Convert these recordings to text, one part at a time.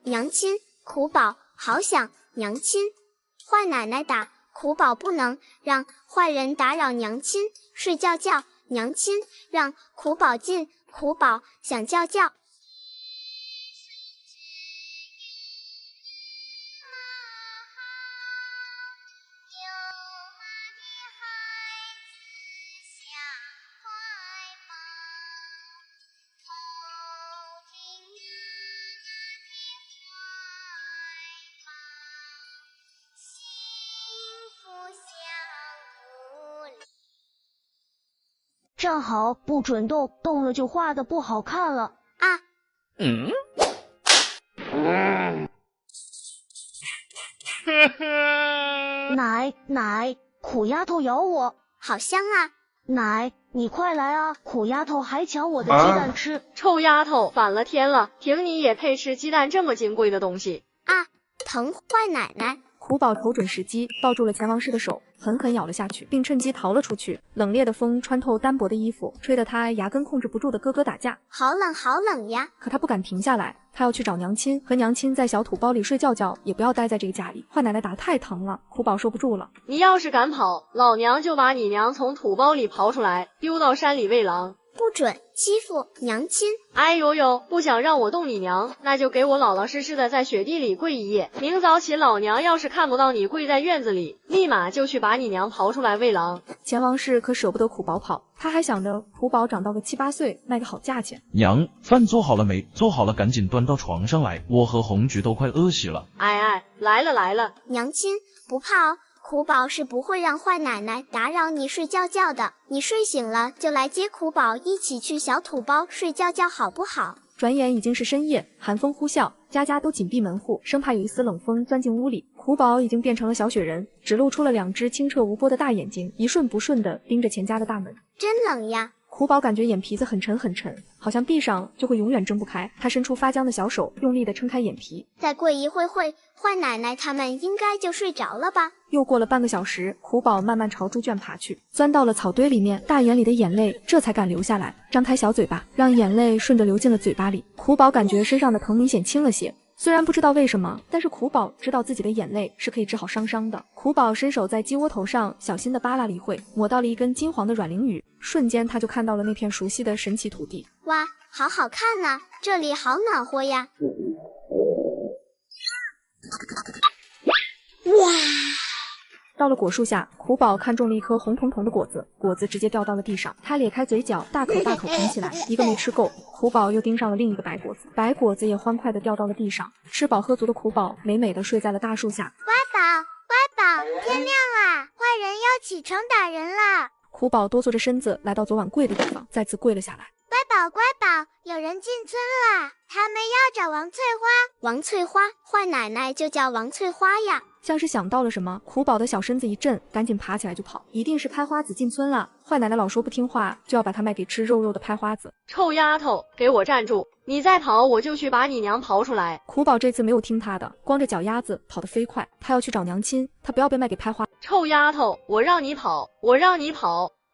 娘亲，苦宝好想娘亲。坏奶奶打苦宝不能让坏人打扰娘亲睡觉觉，娘亲让苦宝进，苦宝想叫叫。站好，不准动，动了就画的不好看了啊！奶，苦丫头咬我，好香啊！奶，你快来啊！苦丫头还抢我的鸡蛋吃，臭丫头，反了天了！凭你也配吃鸡蛋这么金贵的东西啊！疼坏奶奶！苦宝瞅准时机，抱住了钱王氏的手，狠狠咬了下去，并趁机逃了出去。冷冽的风穿透单薄的衣服，吹得他牙根控制不住的咯咯打架。好冷好冷呀！可他不敢停下来，他要去找娘亲，和娘亲在小土包里睡觉觉，也不要待在这个家里。坏奶奶打太疼了，苦宝受不住了。你要是敢跑，老娘就把你娘从土包里刨出来，丢到山里喂狼。不准欺负娘亲！哎呦呦，不想让我动你娘，那就给我老老实实的在雪地里跪一夜。明早起老娘要是看不到你跪在院子里，立马就去把你娘刨出来喂狼。钱王氏可舍不得苦宝跑，他还想着苦宝长到个7、8岁，卖个好价钱。娘，饭做好了没？做好了赶紧端到床上来，我和红菊都快饿死了。哎，来了。娘亲不怕哦。苦宝是不会让坏奶奶打扰你睡觉觉的，你睡醒了就来接苦宝一起去小土包睡觉觉好不好？转眼已经是深夜，寒风呼啸，家家都紧闭门户，生怕有一丝冷风钻进屋里。苦宝已经变成了小雪人，只露出了2只清澈无波的大眼睛，一瞬不瞬地盯着钱家的大门。真冷呀！苦宝感觉眼皮子很沉，好像闭上就会永远睁不开。他伸出发僵的小手，用力地撑开眼皮。再跪一会，坏奶奶他们应该就睡着了吧？又过了半个小时，苦宝慢慢朝猪圈爬去，钻到了草堆里面，大眼里的眼泪这才敢流下来，张开小嘴巴，让眼泪顺着流进了嘴巴里。苦宝感觉身上的疼明显轻了些。虽然不知道为什么，但是苦宝知道自己的眼泪是可以治好伤的。苦宝伸手在鸡窝头上小心地扒拉了一会，抹到了一根金黄的软灵雨，瞬间他就看到了那片熟悉的神奇土地。哇，好好看呐，这里好暖和呀！哇！到了果树下，苦宝看中了一颗红彤彤的果子，果子直接掉到了地上。他咧开嘴角，大口啃起来，一个没吃够，苦宝又盯上了另一个白果子，白果子也欢快地掉到了地上。吃饱喝足的苦宝美美地睡在了大树下。乖宝，天亮啦，坏人要启程打人啦！苦宝哆嗦着身子来到昨晚跪的地方，再次跪了下来。乖宝，有人进村啦，他们要找王翠花。王翠花，坏奶奶就叫王翠花呀。像是想到了什么，苦宝的小身子一震，赶紧爬起来就跑。一定是拍花子进村了，坏奶奶老说不听话，就要把它卖给吃肉的拍花子。臭丫头，给我站住！你再跑，我就去把你娘刨出来。苦宝这次没有听他的，光着脚丫子跑得飞快，他要去找娘亲，他不要被卖给拍花。臭丫头，我让你跑！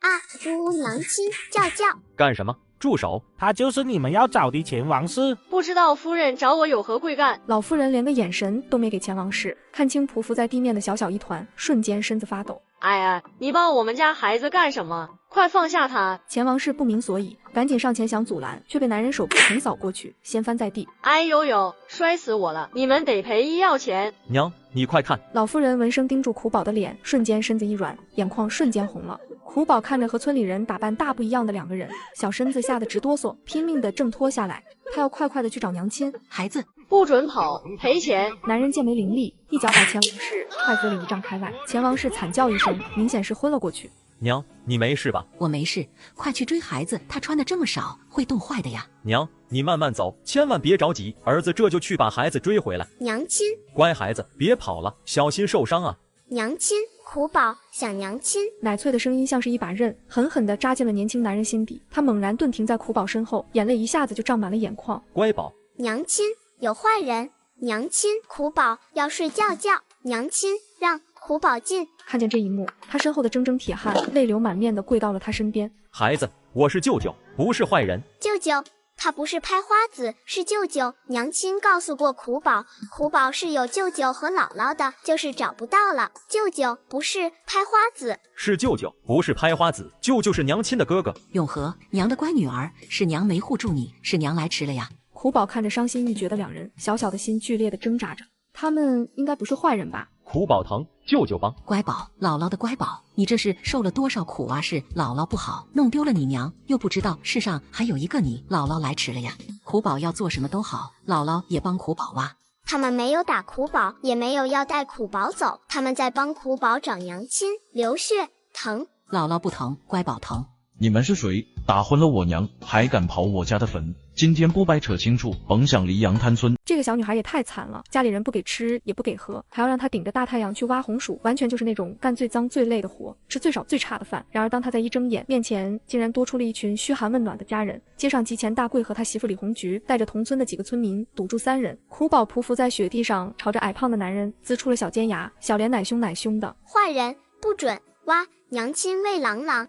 啊！猪娘亲叫叫！干什么？住手！他就是你们要找的钱王氏。不知道夫人找我有何贵干？老夫人连个眼神都没给钱王氏，看清匍匐在地面的小一团，瞬间身子发抖。哎，你抱我们家孩子干什么？快放下他！钱王氏不明所以，赶紧上前想阻拦，却被男人手臂横扫过去，掀翻在地。哎呦呦，摔死我了！你们得赔医药钱。娘，你快看！老夫人闻声盯住苦宝的脸，瞬间身子一软，眼眶瞬间红了。苦宝看着和村里人打扮大不一样的2个人，小身子吓得直哆嗦，拼命的挣脱下来。他要快的去找娘亲。孩子不准跑，赔钱！男人见没灵力，一脚把钱王氏踹飞了1丈开外。钱王氏惨叫一声，明显是昏了过去。娘，你没事吧？我没事，快去追孩子，他穿的这么少，会冻坏的呀。娘，你慢慢走，千万别着急，儿子这就去把孩子追回来。娘亲，乖孩子，别跑了，小心受伤啊。娘亲，苦宝想娘亲。奶翠的声音像是一把刃，狠狠地扎进了年轻男人心底。他猛然顿停在苦宝身后，眼泪一下子就胀满了眼眶。乖宝，娘亲，有坏人！娘亲，苦宝要睡觉觉。娘亲，让苦宝进。看见这一幕，他身后的铮铮铁汉泪流满面地跪到了他身边。孩子，我是舅舅，不是坏人。舅舅，他不是拍花子，是舅舅。娘亲告诉过苦宝，苦宝是有舅舅和姥姥的，就是找不到了。舅舅不是拍花子，是舅舅，不是拍花子，舅舅是娘亲的哥哥。永和，娘的乖女儿，是娘没护住你，是娘来迟了呀。苦宝看着伤心欲绝的两人，小小的心剧烈的挣扎着。他们应该不是坏人吧？苦宝疼，舅舅帮。乖宝，姥姥的乖宝，你这是受了多少苦啊？是姥姥不好，弄丢了你娘，又不知道世上还有一个你。姥姥来迟了呀。苦宝要做什么都好，姥姥也帮苦宝啊。他们没有打苦宝，也没有要带苦宝走，他们在帮苦宝找娘亲，流血疼。姥姥不疼，乖宝疼。你们是谁？打昏了我娘，还敢刨我家的坟？今天不掰扯清楚，甭想离阳贪孙。这个小女孩也太惨了，家里人不给吃也不给喝，还要让她顶着大太阳去挖红薯，完全就是那种干最脏最累的活，吃最少最差的饭。然而当她再一睁眼，面前竟然多出了一群嘘寒问暖的家人。街上集前大贵和他媳妇李红菊带着同村的几个村民堵住3人，苦宝匍匐在雪地上，朝着矮胖的男人呲出了小尖牙，小脸奶凶奶凶的。坏人不准挖，娘亲喂郎朗。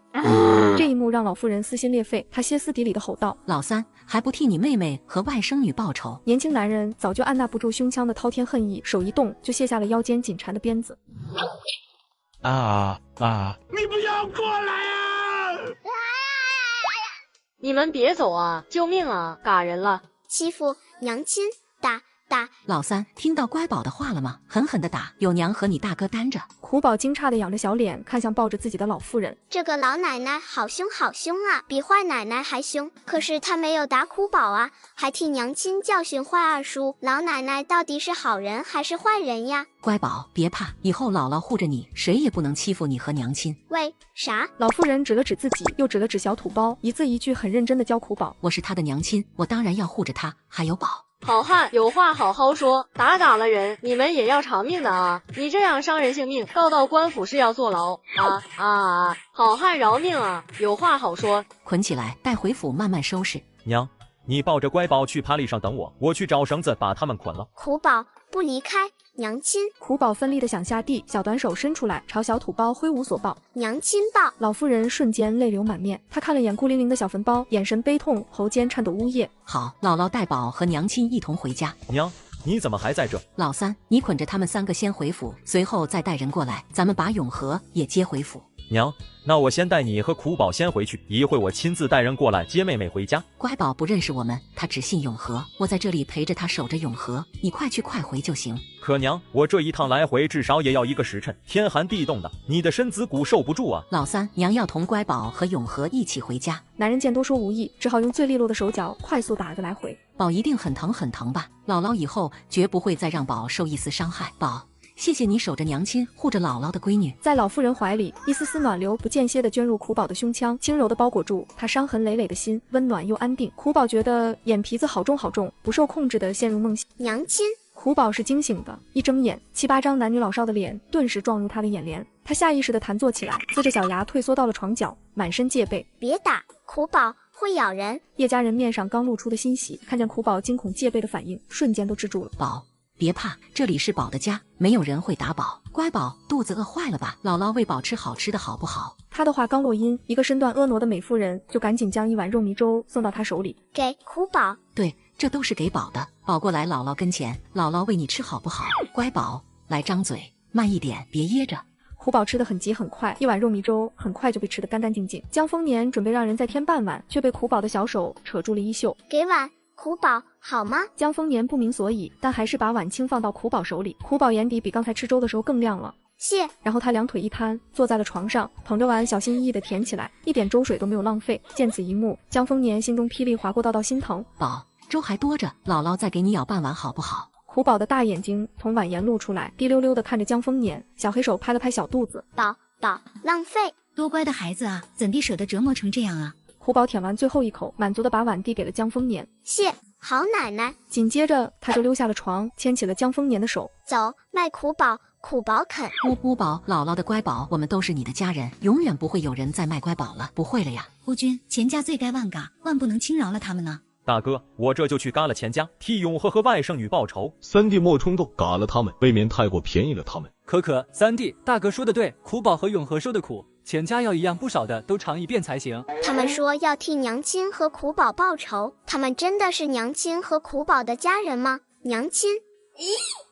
这一幕让老妇人撕心裂肺，她歇斯底里的吼道：老三，还不替你妹妹和外甥女报仇？年轻男人早就按捺不住胸腔的滔天恨意，手一动就卸下了腰间紧缠的鞭子。你不要过来啊！你们别走啊！救命啊！嘎人了！欺负娘亲，打！老三，听到乖宝的话了吗？狠狠的打，有娘和你大哥担着。苦宝惊诧的仰着小脸，看向抱着自己的老妇人。这个老奶奶好凶好凶啊，比坏奶奶还凶。可是她没有打苦宝啊，还替娘亲教训坏二叔。老奶奶到底是好人还是坏人呀？乖宝，别怕，以后姥姥护着你，谁也不能欺负你和娘亲。喂，啥？老妇人指了指自己，又指了指小土包，一字一句很认真的教苦宝。我是他的娘亲，我当然要护着他，还有宝。好汉有话好好说，打了人，你们也要偿命的啊！你这样伤人性命，告到官府是要坐牢啊！好汉饶命啊！有话好说，捆起来，带回府慢慢收拾。娘，你抱着乖宝去爬犁上等我，我去找绳子把他们捆了。苦宝不离开娘亲。苦宝奋力的想下地，小短手伸出来，朝小土包挥舞所抱。娘亲抱！老妇人瞬间泪流满面，她看了眼孤零零的小坟包，眼神悲痛，喉间颤抖呜咽。好，姥姥带宝和娘亲一同回家。娘，你怎么还在这？老三，你捆着他们3个先回府，随后再带人过来，咱们把永和也接回府。娘，那我先带你和苦宝先回去，一会我亲自带人过来接妹妹回家。乖宝不认识我们，他只信永和，我在这里陪着他守着永和，你快去快回就行。可娘，我这一趟来回至少也要1个时辰，天寒地冻的，你的身子骨受不住啊。老三，娘要同乖宝和永和一起回家。男人见多说无益，只好用最利落的手脚快速打了个来回。宝一定很疼吧？姥姥以后绝不会再让宝受一丝伤害。宝，谢谢你守着娘亲，护着姥姥的闺女。在老妇人怀里，一丝丝暖流不间歇地捐入苦宝的胸腔，轻柔地包裹住他伤痕累累的心，温暖又安定。苦宝觉得眼皮子好重，不受控制地陷入梦乡。娘亲，苦宝是惊醒的，一睁眼，7、8张男女老少的脸顿时撞入他的眼帘。他下意识地弹坐起来，呲着小牙退缩到了床角，满身戒备。别打，苦宝会咬人。叶家人面上刚露出的欣喜，看见苦宝惊恐戒备的反应，瞬间都制住了。宝，别怕，这里是宝的家，没有人会打宝。乖宝，肚子饿坏了吧？姥姥喂宝吃好吃的好不好？他的话刚落音，一个身段婀娜的美妇人就赶紧将一碗肉糜粥送到他手里。给苦宝。对，这都是给宝的。宝过来姥姥跟前，姥姥喂你吃好不好？乖宝，来张嘴，慢一点，别噎着。苦宝吃得很急很快，一碗肉糜粥很快就被吃得干干净净。江丰年准备让人再添半碗，却被苦宝的小手扯住了衣袖。给碗，苦宝好吗？江丰年不明所以，但还是把碗轻放到苦宝手里。苦宝眼底比刚才吃粥的时候更亮了。谢。然后他两腿一摊，坐在了床上，捧着碗小心翼翼地舔起来，一点粥水都没有浪费。见此一幕，江丰年心中霹雳划过道道心疼。宝，粥还多着，姥姥再给你舀半碗好不好？苦宝的大眼睛从碗沿露出来，滴溜溜地看着江丰年，小黑手拍了拍小肚子。宝，浪费。多乖的孩子啊，怎地舍得折磨成这样啊？苦宝舔完最后一口，满足地把碗递给了江丰年。谢，好奶奶。紧接着他就溜下了床，牵起了江丰年的手。走，卖苦宝，苦宝肯。乌宝，姥姥的乖宝，我们都是你的家人，永远不会有人再卖乖宝了，不会了呀。夫君，钱家罪该万嘎，万不能轻饶了他们呢。大哥，我这就去嘎了钱家，替永和和外甥女报仇。三弟莫冲动，嘎了他们，未免太过便宜了他们。可三弟，大哥说的对，苦宝和永和受的苦，钱家要一样不少的都尝一遍才行。他们说要替娘亲和苦宝报仇，他们真的是娘亲和苦宝的家人吗？娘亲，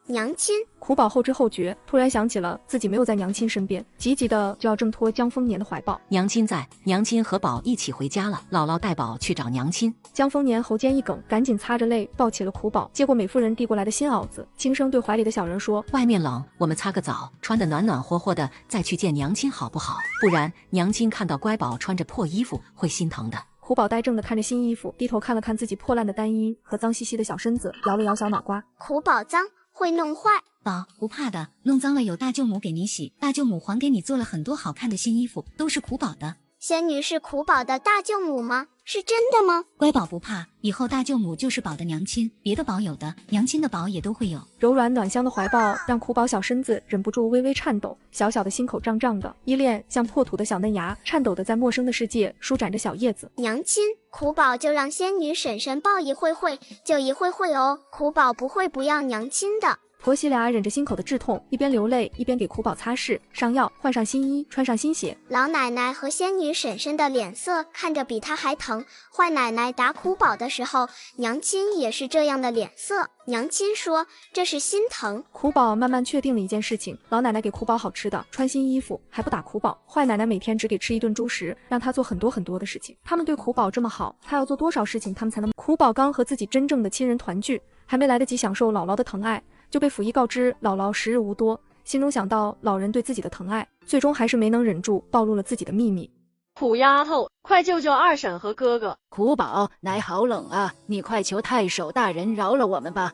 娘亲。苦宝后知后觉，突然想起了自己没有在娘亲身边，急急的就要挣脱江丰年的怀抱。娘亲在，娘亲和宝一起回家了，姥姥带宝去找娘亲。江丰年喉间一梗，赶紧擦着泪抱起了苦宝，接过美妇人递过来的新袄子，轻声对怀里的小人说：外面冷，我们擦个澡，穿得暖暖和和的，再去见娘亲好不好？不然娘亲看到乖宝穿着破衣服会心疼的。苦宝呆怔地看着新衣服，低头看了看自己破烂的单衣和脏兮兮的小身子，摇了摇小脑瓜。苦宝脏，会弄坏。宝，不怕的，弄脏了有大舅母给你洗，大舅母还给你做了很多好看的新衣服，都是苦宝的。仙女是苦宝的大舅母吗？是真的吗？乖宝不怕，以后大舅母就是宝的娘亲，别的宝有的，娘亲的宝也都会有。柔软暖香的怀抱让苦宝小身子忍不住微微颤抖，小小的心口胀胀的，依恋像破土的小嫩芽，颤抖的在陌生的世界舒展着小叶子。娘亲，苦宝就让仙女婶婶抱一会会，就一会会哦，苦宝不会不要娘亲的。婆媳俩忍着心口的剧痛，一边流泪一边给苦宝擦拭、上药、换上新衣、穿上新鞋。老奶奶和仙女婶婶的脸色看着比她还疼。坏奶奶打苦宝的时候，娘亲也是这样的脸色。娘亲说这是心疼。苦宝慢慢确定了一件事情，老奶奶给苦宝好吃的，穿新衣服，还不打苦宝。坏奶奶每天只给吃一顿猪食，让他做很多很多的事情。他们对苦宝这么好，他要做多少事情他们才能？苦宝刚和自己真正的亲人团聚，还没来得及享受姥姥的疼爱，就被溥仪告知姥姥时日无多，心中想到老人对自己的疼爱，最终还是没能忍住，暴露了自己的秘密。苦丫头，快救救二婶和哥哥！苦宝，奶好冷啊，你快求太守大人饶了我们吧。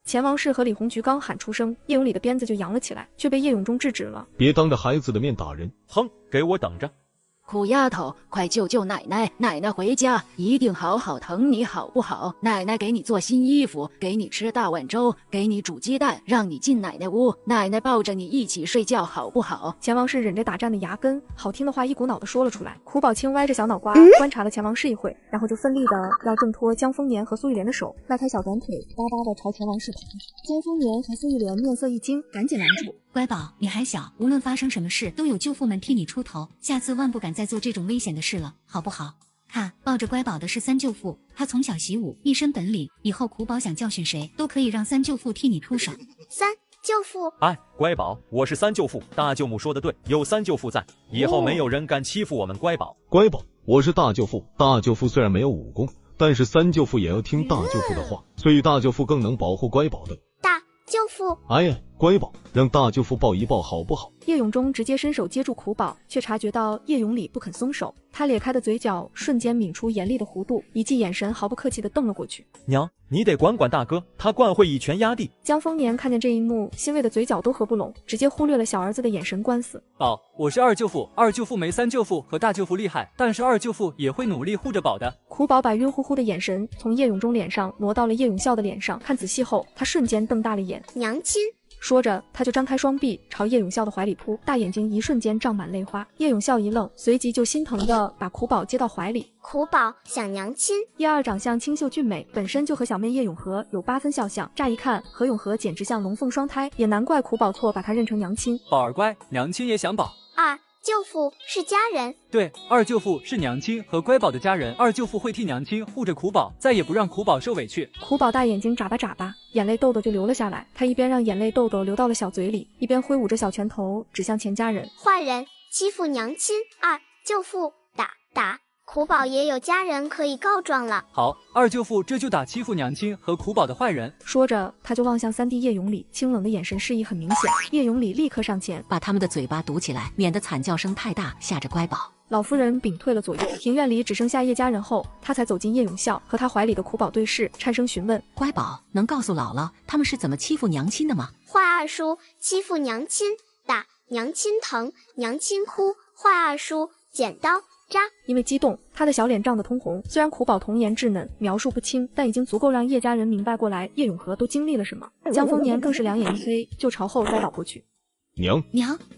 钱王氏和李红菊刚喊出声，叶永礼的鞭子就扬了起来，却被叶永忠制止了。别当着孩子的面打人！哼，给我等着！苦丫头，快救救奶奶！奶奶回家一定好好疼你，好不好？奶奶给你做新衣服，给你吃大碗粥，给你煮鸡蛋，让你进奶奶屋，奶奶抱着你一起睡觉，好不好？钱王氏忍着打颤的牙根，好听的话一股脑的说了出来。苦宝清歪着小脑瓜，观察了钱王氏一会，然后就奋力的要挣脱江丰年和苏玉莲的手，迈开小短腿，哒哒的朝钱王氏跑。江丰年和苏玉莲面色一惊，赶紧拦住。乖宝，你还小，无论发生什么事，都有舅父们替你出头，下次万不敢再做这种危险的事了，好不好？看，抱着乖宝的是三舅父，他从小习武，一身本领，以后苦宝想教训谁，都可以让三舅父替你出手。三舅父，哎，乖宝，我是三舅父，大舅母说的对，有三舅父在，以后没有人敢欺负我们乖宝。乖宝，我是大舅父，大舅父虽然没有武功，但是三舅父也要听大舅父的话，所以大舅父更能保护乖宝的。大舅父，哎呀，乖宝，让大舅父抱一抱好不好？叶永忠直接伸手接住苦宝，却察觉到叶永礼不肯松手，他咧开的嘴角瞬间抿出严厉的弧度，一记眼神毫不客气地瞪了过去。娘，你得管管大哥，他惯会一拳压地。江丰年看见这一幕，欣慰的嘴角都合不拢，直接忽略了小儿子的眼神官司。宝，我是二舅父，二舅父没三舅父和大舅父厉害，但是二舅父也会努力护着宝的。苦宝把晕乎乎的眼神从叶永忠脸上挪到了叶永孝的脸上，看仔细后，他瞬间瞪大了眼。娘亲。说着，他就张开双臂朝叶永孝的怀里扑，大眼睛一瞬间胀满泪花。叶永孝一愣，随即就心疼的把苦宝接到怀里。苦宝想娘亲。叶二长相清秀俊美，本身就和小妹叶永和有8分肖像，乍一看何永和简直像龙凤双胎，也难怪苦宝错把他认成娘亲。宝儿乖，娘亲也想宝。二舅父是家人，对，二舅父是娘亲和乖宝的家人，二舅父会替娘亲护着苦宝，再也不让苦宝受委屈。苦宝大眼睛眨巴眨巴，眼泪豆豆就流了下来，他一边让眼泪豆豆流到了小嘴里，一边挥舞着小拳头指向钱家人。坏人欺负娘亲，二舅父打，苦宝也有家人可以告状了。好，二舅父这就打欺负娘亲和苦宝的坏人。说着，他就望向三弟叶永礼，清冷的眼神示意很明显。叶永礼立刻上前，把他们的嘴巴堵起来，免得惨叫声太大，吓着乖宝。老夫人屏退了左右，庭院里只剩下叶家人后，他才走进叶永孝，和他怀里的苦宝对视，颤声询问：乖宝，能告诉姥姥他们是怎么欺负娘亲的吗？坏二叔欺负娘亲，打娘亲疼，娘亲哭，坏二叔剪刀扎。因为激动，他的小脸涨得通红。虽然苦宝童颜稚嫩，描述不清，但已经足够让叶家人明白过来叶永和都经历了什么。江丰年更是两眼一黑，就朝后栽倒过去。娘，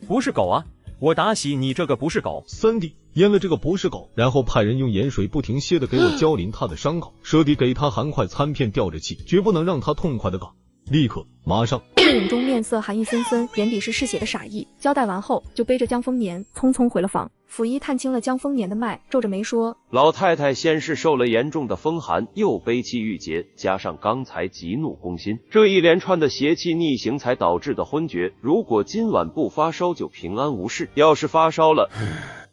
不是狗啊！我打死你这个不是狗！三弟阉了这个不是狗，然后派人用盐水不停歇的给我浇淋他的伤口，舍弟给他含块餐片吊着气，绝不能让他痛快的搞。立刻，马上。叶永忠面色寒意森森，眼底是嗜血的傻意。交代完后，就背着江丰年匆匆回了房。溥仪探清了江丰年的脉，皱着眉说：“老太太先是受了严重的风寒，又悲气郁结，加上刚才急怒攻心，这一连串的邪气逆行才导致的昏厥。如果今晚不发烧，就平安无事；要是发烧了，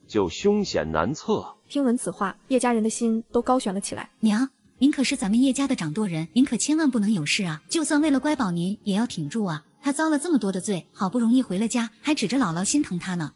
就凶险难测。”听闻此话，叶家人的心都高悬了起来。娘，您可是咱们叶家的掌舵人，您可千万不能有事啊！就算为了乖宝您，也要挺住啊！他遭了这么多的罪，好不容易回了家，还指着姥姥心疼他呢。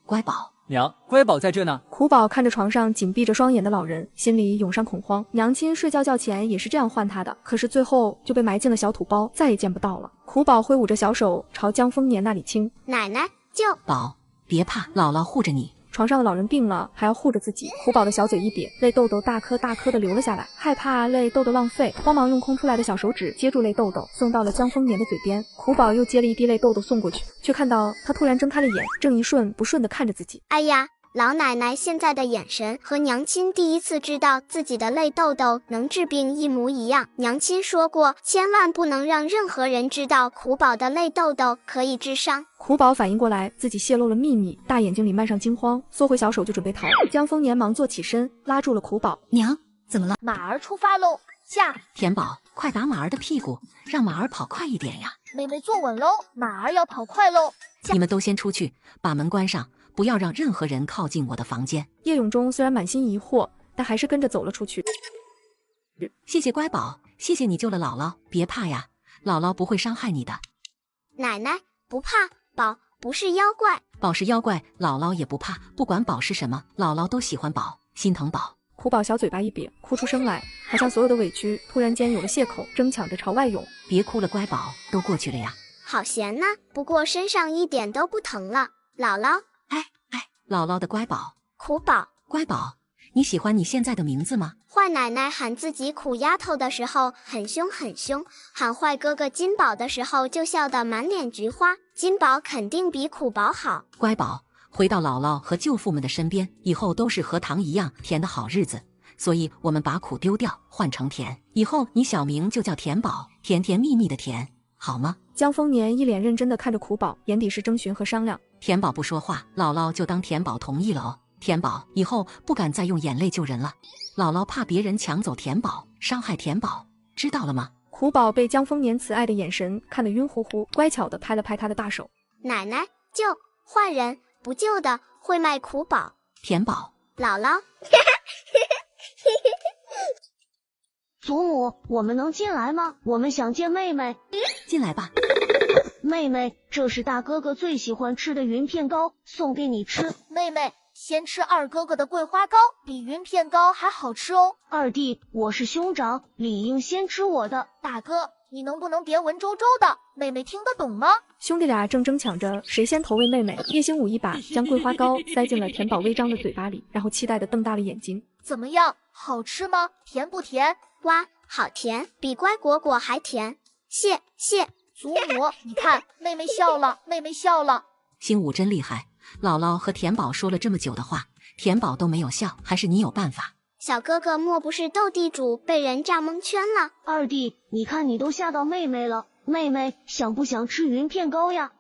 乖宝。娘，乖宝在这呢。苦宝看着床上紧闭着双眼的老人，心里涌上恐慌。娘亲睡觉前也是这样唤他的，可是最后就被埋进了小土包，再也见不到了。苦宝挥舞着小手朝江丰年那里倾：“奶奶，救！宝，别怕，姥姥护着你。”床上的老人病了，还要护着自己。苦宝的小嘴一瘪，泪豆豆大颗大颗的流了下来，害怕泪豆豆浪费，慌忙用空出来的小手指接住泪豆豆，送到了江丰年的嘴边。苦宝又接了一滴泪豆豆送过去，却看到他突然睁开了眼，正一瞬不顺的看着自己。哎呀！老奶奶现在的眼神和娘亲第一次知道自己的泪豆豆能治病一模一样。娘亲说过，千万不能让任何人知道苦宝的泪豆豆可以治伤。苦宝反应过来自己泄露了秘密，大眼睛里漫上惊慌，缩回小手就准备逃。江丰年忙坐起身，拉住了苦宝。娘，怎么了？马儿出发喽，驾！田宝，快打马儿的屁股，让马儿跑快一点呀！妹妹坐稳喽，马儿要跑快喽。你们都先出去，把门关上。不要让任何人靠近我的房间。叶永忠虽然满心疑惑，但还是跟着走了出去。谢谢乖宝，谢谢你救了姥姥，别怕呀，姥姥不会伤害你的。奶奶不怕，宝不是妖怪。宝是妖怪，姥姥也不怕，不管宝是什么，姥姥都喜欢宝，心疼宝。苦宝小嘴巴一瘪，哭出声来，好像所有的委屈突然间有了泄口，争抢着朝外涌。别哭了，乖宝，都过去了呀。好咸呐，不过身上一点都不疼了。姥姥。姥姥的乖宝，苦宝，乖宝，你喜欢你现在的名字吗？坏奶奶喊自己苦丫头的时候很凶很凶，喊坏哥哥金宝的时候就笑得满脸菊花。金宝肯定比苦宝好。乖宝，回到姥姥和舅父们的身边，以后都是和糖一样甜的好日子。所以我们把苦丢掉，换成甜。以后你小名就叫甜宝，甜甜蜜蜜的甜，好吗？江丰年一脸认真地看着苦宝，眼底是征询和商量。田宝不说话，姥姥就当田宝同意了哦。田宝以后不敢再用眼泪救人了，姥姥怕别人抢走田宝，伤害田宝，知道了吗？苦宝被江丰年慈爱的眼神看得晕乎乎，乖巧地拍了拍他的大手。奶奶，救！坏人不救的会卖苦宝。田宝，姥姥。祖母，我们能进来吗？我们想见妹妹。进来吧。妹妹，这是大哥哥最喜欢吃的云片糕，送给你吃。妹妹，先吃二哥哥的桂花糕，比云片糕还好吃哦。二弟，我是兄长，理应先吃我的。大哥，你能不能别文绉绉的？妹妹听得懂吗？兄弟俩正争抢着谁先投喂妹妹。叶星武一把将桂花糕塞进了田宝微张的嘴巴里，然后期待地瞪大了眼睛。怎么样，好吃吗？甜不甜？哇，好甜，比乖果果还甜。谢。祖母，你看，妹妹笑了，妹妹笑了。星武真厉害，姥姥和田宝说了这么久的话，田宝都没有笑，还是你有办法。小哥哥莫不是斗地主被人炸蒙圈了？二弟，你看你都吓到妹妹了，妹妹想不想吃云片糕呀？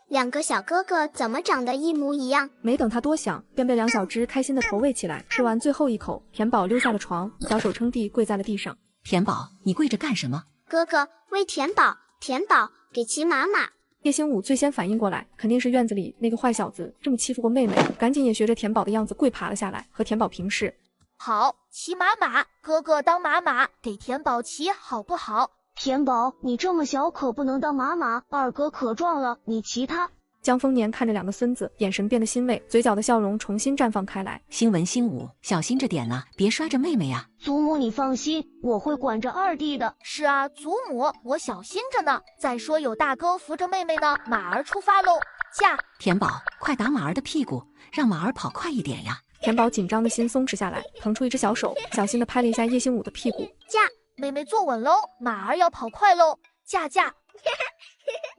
两个小哥哥怎么长得一模一样？没等他多想，便被梁小芝开心的投喂起来。吃完最后一口，田宝溜下了床，小手撑地跪在了地上。田宝，你跪着干什么？哥哥，喂田宝，田宝给骑马马。叶星武最先反应过来，肯定是院子里那个坏小子这么欺负过妹妹，赶紧也学着田宝的样子跪爬了下来，和田宝平视。好，骑马马，哥哥当马马，给田宝骑好不好？田宝，你这么小可不能当马马，二哥可壮了，你骑他。江丰年看着两个孙子，眼神变得欣慰，嘴角的笑容重新绽放开来。星文星武，小心着点啊，别摔着妹妹呀。祖母你放心，我会管着二弟的。是啊，祖母，我小心着呢。再说有大哥扶着妹妹呢。马儿出发喽，驾！田宝，快打马儿的屁股，让马儿跑快一点呀。田宝紧张的心松弛下来，腾出一只小手，小心的拍了一下叶星武的屁股。驾！妹妹坐稳喽，马儿要跑快喽，驾！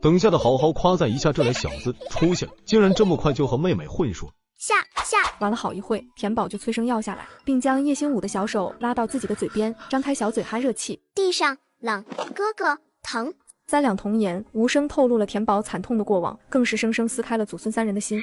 等下的好好夸赞一下这俩小子，出息了，竟然这么快就和妹妹混熟。下。玩了好一会，田宝就催生要下来，并将叶星武的小手拉到自己的嘴边，张开小嘴哈热气。地上冷，哥哥疼。3两童言无声透露了田宝惨痛的过往，更是生生撕开了祖孙3人的心。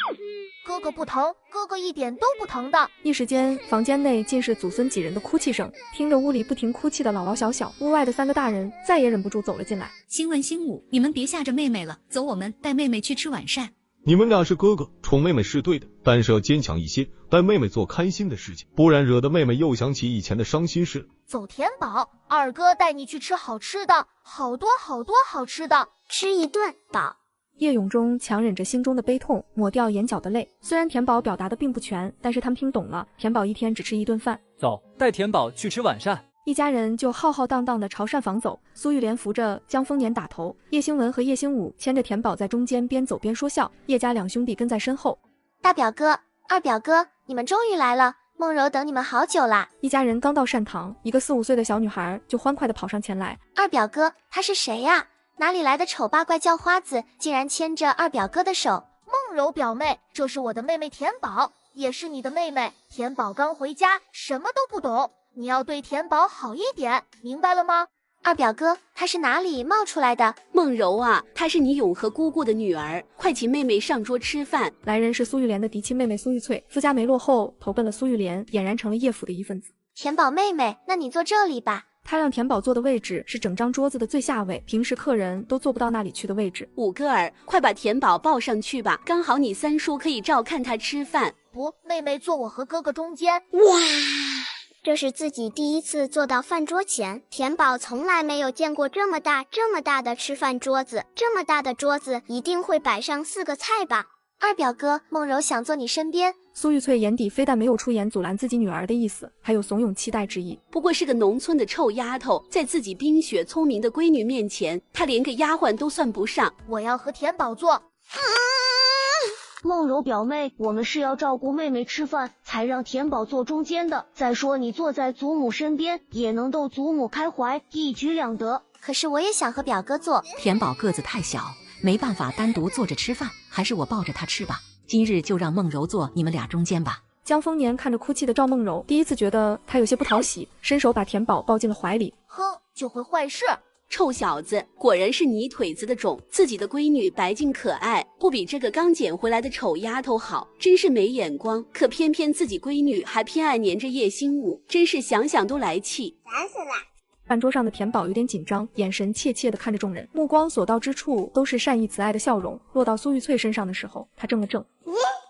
哥哥不疼，哥哥一点都不疼的。一时间，房间内尽是祖孙几人的哭泣声，听着屋里不停哭泣的老老小小，屋外的3个大人再也忍不住走了进来。星文、星武，你们别吓着妹妹了，走，我们带妹妹去吃晚膳。你们俩是哥哥，宠妹妹是对的，但是要坚强一些，带妹妹做开心的事情，不然惹得妹妹又想起以前的伤心事。走，田宝，二哥带你去吃好吃的，好多好多好吃的，吃一顿饱。叶永忠强忍着心中的悲痛，抹掉眼角的泪。虽然田宝表达的并不全，但是他们听懂了。田宝一天只吃1顿饭。走，带田宝去吃晚膳。一家人就浩浩荡荡地朝膳房走。苏玉莲扶着江丰年打头，叶兴文和叶兴武牵着田宝在中间边走边说笑，叶家2兄弟跟在身后。大表哥、二表哥，你们终于来了，梦柔等你们好久啦。一家人刚到膳堂，一个4、5岁的小女孩就欢快地跑上前来。二表哥，他是谁呀？哪里来的丑八怪叫花子，竟然牵着二表哥的手？梦柔表妹，这是我的妹妹田宝，也是你的妹妹。田宝刚回家，什么都不懂，你要对田宝好一点，明白了吗？二表哥，她是哪里冒出来的？梦柔啊，她是你永和姑姑的女儿，快请妹妹上桌吃饭。来人是苏玉莲的嫡亲妹妹苏玉翠，自家没落后，投奔了苏玉莲，俨然成了叶府的一份子。田宝妹妹，那你坐这里吧。他让田宝坐的位置是整张桌子的最下位，平时客人都坐不到那里去的位置。五哥儿，快把田宝抱上去吧，刚好你3叔可以照看他吃饭。不，妹妹坐我和哥哥中间。哇，这是自己第1次坐到饭桌前，田宝从来没有见过这么大的吃饭桌子，这么大的桌子一定会摆上4个菜吧。二表哥，梦柔想坐你身边。苏玉翠眼底非但没有出言阻拦自己女儿的意思，还有怂恿期待之意。不过是个农村的臭丫头，在自己冰雪聪明的闺女面前，她连个丫鬟都算不上。我要和田宝坐。梦柔表妹，我们是要照顾妹妹吃饭，才让田宝坐中间的。再说你坐在祖母身边，也能逗祖母开怀，一举两得。可是我也想和表哥坐。田宝个子太小，没办法单独坐着吃饭，还是我抱着他吃吧。今日就让梦柔坐你们俩中间吧。江丰年看着哭泣的赵梦柔，第一次觉得她有些不讨喜，伸手把田宝抱进了怀里。哼，就会坏事。臭小子，果然是泥腿子的种，自己的闺女白净可爱，不比这个刚捡回来的丑丫头好，真是没眼光。可偏偏自己闺女还偏爱黏着叶兴武，真是想想都来气。烦死了。饭桌上的田宝有点紧张，眼神怯怯地看着众人，目光所到之处都是善意慈爱的笑容。落到苏玉翠身上的时候，他怔了怔。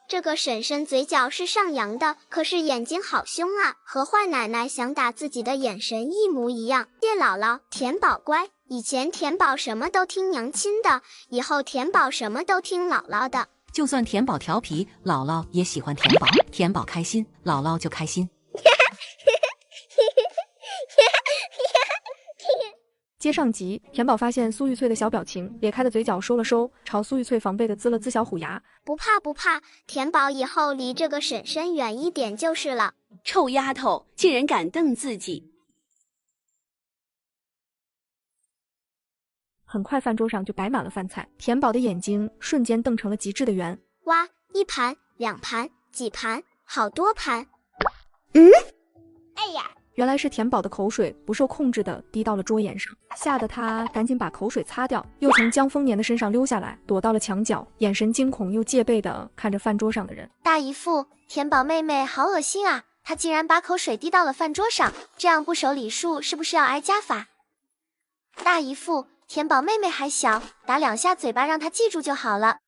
这个婶婶嘴角是上扬的，可是眼睛好凶啊，和坏奶奶想打自己的眼神一模一样。谢姥姥，田宝乖，以前田宝什么都听娘亲的，以后田宝什么都听姥姥的。就算田宝调皮，姥姥也喜欢田宝，田宝开心，姥姥就开心。接上集，田宝发现苏玉翠的小表情，咧开的嘴角收了收，朝苏玉翠防备的呲了呲小虎牙。不怕不怕，田宝以后离这个婶婶远一点就是了。臭丫头，竟然敢瞪自己！很快饭桌上就摆满了饭菜，田宝的眼睛瞬间瞪成了极致的圆。哇，1盘、2盘、几盘，好多盘。哎呀！原来是田宝的口水不受控制的滴到了桌沿上，吓得他赶紧把口水擦掉，又从江丰年的身上溜下来，躲到了墙角，眼神惊恐又戒备的看着饭桌上的人。大姨父，田宝妹妹好恶心啊！她竟然把口水滴到了饭桌上，这样不守礼数是不是要挨家法？大姨父，田宝妹妹还小，打2下嘴巴让她记住就好了。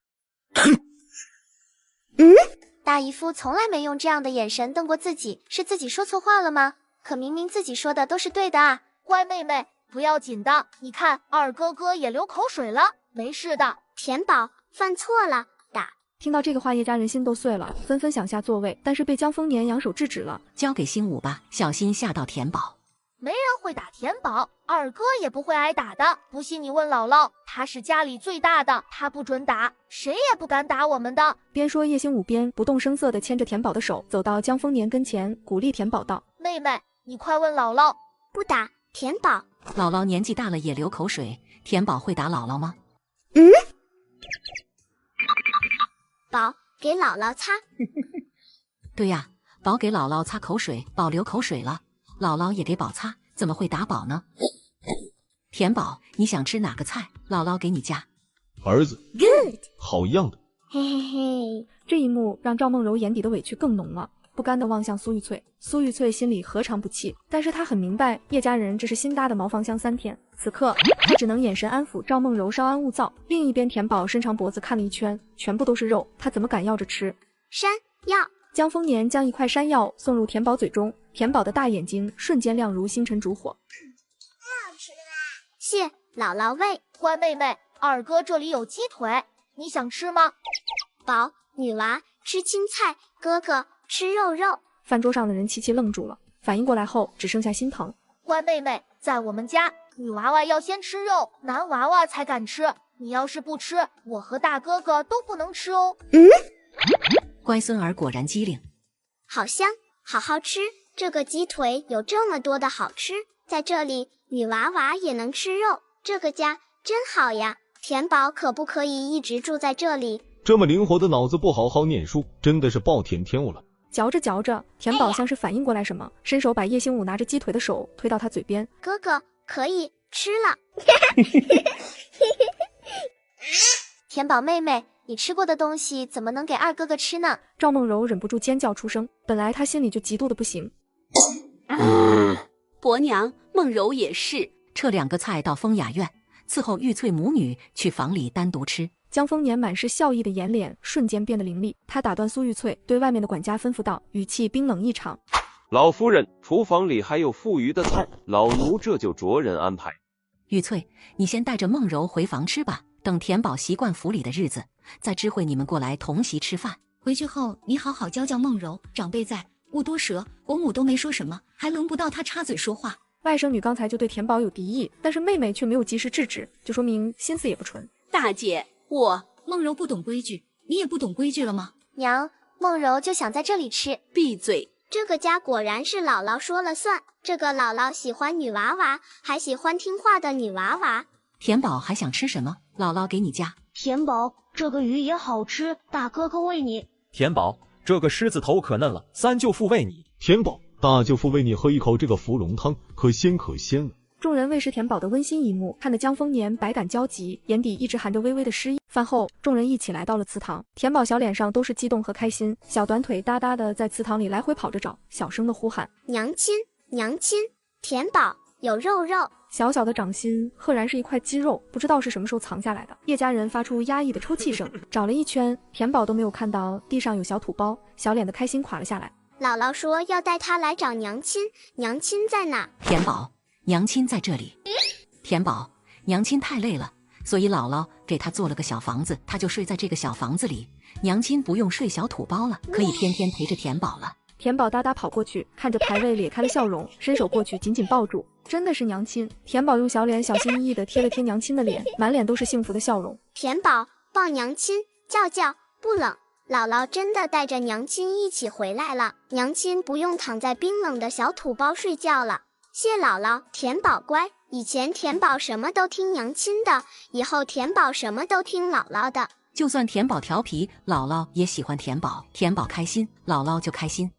大姨夫从来没用这样的眼神瞪过自己，是自己说错话了吗？可明明自己说的都是对的啊！乖妹妹，不要紧的，你看二哥哥也流口水了，没事的。田宝犯错了，打。听到这个话，叶家人心都碎了，纷纷想下座位，但是被江丰年扬手制止了。交给兴武吧，小心吓到田宝。没人会打田宝，二哥也不会挨打的。不信你问姥姥，他是家里最大的，他不准打，谁也不敢打我们的。边说叶兴武边不动声色地牵着田宝的手，走到江丰年跟前，鼓励田宝道：妹妹，你快问姥姥。不打田宝。姥姥年纪大了也流口水，田宝会打姥姥吗？宝给姥姥擦。对呀，宝给姥姥擦口水，宝流口水了，姥姥也给宝擦，怎么会打宝呢？甜宝，你想吃哪个菜？姥姥给你夹。儿子 Good， 好样的！嘿嘿嘿，这一幕让赵梦柔眼底的委屈更浓了，不甘地望向苏玉翠。苏玉翠心里何尝不气，但是她很明白叶家人这是新搭的茅房乡3天，此刻她只能眼神安抚赵梦柔稍安勿躁。另一边，田宝伸长脖子看了一圈，全部都是肉，他怎么敢要着吃？山药。江丰年将一块山药送入田宝嘴中，田宝的大眼睛瞬间亮如星辰烛火。谢姥姥喂。乖妹妹，二哥这里有鸡腿，你想吃吗？宝，女娃吃青菜，哥哥吃肉肉。饭桌上的人齐齐愣住了，反应过来后只剩下心疼。乖妹妹，在我们家，女娃娃要先吃肉，男娃娃才敢吃。你要是不吃，我和大哥哥都不能吃哦。乖孙儿果然机灵，好香，好好吃。这个鸡腿有这么多的好吃，在这里女娃娃也能吃肉，这个家真好呀。田宝可不可以一直住在这里？这么灵活的脑子不好好念书，真的是暴殄天物了。嚼着嚼着，田宝像是反应过来什么，伸手把叶星武拿着鸡腿的手推到他嘴边。哥哥可以吃了。田宝妹妹，你吃过的东西怎么能给二哥哥吃呢？赵梦柔忍不住尖叫出声，本来她心里就嫉妒的不行。伯娘，梦柔也是。撤2个菜到风雅院，伺候玉翠母女去房里单独吃。江丰年满是笑意的眼脸瞬间变得凌厉，他打断苏玉翠，对外面的管家吩咐道，语气冰冷异常。老夫人，厨房里还有富余的菜，老奴这就着人安排。玉翠，你先带着梦柔回房吃吧，等田宝习惯府里的日子，再知会你们过来同席吃饭。回去后你好好教教梦柔，长辈在，勿多舌。伯母都没说什么，还轮不到她插嘴说话。外甥女刚才就对田宝有敌意，但是妹妹却没有及时制止，就说明心思也不纯。大姐，梦柔不懂规矩，你也不懂规矩了吗？娘，梦柔就想在这里吃。闭嘴！这个家果然是姥姥说了算，这个姥姥喜欢女娃娃，还喜欢听话的女娃娃。田宝还想吃什么？姥姥给你夹。田宝，这个鱼也好吃，大哥哥喂你。田宝，这个狮子头可嫩了，三舅父喂你。田宝，大舅父喂你喝一口这个芙蓉汤，可鲜可鲜了。众人喂食田宝的温馨一幕，看得江丰年百感交集，眼底一直含着微微的诗意。饭后，众人一起来到了祠堂，田宝小脸上都是激动和开心，小短腿哒哒的在祠堂里来回跑着找，小声的呼喊：娘亲，娘亲，田宝有肉肉。小小的掌心赫然是一块鸡肉，不知道是什么时候藏下来的。叶家人发出压抑的抽泣声，找了一圈，田宝都没有看到地上有小土包，小脸的开心垮了下来。姥姥说要带他来找娘亲，娘亲在哪？田宝，娘亲在这里。田宝，娘亲太累了，所以姥姥给她做了个小房子，她就睡在这个小房子里。娘亲不用睡小土包了，可以天天陪着田宝了。田宝哒哒跑过去，看着牌位咧开了笑容，伸手过去紧紧抱住。真的是娘亲。田宝用小脸小心翼翼地贴了贴娘亲的脸，满脸都是幸福的笑容。田宝抱娘亲，叫叫不冷。姥姥真的带着娘亲一起回来了，娘亲不用躺在冰冷的小土包睡觉了。谢姥姥，田宝乖。以前田宝什么都听娘亲的，以后田宝什么都听姥姥的。就算田宝调皮，姥姥也喜欢田宝。田宝开心，姥姥就开心。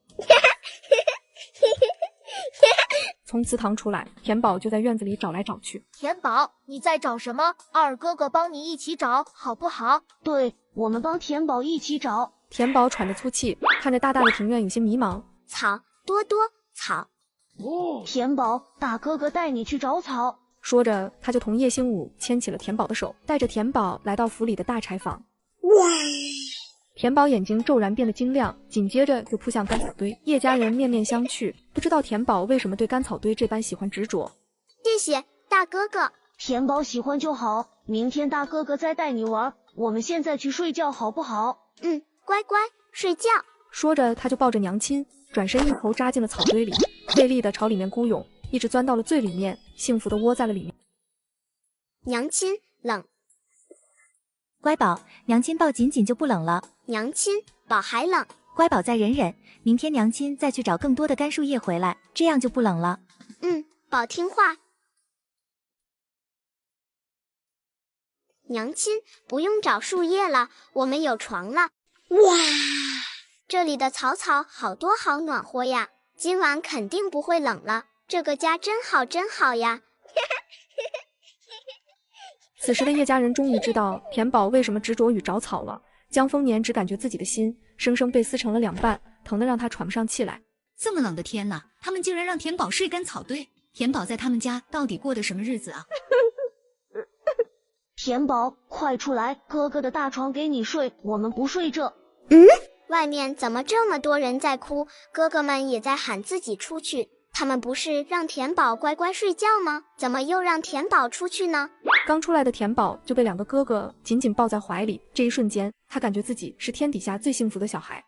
从祠堂出来，田宝就在院子里找来找去。田宝，你在找什么？二哥哥帮你一起找，好不好？对，我们帮田宝一起找。田宝喘着粗气，看着大大的庭院，有些迷茫。草多多草。田宝，大哥哥带你去找草。说着，他就同叶星武牵起了田宝的手，带着田宝来到府里的大柴房。田宝眼睛骤然变得晶亮，紧接着就扑向干草堆。叶家人面面相觑，不知道田宝为什么对干草堆这般喜欢执着。谢谢大哥哥。田宝喜欢就好，明天大哥哥再带你玩。我们现在去睡觉好不好？乖乖睡觉。说着，他就抱着娘亲，转身一头扎进了草堆里，费力的朝里面咕涌，一直钻到了最里面，幸福的窝在了里面。娘亲冷。乖宝，娘亲抱紧紧就不冷了。娘亲，宝还冷。乖宝再忍忍，明天娘亲再去找更多的干树叶回来，这样就不冷了。宝听话。娘亲，不用找树叶了，我们有床了。哇，这里的草草好多，好暖和呀，今晚肯定不会冷了。这个家真好真好呀。此时的叶家人终于知道田宝为什么执着于找草了。江丰年只感觉自己的心生生被撕成了2半，疼得让他喘不上气来。这么冷的天呐，他们竟然让田宝睡干草堆，田宝在他们家到底过的什么日子啊？田宝，快出来，哥哥的大床给你睡，我们不睡这。外面怎么这么多人在哭？哥哥们也在喊自己出去。他们不是让田宝乖乖睡觉吗？怎么又让田宝出去呢？刚出来的田宝就被2个哥哥紧紧抱在怀里，这一瞬间，他感觉自己是天底下最幸福的小孩。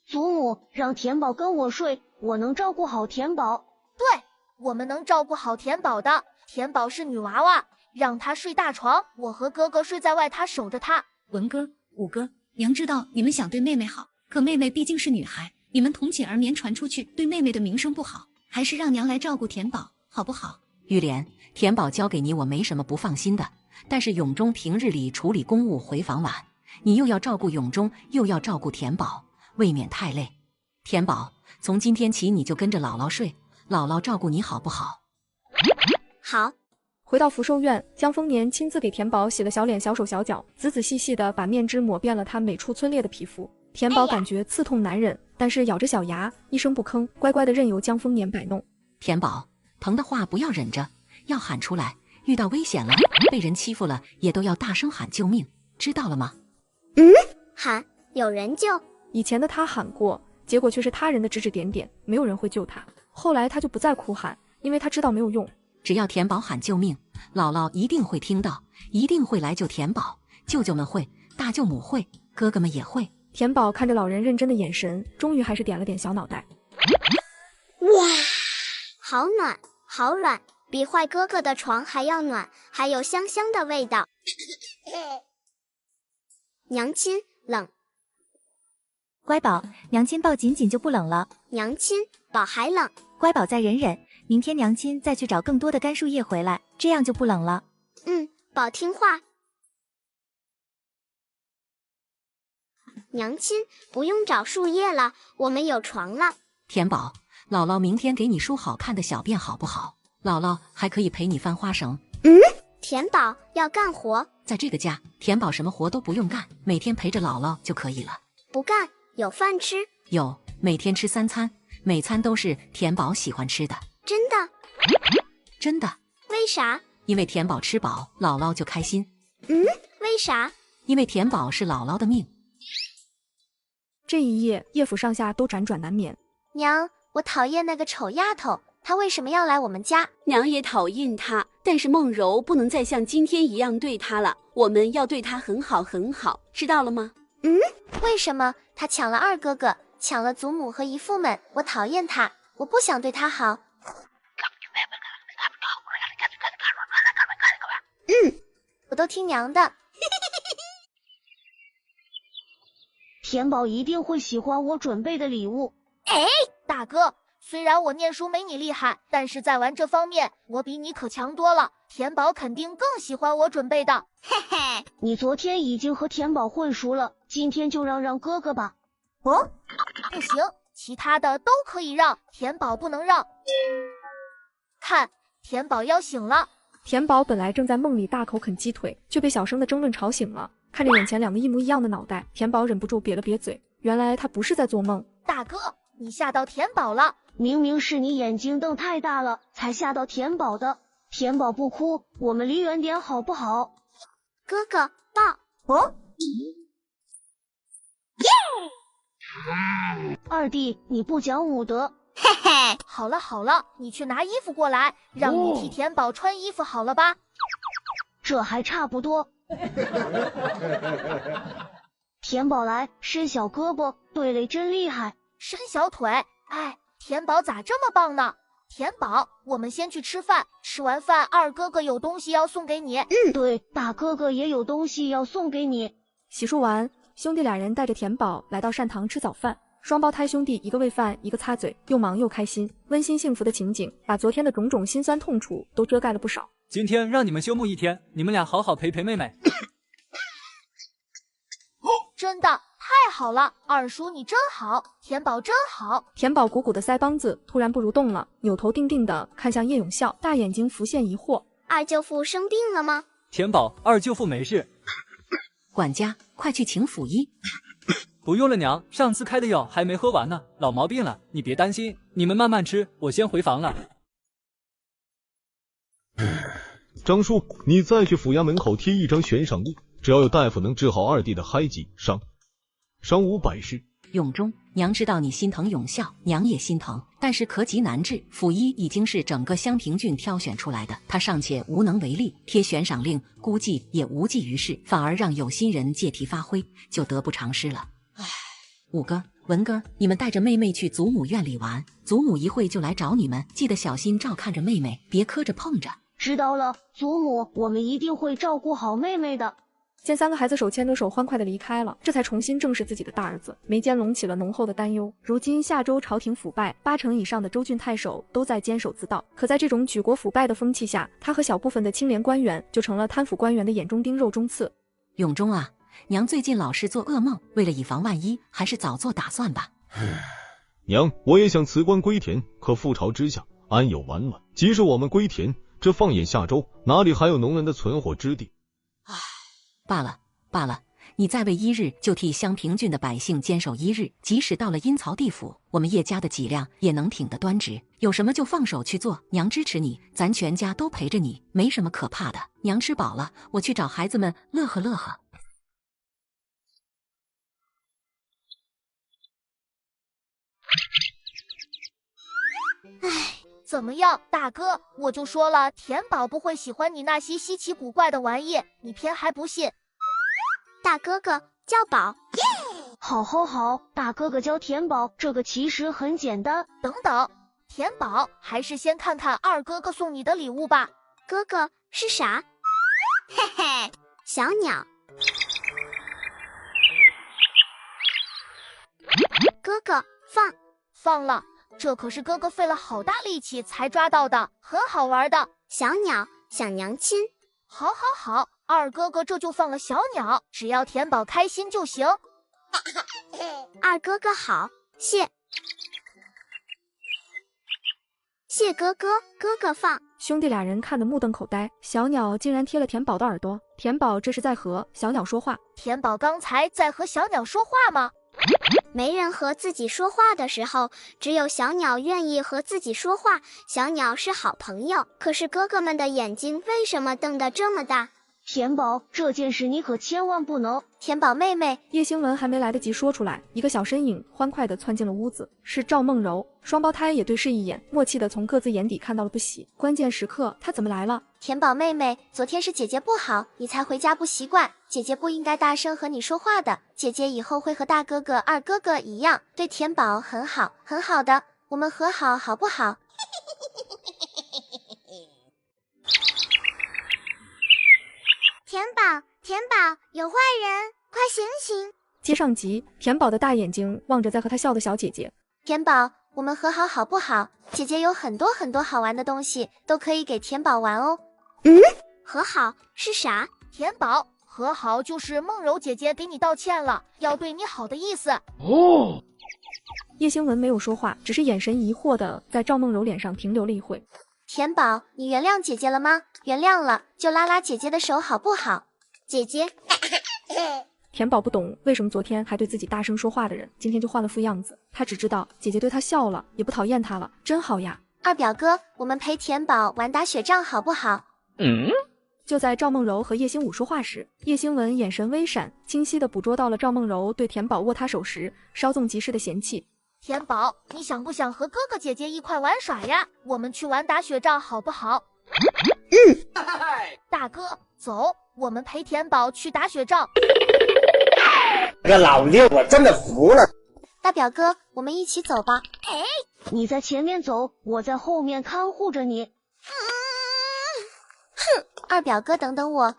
祖母，让田宝跟我睡，我能照顾好田宝。对，我们能照顾好田宝的。田宝是女娃娃，让她睡大床，我和哥哥睡在外榻守着她。文哥、武哥，娘知道你们想对妹妹好，可妹妹毕竟是女孩，你们同寝而眠传出去，对妹妹的名声不好，还是让娘来照顾田宝，好不好？玉莲，田宝交给你，我没什么不放心的，但是永忠平日里处理公务回房晚，你又要照顾永忠，又要照顾田宝，未免太累。田宝，从今天起你就跟着姥姥睡，姥姥照顾你好不好？好。回到福寿院，江丰年亲自给田宝洗了小脸、小手、小脚，仔仔细细的把面脂抹遍了他每处皴裂的皮肤。田宝感觉刺痛难忍，但是咬着小牙，一声不吭，乖乖的任由江丰年摆弄。田宝，疼的话不要忍着，要喊出来，遇到危险了，被人欺负了，也都要大声喊救命，知道了吗？喊，有人救。以前的他喊过，结果却是他人的指指点点，没有人会救他。后来他就不再哭喊，因为他知道没有用。只要田宝喊救命，姥姥一定会听到，一定会来救田宝。舅舅们会，大舅母会，哥哥们也会。田宝看着老人认真的眼神，终于还是点了点小脑袋。哇，好暖，好软，比坏哥哥的床还要暖，还有香香的味道。娘亲，冷。乖宝，娘亲抱紧紧就不冷了。娘亲，宝还冷。乖宝再忍忍，明天娘亲再去找更多的干树叶回来，这样就不冷了。宝听话。娘亲，不用找树叶了，我们有床了。田宝，姥姥明天给你梳好看的小辫好不好？姥姥还可以陪你翻花绳。田宝要干活，在这个家，田宝什么活都不用干，每天陪着姥姥就可以了。不干，有饭吃。有，每天吃3餐，每餐都是田宝喜欢吃的。真的？真的。为啥？因为田宝吃饱，姥姥就开心。为啥？因为田宝是姥姥的命。这一夜，叶府上下都辗转难眠。娘，我讨厌那个丑丫头，她为什么要来我们家？娘也讨厌她，但是梦柔不能再像今天一样对她了，我们要对她很好很好，知道了吗？为什么？她抢了2哥哥，抢了祖母和姨父们，我讨厌她，我不想对她好。我都听娘的。田宝一定会喜欢我准备的礼物。大哥，虽然我念书没你厉害，但是在玩这方面我比你可强多了。田宝肯定更喜欢我准备的。嘿嘿，你昨天已经和田宝混熟了，今天就让哥哥吧。不行，其他的都可以让，田宝不能让。看，田宝要醒了。田宝本来正在梦里大口啃鸡腿，却被小声的争论吵醒了。看着眼前2个一模一样的脑袋，田宝忍不住瘪了瘪嘴。原来他不是在做梦。大哥，你吓到田宝了。明明是你眼睛瞪太大了，才吓到田宝的。田宝不哭，我们离远点好不好？哥哥，抱。二弟，你不讲武德。嘿嘿，好了好了，你去拿衣服过来，让你替田宝穿衣服好了吧？这还差不多。田宝来，伸小胳膊，对垒真厉害。伸小腿，哎，田宝咋这么棒呢？田宝，我们先去吃饭，吃完饭2哥哥有东西要送给你。对，大哥哥也有东西要送给你。洗漱完，兄弟2人带着田宝来到膳堂吃早饭。双胞胎兄弟一个喂饭，一个擦嘴，又忙又开心，温馨幸福的情景把昨天的种种辛酸痛楚都遮盖了不少。今天让你们休沐1天，你们俩好好陪陪妹妹。真的，太好了，二叔你真好，田宝真好。田宝鼓鼓的腮帮子突然不蠕动了，扭头定定的看向叶永孝，大眼睛浮现疑惑。二舅父生病了吗？田宝，二舅父没事。管家，快去请府医。不用了娘，上次开的药还没喝完呢，老毛病了，你别担心，你们慢慢吃，我先回房了。张叔，你再去府衙门口贴一张悬赏物，只要有大夫能治好二弟的嗨疾，赏500石。永忠，娘知道你心疼永孝，娘也心疼，但是可急难治。府医已经是整个襄平郡挑选出来的，他尚且无能为力，贴悬赏令估计也无济于事，反而让有心人借题发挥，就得不偿失了。唉，五哥、文哥，你们带着妹妹去祖母院里玩，祖母一会就来找你们，记得小心照看着妹妹，别磕着碰着。知道了，祖母，我们一定会照顾好妹妹的。见三个孩子手牵着手欢快的离开了，这才重新正视自己的大儿子，眉间隆起了浓厚的担忧。如今夏州朝廷腐败，8成以上的州郡太守都在坚守自盗，可在这种举国腐败的风气下，他和小部分的清廉官员就成了贪腐官员的眼中钉肉中刺。永忠啊，娘最近老是做噩梦，为了以防万一，还是早做打算吧。娘，我也想辞官归田，可覆巢之下安有完卵？即使我们归田，这放眼夏州，哪里还有农人的存活之地？唉，罢了，你再为1日，就替襄平郡的百姓坚守1日，即使到了阴曹地府，我们叶家的脊梁也能挺得端直。有什么就放手去做，娘支持你，咱全家都陪着你，没什么可怕的。娘吃饱了，我去找孩子们乐呵乐呵。唉，怎么样，大哥？我就说了，田宝不会喜欢你那些稀奇古怪的玩意，你偏还不信。大哥哥叫宝。好，大哥哥教田宝，这个其实很简单。等等，田宝，还是先看看二哥哥送你的礼物吧。哥哥是啥？嘿嘿，小鸟。哥哥放了。这可是哥哥费了好大力气才抓到的，很好玩的小鸟，想娘亲。好，二哥哥这就放了小鸟，只要田宝开心就行。二哥哥好，谢哥哥，哥哥放。兄弟俩人看得目瞪口呆，小鸟竟然贴了田宝的耳朵，田宝这是在和小鸟说话。田宝刚才在和小鸟说话吗？没人和自己说话的时候，只有小鸟愿意和自己说话。小鸟是好朋友，可是哥哥们的眼睛为什么瞪得这么大？田宝，这件事你可千万不能。田宝妹妹，叶星文还没来得及说出来，一个小身影欢快地窜进了屋子，是赵梦柔。双胞胎也对视一眼，默契地从各自眼底看到了不喜。关键时刻，他怎么来了？田宝妹妹，昨天是姐姐不好，你才回家不习惯。姐姐不应该大声和你说话的。姐姐以后会和大哥哥、二哥哥一样，对田宝很好，很好的。我们和好，好不好？田宝，有坏人，快醒醒！接上集，田宝的大眼睛望着在和他笑的小姐姐。田宝，我们和好好不好？姐姐有很多好玩的东西，都可以给田宝玩哦。和好是啥？田宝，和好就是梦柔姐姐给你道歉了，要对你好的意思。哦。叶星文没有说话，只是眼神疑惑的在赵梦柔脸上停留了一会。田宝，你原谅姐姐了吗？原谅了，就拉拉姐姐的手好不好？姐姐。田宝不懂为什么昨天还对自己大声说话的人，今天就换了副样子。他只知道姐姐对他笑了，也不讨厌他了，真好呀。二表哥，我们陪田宝玩打雪仗好不好？就在赵梦柔和叶星武说话时，叶星文眼神微闪，清晰地捕捉到了赵梦柔对田宝握他手时稍纵即逝的嫌弃。田宝，你想不想和哥哥姐姐一块玩耍呀？我们去玩打雪仗好不好？大哥，走，我们陪田宝去打雪仗。这个老六我真的服了。大表哥，我们一起走吧。你在前面走，我在后面看护着你。二表哥，等等我。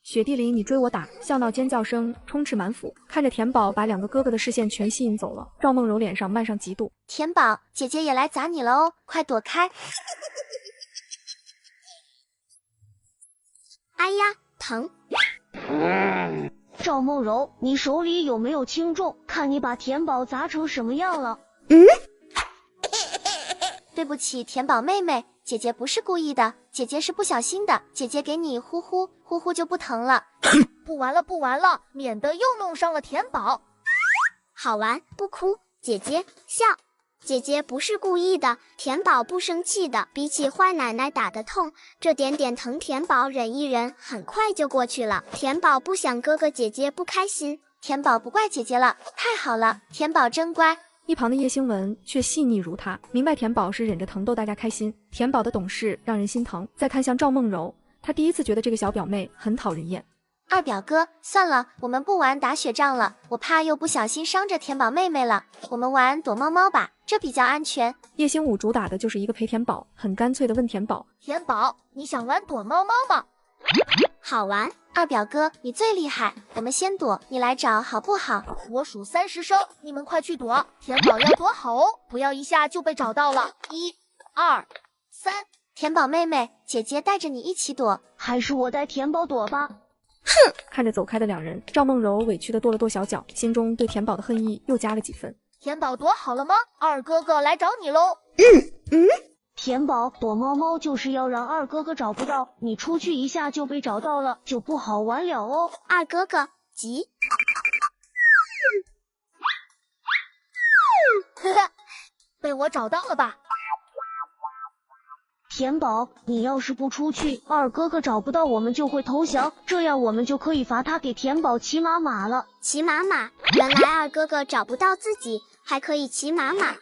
雪地里你追我打，笑闹尖叫声充斥满府。看着田宝把两个哥哥的视线全吸引走了，赵梦柔脸上漫上嫉妒。田宝，姐姐也来砸你了哦，快躲开！哎呀，疼！赵梦柔，你手里有没有轻重？看你把田宝砸成什么样了。对不起，田宝妹妹，姐姐不是故意的，姐姐是不小心的，姐姐给你呼呼呼呼就不疼了。不玩了不玩了，免得又弄伤了田宝。好玩，不哭，姐姐笑。姐姐不是故意的，田宝不生气的。比起坏奶奶打的痛，这点点疼田宝忍一忍，很快就过去了。田宝不想哥哥姐姐不开心，田宝不怪姐姐了，太好了，田宝真乖。一旁的叶星文却细腻如他，明白田宝是忍着疼逗大家开心。田宝的懂事让人心疼。再看向赵梦柔，他第一次觉得这个小表妹很讨人厌。二表哥，算了，我们不玩打雪仗了，我怕又不小心伤着田宝妹妹了。我们玩躲猫猫吧，这比较安全。叶星武主打的就是一个陪田宝，很干脆的问田宝：田宝，你想玩躲猫猫吗？好玩。二表哥，你最厉害，我们先躲，你来找好不好？我数30声，你们快去躲。田宝要躲好哦，不要一下就被找到了。1、2、3。田宝妹妹，姐姐带着你一起躲。还是我带田宝躲吧。哼！看着走开的两人，赵梦柔委屈的跺了跺小脚，心中对田宝的恨意又加了几分。田宝躲好了吗？二哥哥来找你喽。田宝躲猫猫就是要让二哥哥找不到，你出去一下就被找到了，就不好玩了哦。二哥哥急。被我找到了吧？田宝，你要是不出去，二哥哥找不到我们就会投降，这样我们就可以罚他给田宝骑马马了。骑马马，原来二哥哥找不到自己，还可以骑马马。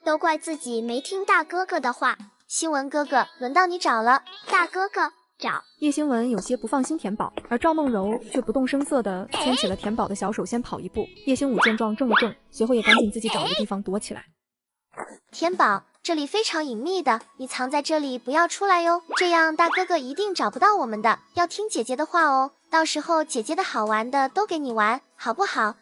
都怪自己没听大哥哥的话。星文哥哥，轮到你找了。大哥哥找。叶星文有些不放心田宝，而赵梦柔却不动声色地牵起了田宝的小手，先跑一步。叶星武见状怔了怔，随后也赶紧自己找个地方躲起来。田宝，这里非常隐秘的，你藏在这里不要出来哟，这样大哥哥一定找不到我们的。要听姐姐的话哦，到时候姐姐的好玩的都给你玩，好不好？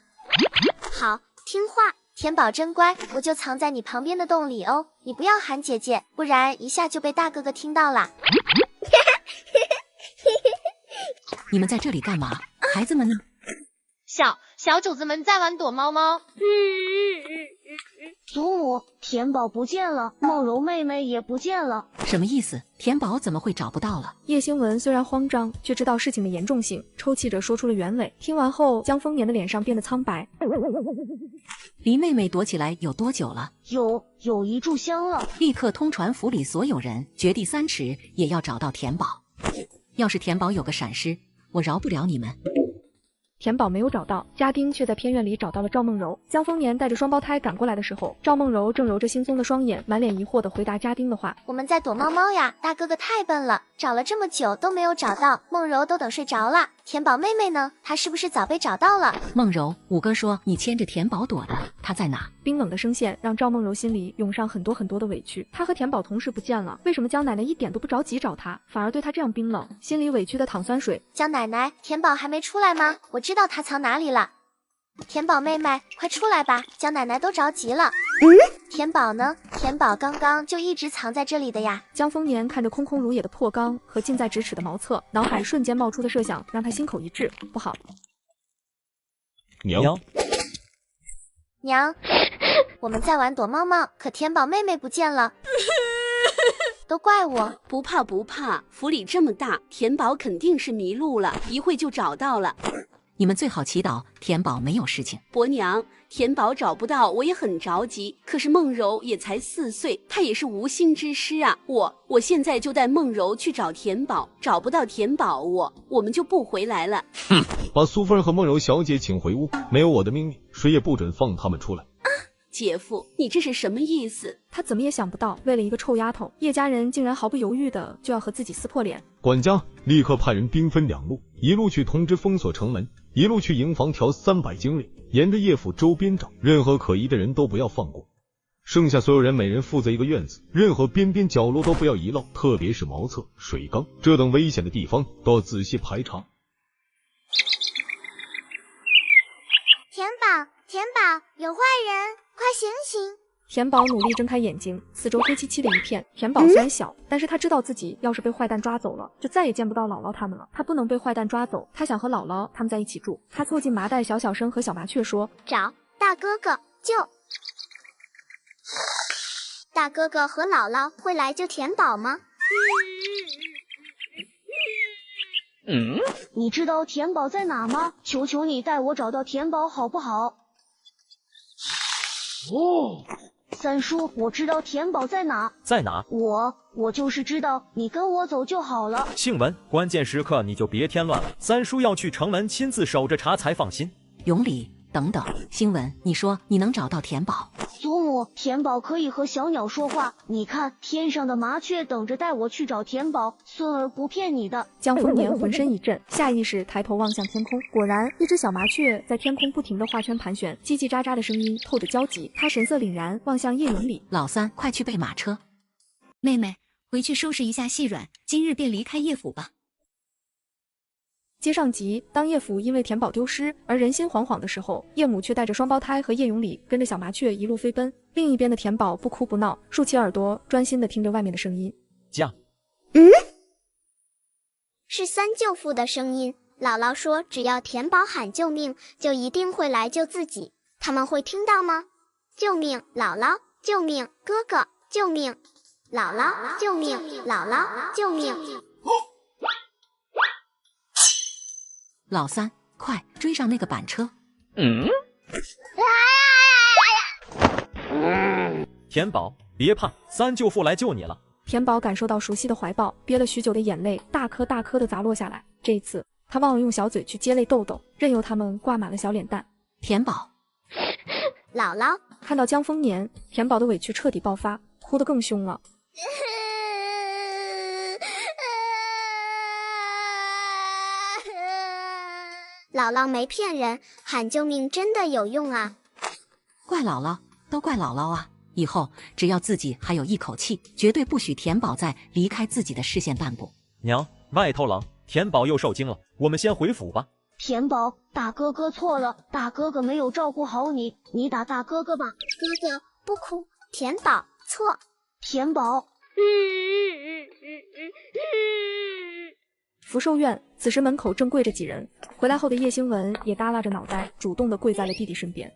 好，听话。田宝真乖，我就藏在你旁边的洞里哦，你不要喊姐姐，不然一下就被大哥哥听到了。你们在这里干嘛？孩子们呢？小主子们在玩躲猫猫。祖母，田宝不见了，梦柔妹妹也不见了。什么意思？田宝怎么会找不到了？叶星文虽然慌张，却知道事情的严重性，抽泣着说出了原委。听完后，江丰年的脸上变得苍白。离妹妹躲起来有多久了？有一炷香了。立刻通传府里所有人，掘地3尺也要找到田宝。要是田宝有个闪失，我饶不了你们。田宝没有找到，家丁却在偏院里找到了赵梦柔。江丰年带着双胞胎赶过来的时候，赵梦柔正揉着惺忪的双眼，满脸疑惑地回答家丁的话：我们在躲猫猫呀，大哥哥太笨了，找了这么久都没有找到，梦柔都等睡着了。田宝妹妹呢？她是不是早被找到了？梦柔，五哥说你牵着田宝躲的，她在哪？冰冷的声线让赵梦柔心里涌上很多很多的委屈。她和田宝同时不见了，为什么江奶奶一点都不着急找她，反而对她这样冰冷？心里委屈的淌酸水。江奶奶，田宝还没出来吗？我知道他藏哪里了。田宝妹妹，快出来吧，江奶奶都着急了。田宝呢？田宝刚刚就一直藏在这里的呀。江丰年看着空空如也的破缸和近在咫尺的茅厕，脑海瞬间冒出的设想让他心口一滞，不好。娘，我们在玩躲猫猫，可田宝妹妹不见了。都怪我。不怕不怕，府里这么大，田宝肯定是迷路了，一会就找到了。你们最好祈祷田宝没有事情。伯娘，田宝找不到，我也很着急。可是梦柔也才4岁，她也是无心之失啊。我现在就带梦柔去找田宝，找不到田宝，我们就不回来了。哼，把苏夫人和梦柔小姐请回屋，没有我的命令，谁也不准放他们出来。姐夫，你这是什么意思？他怎么也想不到，为了一个臭丫头，叶家人竟然毫不犹豫的就要和自己撕破脸。管家立刻派人兵分2路，一路去通知封锁城门，一路去营房调300精锐，沿着叶府周边找，任何可疑的人都不要放过。剩下所有人每人负责一个院子，任何边边角落都不要遗漏，特别是茅厕、水缸这等危险的地方都要仔细排查。田宝，有坏人，快醒醒！田宝努力睁开眼睛，四周黑漆漆的一片。田宝虽然小，但是他知道自己要是被坏蛋抓走了，就再也见不到姥姥他们了。他不能被坏蛋抓走，他想和姥姥他们在一起住。他凑近麻袋，小声和小麻雀说：“找大哥哥救。”大哥哥和姥姥会来救田宝吗？你知道田宝在哪吗？求求你带我找到田宝好不好？三叔，我知道田宝在哪。在哪？我就是知道，你跟我走就好了。姓文，关键时刻你就别添乱了。三叔要去城门亲自守着查才放心。永礼，等等，星文，你说你能找到田宝？祖母，田宝可以和小鸟说话，你看天上的麻雀等着带我去找田宝，孙儿不骗你的。江丰年浑身一震，下意识抬头望向天空，果然一只小麻雀在天空不停地画圈盘旋，叽叽喳喳的声音透着焦急。他神色凛然，望向叶永礼：“老三，快去备马车。”妹妹，回去收拾一下细软，今日便离开叶府吧。接上集，当叶府因为田宝丢失而人心惶惶的时候，叶母却带着双胞胎和叶永礼跟着小麻雀一路飞奔。另一边的田宝不哭不闹，竖起耳朵，专心地听着外面的声音。驾！是三舅父的声音。姥姥说，只要田宝喊救命，就一定会来救自己。他们会听到吗？救命！姥姥！救命！哥哥！救命！姥姥！救命！姥姥！救命！老三，快追上那个板车！田宝，别怕，三舅父来救你了。田宝感受到熟悉的怀抱，憋了许久的眼泪大颗大颗的砸落下来。这一次，他忘了用小嘴去接泪豆豆，任由他们挂满了小脸蛋。田宝，姥姥看到江丰年，田宝的委屈彻底爆发，哭得更凶了。姥姥没骗人，喊救命真的有用啊！怪姥姥，都怪姥姥啊！以后只要自己还有一口气，绝对不许田宝再离开自己的视线半步。娘，外头冷，田宝又受惊了，我们先回府吧。田宝，大哥哥错了，大哥哥没有照顾好你，你打大哥哥吧。哥哥不哭，田宝错。田宝。福寿院，此时门口正跪着几人。回来后的叶星文也耷拉着脑袋，主动的跪在了弟弟身边。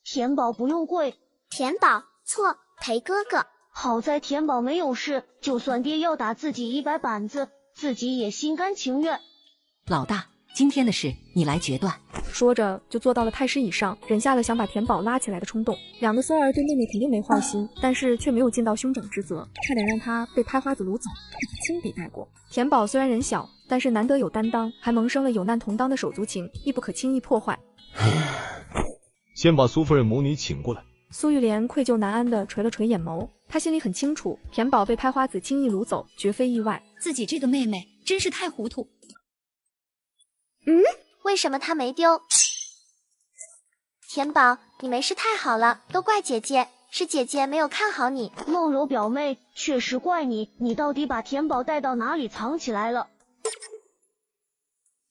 田宝不用跪。田宝错，陪哥哥。好在田宝没有事，就算爹要打自己100板子，自己也心甘情愿。老大，今天的事你来决断。说着就坐到了太师椅上，忍下了想把田宝拉起来的冲动。两个孙儿对妹妹肯定没坏心，但是却没有尽到兄长之责，差点让他被拍花子掳走，轻笔带过。田宝虽然人小，但是难得有担当，还萌生了有难同当的手足情，亦不可轻易破坏。先把苏夫人母女请过来。苏玉莲愧疚难安地垂了垂眼眸，她心里很清楚，田宝被拍花子轻易掳走，绝非意外。自己这个妹妹真是太糊涂。为什么她没丢？田宝，你没事太好了，都怪姐姐，是姐姐没有看好你。梦柔表妹，确实怪你，你到底把田宝带到哪里藏起来了？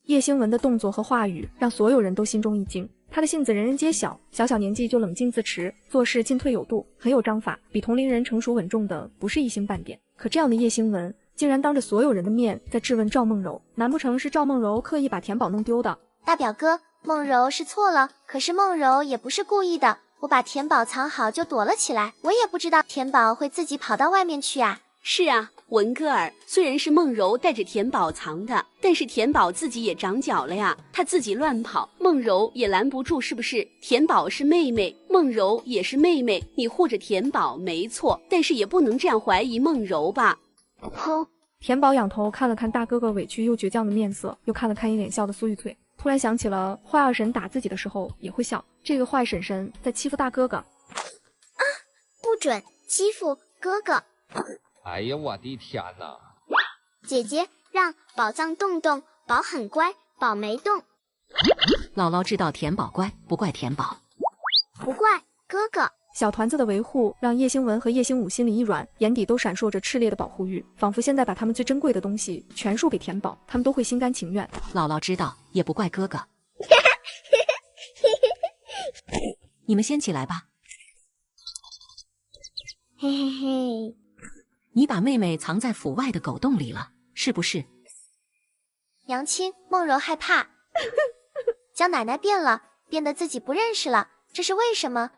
叶星文的动作和话语让所有人都心中一惊。他的性子人人皆晓，小小年纪就冷静自持，做事进退有度，很有章法，比同龄人成熟稳重的不是一星半点。可这样的叶星文竟然当着所有人的面在质问赵梦柔，难不成是赵梦柔刻意把田宝弄丢的？大表哥，梦柔是错了，可是梦柔也不是故意的，我把田宝藏好就躲了起来，我也不知道田宝会自己跑到外面去啊。是啊，文哥儿，虽然是梦柔带着田宝藏的，但是田宝自己也长脚了呀，他自己乱跑，梦柔也拦不住，是不是？田宝是妹妹，梦柔也是妹妹，你护着田宝没错，但是也不能这样怀疑梦柔吧？哼！田宝仰头看了看大哥哥委屈又倔强的面色，又看了看一脸笑的苏玉翠，突然想起了坏二婶打自己的时候也会笑，这个坏婶婶在欺负大哥哥。不准欺负哥哥！哎呀，我的天哪！姐姐让宝藏动动，宝很乖，宝没动。姥姥知道田宝乖，不怪田宝。不怪哥哥。小团子的维护让叶星文和叶星武心里一软，眼底都闪烁着炽烈的保护欲，仿佛现在把他们最珍贵的东西全数给田宝，他们都会心甘情愿。姥姥知道，也不怪哥哥。你们先起来吧。嘿嘿嘿，你把妹妹藏在府外的狗洞里了，是不是？娘亲，梦柔害怕，将奶奶变了，变得自己不认识了，这是为什么？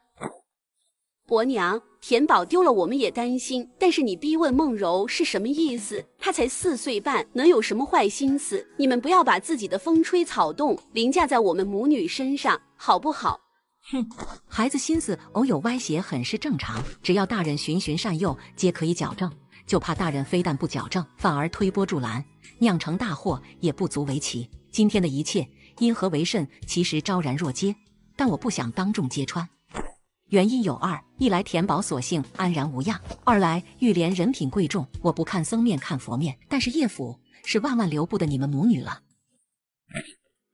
伯娘，田宝丢了我们也担心，但是你逼问梦柔是什么意思？她才4岁半，能有什么坏心思？你们不要把自己的风吹草动凌驾在我们母女身上，好不好？哼，孩子心思偶有歪斜很是正常，只要大人循循善诱，皆可以矫正。就怕大人非但不矫正，反而推波助澜，酿成大祸，也不足为奇。今天的一切因何为甚，其实昭然若揭，但我不想当众揭穿。原因有二：一来田宝所幸安然无恙；二来玉莲人品贵重，我不看僧面看佛面，但是叶府是万万留不得你们母女了。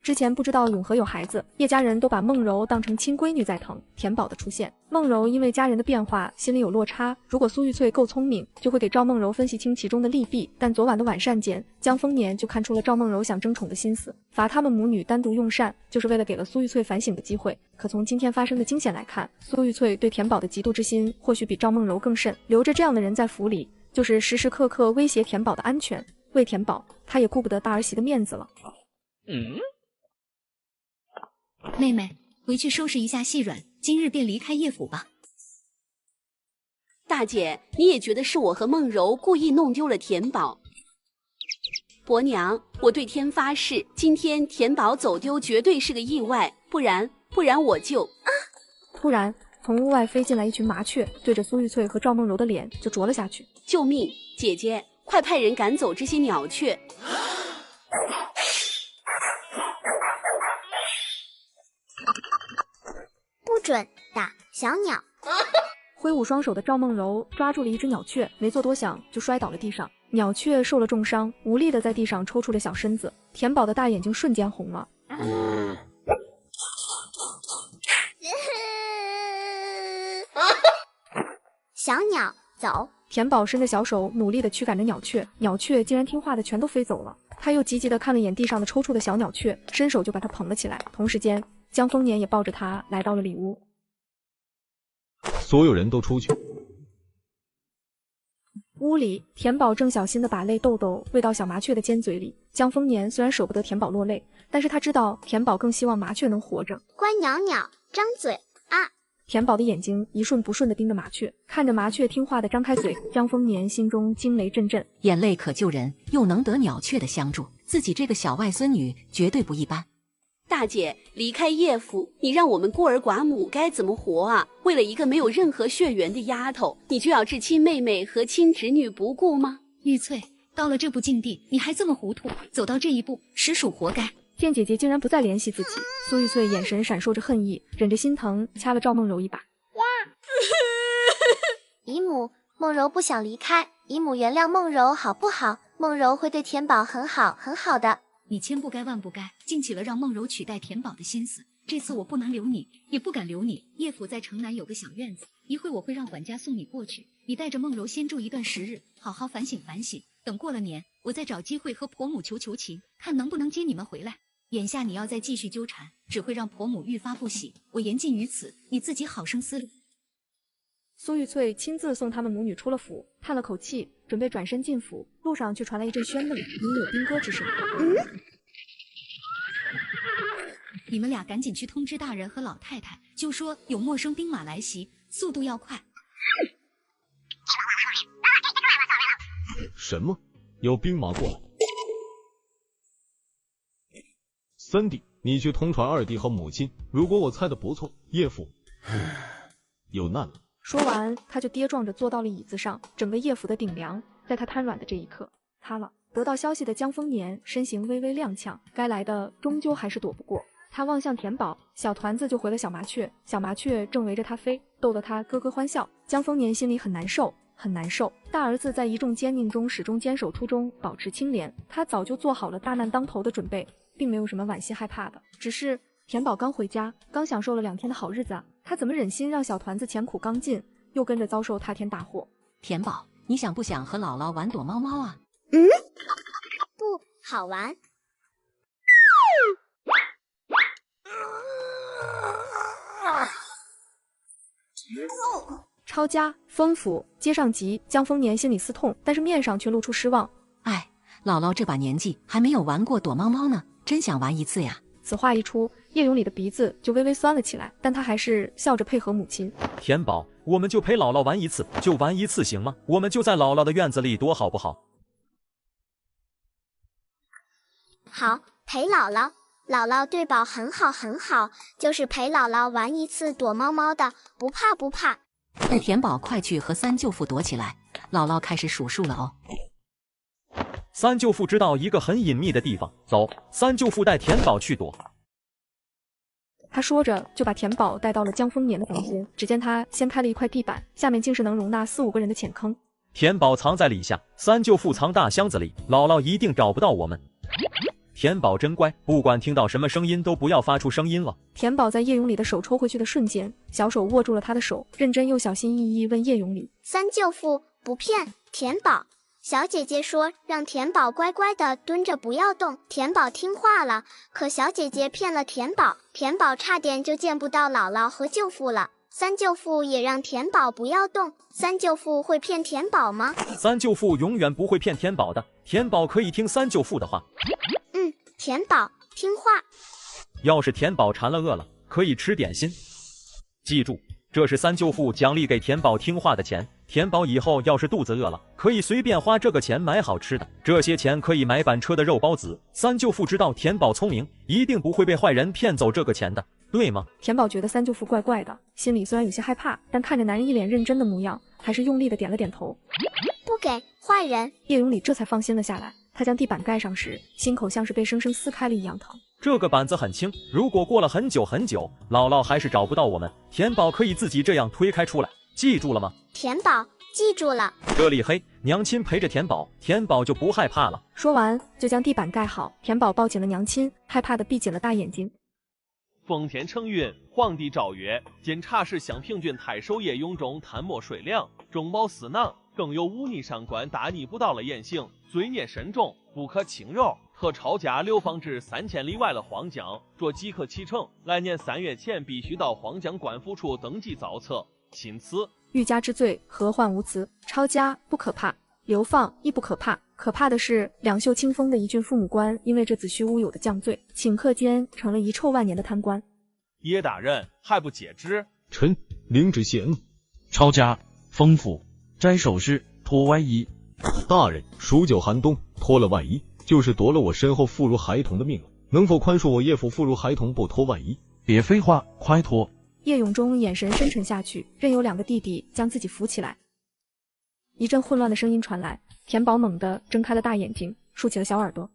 之前不知道永和有孩子，叶家人都把梦柔当成亲闺女在疼。田宝的出现，梦柔因为家人的变化，心里有落差。如果苏玉翠够聪明，就会给赵梦柔分析清其中的利弊。但昨晚的晚膳间，江丰年就看出了赵梦柔想争宠的心思，罚他们母女单独用膳，就是为了给了苏玉翠反省的机会。可从今天发生的惊险来看，苏玉翠对田宝的嫉妒之心，或许比赵梦柔更甚。留着这样的人在府里，就是时时刻刻威胁田宝的安全。为田宝，他也顾不得大儿媳的面子了。妹妹，回去收拾一下细软，今日便离开叶府吧。大姐，你也觉得是我和梦柔故意弄丢了田宝？伯娘，我对天发誓，今天田宝走丢绝对是个意外，不然我就……突然，从屋外飞进来一群麻雀，对着苏玉翠和赵梦柔的脸就啄了下去。救命！姐姐，快派人赶走这些鸟雀！不准打小鸟！挥舞双手的赵梦柔抓住了一只鸟雀，没做多想就摔倒了地上。鸟雀受了重伤，无力的在地上抽搐着小身子。田宝的大眼睛瞬间红了。小鸟走！田宝伸着小手努力的驱赶着鸟雀，鸟雀竟然听话的全都飞走了。他又急急的看了眼地上的抽搐的小鸟雀，伸手就把它捧了起来。同时间，江丰年也抱着他来到了里屋。所有人都出去。屋里，田宝正小心的把泪豆豆喂到小麻雀的尖嘴里。江丰年虽然舍不得田宝落泪，但是他知道田宝更希望麻雀能活着。乖鸟鸟，张嘴啊！田宝的眼睛一瞬不瞬的盯着麻雀，看着麻雀听话的张开嘴，江丰年心中惊雷阵阵。眼泪可救人，又能得鸟雀的相助，自己这个小外孙女绝对不一般。大姐，离开叶府，你让我们孤儿寡母该怎么活啊？为了一个没有任何血缘的丫头，你就要置亲妹妹和亲侄女不顾吗？玉翠，到了这步境地，你还这么糊涂，走到这一步，实属活该。见姐姐竟然不再联系自己，苏玉翠眼神闪烁着恨意，忍着心疼掐了赵梦柔一把。姨母，梦柔不想离开，姨母原谅梦柔好不好？梦柔会对田宝很好很好的。你千不该万不该，尽起了让梦柔取代田宝的心思。这次我不能留你，也不敢留你。叶府在城南有个小院子，一会我会让管家送你过去。你带着梦柔先住一段时日，好好反省反省。等过了年，我再找机会和婆母求情，看能不能接你们回来。眼下你要再继续纠缠，只会让婆母愈发不喜。我言尽于此，你自己好生思虑。苏玉翠亲自送他们母女出了府，叹了口气，准备转身进府，路上却传来一阵喧闹，隐有兵戈之声。你们俩赶紧去通知大人和老太太，就说有陌生兵马来袭，速度要快。什么？有兵马过来？三弟，你去通传二弟和母亲，如果我猜的不错，叶府有难了。说完，他就跌撞着坐到了椅子上，整个叶府的顶梁在他瘫软的这一刻塌了。得到消息的江丰年身形微微踉跄，该来的终究还是躲不过。他望向田宝，小团子就回了小麻雀，小麻雀正围着他飞，逗得他咯咯欢笑。江丰年心里很难受，很难受。大儿子在一众奸佞中始终坚守初衷，保持清廉，他早就做好了大难当头的准备，并没有什么惋惜害怕的。只是田宝刚回家，刚享受了2天的好日子啊，他怎么忍心让小团子前苦刚尽，又跟着遭受塌天大祸？田宝，你想不想和姥姥玩躲猫猫啊？不好玩。抄家、丰府、接上集，江丰年心里刺痛，但是面上却露出失望。哎，姥姥这把年纪还没有玩过躲猫猫呢，真想玩一次呀。此话一出，叶永礼的鼻子就微微酸了起来，但他还是笑着配合母亲。田宝，我们就陪姥姥玩一次，就玩一次行吗？我们就在姥姥的院子里躲好不好？好，陪姥姥。姥姥对宝很好很好，就是陪姥姥玩一次躲猫猫的，不怕不怕。带田宝快去和三舅父躲起来，姥姥开始数数了哦。三舅父知道一个很隐秘的地方，走，三舅父带田宝去躲。他说着就把田宝带到了江丰年的房间，只见他掀开了一块地板，下面竟是能容纳4、5个人的浅坑。田宝藏在里下，三舅父藏大箱子里，姥姥一定找不到我们。田宝真乖，不管听到什么声音都不要发出声音了。田宝在叶永礼的手抽回去的瞬间，小手握住了他的手，认真又小心翼翼问叶永礼：三舅父不骗田宝，小姐姐说让田宝乖乖的蹲着不要动，田宝听话了，可小姐姐骗了田宝，田宝差点就见不到姥姥和舅父了。三舅父也让田宝不要动，三舅父会骗田宝吗？三舅父永远不会骗田宝的，田宝可以听三舅父的话。田宝听话。要是田宝馋了饿了，可以吃点心。记住，这是三舅父奖励给田宝听话的钱。田宝以后要是肚子饿了，可以随便花这个钱买好吃的，这些钱可以买板车的肉包子。三舅父知道田宝聪明，一定不会被坏人骗走这个钱的，对吗？田宝觉得三舅父怪怪的，心里虽然有些害怕，但看着男人一脸认真的模样，还是用力的点了点头。不给坏人。叶永礼这才放心了下来。他将地板盖上时，心口像是被生生撕开了一样疼。这个板子很轻，如果过了很久很久，姥姥还是找不到我们，田宝可以自己这样推开出来，记住了吗？田宝记住了。这里黑，娘亲陪着田宝，田宝就不害怕了。说完就将地板盖好，田宝抱紧了娘亲，害怕的闭紧了大眼睛。丰田称运，皇帝诏曰：检察使襄平郡太守叶永忠贪没税粮，中饱私囊，更有忤逆上官大逆不道的言行，罪孽深重，不可轻宥。特抄家流放至3000里外的荒江，着即刻启程。来年3月前必须到荒江官府处登记造册。钦此。欲加之罪，何患无辞？抄家不可怕，流放亦不可怕，可怕的是两袖清风的一郡父母官，因为这子虚乌有的降罪，顷刻间成了遗臭万年的贪官。叶大人还不解之？臣领旨谢恩。抄家、丰府、摘首饰、脱外衣。大人，数9寒冬，脱了外衣，就是夺了我身后妇孺孩童的命了。能否宽恕我叶府妇孺孩童不脱外衣？别废话，快脱！叶永忠眼神深沉下去，任由2个弟弟将自己扶起来。一阵混乱的声音传来，田宝猛地睁开了大眼睛，竖起了小耳朵。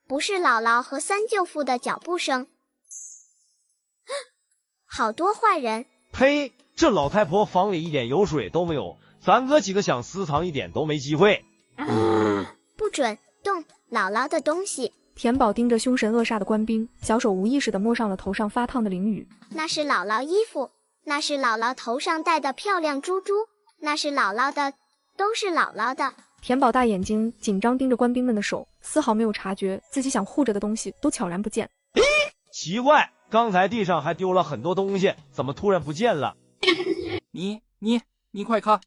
不是姥姥和三舅父的脚步声，好多坏人。呸！这老太婆房里一点油水都没有，咱哥几个想私藏一点都没机会。不准动姥姥的东西。田宝盯着凶神恶煞的官兵，小手无意识地摸上了头上发烫的翎羽。那是姥姥衣服，那是姥姥头上戴的漂亮珠珠，那是姥姥的，都是姥姥的。田宝大眼睛紧张盯着官兵们的手，丝毫没有察觉自己想护着的东西都悄然不见。奇怪，刚才地上还丢了很多东西，怎么突然不见了？你快看！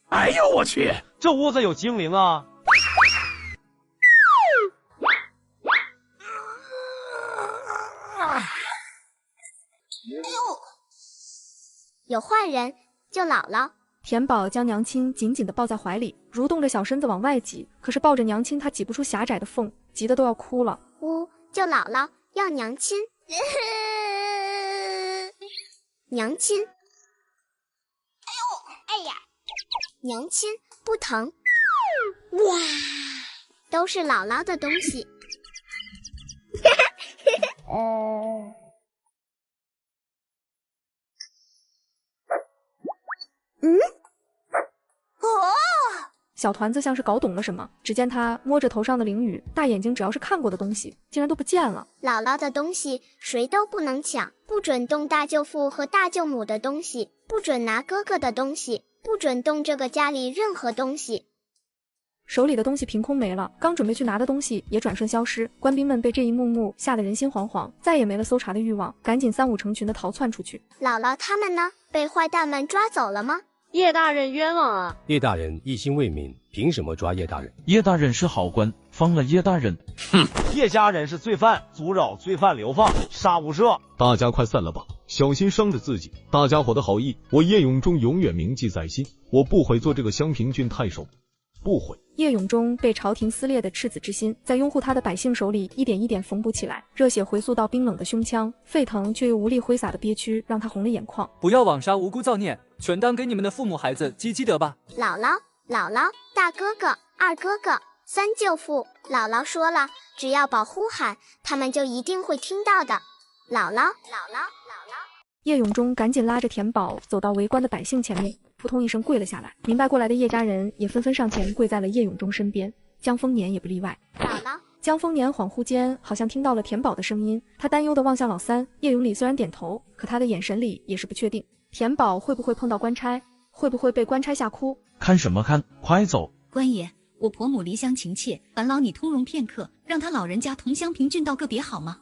哎呦我去，这屋子有精灵啊！有坏人，救姥姥！田宝将娘亲紧紧地抱在怀里，蠕动着小身子往外挤，可是抱着娘亲他挤不出狭窄的缝，急得都要哭了。救姥姥，要娘亲！娘亲！哎呀！娘亲不疼。哇，都是姥姥的东西。小团子像是搞懂了什么，只见他摸着头上的翎羽，大眼睛只要是看过的东西，竟然都不见了。姥姥的东西谁都不能抢，不准动大舅父和大舅母的东西，不准拿哥哥的东西，不准动这个家里任何东西。手里的东西凭空没了，刚准备去拿的东西也转瞬消失。官兵们被这一幕幕吓得人心惶惶，再也没了搜查的欲望，赶紧三五成群的逃窜出去。姥姥他们呢？被坏蛋们抓走了吗？叶大人冤枉啊！叶大人一心为民，凭什么抓叶大人？叶大人是好官，放了叶大人。哼，叶家人是罪犯，阻扰罪犯流放，杀无赦。大家快散了吧，小心伤着自己。大家伙的好意，我叶永忠永远铭记在心。我不悔做这个襄平郡太守，不悔。叶永忠被朝廷撕裂的赤子之心，在拥护他的百姓手里一点一点缝补起来，热血回溯到冰冷的胸腔，沸腾却又无力挥洒的憋屈让他红了眼眶。不要枉杀无辜造孽，全当给你们的父母孩子积积德吧。姥姥、姥姥、大哥哥、二哥哥、三舅父，姥姥说了，只要保呼喊，他们就一定会听到的。姥姥、姥姥、姥姥。叶永忠赶紧拉着田宝走到围观的百姓前面，扑通一声跪了下来。明白过来的叶家人也纷纷上前跪在了叶永忠身边，江丰年也不例外。姥姥。江丰年恍惚间好像听到了田宝的声音，他担忧地望向老三。叶永礼虽然点头，可他的眼神里也是不确定。田宝会不会碰到官差？会不会被官差吓哭？看什么看，快走！官爷，我婆母离乡情切，烦劳你通融片刻，让他老人家同襄平郡道个别好吗？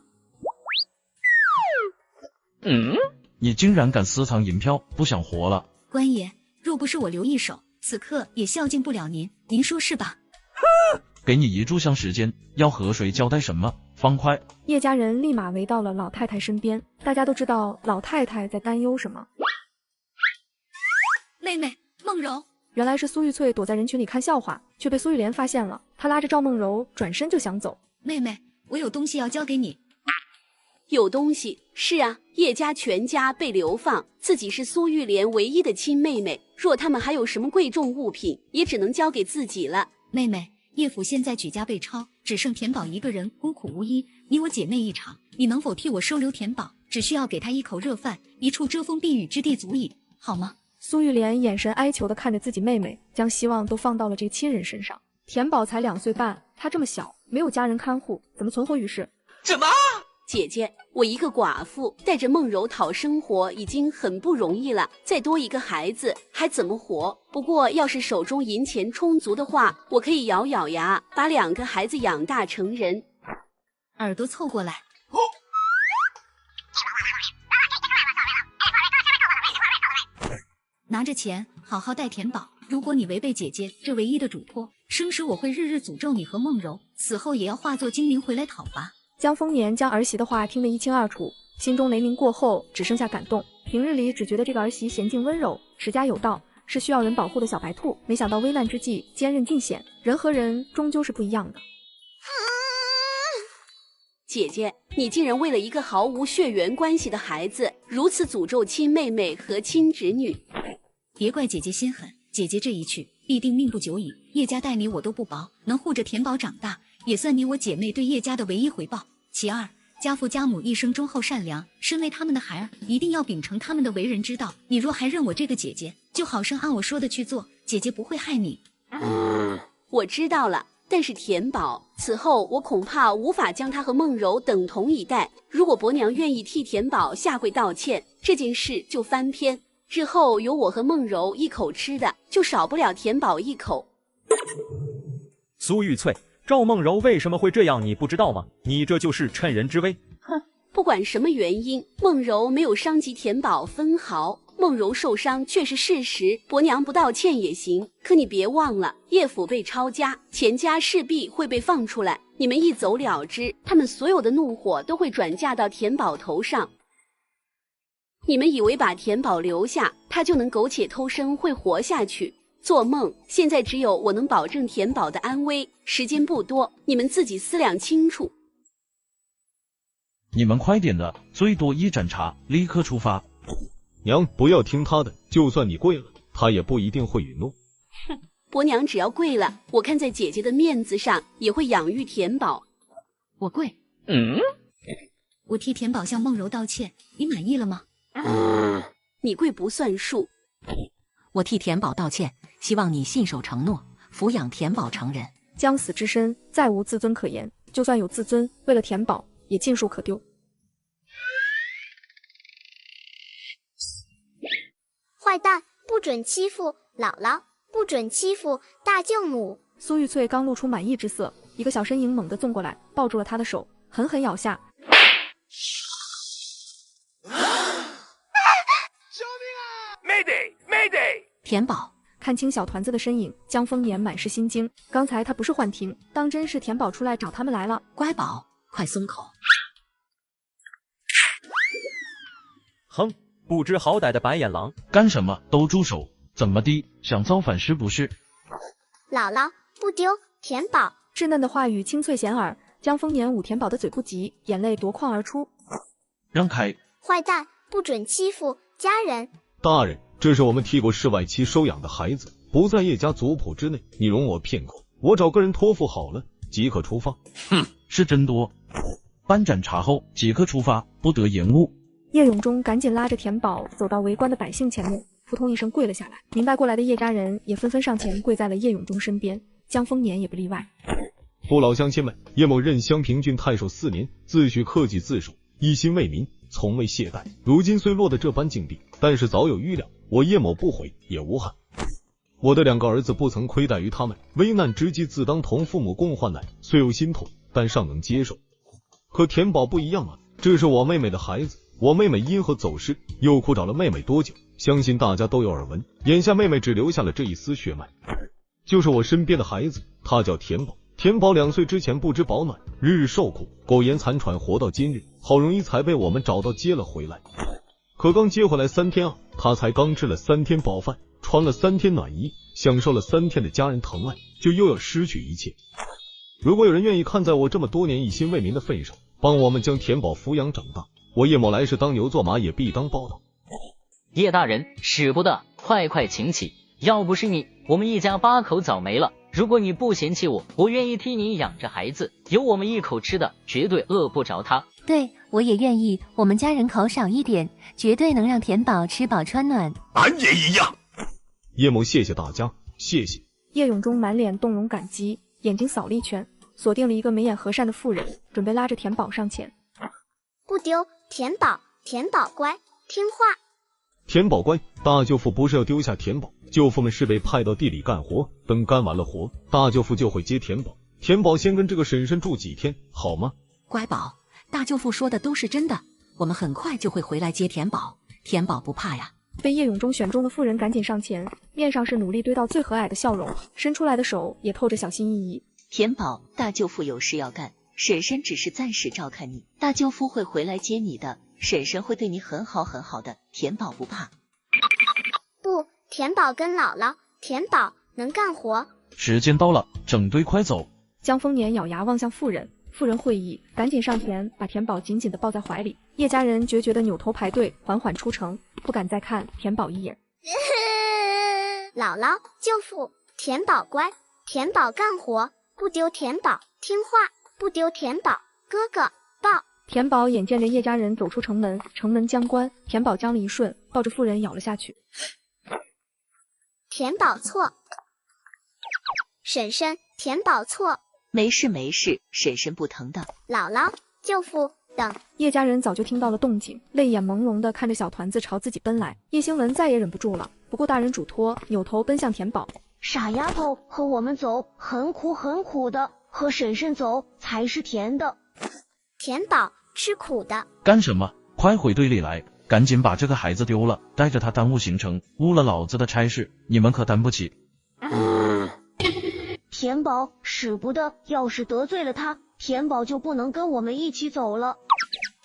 你竟然敢私藏银票，不想活了？官爷，若不是我留一手，此刻也孝敬不了您，您说是吧？给你一炷香时间，要和谁交代什么？方块。叶家人立马围到了老太太身边，大家都知道老太太在担忧什么。妹妹梦柔，原来是苏玉翠躲在人群里看笑话，却被苏玉莲发现了。她拉着赵梦柔转身就想走。妹妹，我有东西要交给你。有东西？是啊，叶家全家被流放，自己是苏玉莲唯一的亲妹妹，若他们还有什么贵重物品，也只能交给自己了。妹妹，叶府现在举家被抄，只剩田宝一个人孤苦无依，你我姐妹一场，你能否替我收留田宝？只需要给他一口热饭，一处遮风避雨之地足矣，好吗？苏玉莲眼神哀求地看着自己妹妹，将希望都放到了这亲人身上。田宝才2岁半，他这么小，没有家人看护，怎么存活于世？怎么？姐姐，我一个寡妇带着梦柔讨生活已经很不容易了，再多一个孩子还怎么活？不过要是手中银钱充足的话，我可以咬咬牙把2个孩子养大成人。耳朵凑过来。拿着钱好好待田宝，如果你违背姐姐这唯一的嘱托，生时我会日日诅咒你和梦柔，死后也要化作精灵回来讨伐。江丰年将儿媳的话听得一清二楚，心中雷鸣过后只剩下感动。平日里只觉得这个儿媳娴静温柔，持家有道，是需要人保护的小白兔，没想到危难之际坚韧尽显。人和人终究是不一样的。姐姐，你竟然为了一个毫无血缘关系的孩子，如此诅咒亲妹妹和亲侄女。别怪姐姐心狠，姐姐这一去必定命不久矣。叶家待你我都不薄，能护着田宝长大，也算你我姐妹对叶家的唯一回报。其二，家父家母一生忠厚善良，身为他们的孩儿，一定要秉承他们的为人之道。你若还认我这个姐姐，就好生按我说的去做，姐姐不会害你。我知道了，但是田宝，此后我恐怕无法将他和梦柔等同以待。如果伯娘愿意替田宝下跪道歉，这件事就翻篇。日后有我和梦柔一口吃的，就少不了田宝一口。苏玉翠，赵梦柔为什么会这样，你不知道吗？你这就是趁人之危。哼，不管什么原因，梦柔没有伤及田宝分毫。梦柔受伤却是事实，伯娘不道歉也行。可你别忘了，叶府被抄家，钱家势必会被放出来。你们一走了之，他们所有的怒火都会转嫁到田宝头上。你们以为把田宝留下，他就能苟且偷生，会活下去？做梦！现在只有我能保证田宝的安危，时间不多，你们自己思量清楚。你们快点的，最多1盏茶，立刻出发。娘，不要听他的，就算你跪了，他也不一定会允诺。哼，伯娘只要跪了，我看在姐姐的面子上，也会养育田宝。我跪。我替田宝向梦柔道歉，你满意了吗？你跪不算数。我替田宝道歉，希望你信守承诺，抚养田宝成人。将死之身，再无自尊可言。就算有自尊，为了田宝，也尽数可丢。坏蛋，不准欺负姥姥，不准欺负大舅母，苏玉翠刚露出满意之色，一个小身影猛地纵过来，抱住了她的手，狠狠咬下。Mayday！ 田宝看清小团子的身影，江丰年满是心惊。刚才他不是幻听，当真是田宝出来找他们来了。乖宝，快松口！哼，不知好歹的白眼狼，干什么？都住手！怎么的，想造反是不是？姥姥，不丢田宝。稚嫩的话语清脆显耳，江丰年捂田宝的嘴不及，眼泪夺眶而出。让开！坏蛋，不准欺负家人！大人，这是我们替过世外期收养的孩子，不在叶家族谱之内，你容我片刻，我找个人托付好了，即刻出发。哼，是真多。颁盏茶后，即刻出发，不得延误。叶永忠赶紧拉着田宝走到围观的百姓前面，扑通一声跪了下来。明白过来的叶家人也纷纷上前跪在了叶永忠身边，江丰年也不例外。父老乡亲们，叶某任襄平郡太守4年，自诩克己自守，一心为民，从未懈怠。如今虽落得这般境地，但是早有预料，我叶某不悔也无憾。我的2个儿子不曾亏待于他们，危难之际自当同父母共患难，虽有心痛，但尚能接受。可田宝不一样啊，这是我妹妹的孩子，我妹妹因何走失，又苦找了妹妹多久，相信大家都有耳闻。眼下妹妹只留下了这一丝血脉，就是我身边的孩子，他叫田宝。田宝2岁之前不知保暖，日日受苦，苟延残喘活到今日，好容易才被我们找到接了回来。可刚接回来3天啊，他才刚吃了3天饱饭，穿了3天暖衣，享受了3天的家人疼爱，就又要失去一切。如果有人愿意看在我这么多年一心为民的份上，帮我们将田宝抚养长大，我叶某来世当牛做马也必当报答。叶大人，使不得，快快请起。要不是你，我们一家8口早没了。如果你不嫌弃我，我愿意替你养着孩子，有我们一口吃的，绝对饿不着他。对，我也愿意，我们家人口少一点，绝对能让田宝吃饱穿暖。俺也一样。叶某谢谢大家，谢谢。叶永忠满脸动容感激，眼睛扫了一圈，锁定了一个眉眼和善的妇人，准备拉着田宝上前。不丢田宝，田宝乖，听话。田宝乖，大舅父不是要丢下田宝，舅父们是被派到地里干活，等干完了活，大舅父就会接田宝。田宝先跟这个婶婶住几天，好吗？乖宝，大舅父说的都是真的，我们很快就会回来接田宝，田宝不怕呀。被叶永忠选中的妇人赶紧上前，面上是努力堆到最和蔼的笑容，伸出来的手也透着小心翼翼。田宝，大舅父有事要干，婶婶只是暂时照看你，大舅父会回来接你的，婶婶会对你很好很好的，田宝不怕。不，田宝跟姥姥，田宝能干活。时间到了，整队快走。江丰年咬牙望向妇人，妇人会意，赶紧上前把田宝紧紧地抱在怀里。叶家人决绝地扭头排队，缓缓出城，不敢再看田宝一眼。姥姥，舅父，田宝乖，田宝干活，不丢田宝，听话，不丢田宝，哥哥抱。田宝眼见着叶家人走出城门，城门将关，田宝僵了一瞬，抱着妇人咬了下去。田宝错，婶婶，田宝错。没事没事，婶婶不疼的。姥姥，舅父，等。叶家人早就听到了动静，泪眼朦胧地看着小团子朝自己奔来。叶兴文再也忍不住了，不顾大人嘱托，扭头奔向田宝。傻丫头，和我们走，很苦很苦的，和婶婶走才是甜的。田宝吃苦的。干什么？快回队里来，赶紧把这个孩子丢了，带着他耽误行程，误了老子的差事，你们可担不起。田宝使不得，要是得罪了他，田宝就不能跟我们一起走了。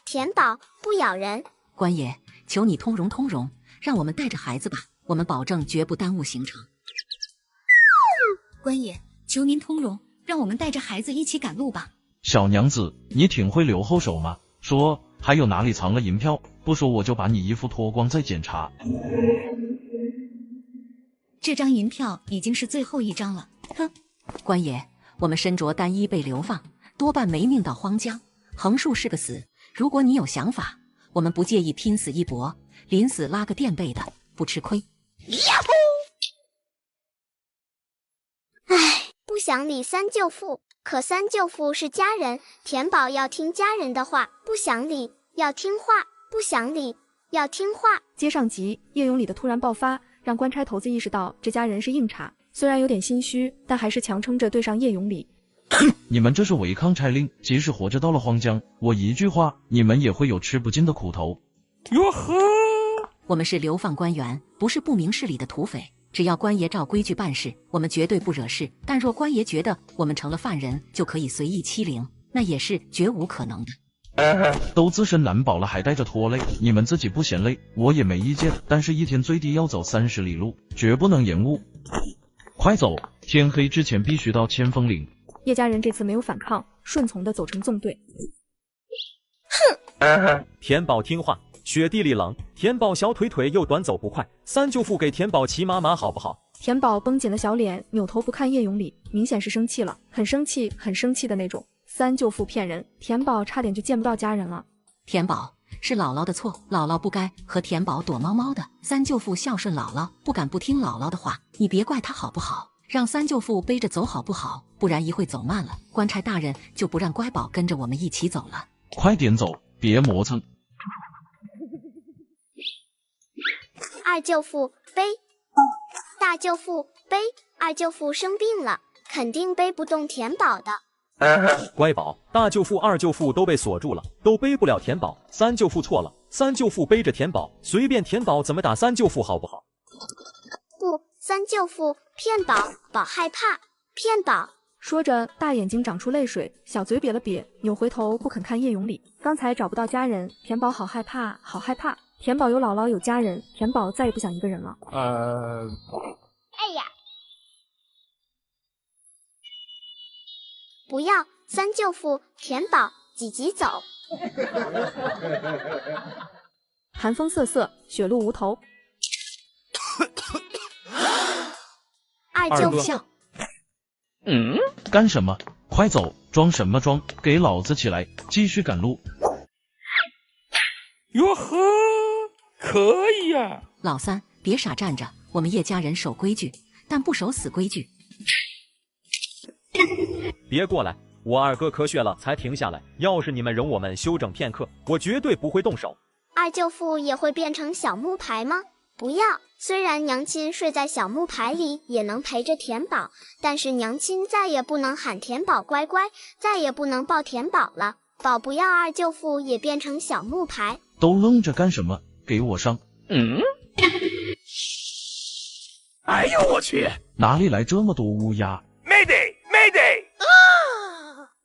田宝不咬人。官爷，求你通融通融，让我们带着孩子吧，我们保证绝不耽误行程。官爷，求您通融，让我们带着孩子一起赶路吧。小娘子，你挺会留后手吗？说，还有哪里藏了银票？不说我就把你衣服脱光再检查。这张银票已经是最后一张了。哼。官爷，我们身着单衣被流放，多半没命到荒江，横竖是个死。如果你有想法，我们不介意拼死一搏，临死拉个垫背的，不吃亏。呀呼！唉，不想理三舅父，可三舅父是家人，田宝要听家人的话，不想理要听话，不想理要听话。接上集，叶永礼的突然爆发让官差头子意识到这家人是硬茬。虽然有点心虚，但还是强撑着对上叶永礼。你们这是违抗差令，即使活着到了荒江，我一句话，你们也会有吃不尽的苦头。哟呵，我们是流放官员，不是不明事理的土匪。只要官爷照规矩办事，我们绝对不惹事。但若官爷觉得我们成了犯人，就可以随意欺凌，那也是绝无可能的。都自身难保了，还带着拖累，你们自己不嫌累，我也没意见。但是一天最低要走30里路，绝不能延误。快走，天黑之前必须到千峰岭。叶家人这次没有反抗，顺从的走成纵队。哼！田宝听话，雪地里冷，田宝小腿腿又短，走不快。三舅父给田宝骑马马好不好？田宝绷紧了小脸，扭头不看叶永礼，明显是生气了，很生气，很生气的那种。三舅父骗人，田宝差点就见不到家人了。田宝，是姥姥的错，姥姥不该和田宝躲猫猫的。三舅父孝顺姥姥，不敢不听姥姥的话，你别怪他好不好？让三舅父背着走好不好？不然一会走慢了，官差大人就不让乖宝跟着我们一起走了。快点走，别磨蹭。二舅父背，大舅父背，二舅父生病了，肯定背不动田宝的。乖宝，大舅父、二舅父都被锁住了，都背不了田宝。三舅父错了，三舅父背着田宝，随便田宝怎么打三舅父好不好？不，三舅父骗宝，宝害怕，骗宝。说着，大眼睛长出泪水，小嘴瘪了瘪，扭回头不肯看叶永礼。刚才找不到家人，田宝好害怕，好害怕。田宝有姥姥有家人，田宝再也不想一个人了。哎呀！不要，三舅父，田宝，挤挤走。寒风瑟瑟，雪路无头。二舅父，干什么？快走！装什么装？给老子起来！继续赶路。哟呵，可以呀！老三，别傻站着，我们叶家人守规矩，但不守死规矩。别过来，我二哥咳血了才停下来。要是你们容我们休整片刻，我绝对不会动手。二舅父也会变成小木牌吗？不要，虽然娘亲睡在小木牌里也能陪着田宝，但是娘亲再也不能喊田宝乖乖，再也不能抱田宝了。宝不要二舅父也变成小木牌。都愣着干什么？给我上！哎呦我去！哪里来这么多乌鸦？ Mayday！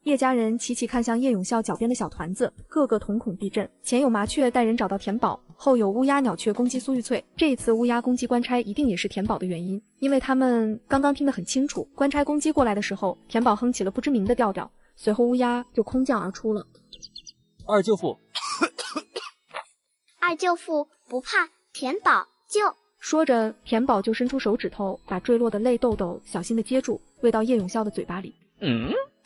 叶家人齐齐看向叶永孝脚边的小团子，个个瞳孔地震。前有麻雀带人找到田宝，后有乌鸦鸟雀攻击苏玉翠。这一次乌鸦攻击官差，一定也是田宝的原因，因为他们刚刚听得很清楚，官差攻击过来的时候，田宝哼起了不知名的调调，随后乌鸦就空降而出了。二舅父，二舅父不怕，田宝救。说着，田宝就伸出手指头，把坠落的泪豆豆小心地接住，喂到叶永孝的嘴巴里。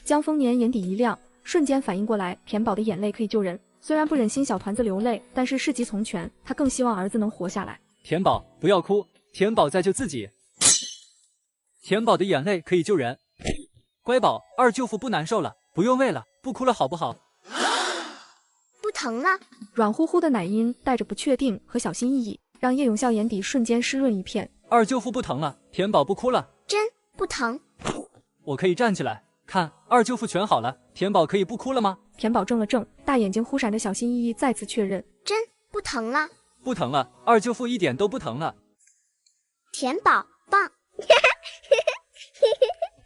江丰年眼底一亮，瞬间反应过来，田宝的眼泪可以救人。虽然不忍心小团子流泪，但是事急从权，他更希望儿子能活下来。田宝，不要哭，田宝在救自己。田宝的眼泪可以救人。乖宝，二舅父不难受了，不用喂了，不哭了好不好？不疼了。软乎乎的奶音带着不确定和小心翼翼，让叶永孝眼底瞬间湿润一片。二舅父不疼了，田宝不哭了。真不疼。我可以站起来。看，二舅父全好了，田宝可以不哭了吗？田宝怔了怔，大眼睛忽闪着小心翼翼，再次确认：真不疼了。不疼了，二舅父一点都不疼了。田宝棒。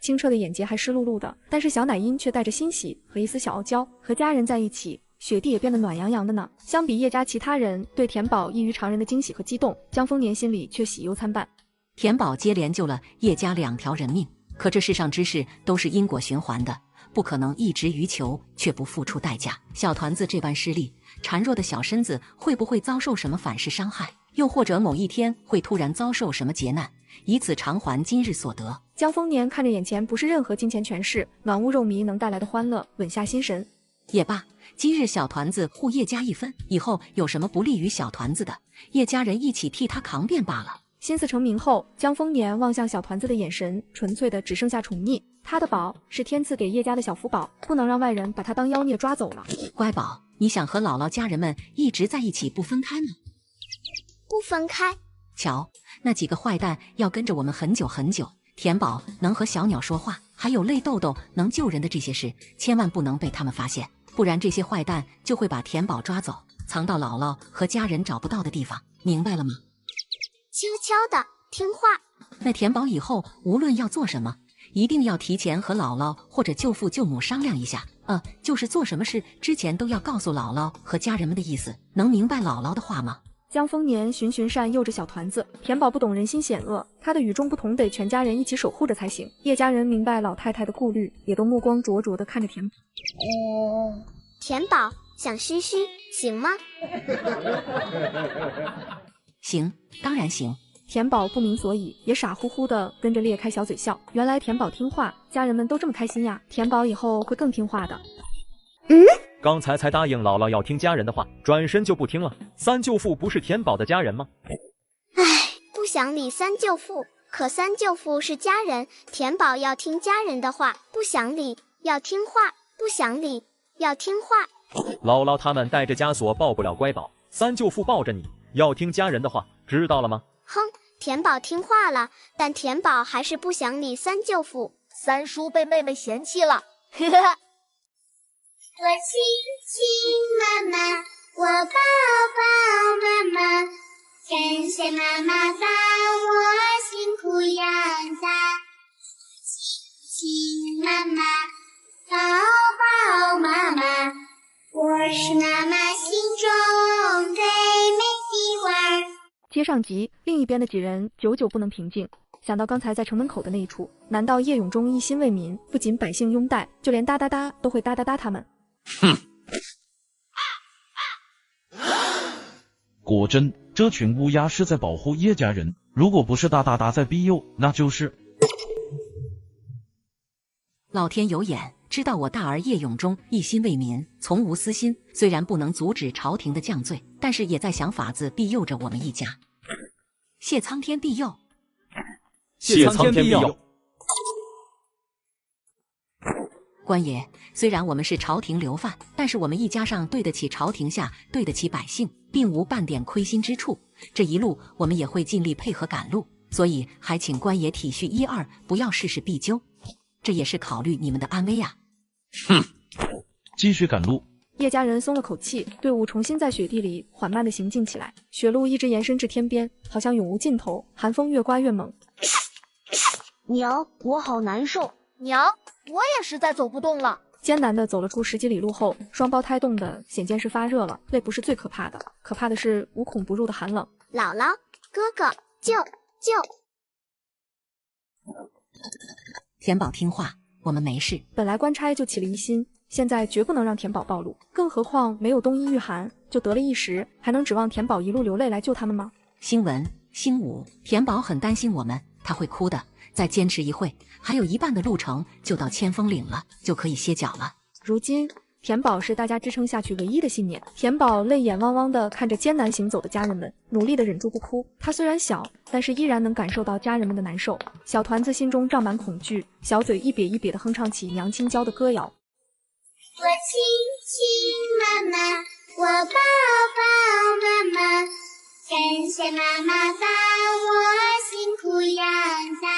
清澈的眼睫还湿漉漉的，但是小奶音却带着欣喜和一丝小傲娇。和家人在一起，雪地也变得暖洋洋的呢。相比叶家其他人对田宝异于常人的惊喜和激动，江丰年心里却喜忧参半。田宝接连救了叶家2条人命，可这世上之事都是因果循环的，不可能一直于求却不付出代价。小团子这般失利，孱弱的小身子会不会遭受什么反噬伤害？又或者某一天会突然遭受什么劫难，以此偿还今日所得？江丰年看着眼前不是任何金钱权势、暖屋肉糜能带来的欢乐，稳下心神。也罢，今日小团子护叶家一分，以后有什么不利于小团子的，叶家人一起替他扛便罢了。心思成明后，江丰年望向小团子的眼神，纯粹的只剩下宠溺。他的宝是天赐给叶家的小福宝，不能让外人把他当妖孽抓走了。乖宝，你想和姥姥家人们一直在一起不分开吗？不分开。瞧，那几个坏蛋要跟着我们很久很久，田宝能和小鸟说话，还有泪豆豆能救人的这些事，千万不能被他们发现，不然这些坏蛋就会把田宝抓走，藏到姥姥和家人找不到的地方，明白了吗？悄悄的，听话。那田宝以后无论要做什么，一定要提前和姥姥或者舅父舅母商量一下，就是做什么事之前都要告诉姥姥和家人们的意思，能明白姥姥的话吗？江丰年循循善诱着小团子，田宝不懂人心险恶，他的与众不同得全家人一起守护着才行。叶家人明白老太太的顾虑，也都目光灼灼地看着田宝。田宝想嘘嘘，行吗？行，当然行。田宝不明所以，也傻乎乎的跟着裂开小嘴笑。原来田宝听话，家人们都这么开心呀！田宝以后会更听话的。刚才才答应姥姥要听家人的话，转身就不听了。三舅父不是田宝的家人吗？唉，不想理三舅父，可三舅父是家人，田宝要听家人的话，不想理，要听话，不想理，要听话。姥姥他们带着枷锁抱不了乖宝，三舅父抱着你，要听家人的话，知道了吗？哼，田宝听话了，但田宝还是不想理三舅父。三叔被妹妹嫌弃了，呵呵。我亲亲妈妈，我抱抱妈妈，感谢妈妈把我辛苦养大。亲亲妈妈，抱抱妈妈，我是妈妈心中最美的花儿。接上集，另一边的几人久久不能平静。想到刚才在城门口的那一出，难道叶永忠一心为民，不仅百姓拥戴，就连哒哒哒都会哒哒哒他们？哼！果真，这群乌鸦是在保护叶家人。如果不是哒哒哒在庇佑，那就是老天有眼，知道我大儿叶永忠一心为民，从无私心。虽然不能阻止朝廷的降罪，但是也在想法子庇佑着我们一家。谢苍天庇佑！谢苍天庇佑！官爷，虽然我们是朝廷流犯，但是我们一家上对得起朝廷下，对得起百姓，并无半点亏心之处。这一路我们也会尽力配合赶路，所以还请官爷体恤一二，不要事事必究。这也是考虑你们的安危呀。哼，继续赶路。叶家人松了口气，队伍重新在雪地里缓慢地行进起来。雪路一直延伸至天边，好像永无尽头，寒风越刮越猛。娘，我好难受。娘，我也实在走不动了。艰难地走了出10几里路后，双胞胎冻得显见是发热了。累不是最可怕的，可怕的是无孔不入的寒冷。姥姥，哥哥，舅。田宝听话，我们没事。本来官差就起了疑心，现在绝不能让田宝暴露，更何况没有冬衣御寒，就得了一时，还能指望田宝一路流泪来救他们吗？星文、星武，田宝很担心我们，他会哭的。再坚持一会，还有一半的路程就到千峰岭了，就可以歇脚了。如今田宝是大家支撑下去唯一的信念。田宝泪眼汪汪地看着艰难行走的家人们，努力地忍住不哭。他虽然小，但是依然能感受到家人们的难受。小团子心中胀满恐惧，小嘴一瘪一瘪地哼唱起娘亲教的歌谣。我亲亲妈妈，我抱抱妈妈，感谢妈妈把我辛苦养大。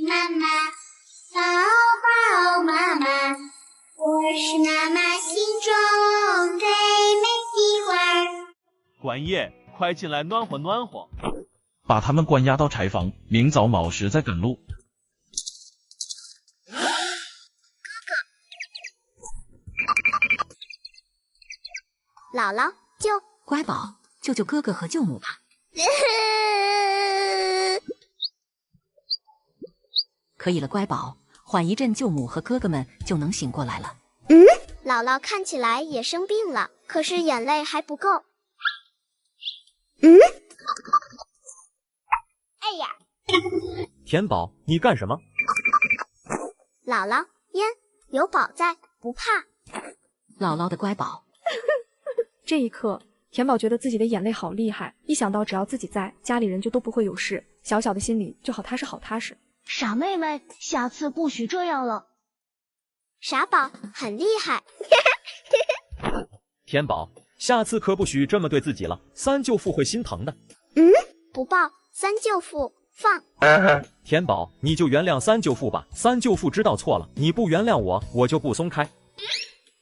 妈妈，抱抱妈妈，我是妈妈心中最美的花儿。管爷，快进来暖和暖和。把他们关押到柴房，明早卯时再赶路。姥姥，舅，乖宝，救救哥哥和舅母吧。可以了，乖宝，缓一阵，舅母和哥哥们就能醒过来了。姥姥看起来也生病了，可是眼泪还不够。哎呀！田宝，你干什么？姥姥，烟，有宝在，不怕。姥姥的乖宝。这一刻，田宝觉得自己的眼泪好厉害，一想到只要自己在，家里人就都不会有事，小小的心里就好踏实好踏实。傻妹妹，下次不许这样了。傻宝很厉害。田宝，下次可不许这么对自己了，三舅父会心疼的。不报，三舅父放。田宝，你就原谅三舅父吧，三舅父知道错了，你不原谅我，我就不松开。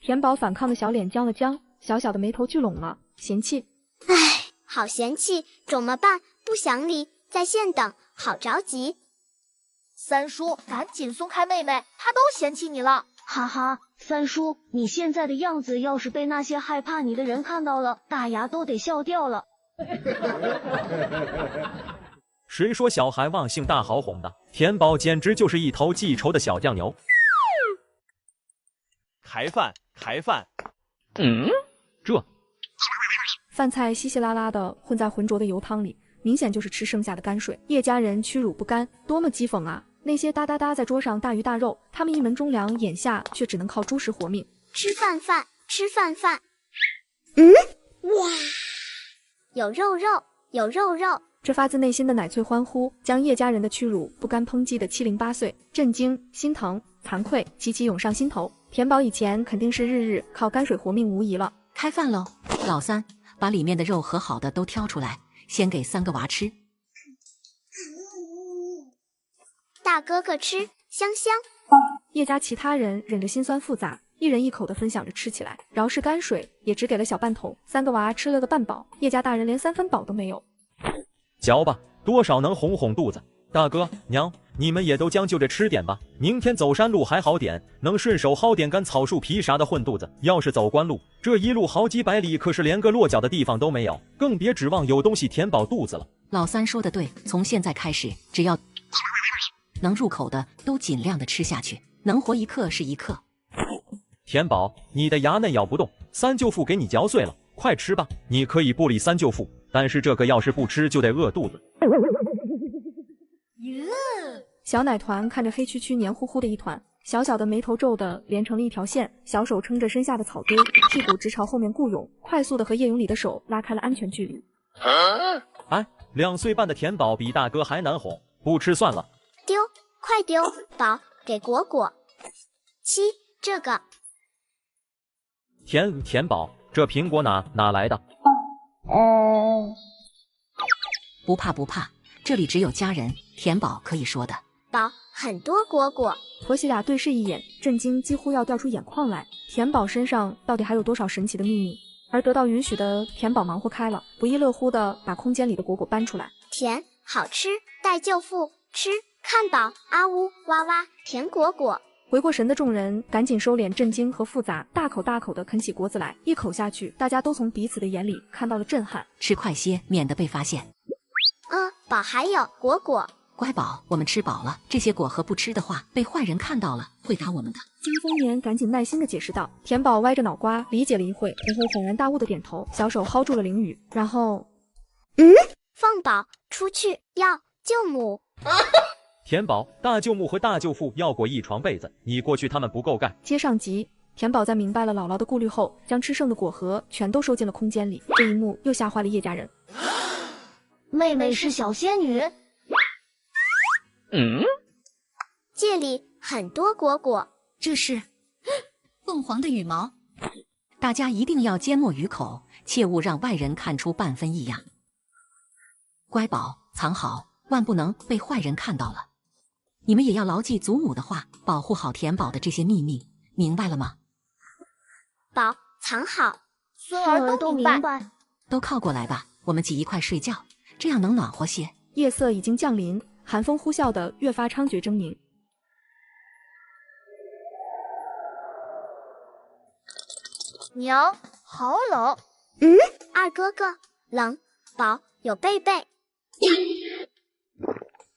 田宝反抗的小脸僵了僵，小小的眉头聚拢了，嫌弃。唉，好嫌弃，怎么办？不想理，在线等，好着急。三叔，赶紧松开妹妹，她都嫌弃你了。哈哈，三叔，你现在的样子，要是被那些害怕你的人看到了，大牙都得笑掉了。谁说小孩忘性大好哄的？田宝简直就是一头记仇的小酱牛。开饭，开饭。这饭菜稀稀拉拉的混在浑浊的油汤里，明显就是吃剩下的泔水。叶家人屈辱不甘，多么讥讽啊！那些哒哒哒在桌上大鱼大肉，他们一门忠良，眼下却只能靠猪食活命。吃饭饭，吃饭饭。哇，有肉肉，有肉肉。这发自内心的奶脆欢呼，将叶家人的屈辱不甘抨击的七零八碎，震惊、心疼、惭愧齐齐涌上心头。田宝以前肯定是日日靠泔水活命无疑了。开饭喽，老三，把里面的肉和好的都挑出来，先给3个娃吃。大哥哥吃，香香。叶家其他人忍着心酸复杂，一人一口的分享着吃起来。饶是泔水，也只给了小半桶，3个娃吃了个半饱。叶家大人连3分饱都没有。嚼吧，多少能哄哄肚子。大哥娘，你们也都将就着吃点吧。明天走山路还好点，能顺手薅点干草树皮啥的混肚子。要是走官路，这一路好几百里，可是连个落脚的地方都没有，更别指望有东西填饱肚子了。老三说的对，从现在开始，只要能入口的都尽量的吃下去，能活1克是1克。田宝，你的牙嫩咬不动，三舅父给你嚼碎了，快吃吧。你可以不理三舅父，但是这个要是不吃就得饿肚子。小奶团看着黑黢黢黏糊糊的一团，小小的眉头皱的连成了一条线，小手撑着身下的草堆，屁股直朝后面顾涌，快速的和叶永礼的手拉开了安全距离。哎，2岁半的田宝比大哥还难哄，不吃算了。丢，快丢！宝，给果果。7，这个。田宝，这苹果哪来的？不怕不怕，这里只有家人，田宝可以说的。宝，很多果果。婆媳俩对视一眼，震惊几乎要掉出眼眶来。田宝身上到底还有多少神奇的秘密？而得到允许的田宝忙活开了，不亦乐乎的把空间里的果果搬出来。甜，好吃，带舅父吃，看宝，啊呜，哇哇，甜果果。回过神的众人赶紧收敛震惊和复杂，大口大口的啃起果子来。一口下去，大家都从彼此的眼里看到了震撼。吃快些，免得被发现。宝还有果果。乖宝，我们吃饱了，这些果核不吃的话，被坏人看到了会打我们的。金丰年赶紧耐心的解释道。田宝歪着脑瓜理解了一会，然后恍然大悟的点头，小手薅住了灵雨，然后放宝出去，要舅母。田宝，大舅母和大舅父要过一床被子，你过去他们不够干。接上集，田宝在明白了姥姥的顾虑后，将吃剩的果核全都收进了空间里。这一幕又吓坏了叶家人。妹妹是小仙女。这里很多果果，这是凤凰的羽毛。大家一定要缄默于口，切勿让外人看出半分异样。乖宝，藏好，万不能被坏人看到了。你们也要牢记祖母的话，保护好田宝的这些秘密，明白了吗？宝，藏好。孙儿都明白。都靠过来吧，我们挤一块睡觉，这样能暖和些。夜色已经降临，寒风呼啸的越发猖獗狰狞。娘，好冷。二哥哥，冷。宝，有被被。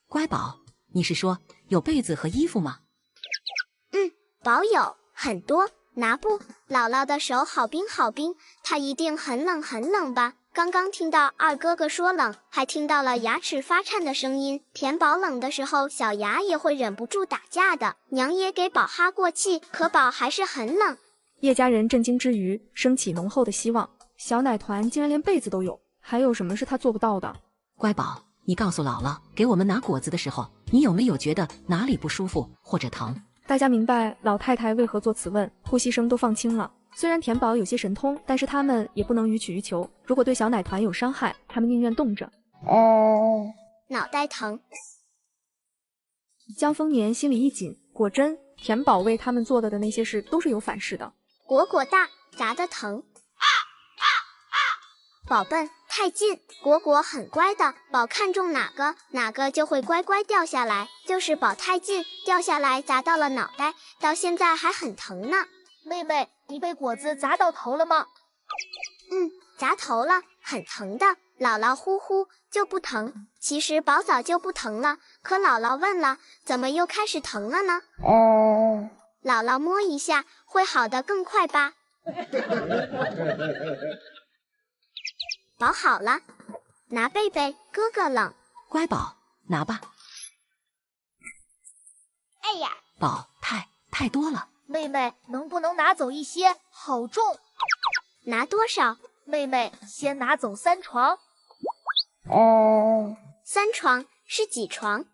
乖宝，你是说有被子和衣服吗？宝有很多。拿布，姥姥的手好冰好冰，她一定很冷很冷吧？刚刚听到二哥哥说冷，还听到了牙齿发颤的声音。田宝冷的时候，小牙也会忍不住打架的。娘也给宝哈过气，可宝还是很冷。叶家人震惊之余，升起浓厚的希望。小奶团竟然连被子都有，还有什么是他做不到的？乖宝，你告诉姥姥，给我们拿果子的时候，你有没有觉得哪里不舒服或者疼？大家明白老太太为何做此问，呼吸声都放轻了。虽然田宝有些神通，但是他们也不能予取予求。如果对小奶团有伤害，他们宁愿冻着。脑袋疼。江丰年心里一紧，果真，田宝为他们做的那些事都是有反噬的。果果大，砸得疼。宝笨，太近。果果很乖的，宝看中哪个就会乖乖掉下来，就是宝太近，掉下来砸到了脑袋，到现在还很疼呢。妹妹，你被果子砸到头了吗？砸头了，很疼的。姥姥呼呼就不疼，其实宝早就不疼了，可姥姥问了，怎么又开始疼了呢？姥姥摸一下，会好得更快吧？宝好了，拿贝贝，哥哥冷。乖宝，拿吧。哎呀，宝，太多了。妹妹，能不能拿走一些？好重。拿多少？妹妹，先拿走3床。3床是几床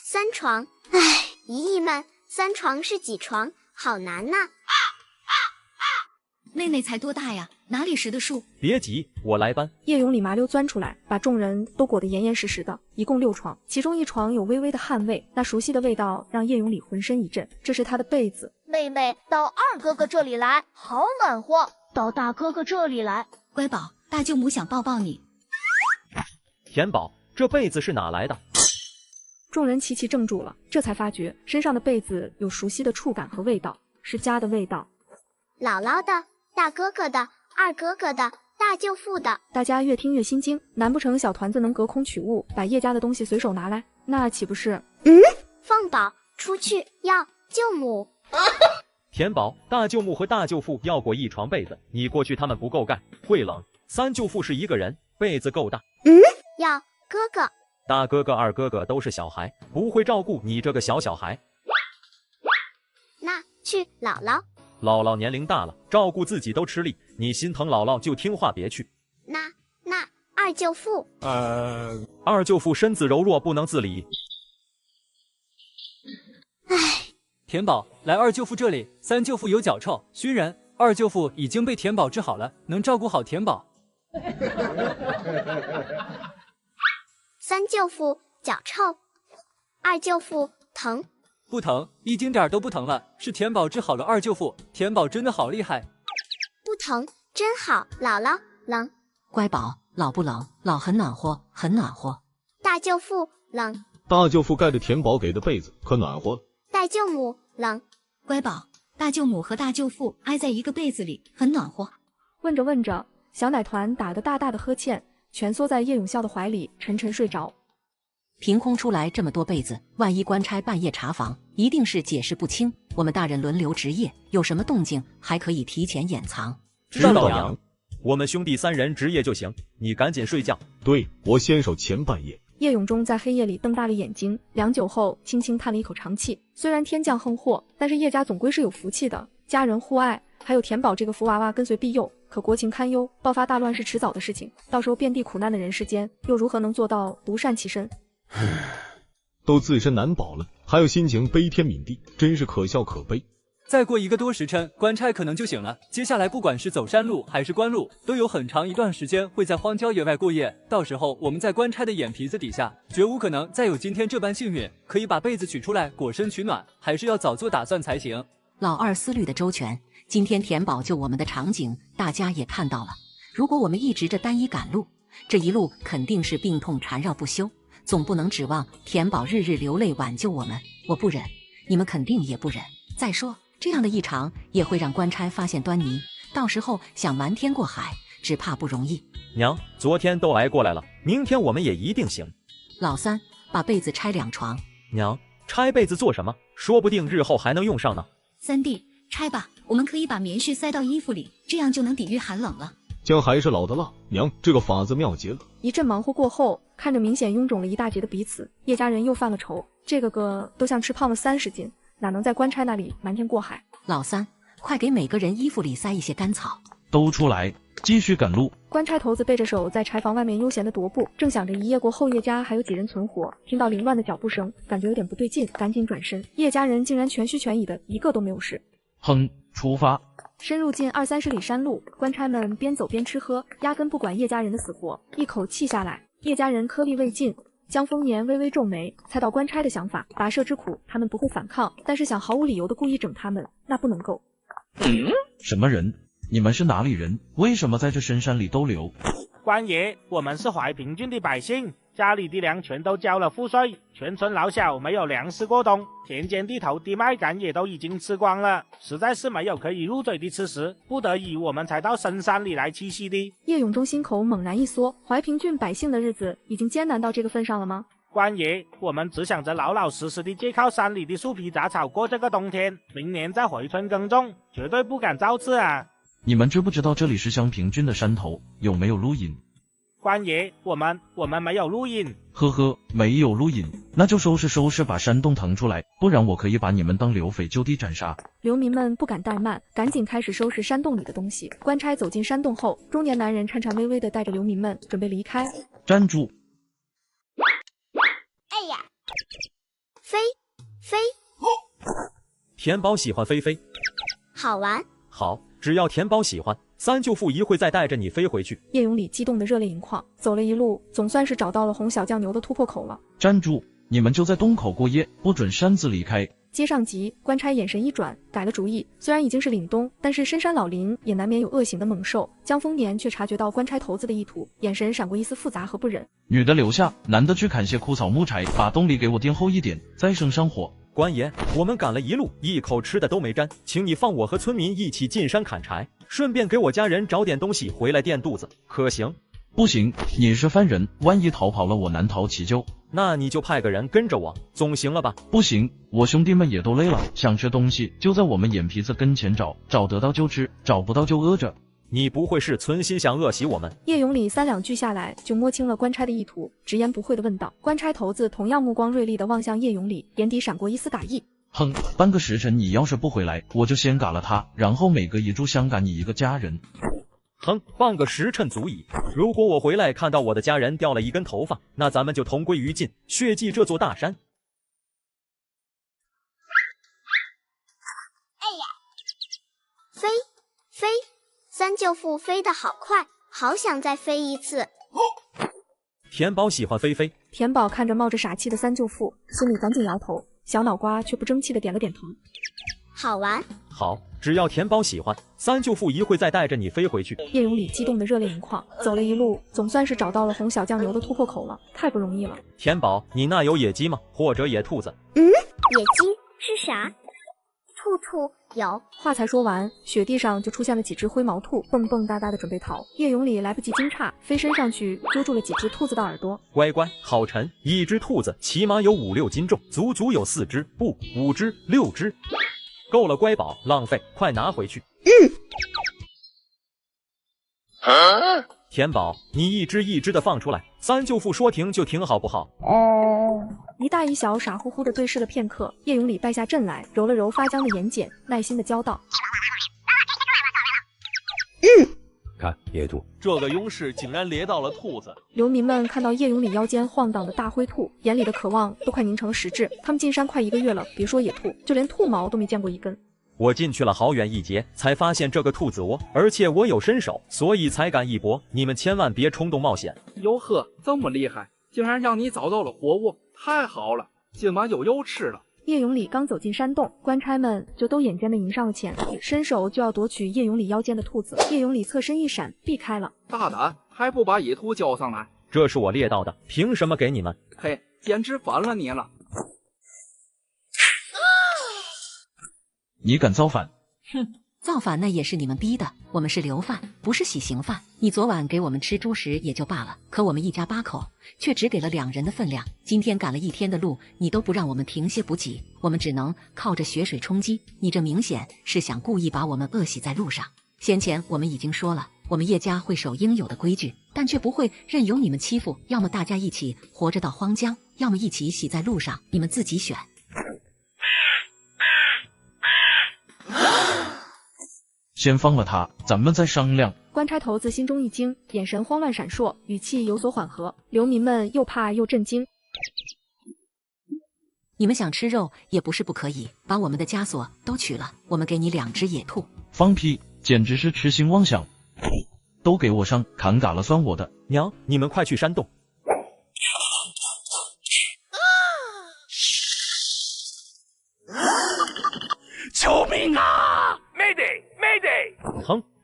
？3床。唉，姨姨们，3床是几床？好难呐。妹妹才多大呀？哪里识的数？别急，我来搬。叶勇里麻溜钻出来，把众人都裹得严严实实的，一共6床，其中1床有微微的汗味，那熟悉的味道让叶勇里浑身一震，这是他的被子。妹妹，到二哥哥这里来，好暖和。到大哥哥这里来。乖宝，大舅母想抱抱你。田宝，这被子是哪来的？众人齐齐怔住了，这才发觉身上的被子有熟悉的触感和味道，是家的味道。姥姥的、大哥哥的、二哥哥的、大舅父的。大家越听越心惊，难不成小团子能隔空取物，把叶家的东西随手拿来？那岂不是……放宝出去，要舅母。田宝，大舅母和大舅父要过1床被子，你过去他们不够盖，会冷。3舅父是1个人，被子够大。要哥哥。大哥哥、二哥哥都是小孩，不会照顾你这个小孩。那去姥姥。姥姥年龄大了，照顾自己都吃力，你心疼姥姥就听话别去。那二舅父。二舅父身子柔弱，不能自理。田宝，来二舅父这里。3舅父有脚臭，熏人。2舅父已经被田宝治好了，能照顾好田宝。3舅父脚臭，2舅父疼。不疼，一丁点儿都不疼了，是田宝治好了2舅父。田宝真的好厉害。不疼，真好。姥姥冷。乖宝，老不冷？老很暖和，很暖和。大舅父冷。大舅父盖着田宝给的被子，可暖和了。大舅母冷。乖宝，大舅母和大舅父挨在一个被子里，很暖和。问着问着，小奶团打个大大的呵欠，蜷缩在叶永孝的怀里，沉沉睡着。凭空出来这么多被子，万一官差半夜查房，一定是解释不清。我们大人轮流值夜，有什么动静还可以提前掩藏。知道娘。我们兄弟3人值夜就行，你赶紧睡觉。对，我先守前半夜。叶永忠在黑夜里瞪大了眼睛，良久后轻轻叹了一口长气。虽然天降横祸，但是叶家总归是有福气的，家人互爱，还有田宝这个福娃娃跟随庇佑。可国情堪忧，爆发大乱是迟早的事情，到时候遍地苦难的人世间，又如何能做到独善其身？都自身难保了，还有心情悲天悯地，真是可笑可悲。再过1个多时辰，官差可能就醒了。接下来不管是走山路还是官路，都有很长一段时间会在荒郊野外过夜。到时候我们在官差的眼皮子底下，绝无可能再有今天这般幸运，可以把被子取出来裹身取暖，还是要早做打算才行。老二思虑的周全，今天田宝救我们的场景，大家也看到了。如果我们一直着单一赶路，这一路肯定是病痛缠绕不休，总不能指望田宝日日流泪挽救我们。我不忍，你们肯定也不忍。再说这样的异常也会让官差发现端倪，到时候想瞒天过海，只怕不容易。娘，昨天都挨过来了，明天我们也一定行。老3，把被子拆2床。娘，拆被子做什么？说不定日后还能用上呢。3弟，拆吧，我们可以把棉絮塞到衣服里，这样就能抵御寒冷了。姜还是老的辣，娘，这个法子妙极了。一阵忙活过后，看着明显臃肿了一大截的彼此，叶家人又犯了愁。这个都像吃胖了30斤，哪能在官差那里瞒天过海？老3，快给每个人衣服里塞一些干草。都出来，继续赶路。官差头子背着手在柴房外面悠闲的踱步，正想着一夜过后叶家还有几人存活，听到凌乱的脚步声，感觉有点不对劲，赶紧转身。叶家人竟然全虚全已的，一个都没有事。哼，出发。深入近20-30里山路，官差们边走边吃喝，压根不管叶家人的死活，一口气下来，叶家人颗粒未尽。江丰年微微皱眉，猜到官差的想法，跋涉之苦他们不会反抗，但是想毫无理由的故意整他们，那不能够。什么人？你们是哪里人？为什么在这深山里逗留？官爷，我们是怀平郡的百姓，家里的粮全都交了赋税，全村老小没有粮食过冬，田间地头的麦秆也都已经吃光了，实在是没有可以入嘴的吃食，不得已我们才到深山里来栖息的。叶永忠心口猛然一缩，怀平郡百姓的日子已经艰难到这个份上了吗？官爷，我们只想着老老实实的借靠山里的树皮杂草过这个冬天，明年再回村耕种，绝对不敢造次啊！你们知不知道这里是襄平郡的山头，有没有路引？官爷，我们没有路引。呵呵，没有路引，那就收拾把山洞腾出来，不然我可以把你们当流匪就地斩杀。流民们不敢怠慢，赶紧开始收拾山洞里的东西。官差走进山洞后，中年男人颤颤巍巍地带着流民们准备离开。站住！哎呀，飞！田宝喜欢飞飞，好玩。好，只要田宝喜欢，三舅父一会再带着你飞回去。叶永礼激动得热泪盈眶，走了一路，总算是找到了哄小酱牛的突破口了。站住！你们就在洞口过夜，不准擅自离开。接上集，官差眼神一转，改了主意。虽然已经是凛冬，但是深山老林也难免有恶行的猛兽。江丰年却察觉到官差头子的意图，眼神闪过一丝复杂和不忍。女的留下，男的去砍些枯草木柴，把洞里给我垫厚一点，再生上火。官爷，我们赶了一路，一口吃的都没沾，请你放我和村民一起进山砍柴，顺便给我家人找点东西回来垫肚子，可行？不行，你是犯人，万一逃跑了，我难逃其咎。那你就派个人跟着我，总行了吧？不行，我兄弟们也都累了，想吃东西就在我们眼皮子跟前找，找得到就吃，找不到就饿着。你不会是存心想恶袭我们？叶永礼三两句下来，就摸清了官差的意图，直言不讳地问道。官差头子同样目光锐利地望向叶永礼，眼底闪过一丝歹意。哼，半个时辰你要是不回来，我就先嘎了他，然后每隔一炷香嘎你一个家人。哼，半个时辰足矣。如果我回来看到我的家人掉了一根头发，那咱们就同归于尽，血祭这座大山。哎呀，飞！三舅父飞得好快，好想再飞一次。田宝喜欢飞飞。田宝看着冒着傻气的三舅父，心里赶紧摇头，小脑瓜却不争气的点了点头。好玩。好，只要田宝喜欢，三舅父一会再带着你飞回去。叶永礼激动得热泪盈眶，走了一路，总算是找到了哄小酱牛的突破口了，太不容易了。田宝，你那有野鸡吗？或者野兔子？野鸡是啥？兔有。话才说完，雪地上就出现了几只灰毛兔，蹦蹦哒哒的准备逃。叶永礼来不及惊诧，飞身上去揪住了几只兔子的耳朵。乖乖，好沉，一只兔子起码有5-6斤重，足足有4只，不5只6只，够了，乖宝，浪费，快拿回去。田宝，你一只一只的放出来，三舅父说停就停，好不好？一大一小傻乎乎的对视了片刻，叶永礼败下阵来，揉了揉发僵的眼睑，耐心的教道：看野兔，这个庸士竟然猎到了兔子。流民们看到叶永礼腰间晃荡的大灰兔，眼里的渴望都快凝成了实质。他们进山快1个月了，别说野兔，就连兔毛都没见过一根。我进去了好远一截，才发现这个兔子窝，而且我有身手，所以才敢一搏。你们千万别冲动冒险。哟呵，这么厉害，竟然让你找到了活物，太好了，今晚有肉吃了。叶永礼刚走进山洞，官差们就都眼尖的迎上了前，伸手就要夺取叶永礼腰间的兔子。叶永礼侧身一闪，避开了。大胆，还不把野兔交上来？这是我猎到的，凭什么给你们？嘿，简直烦了你了！你敢造反？哼，造反那也是你们逼的，我们是流犯，不是洗刑犯。你昨晚给我们吃猪食也就罢了，可我们一家8口却只给了2人的分量。今天赶了1天的路，你都不让我们停歇补给，我们只能靠着血水充饥。你这明显是想故意把我们饿死在路上。先前我们已经说了，我们叶家会守应有的规矩，但却不会任由你们欺负。要么大家一起活着到荒江，要么一起死在路上，你们自己选。先放了他，咱们再商量。官差头子心中一惊，眼神慌乱闪烁，语气有所缓和。流民们又怕又震惊。你们想吃肉也不是不可以，把我们的枷锁都取了，我们给你2只野兔。放屁，简直是痴心妄想！都给我上，砍嘎了算我的。娘，你们快去山洞。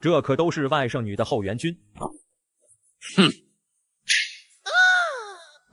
这可都是外甥女的后援军。哼！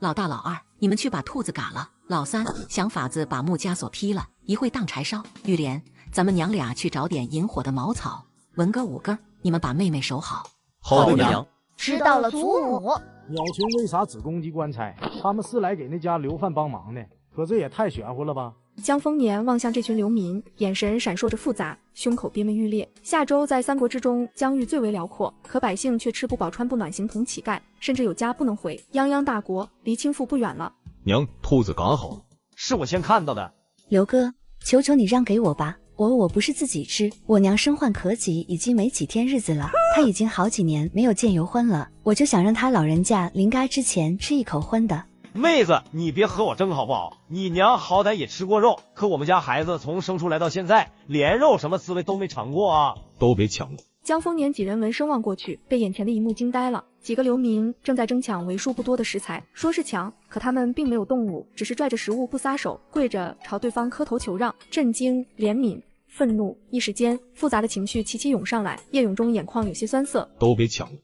老大、老二，你们去把兔子赶了。老三，想法子把木枷锁劈了，一会当柴烧。玉莲，咱们娘俩去找点引火的茅草，文哥、五哥，你们把妹妹守好。好的，娘。知道了，祖母。鸟群为啥只攻击官差？他们是来给那家流犯帮忙的，可这也太玄乎了吧！江丰年望向这群流民，眼神闪烁着复杂，胸口憋闷欲裂。夏州在三国之中疆域最为辽阔，可百姓却吃不饱穿不暖，形同乞丐，甚至有家不能回。泱泱大国离倾覆不远了。娘，兔子赶好了，是我先看到的。刘哥，求求你让给我吧，我不是自己吃，我娘身患咳疾，已经没几天日子了，她已经好几年没有见油荤了，我就想让她老人家临该之前吃一口荤的。妹子，你别和我争好不好？你娘好歹也吃过肉，可我们家孩子从生出来到现在，连肉什么滋味都没尝过啊！都别抢了。江丰年几人闻声望过去，被眼前的一幕惊呆了。几个流民正在争抢为数不多的食材，说是抢，可他们并没有动武，只是拽着食物不撒手，跪着朝对方磕头求让。震惊、怜悯、愤怒，一时间复杂的情绪齐齐涌上来。叶永忠眼眶有些酸涩。都别抢了。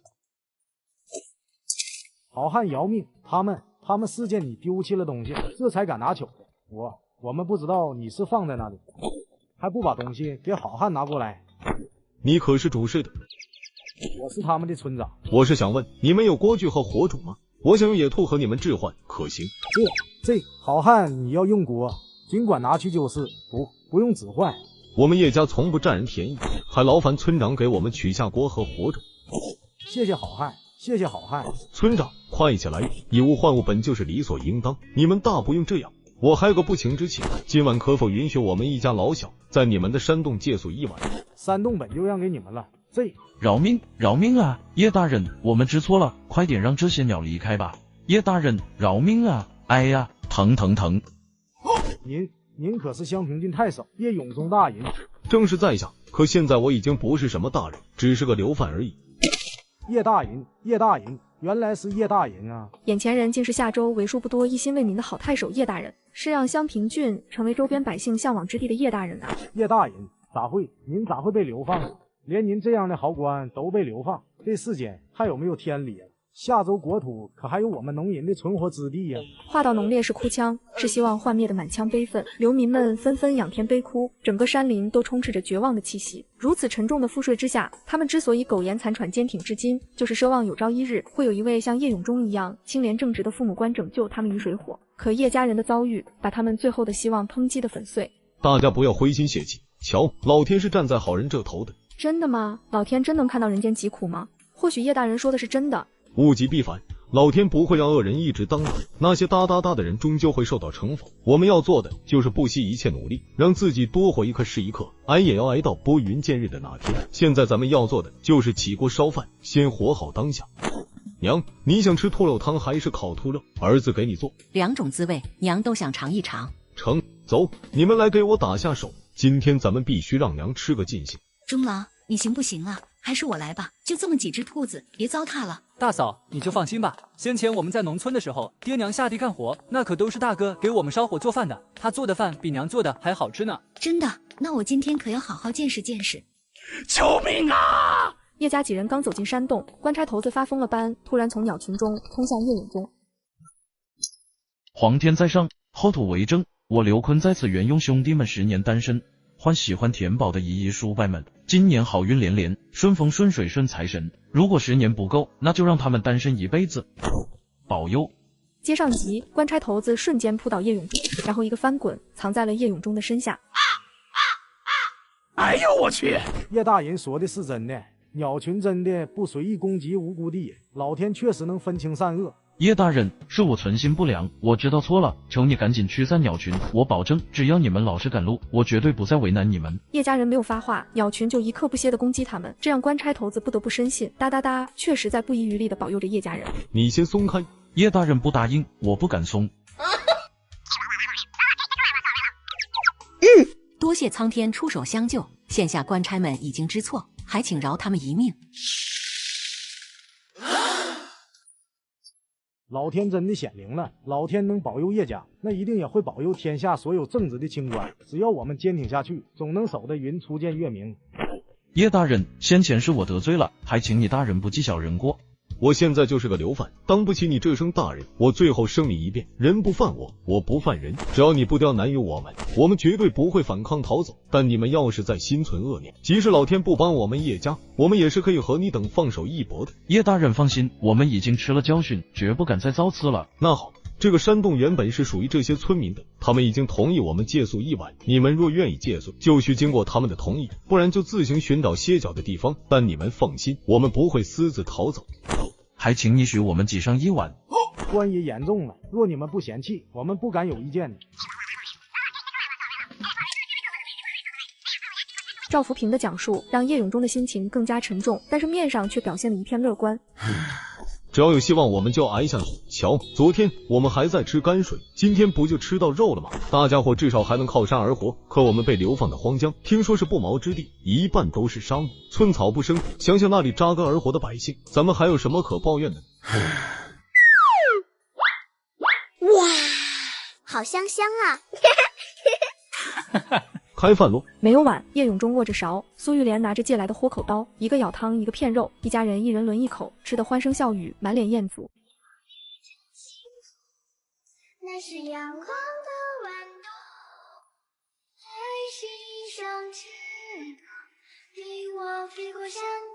好汉饶命！他们是见你丢弃了东西，这才敢拿酒的。我们不知道你是放在那里，还不把东西给好汉拿过来。你可是主事的。我是他们的村长。我是想问，你们有锅具和火种吗？我想用野兔和你们置换，可行？这好汉你要用锅，尽管拿去就是，不用置换。我们叶家从不占人便宜，还劳烦村长给我们取下锅和火种。谢谢好汉。谢谢好汉，村长，快起来！以物换物本就是理所应当，你们大不用这样。我还有个不情之请，今晚可否允许我们一家老小在你们的山洞借宿一晚？山洞本就让给你们了，饶命！饶命啊！叶大人，我们知错了，快点让这些鸟离开吧！叶大人，饶命啊！哎呀，疼！您可是襄平郡太守叶永忠大人。正是在下，可现在我已经不是什么大人，只是个流犯而已。叶大人，原来是叶大人啊！眼前人竟是夏州为数不多一心为民的好太守叶大人，是让襄平郡成为周边百姓向往之地的叶大人啊！叶大人，您咋会被流放呢？连您这样的好官都被流放，这世间还有没有天理啊？夏州国土可还有我们农民的存活之地呀！话到浓烈是哭腔，是希望幻灭的满腔悲愤。流民们纷纷仰天悲哭，整个山林都充斥着绝望的气息。如此沉重的赋税之下，他们之所以苟延残喘坚挺至今，就是奢望有朝一日会有一位像叶永忠一样清廉正直的父母官拯救他们于水火。可叶家人的遭遇，把他们最后的希望抨击得粉碎。大家不要灰心泄气，瞧，老天是站在好人这头的。真的吗？老天真能看到人间疾苦吗？或许叶大人说的是真的。物极必反，老天不会让恶人一直当道，那些哒的人终究会受到惩罚。我们要做的就是不惜一切努力，让自己多活一刻是一刻，挨也要挨到拨云见日的那天。现在咱们要做的就是起锅烧饭，先活好当下。娘，你想吃兔肉汤还是烤兔肉？儿子给你做，2种滋味，娘都想尝一尝。成，走，你们来给我打下手，今天咱们必须让娘吃个尽兴。钟郎，你行不行啊？还是我来吧，就这么几只兔子，别糟蹋了。大嫂，你就放心吧。先前我们在农村的时候，爹娘下地干活，那可都是大哥给我们烧火做饭的。他做的饭比娘做的还好吃呢。真的？那我今天可要好好见识见识。救命啊！叶家几人刚走进山洞，官差头子发疯了般突然从鸟群中冲向叶永忠。皇天在上，后土为证。我刘坤在此愿用兄弟们10年单身，换喜欢填饱的一亿叔伯们，今年好运连连，顺风顺水顺财神。如果10年不够，那就让他们单身一辈子，保佑。接上集，官差头子瞬间扑倒叶永忠，然后一个翻滚，藏在了叶永忠的身下。哎呦我去！叶大人说的是真的，鸟群真的不随意攻击无辜的人，老天确实能分清善恶。叶大人，是我存心不良，我知道错了，求你赶紧驱散鸟群，我保证，只要你们老实赶路，我绝对不再为难你们。叶家人没有发话，鸟群就一刻不歇地攻击他们，这让官差头子不得不深信，确实在不遗余力地保佑着叶家人。你先松开！叶大人不答应，我不敢松。多谢苍天出手相救，现下官差们已经知错，还请饶他们一命。老天真的显灵了，老天能保佑叶家，那一定也会保佑天下所有正直的清官。只要我们坚挺下去，总能守得云初见月明。叶大人，先前是我得罪了，还请你大人不计小人过。我现在就是个流犯，当不起你这声大人。我最后声明一遍，人不犯我，我不犯人。只要你不刁难于我们绝对不会反抗逃走。但你们要是再心存恶念，即使老天不帮我们叶家，我们也是可以和你等放手一搏的。叶大人放心，我们已经吃了教训，绝不敢再造次了。那好，这个山洞原本是属于这些村民的，他们已经同意我们借宿一晚。你们若愿意借宿，就需经过他们的同意，不然就自行寻找歇脚的地方。但你们放心，我们不会私自逃走。还请你许我们挤上一晚。关爷严重了，若你们不嫌弃，我们不敢有意见的。赵福平的讲述让叶永忠的心情更加沉重，但是面上却表现了一片乐观。只要有希望，我们就挨下去。瞧，昨天我们还在吃泔水，今天不就吃到肉了吗？大家伙至少还能靠山而活。可我们被流放的荒疆，听说是不毛之地，一半都是沙漠，寸草不生。想想那里扎根而活的百姓，咱们还有什么可抱怨的？哇，好香香啊！开饭喽！没有碗，叶永忠握着勺，苏玉莲拿着借来的豁口刀，一个舀汤，一个片肉，一家人一人轮一口，吃得欢声笑语，满脸艳福。那是阳光的温度，在心上翅膀，陪我飞过山谷。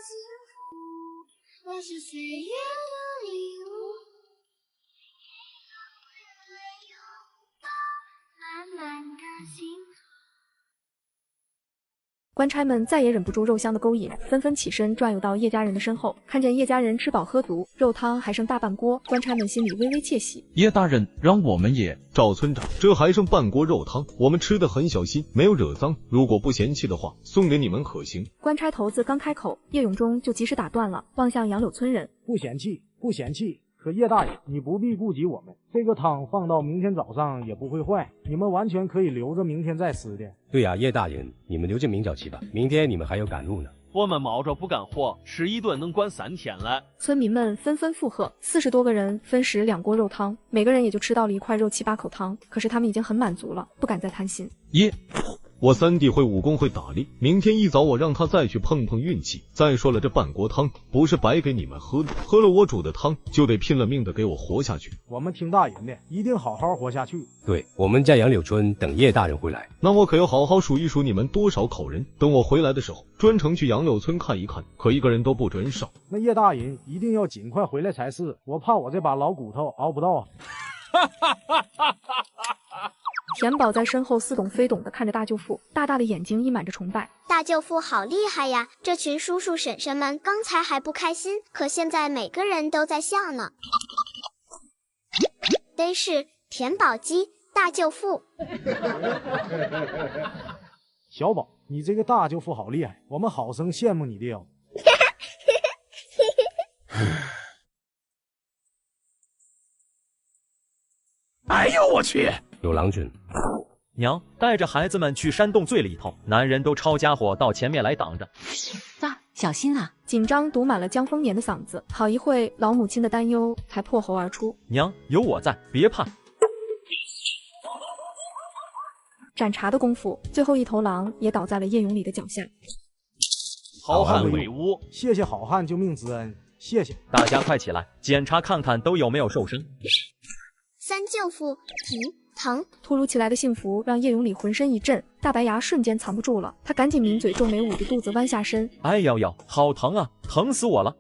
幸福，那是岁月的礼物。慢慢的幸福。官差们再也忍不住肉香的勾引，纷纷起身转悠到叶家人的身后。看见叶家人吃饱喝足，肉汤还剩大半锅，官差们心里微微窃喜。叶大人，让我们也……赵村长，这还剩半锅肉汤，我们吃得很小心，没有惹脏。如果不嫌弃的话，送给你们可行？官差头子刚开口，叶永忠就及时打断了，望向杨柳村人：不嫌弃，不嫌弃。可叶大爷，你不必顾及我们，这个汤放到明天早上也不会坏，你们完全可以留着明天再吃的。对呀，叶大人，你们留着明早吃吧，明天你们还要赶路呢。我们忙着不干活，吃一顿能管3天了。村民们纷纷附和，40多个人分食2锅肉汤，每个人也就吃到了1块肉7、8口汤，可是他们已经很满足了，不敢再贪心。我三弟会武功会打猎，明天一早我让他再去碰碰运气。再说了，这半锅汤不是白给你们喝的，喝了我煮的汤就得拼了命的给我活下去。我们听大人的，一定好好活下去。对，我们在杨柳村等叶大人回来。那我可要好好数一数你们多少口人，等我回来的时候专程去杨柳村看一看，可一个人都不准少。那叶大人一定要尽快回来才是，我怕我这把老骨头熬不到啊。田宝在身后似懂非懂地看着大舅父，大大的眼睛溢满着崇拜。大舅父好厉害呀！这群叔叔婶婶们刚才还不开心，可现在每个人都在笑呢。得是田宝基大舅父。小宝，你这个大舅父好厉害，我们好生羡慕你的哟。哎呦我去！有狼菌。娘，带着孩子们去山洞最里头，男人都抄家伙到前面来挡着。小心啊！紧张堵满了江丰年的嗓子，好一会老母亲的担忧才破喉而出。娘，有我在，别怕。盏茶的功夫，最后一头狼也倒在了叶永礼的脚下。好汉威武！谢谢好汉救命之恩，谢谢大家快起来，检查看看都有没有受伤。三舅父，停！疼！突如其来的幸福让叶永礼浑身一震，大白牙瞬间藏不住了，他赶紧抿嘴，皱眉，捂着肚子弯下身。哎呦呦，好疼啊，疼死我了！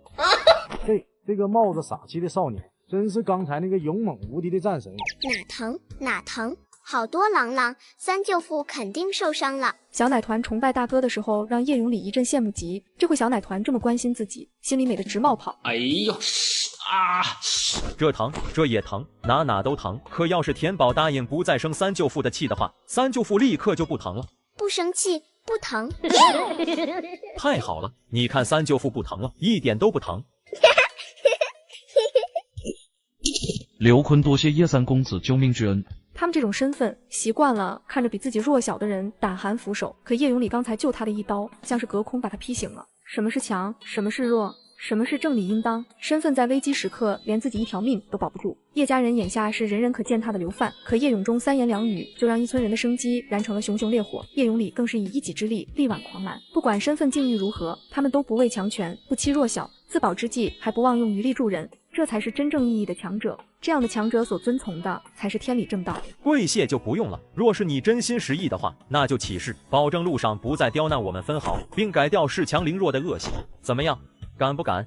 这个冒着傻气的少年，真是刚才那个勇猛无敌的战神。哪疼哪疼！好多狼，三舅父肯定受伤了。小奶团崇拜大哥的时候，让叶永礼一阵羡慕极。这回小奶团这么关心自己，心里美得直冒泡。哎呦啊！这疼，这也疼，哪都疼。可要是田宝答应不再生三舅父的气的话，三舅父立刻就不疼了。不生气，不疼。太好了，你看三舅父不疼了，一点都不疼。刘坤多谢叶三公子救命之恩。他们这种身份习惯了看着比自己弱小的人胆寒俯首，可叶永礼刚才救他的一刀，像是隔空把他劈醒了。什么是强，什么是弱，什么是正理应当？身份在危机时刻连自己一条命都保不住。叶家人眼下是人人可践踏的流犯，可叶永忠3言2语就让一村人的生机燃成了熊熊烈火。叶永礼更是以一己之力力挽狂澜，不管身份境遇如何，他们都不畏强权，不欺弱小，自保之际还不忘用余力助人，这才是真正意义的强者。这样的强者所遵从的才是天理正道。跪谢就不用了，若是你真心实意的话，那就起誓，保证路上不再刁难我们分毫，并改掉恃强凌弱的恶习。怎么样，敢不敢？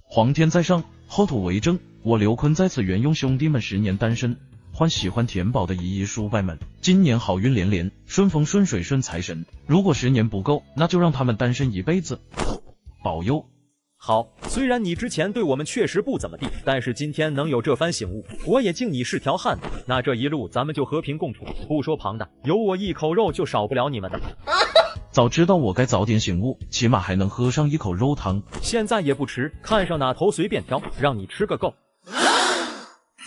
皇天在上，后土为证。我刘坤在此愿用兄弟们10年单身，换喜欢填宝的一亿叔伯们，今年好运连连，顺风顺水顺财神。如果10年不够，那就让他们单身一辈子，保佑。好，虽然你之前对我们确实不怎么地，但是今天能有这番醒悟，我也敬你是条汉子。那这一路咱们就和平共处，不说庞大，有我一口肉就少不了你们的。早知道我该早点醒悟，起码还能喝上一口肉汤。现在也不迟，看上哪头随便挑，让你吃个够。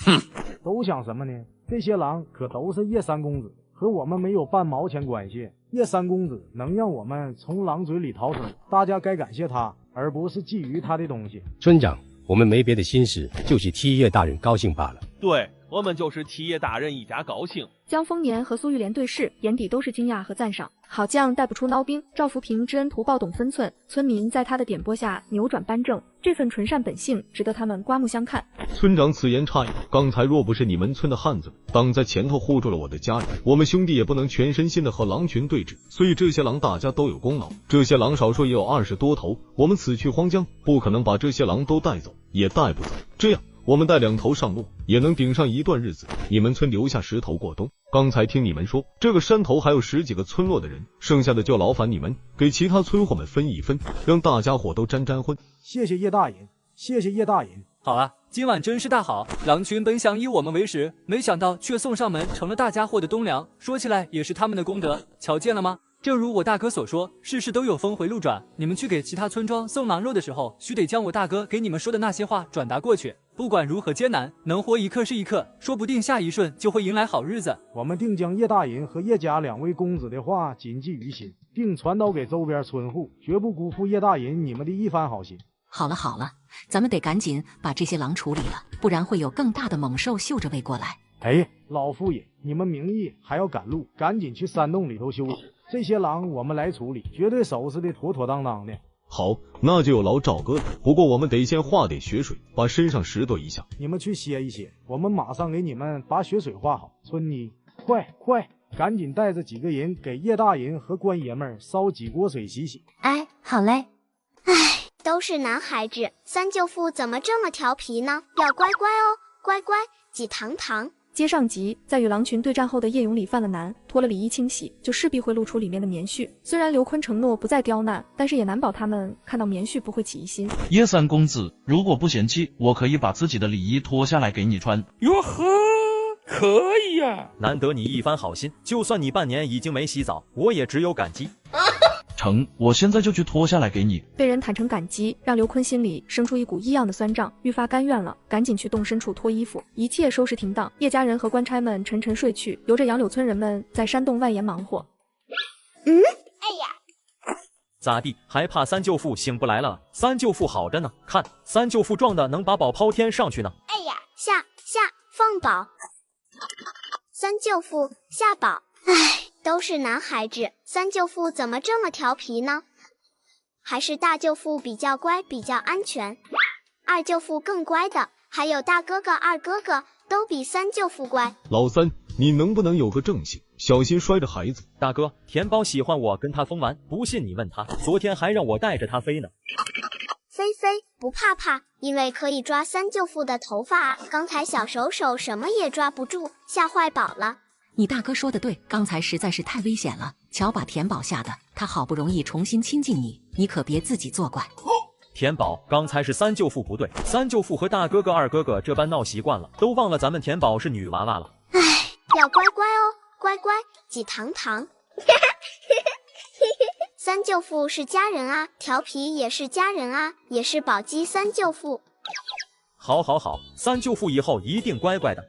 哼，都想什么呢？这些狼可都是叶三公子，和我们没有半毛钱关系。叶三公子能让我们从狼嘴里逃生，大家该感谢他，而不是觊觎他的东西。村长，我们没别的心思，就是替叶大人高兴罢了。对，我们就是替叶大人一家高兴。江丰年和苏玉莲对视，眼底都是惊讶和赞赏。好将带不出孬兵，赵福平知恩图报懂分寸，村民在他的点拨下扭转扳正，这份纯善本性值得他们刮目相看。村长此言差矣，刚才若不是你们村的汉子挡在前头护住了我的家人，我们兄弟也不能全身心的和狼群对峙，所以这些狼大家都有功劳。这些狼少说也有20多头，我们此去荒江，不可能把这些狼都带走，也带不走，这样我们带2头上路，也能顶上一段日子。你们村留下10头过冬。刚才听你们说，这个山头还有10几个村落的人，剩下的就劳烦你们给其他村伙们分一分，让大家伙都沾沾荤。谢谢叶大人，谢谢叶大人。好啊，今晚真是大好，狼群本想以我们为食，没想到却送上门，成了大家伙的冬粮。说起来也是他们的功德，瞧见了吗？正如我大哥所说，事事都有峰回路转。你们去给其他村庄送狼肉的时候，须得将我大哥给你们说的那些话转达过去。不管如何艰难，能活一刻是一刻，说不定下一瞬就会迎来好日子。我们定将叶大人和叶家2位公子的话谨记于心，并传导给周边村户，绝不辜负叶大人你们的一番好心。好了好了，咱们得赶紧把这些狼处理了，不然会有更大的猛兽嗅着喂过来。哎，老夫爷，你们名义还要赶路，赶紧去山洞里头休息。这些狼我们来处理，绝对收拾的妥妥当当的。好，那就有劳赵哥了。不过我们得先化点血水，把身上拾掇一下。你们去歇一歇，我们马上给你们把血水化好。村妮，快，赶紧带着几个人给叶大人和官爷们烧几锅水洗洗。哎，好嘞。都是男孩子，三舅父怎么这么调皮呢？要乖乖哦，乖乖，挤糖糖。接上集，在与狼群对战后的叶永礼犯了难，脱了礼仪清洗，就势必会露出里面的棉絮。虽然刘坤承诺不再刁难，但是也难保他们看到棉絮不会起疑心。叶三公子，如果不嫌弃，我可以把自己的礼衣脱下来给你穿。哟呵，可以呀！难得你一番好心，就算你半年已经没洗澡，我也只有感激。成，我现在就去脱下来给你。被人坦诚感激，让刘坤心里生出一股异样的酸胀，愈发甘愿了，赶紧去洞深处脱衣服。一切收拾停当，叶家人和官差们沉沉睡去，留着杨柳村人们在山洞外沿忙活。哎呀，咋地？还怕三舅父醒不来了？三舅父好着呢，看三舅父壮的能把宝抛天上去呢。哎呀，下放宝，三舅父下宝。唉，都是男孩子，三舅父怎么这么调皮呢？还是大舅父比较乖，比较安全，二舅父更乖的，还有大哥哥、二哥哥都比三舅父乖。老三，你能不能有个正形，小心摔着孩子。大哥，田宝喜欢我跟他疯玩，不信你问他，昨天还让我带着他飞呢。飞不怕，因为可以抓三舅父的头发啊！刚才小手什么也抓不住，吓坏宝了。你大哥说的对，刚才实在是太危险了，瞧把田宝吓的，他好不容易重新亲近你，你可别自己作怪。田宝，刚才是三舅父不对，三舅父和大哥哥、二哥哥这般闹习惯了，都忘了咱们田宝是女娃娃了。唉，要乖乖哦，乖乖，挤糖糖。三舅父是家人啊，调皮也是家人啊，也是宝鸡三舅父。好，三舅父以后一定乖乖的。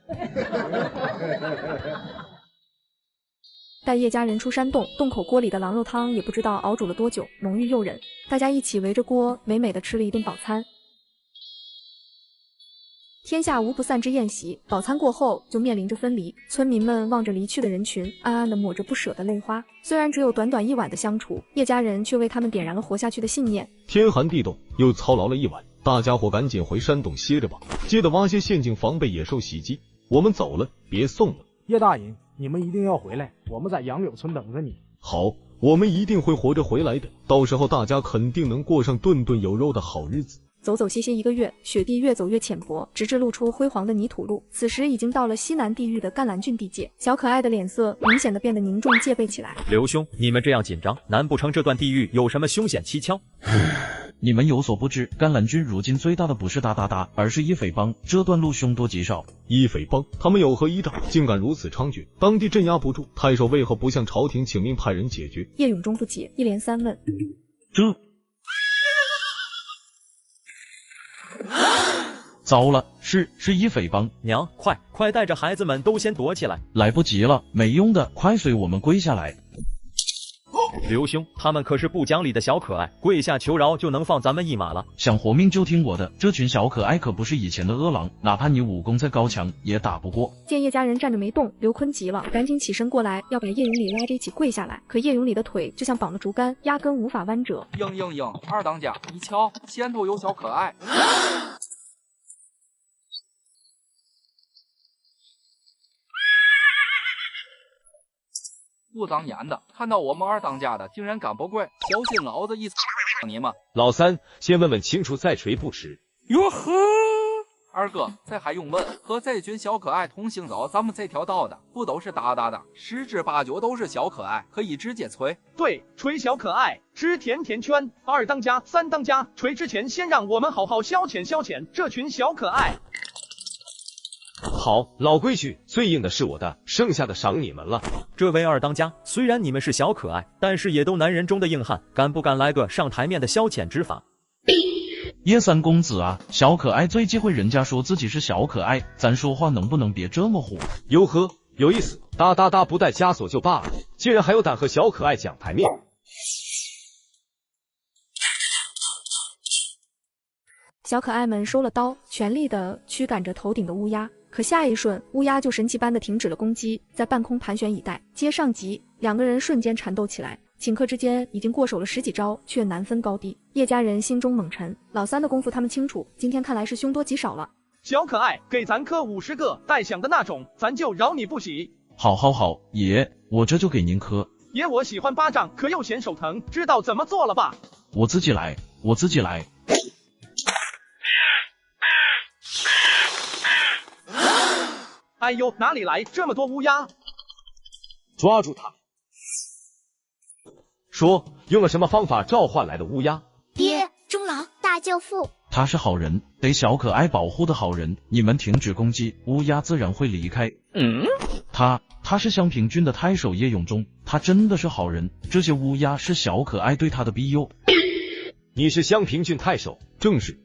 待叶家人出山洞，洞口锅里的狼肉汤也不知道熬煮了多久，浓郁诱人。大家一起围着锅，美美的吃了一顿饱餐。天下无不散之宴席，饱餐过后就面临着分离。村民们望着离去的人群，暗暗地抹着不舍的泪花。虽然只有短短1晚的相处，叶家人却为他们点燃了活下去的信念。天寒地冻，又操劳了一晚，大家伙赶紧回山洞歇着吧，接着挖些陷阱防备野兽袭击。我们走了，别送了。叶大人，你们一定要回来，我们在杨柳村等着你。好，我们一定会活着回来的，到时候大家肯定能过上顿顿有肉的好日子。走走歇歇1个月，雪地越走越浅薄，直至露出辉煌的泥土路。此时已经到了西南地域的甘蓝郡地界，小可爱的脸色明显的变得凝重戒备起来。刘兄，你们这样紧张，难不成这段地狱有什么凶险蹊跷？你们有所不知，甘蓝郡如今最大的不是而是一匪帮，这段路凶多吉少。一匪帮，他们有何依仗，竟敢如此猖獗？当地镇压不住，太守为何不向朝廷请命派人解决？叶永忠不解，一连3问。糟了，是一匪帮！娘，快带着孩子们都先躲起来！来不及了，没用的，快随我们跪下来！刘兄，他们可是不讲理的小可爱，跪下求饶就能放咱们一马了。想活命就听我的，这群小可爱可不是以前的饿狼，哪怕你武功再高强也打不过。见叶家人站着没动，刘坤急了，赶紧起身过来，要把叶永礼拉着一起跪下来。可叶永礼的腿就像绑了竹竿，压根无法弯折。应，二当家，你瞧，前头有小可爱。不长眼的，看到我们二当家的，竟然敢不跪，小心老子一操你们！老三，先问问清楚再锤不迟。哟呵，二哥，这还用问？和这群小可爱同行走，咱们这条道的不都是大大的，10之8九都是小可爱，可以直接锤。对，锤小可爱，吃甜甜圈。二当家、3当家，锤之前先让我们好好消遣这群小可爱。好，老规矩，最硬的是我的，剩下的赏你们了。这位二当家，虽然你们是小可爱，但是也都男人中的硬汉，敢不敢来个上台面的消遣之法？叶三公子啊，小可爱最忌讳人家说自己是小可爱，咱说话能不能别这么虎？哟呵，有意思，哒不带枷锁就罢了，竟然还有胆和小可爱讲台面。小可爱们收了刀，全力地驱赶着头顶的乌鸦。可下一瞬，乌鸦就神奇般的停止了攻击，在半空盘旋以待。接上级，2个人瞬间缠斗起来，顷刻之间已经过手了10几招，却难分高低。叶家人心中猛沉，老三的功夫他们清楚，今天看来是凶多吉少了。小可爱，给咱磕50个带响的那种，咱就饶你不起。好，爷，我这就给您磕。爷，我喜欢巴掌，可又嫌手疼，知道怎么做了吧？我自己来。哎呦，哪里来这么多乌鸦？抓住他！说，用了什么方法召唤来的乌鸦？爹，钟老，大舅父，他是好人，得小可爱保护的好人。你们停止攻击，乌鸦自然会离开。他是襄平郡的太守叶永忠，他真的是好人。这些乌鸦是小可爱对他的庇佑。你是襄平郡太守？正是。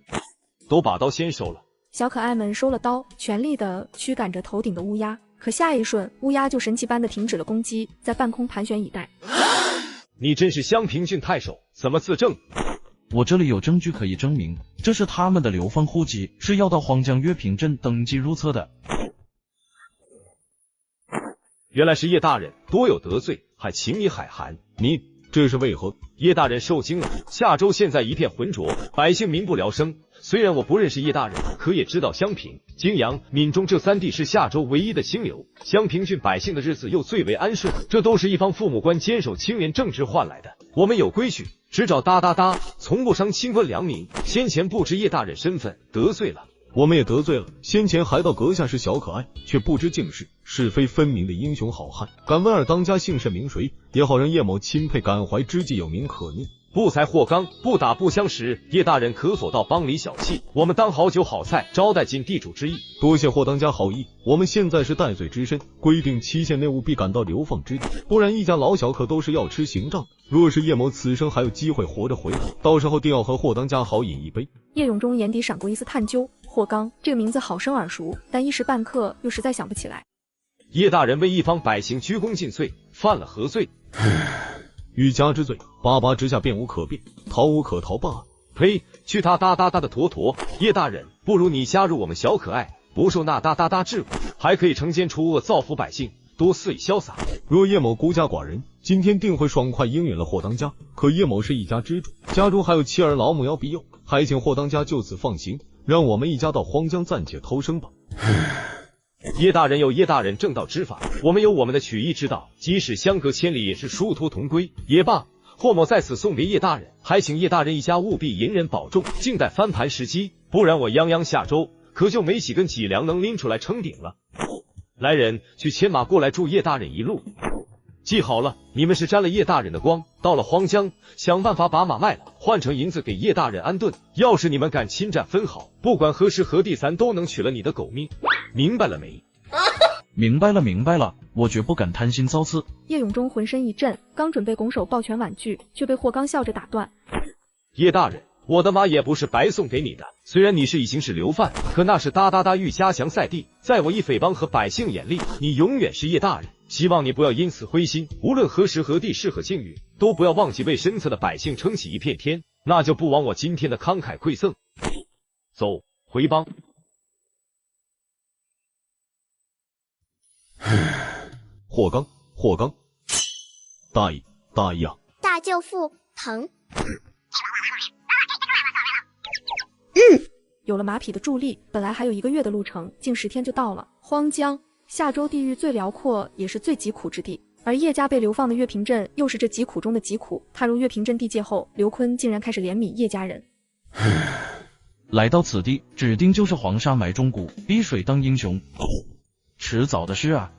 都把刀先收了。小可爱们收了刀，全力地驱赶着头顶的乌鸦。可下一瞬，乌鸦就神奇般的停止了攻击，在半空盘旋以待。你真是襄平郡太守？怎么自证？我这里有证据可以证明，这是他们的流放户籍，是要到黄江岳平镇登记入册的。原来是叶大人，多有得罪，还请你海涵。你这是为何？叶大人受惊了，下州现在一片浑浊，百姓民不聊生。虽然我不认识叶大人，可也知道襄平、泾阳、闽中这3地是下州唯一的清流，襄平郡百姓的日子又最为安顺，这都是一方父母官坚守清廉正直换来的。我们有规矩，只找从不伤清官良民。先前不知叶大人身份，得罪了。我们也得罪了。先前还道阁下是小可爱，却不知竟是是非分明的英雄好汉。敢问二当家姓甚名谁，也好让叶某钦佩感怀之际有名可念。不才祸刚，不打不相识。叶大人可所到帮里小憩，我们当好酒好菜招待尽地主之意。多谢霍当家好意，我们现在是戴罪之身，规定期限内务必赶到流放之地，不然一家老小可都是要吃刑杖。若是叶某此生还有机会活着回来，到时候定要和霍当家好饮一杯。叶永忠眼底闪过一丝探究，霍刚这个名字好生耳熟，但一时半刻又实在想不起来。叶大人为一方百姓鞠躬尽瘁，犯了何罪？欲加之罪，八八之下便无可辩，逃无可逃罢。呸！去他哒哒哒的坨坨！叶大人，不如你加入我们小可爱，不受那哒哒哒桎梏，还可以惩奸除恶，造福百姓，多肆意潇洒。若叶某孤家寡人，今天定会爽快应允了霍当家。可叶某是一家之主，家中还有妻儿老母要庇佑，还请霍当家就此放行，让我们一家到荒江暂且偷生吧。叶大人有叶大人正道之法，我们有我们的取义之道，即使相隔千里，也是殊途同归。也罢，霍某在此送别叶大人，还请叶大人一家务必隐忍保重，静待翻盘时机，不然我泱泱下周可就没几根脊梁能拎出来撑顶了。来人，去牵马过来助叶大人一路。记好了，你们是沾了叶大人的光，到了荒江，想办法把马卖了，换成银子给叶大人安顿。要是你们敢侵占分毫，不管何时何地，咱都能取了你的狗命。明白了没？明白了，明白了，我绝不敢贪心造次。叶永忠浑身一震，刚准备拱手抱拳婉拒，却被霍刚笑着打断。叶大人，我的马也不是白送给你的，虽然你是已经是流犯，可那是哒哒哒欲加强赛地，在我一匪帮和百姓眼里，你永远是叶大人。希望你不要因此灰心，无论何时何地是何境遇，都不要忘记为身侧的百姓撑起一片天，那就不枉我今天的慷慨馈赠。走，回帮。霍刚，大意啊！大舅父疼。有了马匹的助力，本来还有1个月的路程，竟10天就到了。荒江，夏州地域最辽阔也是最疾苦之地，而叶家被流放的岳平镇又是这疾苦中的疾苦。踏入岳平镇地界后，刘坤竟然开始怜悯叶家人。来到此地，指定就是黄沙埋忠骨，逼水当英雄，迟早的事啊。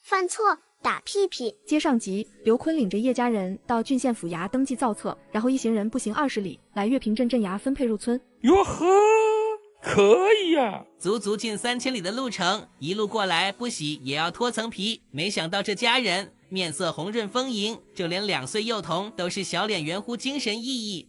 犯错打屁屁。接上集，刘坤领着叶家人到郡县府衙登记造册，然后一行人步行20里，来岳平镇镇衙分配入村。哟呵，可以呀！足足近3000里的路程，一路过来不洗也要脱层皮。没想到这家人面色红润丰盈，就连2岁幼童都是小脸圆乎精神奕奕。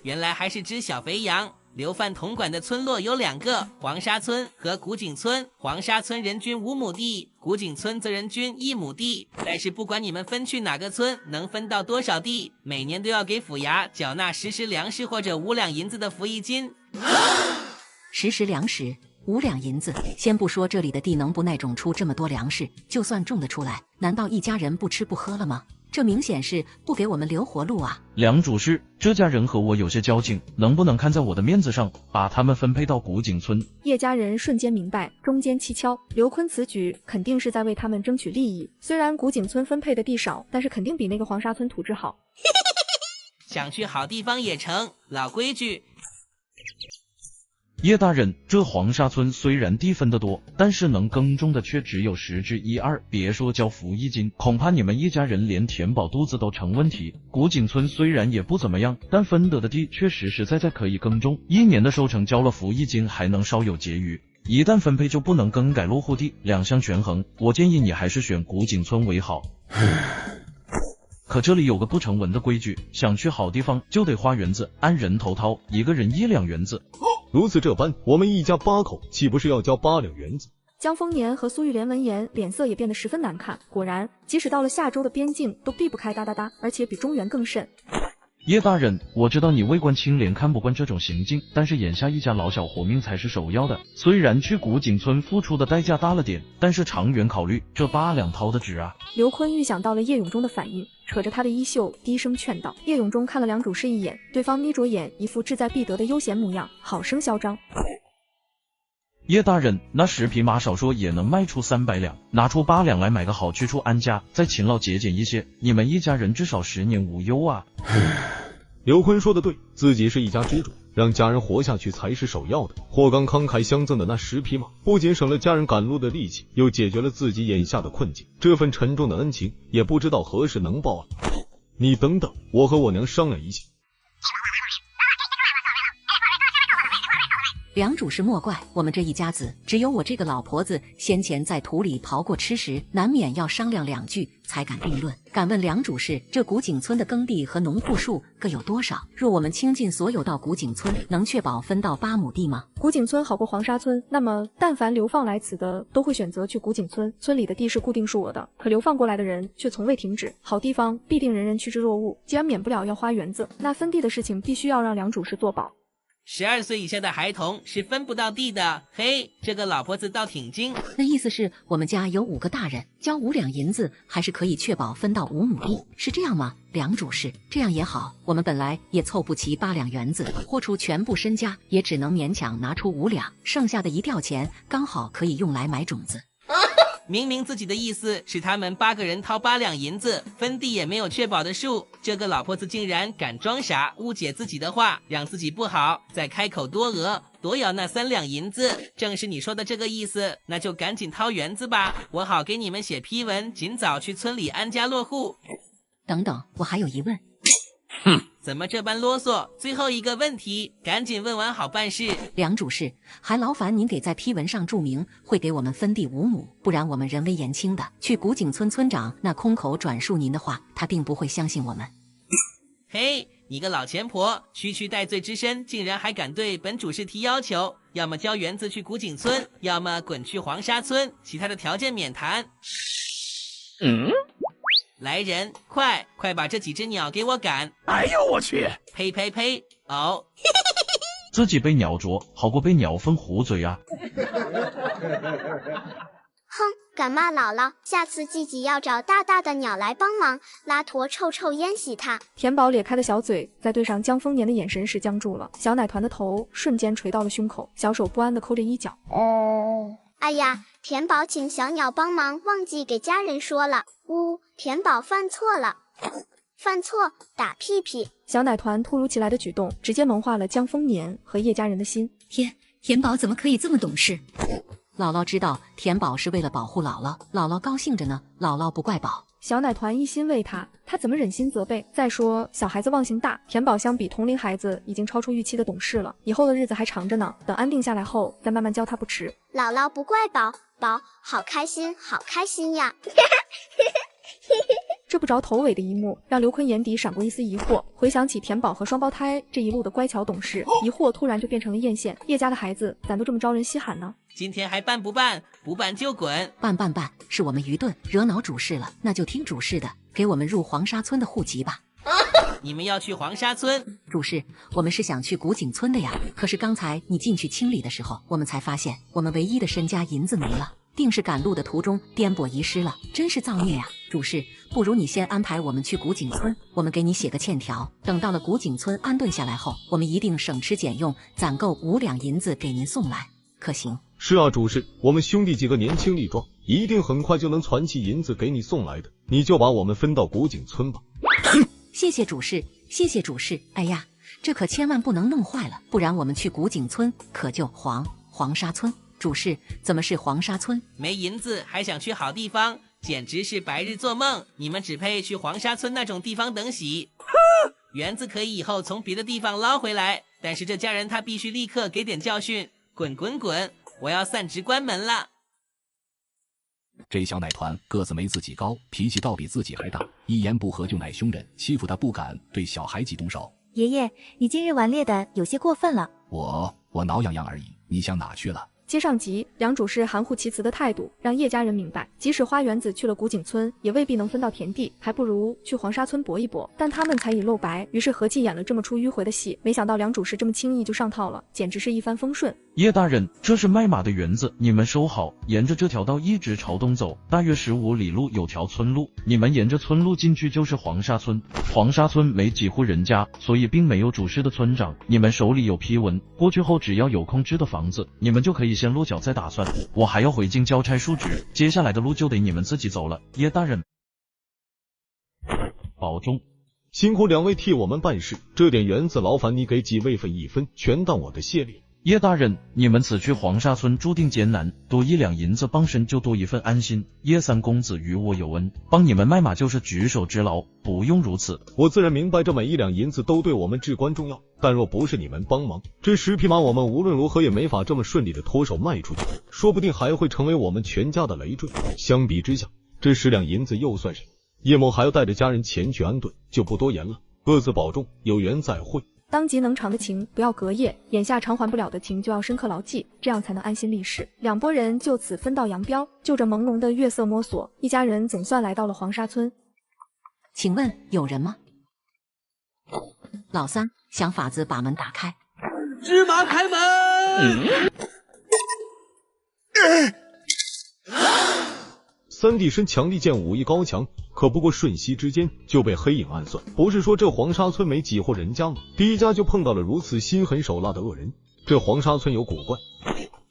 原来还是只小肥羊。流犯统管的村落有2个，黄沙村和古井村。黄沙村人均5亩地，古井村则人均1亩地。但是不管你们分去哪个村，能分到多少地，每年都要给府衙缴纳10石粮食或者5两银子的服役金。10石粮食，5两银子。先不说这里的地能不耐种出这么多粮食，就算种得出来，难道一家人不吃不喝了吗？这明显是不给我们留活路啊！梁主事，这家人和我有些交情，能不能看在我的面子上，把他们分配到古井村？叶家人瞬间明白中间蹊跷，刘坤此举肯定是在为他们争取利益。虽然古井村分配的地少，但是肯定比那个黄沙村土质好。想去好地方也成，老规矩。叶大人，这黄沙村虽然地分得多，但是能耕种的却只有10之1、2，别说交服役金，恐怕你们一家人连填饱肚子都成问题。古井村虽然也不怎么样，但分得的地却实实在在可以耕种，1年的收成交了服役金还能稍有结余。一旦分配就不能更改落户地，两相权衡，我建议你还是选古井村为好。可这里有个不成文的规矩，想去好地方就得花园子，按人头掏，1个人1两元子。如此这般，我们一家8口岂不是要交8两元子？江丰年和苏玉莲闻言，脸色也变得十分难看。果然，即使到了夏州的边境，都避不开哒哒哒，而且比中原更甚。叶大人，我知道你为官清廉，看不惯这种行径，但是眼下一家老小活命才是首要的。虽然去古井村付出的代价大了点，但是长远考虑，这8两掏得值啊！刘坤预想到了叶永忠的反应，扯着他的衣袖，低声劝道。叶永忠看了梁主事一眼，对方眯着眼，一副志在必得的悠闲模样，好生嚣张。叶大人，那10匹马少说也能卖出300两，拿出8两来买个好去处安家，再勤劳节俭一些，你们一家人至少10年无忧啊！刘坤说的对，自己是一家之主，让家人活下去才是首要的。霍刚慷慨相赠的那10匹马，不仅省了家人赶路的力气，又解决了自己眼下的困境。这份沉重的恩情，也不知道何时能报啊！你等等，我和我娘商量一下。梁主事莫怪，我们这一家子只有我这个老婆子先前在土里刨过吃食，难免要商量两句才敢定论。敢问梁主事，这古井村的耕地和农户数各有多少？若我们倾尽所有到古井村，能确保分到8亩地吗？古井村好过黄沙村，那么但凡流放来此的，都会选择去古井村。村里的地是固定数额的，可流放过来的人却从未停止。好地方必定人人趋之若鹜，既然免不了要花园子，那分地的事情必须要让梁主事做保。12岁以下的孩童是分不到地的。嘿，这个老婆子倒挺精。那意思是我们家有5个大人，交5两银子，还是可以确保分到5亩地，是这样吗？梁主事，这样也好，我们本来也凑不齐8两园子，豁出全部身家，也只能勉强拿出5两，剩下的1吊钱刚好可以用来买种子。明明自己的意思是他们8个人掏8两银子，分地也没有确保的数，这个老婆子竟然敢装傻，误解自己的话，让自己不好，再开口多额，多要那3两银子。正是你说的这个意思，那就赶紧掏园子吧，我好给你们写批文，尽早去村里安家落户。等等，我还有疑问。怎么这般啰嗦？最后一个问题，赶紧问完好办事。梁主事，还劳烦您给在批文上注明，会给我们分地5亩，不然我们人微言轻的，去古井村村长那空口转述您的话，他定不会相信我们。嘿，你个老钱婆，区区戴罪之身，竟然还敢对本主事提要求，要么交园子去古井村，要么滚去黄沙村，其他的条件免谈。来人，快把这几只鸟给我赶！哎呦我去！呸呸呸！哦，自己被鸟啄，好过被鸟粪糊嘴啊！哼，敢骂姥姥，下次自己要找大大的鸟来帮忙，拉坨臭臭淹洗它。田宝咧开的小嘴在对上江丰年的眼神时僵住了，小奶团的头瞬间垂到了胸口，小手不安地抠着衣角。哎呀，田宝请小鸟帮忙，忘记给家人说了。田宝犯错了，犯错打屁屁。小奶团突如其来的举动，直接萌化了江丰年和叶家人的心。田宝怎么可以这么懂事？姥姥知道田宝是为了保护姥姥，姥姥高兴着呢，姥姥不怪宝。小奶团一心为他怎么忍心责备？再说小孩子忘性大，田宝相比同龄孩子已经超出预期的懂事了，以后的日子还长着呢，等安定下来后再慢慢教他不迟。姥姥不怪宝，宝好开心好开心呀。这不着头尾的一幕让刘坤眼底闪过一丝疑惑，回想起田宝和双胞胎这一路的乖巧懂事，疑惑突然就变成了艳羡。叶家的孩子咋都这么招人稀罕呢？今天还办不办？不办就滚！办，是我们愚钝惹恼主事了，那就听主事的，给我们入黄沙村的户籍吧。你们要去黄沙村？主事，我们是想去古井村的呀。可是刚才你进去清理的时候，我们才发现我们唯一的身家银子没了，定是赶路的途中颠簸遗失了，真是造孽呀！主事，不如你先安排我们去古井村，我们给你写个欠条，等到了古井村安顿下来后，我们一定省吃俭用，攒够5两银子给您送来，可行？是啊，主事，我们兄弟几个年轻力壮，一定很快就能攒起银子给你送来的，你就把我们分到古井村吧。谢谢主事，谢谢主事。哎呀，这可千万不能弄坏了，不然我们去古井村可就黄沙村。主事，怎么是黄沙村？没银子还想去好地方，简直是白日做梦！你们只配去黄沙村那种地方等洗。园子可以以后从别的地方捞回来，但是这家人他必须立刻给点教训，滚！我要散职关门了。这小奶团个子没自己高，脾气倒比自己还大，一言不合就乃凶人，欺负他不敢对小孩子动手。爷爷，你今日顽劣的有些过分了。我挠痒痒而已，你想哪去了？接上集，梁主事含糊其辞的态度让叶家人明白，即使花园子去了古井村，也未必能分到田地，还不如去黄沙村搏一搏。但他们才已露白，于是合计演了这么出迂回的戏。没想到梁主事这么轻易就上套了，简直是一帆风顺。叶大人，这是卖马的园子，你们收好，沿着这条道一直朝东走，大约15里路有条村路，你们沿着村路进去就是黄沙村。黄沙村没几户人家，所以并没有主事的村长。你们手里有批文，过去后只要有空置的房子，你们就可以先落脚再打算。我还要回京交差述职，接下来的路就得你们自己走了。叶大人，保重。辛苦2位替我们办事，这点园子劳烦你给几位分一分，全当我的谢礼。叶大人，你们此去黄沙村注定艰难，多1两银子帮身就多一份安心。叶三公子与我有恩，帮你们卖马就是举手之劳，不用如此。我自然明白这每1两银子都对我们至关重要，但若不是你们帮忙，这10匹马我们无论如何也没法这么顺利的脱手卖出去，说不定还会成为我们全家的累赘。相比之下，这10两银子又算什么？叶某还要带着家人前去安顿，就不多言了，各自保重，有缘再会。当即能偿的情不要隔夜，眼下偿还不了的情就要深刻牢记，这样才能安心立世。两拨人就此分道扬镳，就着朦胧的月色摸索，一家人总算来到了黄沙村。请问有人吗？老三想法子把门打开。芝麻开门！三弟身强力健，武艺高强，可不过瞬息之间就被黑影暗算。不是说这黄沙村没几户人家吗？第一家就碰到了如此心狠手辣的恶人，这黄沙村有古怪。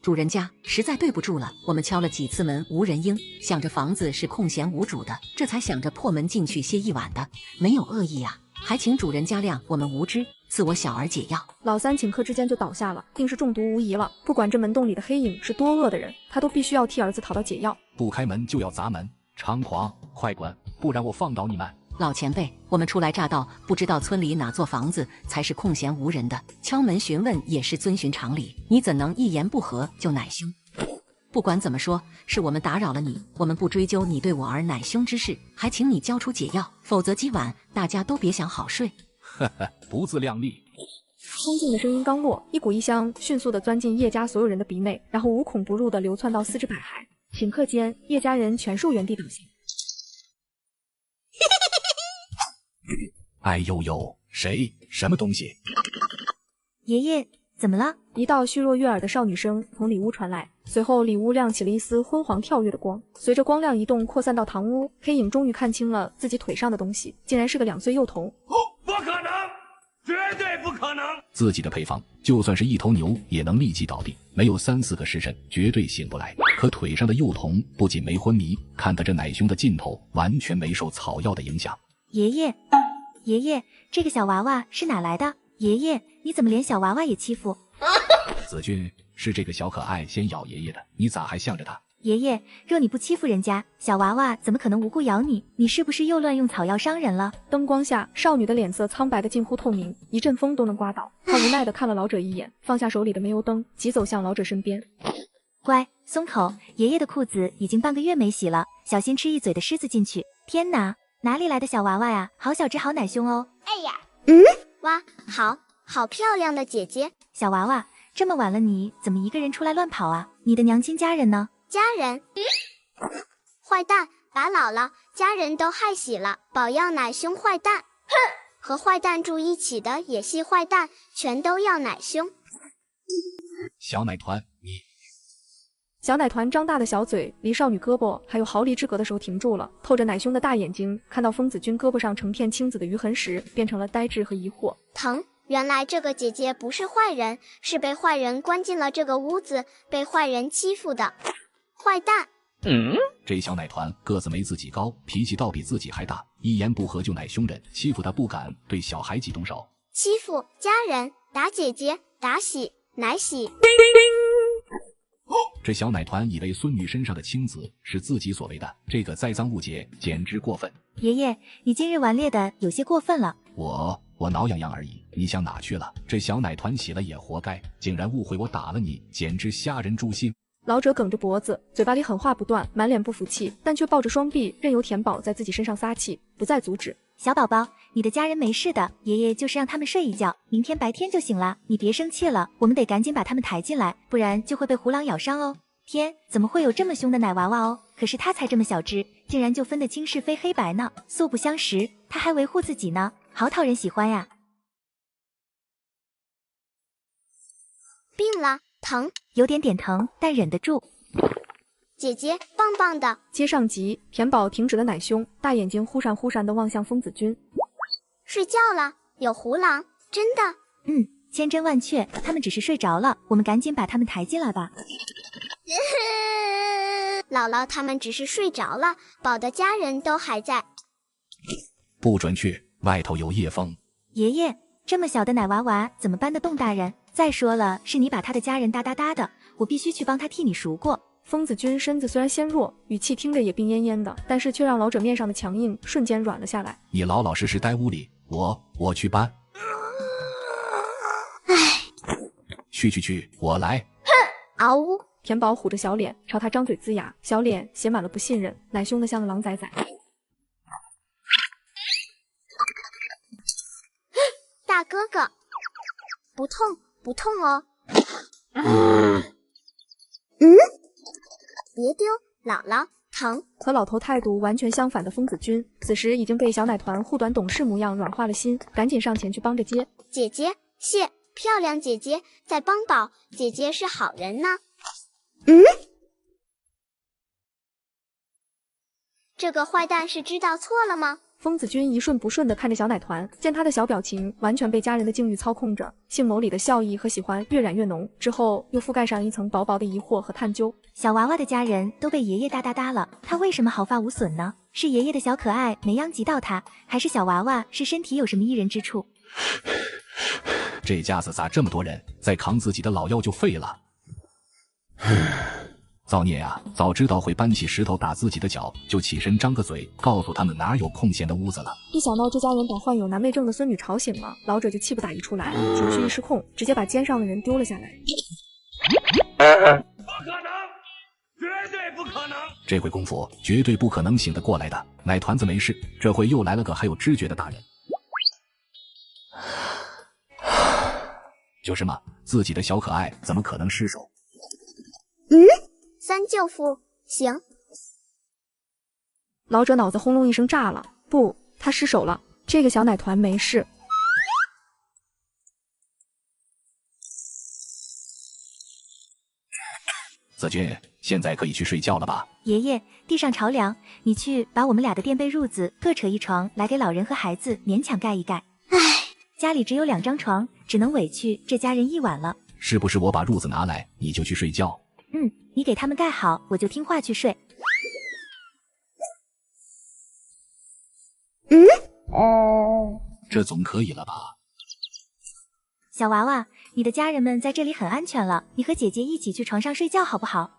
主人家，实在对不住了，我们敲了几次门无人应，想着房子是空闲无主的，这才想着破门进去歇一晚的，没有恶意啊，还请主人家谅我们无知，赐我小儿解药。老三顷刻之间就倒下了，定是中毒无疑了。不管这门洞里的黑影是多恶的人，他都必须要替儿子讨到解药。不开门就要砸门，猖狂！快滚，不然我放倒你们！老前辈，我们初来乍到，不知道村里哪座房子才是空闲无人的，敲门询问也是遵循常理，你怎能一言不合就乃兄？不管怎么说，是我们打扰了你，我们不追究你对我儿乃兄之事，还请你交出解药，否则今晚大家都别想好睡。呵呵，不自量力。冲劲的声音刚落，一股异香迅速地钻进叶家所有人的鼻内，然后无孔不入地流窜到四肢百骸。顷刻间，叶家人全数原地倒下。哎呦呦，谁？什么东西？爷爷，怎么了？一道虚弱悦耳的少女声从里屋传来，随后里屋亮起了一丝昏黄跳跃的光，随着光亮移动扩散到堂屋，黑影终于看清了自己腿上的东西，竟然是个2岁幼童。不可能，绝对不可能！自己的配方，就算是一头牛也能立即倒地，没有3、4个时辰绝对醒不来。可腿上的幼童不仅没昏迷，看得这奶兄的劲头完全没受草药的影响。爷爷，这个小娃娃是哪来的？爷爷，你怎么连小娃娃也欺负？子君，是这个小可爱先咬爷爷的，你咋还向着他？爷爷，若你不欺负人家，小娃娃怎么可能无故咬你？你是不是又乱用草药伤人了？灯光下，少女的脸色苍白的近乎透明，一阵风都能刮倒。她无奈的看了老者一眼，放下手里的煤油灯，急走向老者身边。乖，松口，爷爷的裤子已经半个月没洗了，小心吃一嘴的虱子进去。天哪，哪里来的小娃娃呀？好小只，好奶凶哦！哎呀，哇，好漂亮的姐姐！小娃娃，这么晚了，你怎么一个人出来乱跑啊？你的娘亲家人呢？家人，坏蛋，把姥姥家人都害死了，保要奶兄坏蛋！哼，和坏蛋住一起的也系坏蛋，全都要奶兄。小奶团，小奶团张大的小嘴离少女胳膊还有毫厘之隔的时候停住了，透着奶兄的大眼睛看到疯子君胳膊上成片青紫的余痕时，变成了呆滞和疑惑。疼，原来这个姐姐不是坏人，是被坏人关进了这个屋子，被坏人欺负的坏蛋。这小奶团个子没自己高，脾气倒比自己还大，一言不合就乃凶人，欺负他不敢对小孩子动手，欺负家人，打姐姐，打喜奶喜。这小奶团以为孙女身上的青紫是自己所为的，这个栽赃误解简直过分。爷爷，你今日顽劣的有些过分了。我挠痒痒而已，你想哪去了？这小奶团洗了也活该，竟然误会我打了你，简直瞎人诛心。老者梗着脖子，嘴巴里狠话不断，满脸不服气，但却抱着双臂，任由田宝在自己身上撒气，不再阻止。小宝宝，你的家人没事的，爷爷就是让他们睡一觉，明天白天就醒了。你别生气了，我们得赶紧把他们抬进来，不然就会被虎狼咬伤哦。天，怎么会有这么凶的奶娃娃哦？可是他才这么小只，竟然就分得清是非黑白呢。素不相识，他还维护自己呢，好讨人喜欢呀。病了，疼，有点疼，但忍得住。姐姐棒棒的。接上集，田宝停止了奶凶，大眼睛忽闪忽闪地望向疯子君。睡觉了，有胡狼，真的。千真万确，他们只是睡着了，我们赶紧把他们抬进来吧。姥姥他们只是睡着了，宝的家人都还在。不准去，外头有夜风。爷爷，这么小的奶娃娃怎么搬得动大人？再说了，是你把他的家人哒哒哒的，我必须去帮他替你赎过。疯子君身子虽然纤弱，语气听着也病恹恹的，但是却让老者面上的强硬瞬间软了下来。你老老实实待屋里，我去搬。去，我来。嗷呜！田宝虎着小脸朝他张嘴龇牙，小脸写满了不信任，奶凶的像个狼崽崽。大哥哥，不痛哦。别丢，姥姥疼。和老头态度完全相反的疯子君，此时已经被小奶团护短懂事模样软化了心，赶紧上前去帮着接。姐姐，谢，漂亮姐姐在帮宝，姐姐是好人呢。这个坏蛋是知道错了吗？疯子君一瞬不瞬地看着小奶团，见他的小表情完全被家人的境遇操控着，杏眸里的笑意和喜欢越染越浓，之后又覆盖上一层薄薄的疑惑和探究。小娃娃的家人都被爷爷哒哒哒了，他为什么毫发无损呢？是爷爷的小可爱没殃及到他，还是小娃娃是身体有什么异人之处？这家子咋这么多人，再扛自己的老腰就废了。造孽啊！早知道会搬起石头打自己的脚，就起身张个嘴，告诉他们哪有空闲的屋子了。一想到这家人把患有难妹症的孙女吵醒了，老者就气不打一处来，情绪一失控，直接把肩上的人丢了下来。不可能，绝对不可能！这回功夫绝对不可能醒得过来的。奶团子没事，这回又来了个还有知觉的大人。就是嘛，自己的小可爱怎么可能失手？三舅父，行。老者脑子轰隆一声炸了，不，他失手了。这个小奶团没事。子君，现在可以去睡觉了吧？爷爷，地上朝凉，你去把我们俩的垫被褥子各扯一床来给老人和孩子勉强盖一盖。唉，家里只有2张床，只能委屈这家人一晚了。是不是我把褥子拿来，你就去睡觉？你给他们盖好，我就听话去睡。这总可以了吧？小娃娃，你的家人们在这里很安全了，你和姐姐一起去床上睡觉好不好？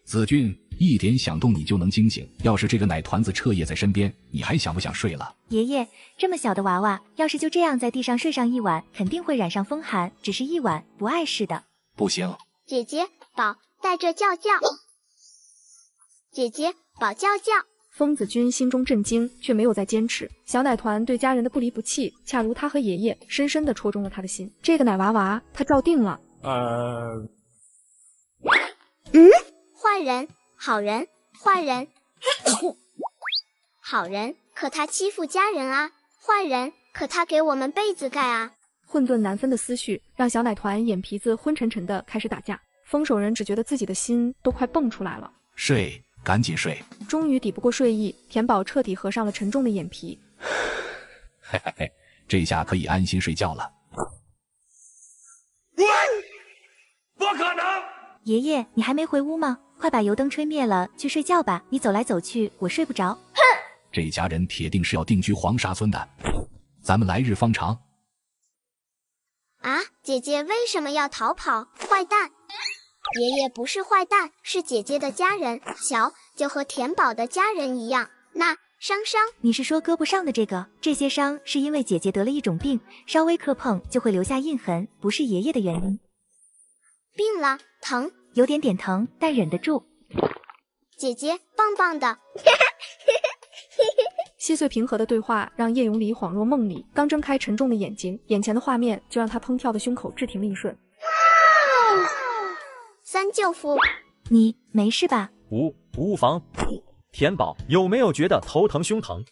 子君，一点响动你就能惊醒，要是这个奶团子彻夜在身边，你还想不想睡了？爷爷，这么小的娃娃，要是就这样在地上睡上一晚，肯定会染上风寒，只是一晚，不碍事的。不行，姐姐，宝带着叫叫。姐姐，宝叫叫。疯子君心中震惊，却没有再坚持。小奶团对家人的不离不弃，恰如他和爷爷，深深地戳中了他的心。这个奶娃娃，他照定了。坏人，好人，坏人。好人，可他欺负家人啊；坏人，可他给我们被子盖啊。混沌难分的思绪让小奶团眼皮子昏沉沉的开始打架。疯手人只觉得自己的心都快蹦出来了。睡，赶紧睡。终于抵不过睡意，田宝彻底合上了沉重的眼皮。嘿嘿嘿，这下可以安心睡觉了。不可能！爷爷，你还没回屋吗？快把油灯吹灭了，去睡觉吧。你走来走去，我睡不着。哼！这家人铁定是要定居黄沙村的，咱们来日方长。啊，姐姐为什么要逃跑？坏蛋！爷爷不是坏蛋，是姐姐的家人，小就和田宝的家人一样。那伤，你是说胳膊上的这个？这些伤是因为姐姐得了一种病，稍微磕碰就会留下印痕，不是爷爷的原因。病了，疼，有点疼，但忍得住。姐姐棒棒的。细碎平和的对话让叶永礼恍若梦里，刚睁开沉重的眼睛，眼前的画面就让他怦跳的胸口滞停了一瞬。三舅父，你没事吧？无妨。田宝有没有觉得头疼胸疼？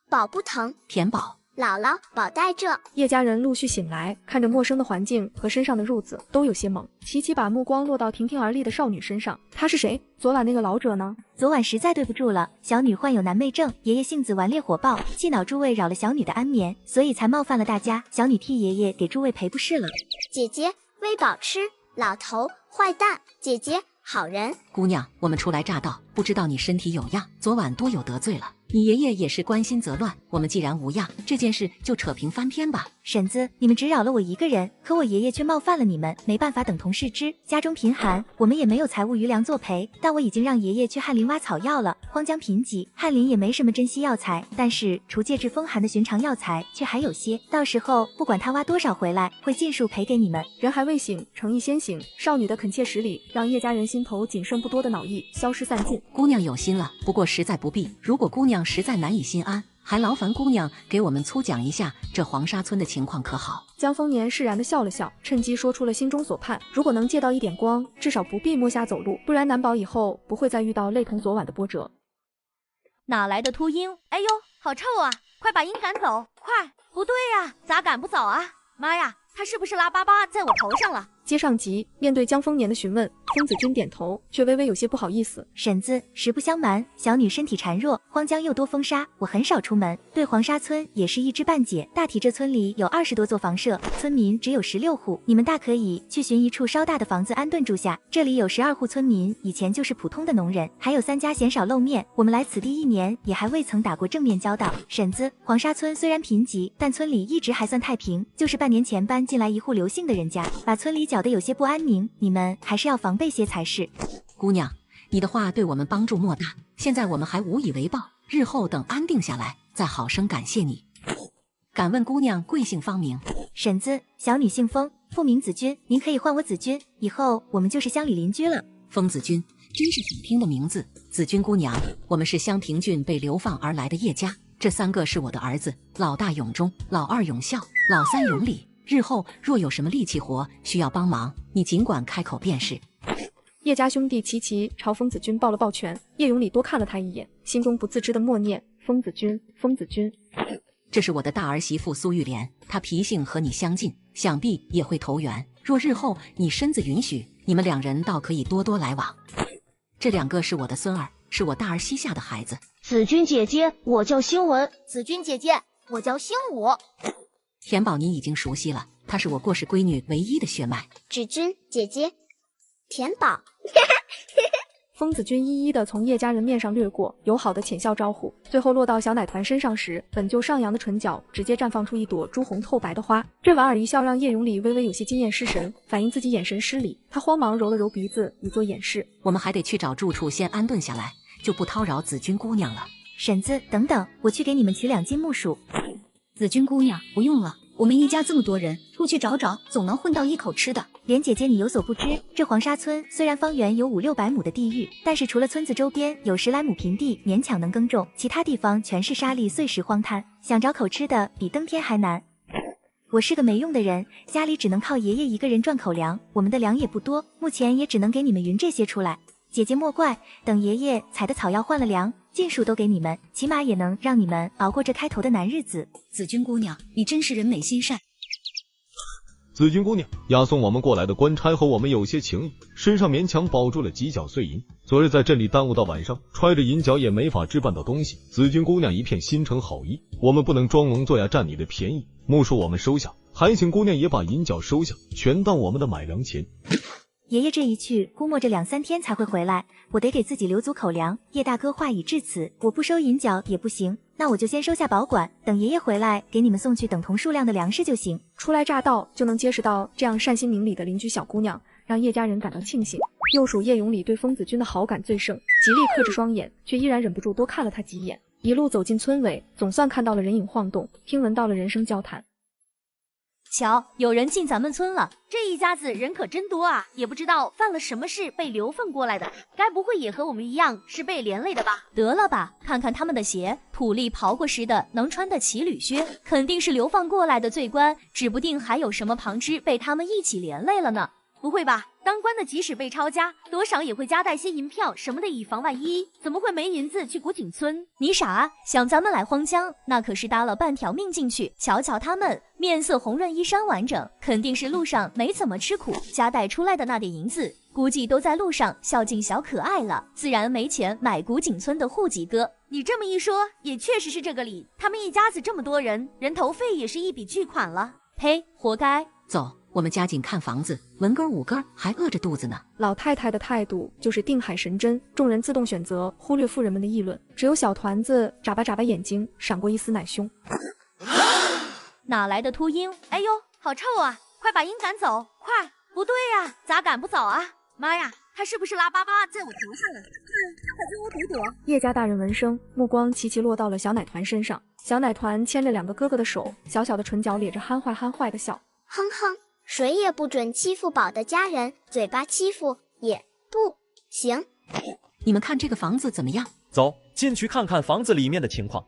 宝不疼。田宝，姥姥，宝带着。叶家人陆续醒来，看着陌生的环境和身上的褥子，都有些懵。齐齐把目光落到亭亭而立的少女身上，她是谁？昨晚那个老者呢？昨晚实在对不住了，小女患有难寐症，爷爷性子顽劣火爆，气恼诸位扰了小女的安眠，所以才冒犯了大家，小女替爷爷给诸位赔不是了。姐姐喂饱吃，老头坏蛋，姐姐好人。姑娘，我们初来乍到，不知道你身体有恙，昨晚多有得罪了。你爷爷也是关心则乱，我们既然无恙，这件事就扯平翻篇吧。婶子，你们只扰了我一个人，可我爷爷却冒犯了你们，没办法等同视之。家中贫寒，我们也没有财物余粮作赔，但我已经让爷爷去翰林挖草药了。荒疆贫瘠，翰林也没什么珍稀药材，但是除戒治风寒的寻常药材却还有些，到时候不管他挖多少回来，会尽数赔给你们。人还未醒，诚意先行。少女的恳切实礼，让叶家人心头仅剩不多的恼意消失散尽。姑娘有心了，不过实在不必。如果姑娘实在难以心安，还劳烦姑娘给我们粗讲一下这黄沙村的情况可好？江丰年释然地笑了笑，趁机说出了心中所盼。如果能借到一点光，至少不必摸瞎走路，不然难保以后不会再遇到类同昨晚的波折。哪来的秃鹰？哎呦，好臭啊！快把鹰赶走！快！不对呀，咋赶不走啊？妈呀，他是不是拉粑粑在我头上了？接上集，面对江丰年的询问，风子君点头，却微微有些不好意思。婶子，实不相瞒，小女身体孱弱，荒疆又多风沙，我很少出门，对黄沙村也是一知半解。大体这村里有20多座房舍，村民只有16户，你们大可以去寻一处稍大的房子安顿住下。这里有12户村民，以前就是普通的农人，还有3家鲜少露面。我们来此地1年，也还未曾打过正面交道。婶子，黄沙村虽然贫瘠，但村里一直还算太平，就是半年前搬进来一户刘姓的人家，把村里搅得有些不安宁，你们还是要防备些才是。姑娘，你的话对我们帮助莫大，现在我们还无以为报，日后等安定下来，再好生感谢你。敢问姑娘贵姓芳名？婶子，小女姓封，复名子君，您可以唤我子君，以后我们就是乡里邻居了。封子君，真是好听的名字。子君姑娘，我们是襄平郡被流放而来的叶家，这3个是我的儿子，老大永忠，老二永孝，老三永礼。日后若有什么力气活需要帮忙，你尽管开口便是。叶家兄弟齐齐朝风子君抱了抱拳，叶永礼多看了他一眼，心中不自知的默念：风子君，风子君。这是我的大儿媳妇苏玉莲，她脾性和你相近，想必也会投缘。若日后你身子允许，你们2人倒可以多多来往。这2个是我的孙儿，是我大儿膝下的孩子。子君姐姐，我叫兴文。子君姐姐，我叫兴武。田宝您已经熟悉了，她是我过世闺女唯一的血脉。芷君姐姐，田宝。风子君一一的从叶家人面上掠过，友好的浅笑招呼，最后落到小奶团身上时，本就上扬的唇角直接绽放出一朵朱红透白的花。这莞尔一笑让叶永礼微微有些惊艳失神，反映自己眼神失礼，他慌忙揉了揉鼻子以作掩饰。我们还得去找住处先安顿下来，就不叨扰子君姑娘了。婶子，等等，我去给你们取2斤木薯。子君姑娘，不用了，我们一家这么多人，出去找找，总能混到一口吃的。莲姐姐，你有所不知，这黄沙村虽然方圆有500-600亩的地域，但是除了村子周边有10来亩平地勉强能耕种，其他地方全是沙砾碎石荒滩，想找口吃的比登天还难。我是个没用的人，家里只能靠爷爷一个人赚口粮，我们的粮也不多，目前也只能给你们匀这些出来。姐姐莫怪，等爷爷采的草药换了粮，尽数都给你们，起码也能让你们熬过这开头的难日子。子君姑娘，你真是人美心善。子君姑娘，押送我们过来的官差和我们有些情谊，身上勉强保住了几角碎银。昨日在镇里耽误到晚上，揣着银角也没法置办到东西。子君姑娘一片心诚好意，我们不能装聋作哑占你的便宜。木薯我们收下，还请姑娘也把银角收下，全当我们的买粮钱。爷爷这一去，估摸着2-3天才会回来，我得给自己留足口粮。叶大哥话已至此，我不收银角也不行，那我就先收下保管，等爷爷回来给你们送去等同数量的粮食就行。初来乍到就能结识到这样善心明理的邻居小姑娘，让叶家人感到庆幸。又属叶永礼对风子君的好感最盛，极力克制双眼，却依然忍不住多看了他几眼。一路走进村尾，总算看到了人影晃动，听闻到了人声交谈。瞧，有人进咱们村了，这一家子人可真多啊！也不知道犯了什么事被流放过来的，该不会也和我们一样是被连累的吧？得了吧，看看他们的鞋，土力刨过时的，能穿得起履靴，肯定是流放过来的罪官，指不定还有什么旁支被他们一起连累了呢。不会吧？当官的即使被抄家，多少也会夹带些银票什么的以防万一，怎么会没银子去古井村？你傻啊？想咱们来荒疆，那可是搭了半条命进去。瞧瞧他们，面色红润，衣衫完整，肯定是路上没怎么吃苦，夹带出来的那点银子，估计都在路上孝敬小可爱了，自然没钱买古井村的户籍哥。你这么一说，也确实是这个理。他们一家子这么多人，人头费也是一笔巨款了。呸，活该！走。我们加紧看房子，文根武根还饿着肚子呢。老太太的态度就是定海神针，众人自动选择忽略妇人们的议论，只有小团子眨巴眨巴眼睛，闪过一丝奶凶。哪来的秃鹰？哎呦，好臭啊！快把鹰赶走！快！不对呀，咋赶不走啊？妈呀，他是不是拉粑粑在我头上了？他可给我堵堵！叶家大人闻声，目光齐齐落到了小奶团身上。小奶团牵着2个哥哥的手，小小的唇角咧着憨坏的笑。哼哼，谁也不准欺负宝的家人，嘴巴欺负也不行。你们看这个房子怎么样？走，进去看看房子里面的情况。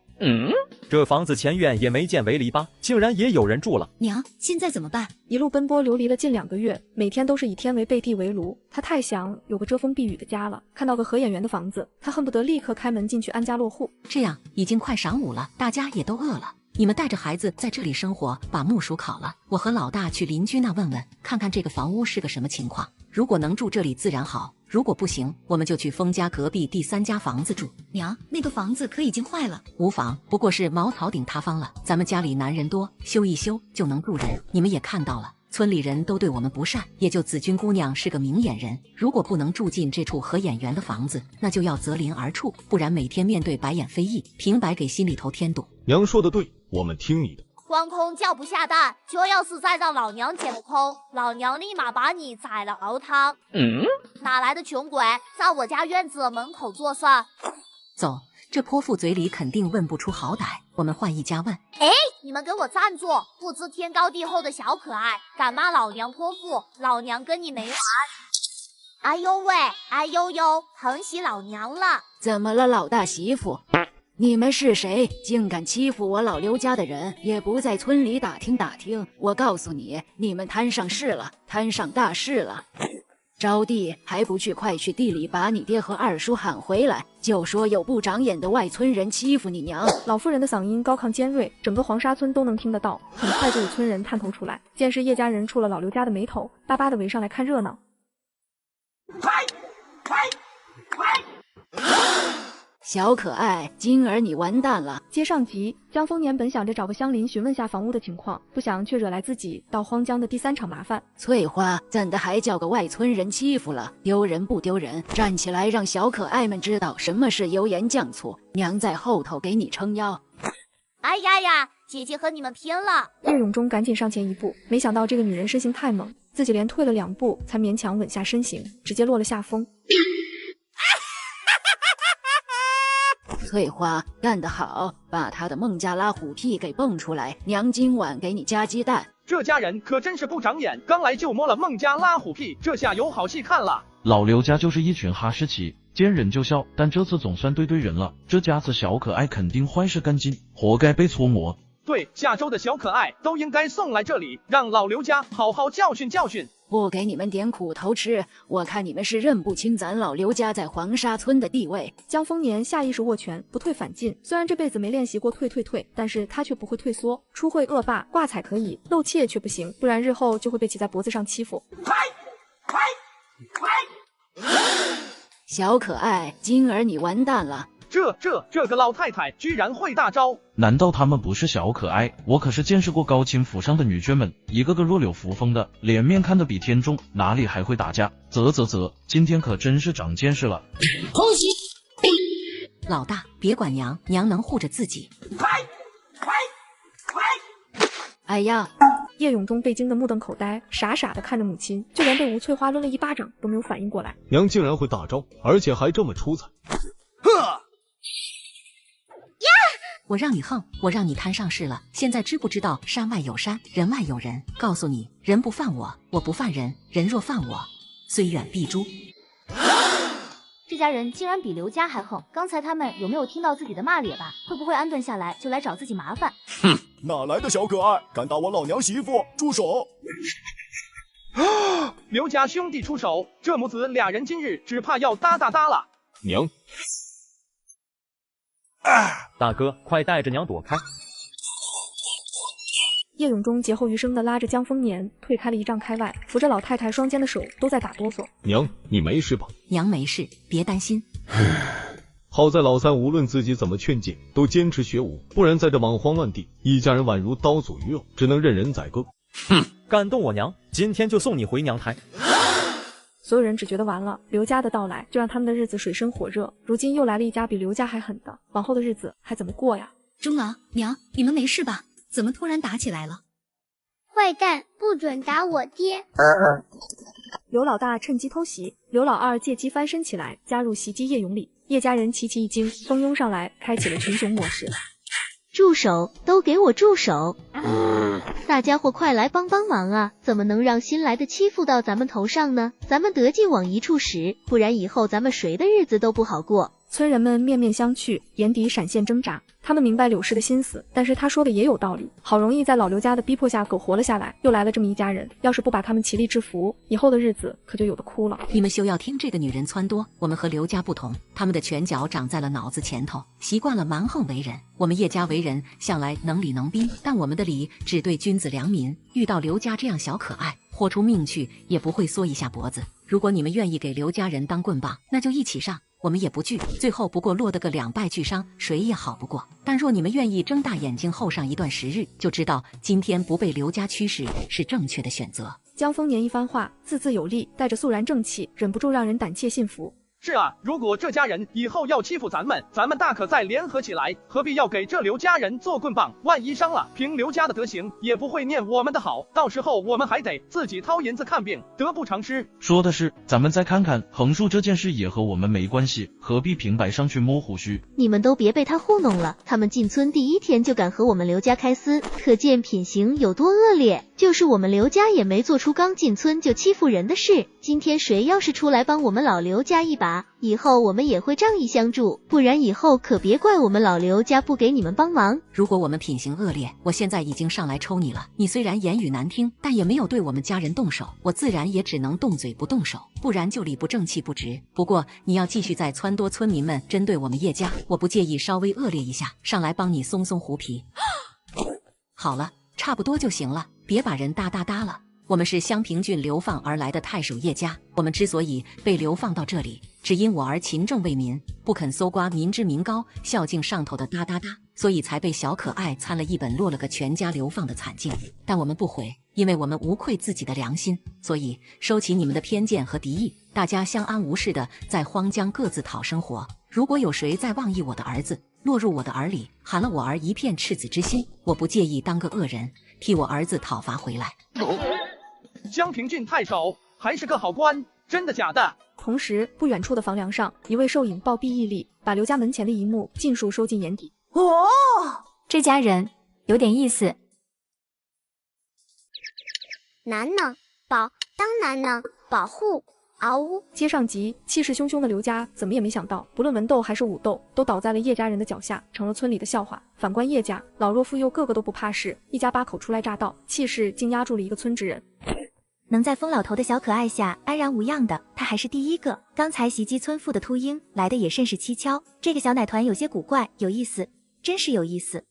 这房子前院也没见围篱笆，竟然也有人住了。娘，现在怎么办？一路奔波流离了近2个月，每天都是以天为被，地为炉。他太想有个遮风避雨的家了。看到个合眼缘的房子，他恨不得立刻开门进去安家落户。这样已经快晌午了，大家也都饿了。你们带着孩子在这里生活，把木薯烤了。我和老大去邻居那问问，看看这个房屋是个什么情况。如果能住这里自然好，如果不行，我们就去封家隔壁第3家房子住。娘，那个房子可已经坏了。无妨，不过是茅草顶塌方了。咱们家里男人多，修一修就能住人。你们也看到了，村里人都对我们不善，也就子君姑娘是个明眼人。如果不能住进这处合眼缘的房子，那就要择邻而处，不然每天面对白眼非议，平白给心里头添堵。娘说的对，我们听你的。光空叫不下蛋，就要是再让老娘捡空，老娘立马把你宰了熬汤。哪来的穷鬼在我家院子门口作算？走，这泼妇嘴里肯定问不出好歹，我们换一家问。哎，你们给我站住！不知天高地厚的小可爱，敢骂老娘泼妇，老娘跟你没完！哎呦喂，哎呦呦，疼死老娘了！怎么了，老大媳妇？你们是谁？竟敢欺负我老刘家的人，也不在村里打听打听。我告诉你，你们摊上事了，摊上大事了。招娣还不去，快去地里把你爹和二叔喊回来，就说有不长眼的外村人欺负你娘。老妇人的嗓音高亢尖锐，整个黄沙村都能听得到。很快就有村人探头出来，见是叶家人触了老刘家的眉头，巴巴的围上来看热闹。小可爱，今儿你完蛋了。接上集，江丰年本想着找个乡邻询问下房屋的情况，不想却惹来自己到荒江的第3场麻烦。翠花，怎的还叫个外村人欺负了？丢人不丢人？站起来，让小可爱们知道什么是油盐酱醋。娘在后头给你撑腰。哎呀呀，姐姐和你们拼了！叶永忠赶紧上前一步，没想到这个女人身形太猛，自己连退了2步，才勉强稳下身形，直接落了下风。翠花干得好，把他的孟加拉虎屁给蹦出来，娘今晚给你加鸡蛋。这家人可真是不长眼，刚来就摸了孟加拉虎屁，这下有好戏看了。老刘家就是一群哈士奇，见人就笑，但这次总算对人了。这家子小可爱肯定坏事干尽，活该被搓磨。对，下周的小可爱都应该送来这里，让老刘家好好教训教训。不给你们点苦头吃，我看你们是认不清咱老刘家在黄沙村的地位。江丰年下意识握拳，不退反进。虽然这辈子没练习过退，但是他却不会退缩。初会恶霸，挂彩可以，露怯却不行，不然日后就会被骑在脖子上欺负。小可爱，今儿你完蛋了。这个老太太居然会大招！难道他们不是小可爱？我可是见识过高清府上的女眷们，一个个若有扶风的，脸面看得比天重，哪里还会打架？啧，今天可真是长见识了。恭喜老大，别管娘，娘能护着自己。哎呀！叶永忠被惊得目瞪口呆，傻傻的看着母亲，就连被吴翠花抡了一巴掌都没有反应过来。娘竟然会大招，而且还这么出彩！我让你横，我让你摊上事了，现在知不知道山外有山，人外有人？告诉你，人不犯我，我不犯人，人若犯我，虽远必诛。这家人竟然比刘家还横，刚才他们有没有听到自己的骂咧吧？会不会安顿下来就来找自己麻烦？哼，哪来的小可爱，敢打我老娘媳妇？住手！刘家兄弟出手，这母子俩人今日只怕要哒了。娘。大哥，快带着娘躲开！叶永忠劫后余生的拉着江丰年退开了1丈开外，扶着老太太双肩的手都在打哆嗦。娘，你没事吧？娘没事，别担心。好在老三无论自己怎么劝诫，都坚持学武，不然在这莽荒乱地，一家人宛如刀俎鱼肉，只能任人宰割。哼，感动我娘，今天就送你回娘胎。所有人只觉得完了，刘家的到来就让他们的日子水深火热。如今又来了一家比刘家还狠的，往后的日子还怎么过呀？钟老娘，你们没事吧？怎么突然打起来了？坏蛋，不准打我爹！刘老大趁机偷袭，刘老二借机翻身起来，加入袭击叶永礼。叶家人齐齐一惊，蜂拥上来，开启了群雄模式。住手！都给我住手！大家伙快来帮帮忙啊！怎么能让新来的欺负到咱们头上呢？咱们得劲往一处使，不然以后咱们谁的日子都不好过。村人们面面相觑，眼底闪现挣扎。他们明白柳氏的心思，但是他说的也有道理。好容易在老刘家的逼迫下苟活了下来，又来了这么一家人，要是不把他们齐力制服，以后的日子可就有的哭了。你们休要听这个女人撺掇，我们和刘家不同，他们的拳脚长在了脑子前头，习惯了蛮横为人。我们叶家为人向来能礼能宾，但我们的礼只对君子良民，遇到刘家这样小可爱，豁出命去也不会缩一下脖子。如果你们愿意给刘家人当棍棒，那就一起上，我们也不惧，最后不过落得个两败俱伤，谁也好不过。但若你们愿意睁大眼睛候上一段时日，就知道今天不被刘家驱使是正确的选择。江丰年一番话，字字有力，带着肃然正气，忍不住让人胆怯信服。是啊，如果这家人以后要欺负咱们大可再联合起来，何必要给这刘家人做棍棒？万一伤了，凭刘家的德行，也不会念我们的好，到时候我们还得自己掏银子看病，得不偿失。说的是，咱们再看看横竖这件事也和我们没关系，何必平白上去摸胡须？你们都别被他糊弄了，他们进村第一天就敢和我们刘家开撕，可见品行有多恶劣。就是我们刘家也没做出刚进村就欺负人的事。今天谁要是出来帮我们老刘家一把，以后我们也会仗义相助，不然以后可别怪我们老刘家不给你们帮忙。如果我们品行恶劣，我现在已经上来抽你了。你虽然言语难听，但也没有对我们家人动手，我自然也只能动嘴不动手，不然就理不正气不直。不过你要继续再撺掇村民们针对我们叶家，我不介意稍微恶劣一下，上来帮你松松胡皮。好了，差不多就行了，别把人哒了。我们是襄平郡流放而来的太守叶家，我们之所以被流放到这里，只因我儿勤政为民，不肯搜刮民脂民膏，孝敬上头的哒，所以才被小可爱参了一本落了个全家流放的惨境。但我们不悔，因为我们无愧自己的良心，所以收起你们的偏见和敌意，大家相安无事的在荒疆各自讨生活。如果有谁再妄议我的儿子，落入我的耳里，寒了我儿一片赤子之心，我不介意当个恶人，替我儿子讨伐回来。襄平郡太守还是个好官，真的假的？同时，不远处的房梁上，一位兽影暴毙屹立，把刘家门前的一幕尽数收进眼底。这家人有点意思。难呢，保当难呢，保护。嗷呜！接上集，气势汹汹的刘家怎么也没想到，不论文斗还是武斗，都倒在了叶家人的脚下，成了村里的笑话。反观叶家，老弱妇幼个个都不怕事，一家8口初来乍到，气势竟压住了一个村之人。能在疯老头的小可爱下安然无恙的，他还是第一个。刚才袭击村妇的秃鹰来的也甚是蹊跷，这个小奶团有些古怪，有意思，真是有意思。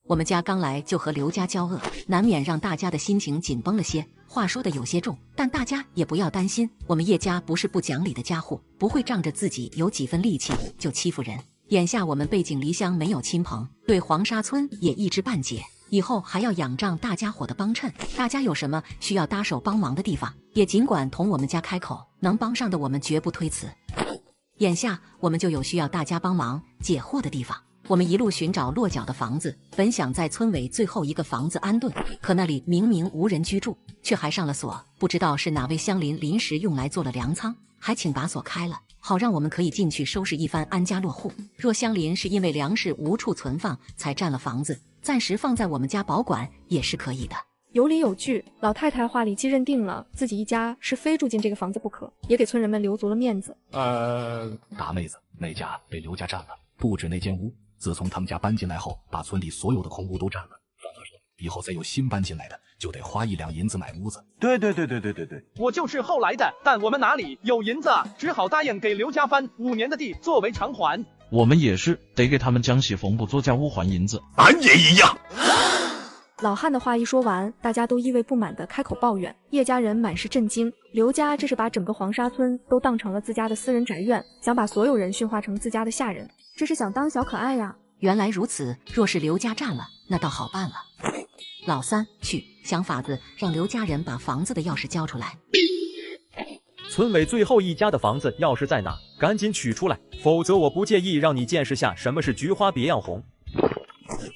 我们家刚来就和刘家交恶，难免让大家的心情紧绷了些，话说的有些重，但大家也不要担心，我们叶家不是不讲理的家伙，不会仗着自己有几分力气就欺负人。眼下我们背井离乡，没有亲朋，对黄沙村也一知半解，以后还要仰仗大家伙的帮衬。大家有什么需要搭手帮忙的地方，也尽管同我们家开口，能帮上的我们绝不推辞。眼下我们就有需要大家帮忙解惑的地方。我们一路寻找落脚的房子，本想在村尾最后一个房子安顿，可那里明明无人居住，却还上了锁，不知道是哪位乡邻临时用来做了粮仓，还请把锁开了，好让我们可以进去收拾一番，安家落户。若乡邻是因为粮食无处存放才占了房子，暂时放在我们家保管也是可以的。有理有据，老太太话里既认定了自己一家是非住进这个房子不可，也给村人们留足了面子。大妹子，那家被刘家占了，不止那间屋，自从他们家搬进来后，把村里所有的空屋都占了。以后再有新搬进来的，就得花1两银子买屋子。对，我就是后来的，但我们哪里有银子啊？只好答应给刘家翻5年的地作为偿还。我们也是得给他们江西缝补做家务还银子。俺也一样。老汉的话一说完，大家都意味不满地开口抱怨。叶家人满是震惊，刘家这是把整个黄沙村都当成了自家的私人宅院，想把所有人驯化成自家的下人，这是想当小可爱呀。原来如此，若是刘家占了，那倒好办了。老三，去想法子让刘家人把房子的钥匙交出来。村委最后一家的房子钥匙在哪？赶紧取出来，否则我不介意让你见识下什么是菊花别样红。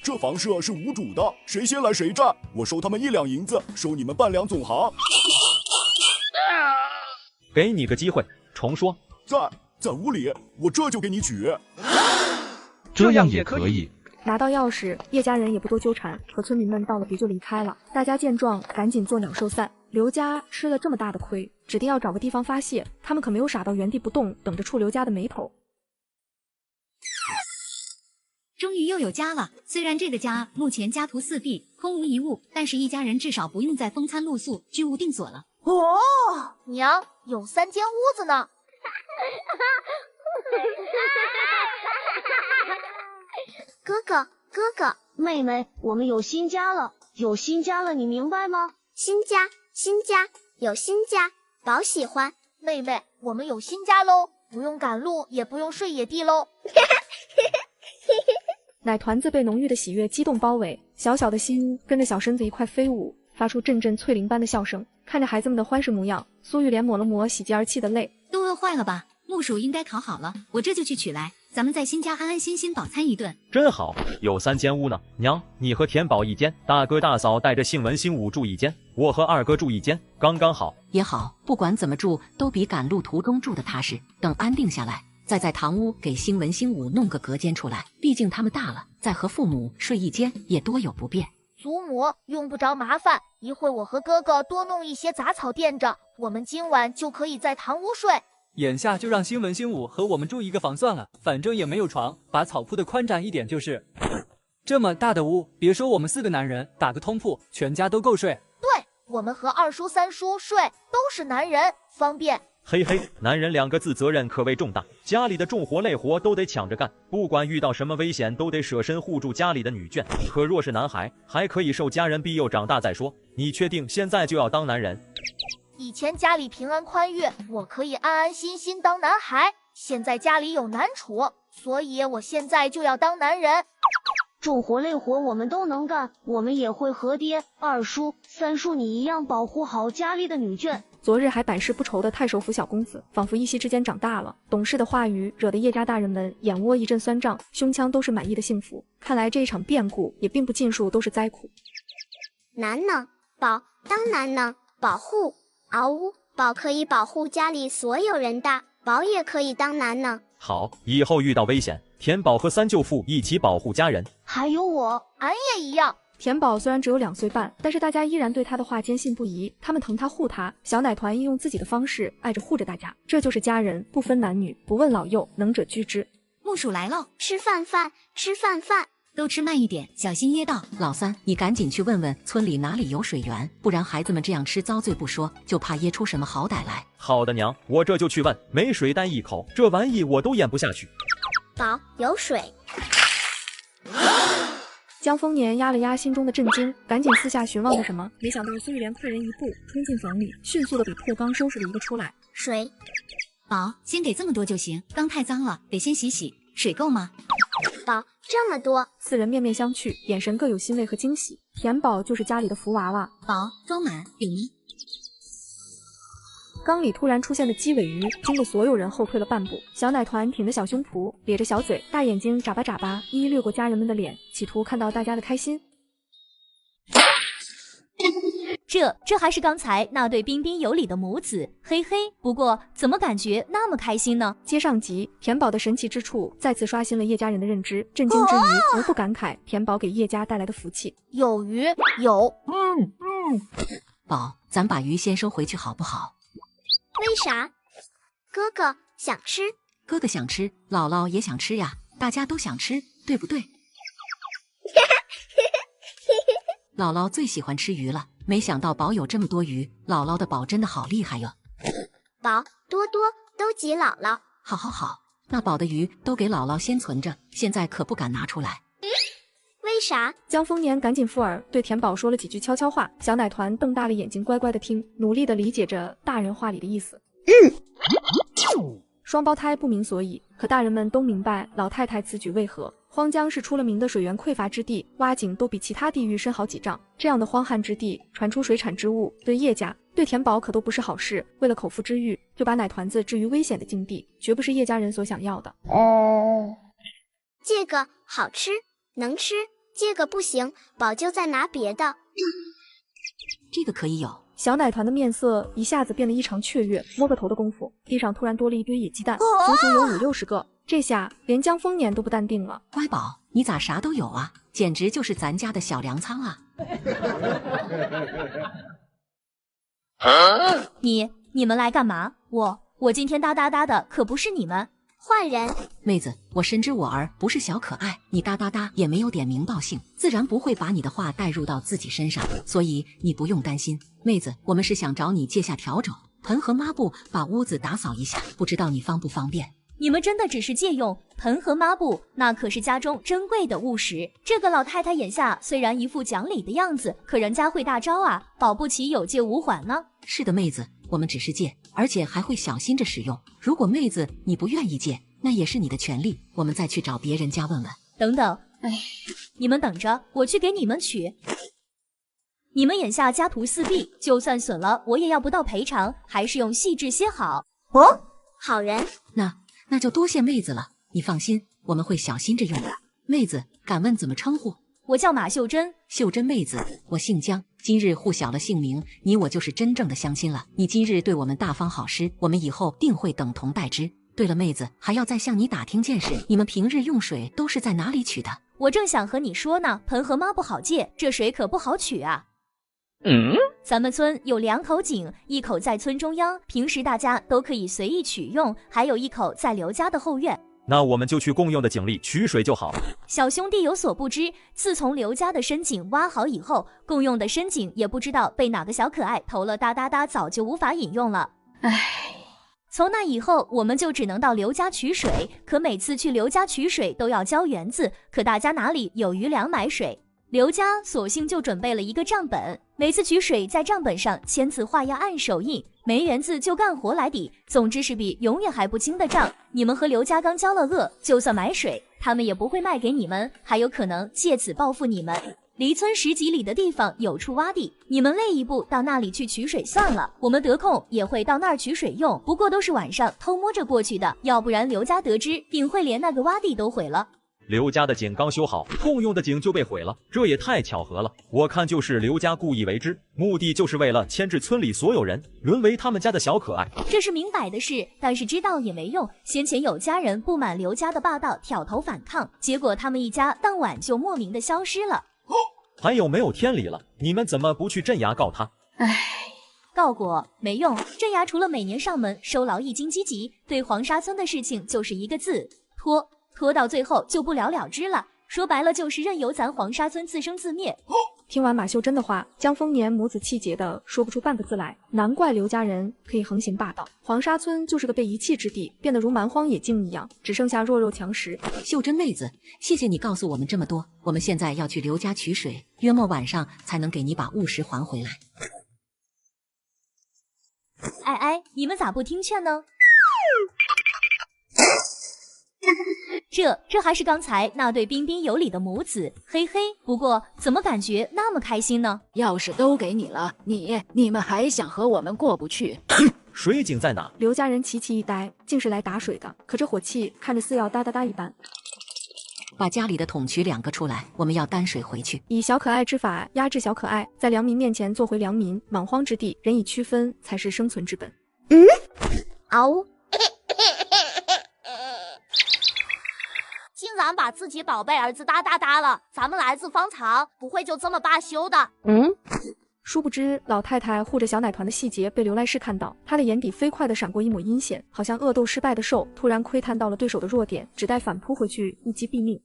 这房舍是无主的，谁先来谁占。我收他们1两银子，收你们半两总行。给你个机会，重说。在屋里，我这就给你取。这样也可以。拿到钥匙，叶家人也不多纠缠，和村民们道了别就离开了。大家见状，赶紧作鸟兽散。刘家吃了这么大的亏，指定要找个地方发泄。他们可没有傻到原地不动，等着触刘家的眉头。终于又有家了，虽然这个家目前家徒四壁，空无一物，但是一家人至少不用再风餐露宿、居无定所了。哦，娘，有3间屋子呢。哥哥，妹妹，我们有新家了，你明白吗？新家，有新家，宝喜欢。妹妹，我们有新家喽，不用赶路，也不用睡野地喽。奶团子被浓郁的喜悦激动包围，小小的心跟着小身子一块飞舞，发出阵阵翠铃般的笑声。看着孩子们的欢实模样，苏玉莲抹了抹喜极而泣的泪。都饿坏了吧？木薯应该烤好了，我这就去取来。咱们在新家安安心心饱餐一顿。真好，有3间屋呢。娘，你和田宝一间，大哥大嫂带着姓文姓武住一间，我和二哥住一间，刚刚好。也好，不管怎么住，都比赶路途中住的踏实。等安定下来，再在堂屋给姓文姓武弄个隔间出来，毕竟他们大了，再和父母睡一间也多有不便。祖母用不着麻烦，一会我和哥哥多弄一些杂草垫着，我们今晚就可以在堂屋睡。眼下就让新文新武和我们住一个房算了，反正也没有床，把草铺的宽展一点就是。这么大的屋，别说我们4个男人，打个通铺，全家都够睡。对，我们和2叔3叔睡，都是男人，方便。嘿嘿，男人2个字责任可谓重大，家里的重活累活都得抢着干，不管遇到什么危险都得舍身护住家里的女眷。可若是男孩，还可以受家人庇佑长大再说。你确定现在就要当男人？以前家里平安宽裕，我可以安安心心当男孩，现在家里有难处，所以我现在就要当男人。重活累活我们都能干，我们也会和爹、2叔、3叔你一样保护好家里的女眷。昨日还百事不愁的太守府小公子，仿佛一夕之间长大了。懂事的话语惹得叶家大人们眼窝一阵酸胀，胸腔都是满意的幸福。看来这一场变故也并不尽数都是灾苦。男呢，宝当男呢，保护嗷呜，宝可以保护家里所有人的，宝也可以当男呢。好，以后遇到危险，田宝和3舅父一起保护家人。还有我，俺也一样。田宝虽然只有2岁半，但是大家依然对他的话坚信不疑，他们疼他护他。小奶团应用自己的方式爱着护着大家，这就是家人，不分男女，不问老幼，能者居之。木薯来喽，吃饭，都吃慢一点，小心噎到。老三，你赶紧去问问村里哪里有水源，不然孩子们这样吃遭罪不说，就怕噎出什么好歹来。好的娘，我这就去问。没水待一口，这玩意我都咽不下去。宝有水。江丰年压了压心中的震惊，赶紧四下询问着什么，没想到苏玉莲快人一步冲进房里，迅速的比破缸收拾了一个出来。水，宝，先给这么多就行，缸太脏了，得先洗洗。水够吗？宝，这么多。4人面面相觑，眼神各有欣慰和惊喜。田宝就是家里的福娃娃。宝，装满，有吗？缸里突然出现的鸡尾鱼，惊得所有人后退了半步。小奶团挺着小胸脯，咧着小嘴，大眼睛眨巴眨巴，一一掠过家人们的脸，企图看到大家的开心。这还是刚才那对彬彬有礼的母子，嘿嘿。不过怎么感觉那么开心呢？接上集，田宝的神奇之处再次刷新了叶家人的认知，震惊之余无不感慨田宝给叶家带来的福气。有鱼有，宝，咱把鱼先收回去好不好？为啥？哥哥想吃，哥哥想吃，姥姥也想吃呀，大家都想吃，对不对？姥姥最喜欢吃鱼了，没想到宝有这么多鱼，姥姥的宝真的好厉害哟。宝多多都挤姥姥。好，那宝的鱼都给姥姥先存着，现在可不敢拿出来。为啥？江丰年赶紧附耳，对田宝说了几句悄悄话。小奶团瞪大了眼睛，乖乖的听，努力的理解着大人话里的意思。双胞胎不明所以，可大人们都明白老太太此举为何。荒江是出了名的水源匮乏之地，挖井都比其他地域深好几丈。这样的荒旱之地传出水产之物，对叶家对田宝可都不是好事。为了口腹之欲，就把奶团子置于危险的境地，绝不是叶家人所想要的。这个好吃，能吃，这个不行，宝就再拿别的。这个可以有。小奶团的面色一下子变得异常雀跃，摸个头的功夫，地上突然多了一堆野鸡蛋，足足有50-60个。这下连江丰年都不淡定了。乖宝，你咋啥都有啊？简直就是咱家的小粮仓啊！你们来干嘛？我今天哒哒哒的可不是你们。坏人，妹子，我深知我儿不是小可爱，你哒哒哒也没有点名道姓，自然不会把你的话带入到自己身上，所以你不用担心。妹子，我们是想找你借下笤帚、盆和抹布，把屋子打扫一下，不知道你方不方便？你们真的只是借用盆和抹布，那可是家中珍贵的物实。这个老太太眼下虽然一副讲理的样子，可人家会大招啊，保不齐有借无还呢。是的，妹子，我们只是借，而且还会小心着使用。如果妹子你不愿意借，那也是你的权利，我们再去找别人家问问。等等，你们等着，我去给你们取。你们眼下家徒四壁，就算损了，我也要不到赔偿，还是用细致些好。好人，那就多谢妹子了。你放心，我们会小心着用的。妹子，敢问怎么称呼？我叫马秀珍。秀珍妹子，我姓江，今日互晓了姓名，你我就是真正的乡亲了。你今日对我们大方好施，我们以后定会等同待之。对了，妹子，还要再向你打听件事，你们平日用水都是在哪里取的？我正想和你说呢，盆和抹不好借，这水可不好取啊。咱们村有2口井，一口在村中央，平时大家都可以随意取用，还有一口在刘家的后院。那我们就去共用的井里取水就好。小兄弟有所不知，自从刘家的深井挖好以后，共用的深井也不知道被哪个小可爱投了哒哒哒，早就无法饮用了。从那以后，我们就只能到刘家取水，可每次去刘家取水都要交园子，可大家哪里有余粮买水？刘家索性就准备了一个账本，每次取水在账本上签字画押按手印，没园子就干活来抵，总之是笔永远还不清的账。你们和刘家刚交了恶，就算买水，他们也不会卖给你们，还有可能借此报复你们。离村10几里的地方有处洼地，你们累一步到那里去取水算了，我们得空也会到那儿取水用，不过都是晚上偷摸着过去的，要不然刘家得知，定会连那个洼地都毁了。刘家的井刚修好，共用的井就被毁了，这也太巧合了。我看就是刘家故意为之，目的就是为了牵制村里所有人，沦为他们家的小可爱。这是明摆的事，但是知道也没用。先前有家人不满刘家的霸道，挑头反抗，结果他们一家当晚就莫名的消失了。还有没有天理了？你们怎么不去镇衙告他？告过没用，镇衙除了每年上门收劳役金积极，对黄沙村的事情就是一个字：拖到最后就不了了之了。说白了就是任由咱黄沙村自生自灭。听完马秀珍的话，江丰年母子气结的说不出半个字来，难怪刘家人可以横行霸道。黄沙村就是个被遗弃之地，变得如蛮荒野境一样，只剩下弱肉强食。秀珍妹子，谢谢你告诉我们这么多，我们现在要去刘家取水，约莫晚上才能给你把物实还回来。你们咋不听劝呢？这还是刚才那对彬彬有礼的母子，嘿嘿。不过怎么感觉那么开心呢？钥匙都给你了，你们还想和我们过不去？水井在哪？刘家人齐齐一呆，竟是来打水的，可这火气看着似要哒哒哒一般。把家里的桶取2个出来，我们要担水回去。以小可爱之法压制小可爱，在良民面前做回良民，莽荒之地人以区分才是生存之本。嗷！竟然把自己宝贝儿子哒哒哒了，咱们来自方藏，不会就这么罢休的？殊不知老太太护着小奶团的细节被刘来世看到，她的眼底飞快地闪过一抹阴险，好像恶斗失败的兽突然窥探到了对手的弱点，只待反扑回去一击毙命。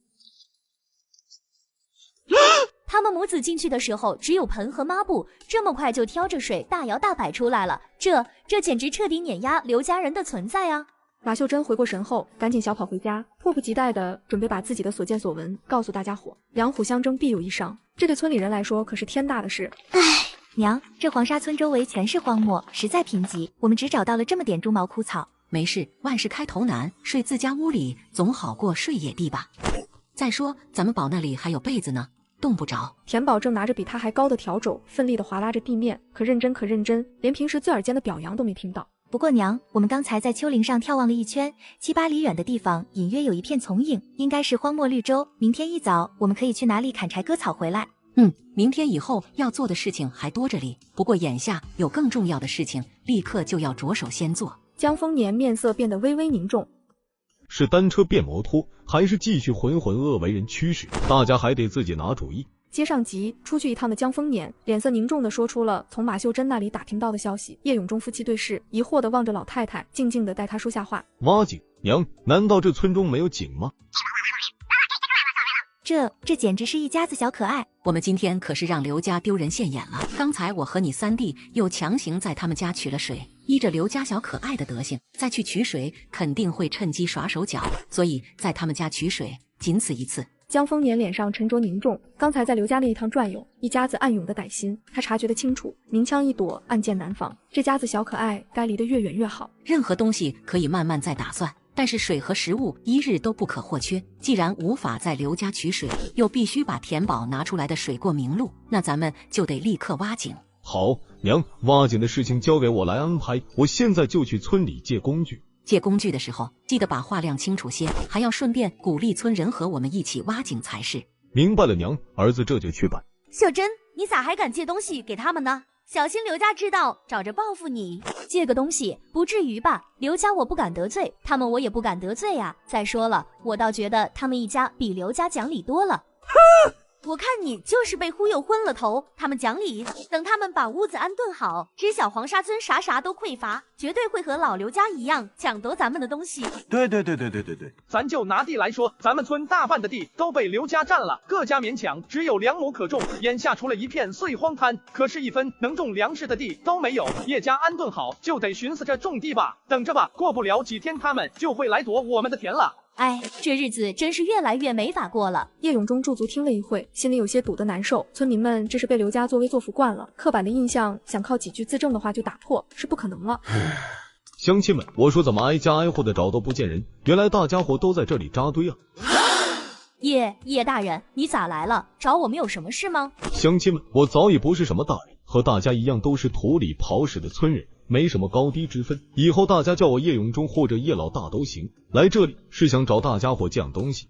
他们母子进去的时候只有盆和抹布，这么快就挑着水大摇大摆出来了，这简直彻底碾压刘家人的存在啊！马秀珍回过神后，赶紧小跑回家，迫不及待地准备把自己的所见所闻告诉大家伙。两虎相争必有一伤，这对村里人来说可是天大的事。娘，这黄沙村周围全是荒漠，实在贫瘠，我们只找到了这么点猪毛枯草。没事，万事开头难，睡自家屋里总好过睡野地吧。再说咱们宝那里还有被子呢，动不着。田宝正拿着比他还高的笤帚，奋力地划拉着地面，可认真，连平时最耳尖的表扬都没听到。不过娘，我们刚才在丘陵上眺望了一圈，7、8里远的地方隐约有一片丛影，应该是荒漠绿洲。明天一早我们可以去哪里砍柴割草回来？明天以后要做的事情还多着哩，不过眼下有更重要的事情，立刻就要着手先做。江丰年面色变得微微凝重。是单车变摩托，还是继续浑浑噩为人驱使？大家还得自己拿主意。接上集，出去一趟的江丰年脸色凝重地说出了从马秀珍那里打听到的消息。叶永忠夫妻对视，疑惑地望着老太太，静静地待她说下话。挖井？娘，难道这村中没有井吗？这简直是一家子小可爱。我们今天可是让刘家丢人现眼了。刚才我和你三弟又强行在他们家取了水，依着刘家小可爱的德行，再去取水肯定会趁机耍手脚，所以在他们家取水仅此一次。江丰年脸上沉着凝重，刚才在刘家那一趟转悠，一家子暗涌的歹心，他察觉得清楚，明枪易躲，暗箭难防。这家子小可爱该离得越远越好。任何东西可以慢慢再打算，但是水和食物一日都不可或缺。既然无法在刘家取水，又必须把田宝拿出来的水过明路，那咱们就得立刻挖井。好，娘，挖井的事情交给我来安排，我现在就去村里借工具。借工具的时候，记得把话量清楚些，还要顺便鼓励村人和我们一起挖井才是。明白了，娘，儿子这就去办。秀珍，你咋还敢借东西给他们呢？小心刘家知道，找着报复你。借个东西不至于吧？刘家我不敢得罪，他们我也不敢得罪啊。再说了，我倒觉得他们一家比刘家讲理多了。我看你就是被忽悠昏了头，他们讲理，等他们把屋子安顿好，知晓黄沙村啥都匮乏，绝对会和老刘家一样抢夺咱们的东西。对，咱就拿地来说，咱们村大半的地都被刘家占了，各家勉强只有2亩可种，眼下除了一片碎荒滩，可是一分能种粮食的地都没有。叶家安顿好，就得寻思着种地吧，等着吧，过不了几天他们就会来夺我们的田了。哎，这日子真是越来越没法过了。叶永忠驻足听了一会，心里有些堵得难受。村民们这是被刘家作威作福惯了，刻板的印象想靠几句自证的话就打破，是不可能了。乡亲们，我说怎么挨家挨户的找都不见人，原来大家伙都在这里扎堆啊。叶大人，你咋来了？找我们有什么事吗？乡亲们，我早已不是什么大人，和大家一样都是土里刨食的村人，没什么高低之分，以后大家叫我叶永忠或者叶老大都行。来这里是想找大家伙借样东西。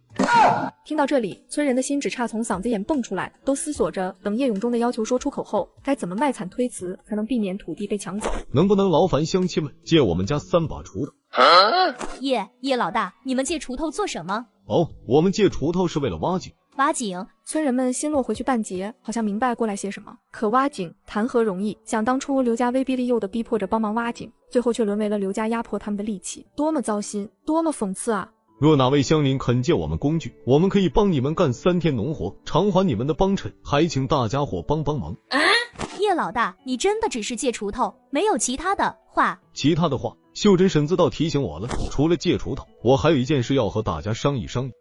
听到这里，村人的心只差从嗓子眼蹦出来，都思索着等叶永忠的要求说出口后，该怎么卖惨推辞才能避免土地被抢走。能不能劳烦乡亲们借我们家3把锄头？叶老大，你们借锄头做什么？哦，我们借锄头是为了挖井。挖井？村人们心落回去半截，好像明白过来些什么。可挖井谈何容易？想当初刘家威逼利诱的逼迫着帮忙挖井，最后却沦为了刘家压迫他们的利器，多么糟心，多么讽刺啊！若哪位乡邻肯借我们工具，我们可以帮你们干3天农活，偿还你们的帮衬，还请大家伙帮帮忙。叶老大，你真的只是借锄头，没有其他的话？其他的话，秀珍婶子倒提醒我了，除了借锄头，我还有一件事要和大家商议商议。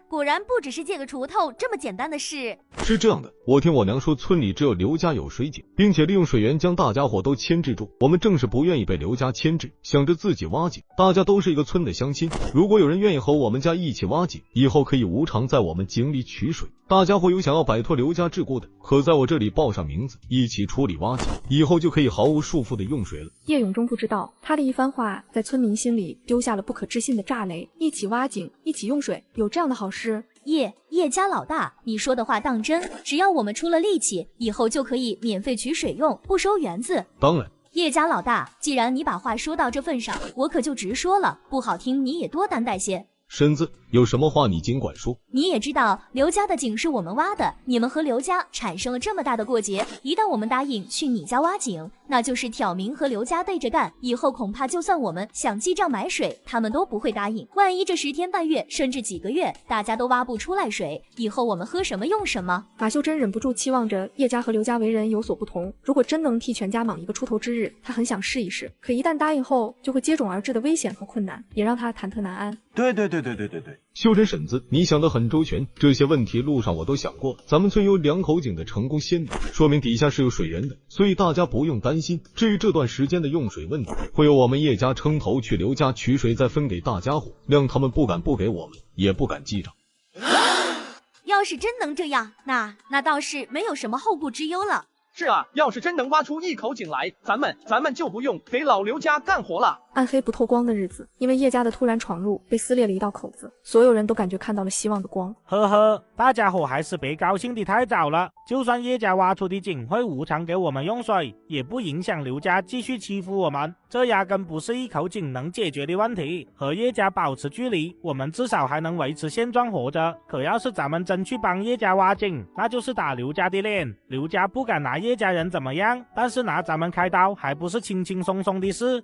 果然不只是借个锄头这么简单的事。是这样的，我听我娘说村里只有刘家有水井，并且利用水源将大家伙都牵制住，我们正是不愿意被刘家牵制，想着自己挖井。大家都是一个村的乡亲，如果有人愿意和我们家一起挖井，以后可以无偿在我们井里取水。大家伙有想要摆脱刘家桎梏的，可在我这里报上名字，一起处理挖井，以后就可以毫无束缚的用水了。叶永忠不知道，他的一番话在村民心里丢下了不可置信的炸雷。一起挖井，一起用水，有这样的好事？叶家老大，你说的话当真？只要我们出了力气，以后就可以免费取水用，不收园子。当然。叶家老大，既然你把话说到这份上，我可就直说了，不好听你也多担待些。婶子，有什么话你尽管说。你也知道刘家的井是我们挖的，你们和刘家产生了这么大的过节，一旦我们答应去你家挖井，那就是挑明和刘家对着干，以后恐怕就算我们想记账买水，他们都不会答应。万一这10天半月甚至几个月大家都挖不出来水，以后我们喝什么用什么？马秀珍忍不住期望着叶家和刘家为人有所不同，如果真能替全家莽一个出头之日，他很想试一试，可一旦答应后就会接踵而至的危险和困难，也让他忐忑难安。对，秀珍婶子，你想得很周全，这些问题路上我都想过。咱们村有2口井的成功先例，说明底下是有水源的，所以大家不用担心。至于这段时间的用水问题，会有我们叶家撑头去刘家取水，再分给大家伙，量他们不敢不给我们，也不敢记账。要是真能这样，那倒是没有什么后顾之忧了。是啊，要是真能挖出1口井来，咱们就不用给老刘家干活了。暗黑不透光的日子，因为叶家的突然闯入，被撕裂了一道口子，所有人都感觉看到了希望的光。呵呵，大家伙还是别高兴的太早了。就算叶家挖出的井会无偿给我们用水，也不影响刘家继续欺负我们。这压根不是1口井能解决的问题。和叶家保持距离，我们至少还能维持现状活着。可要是咱们真去帮叶家挖井，那就是打刘家的脸。刘家不敢拿叶家人怎么样，但是拿咱们开刀还不是轻轻松松的事。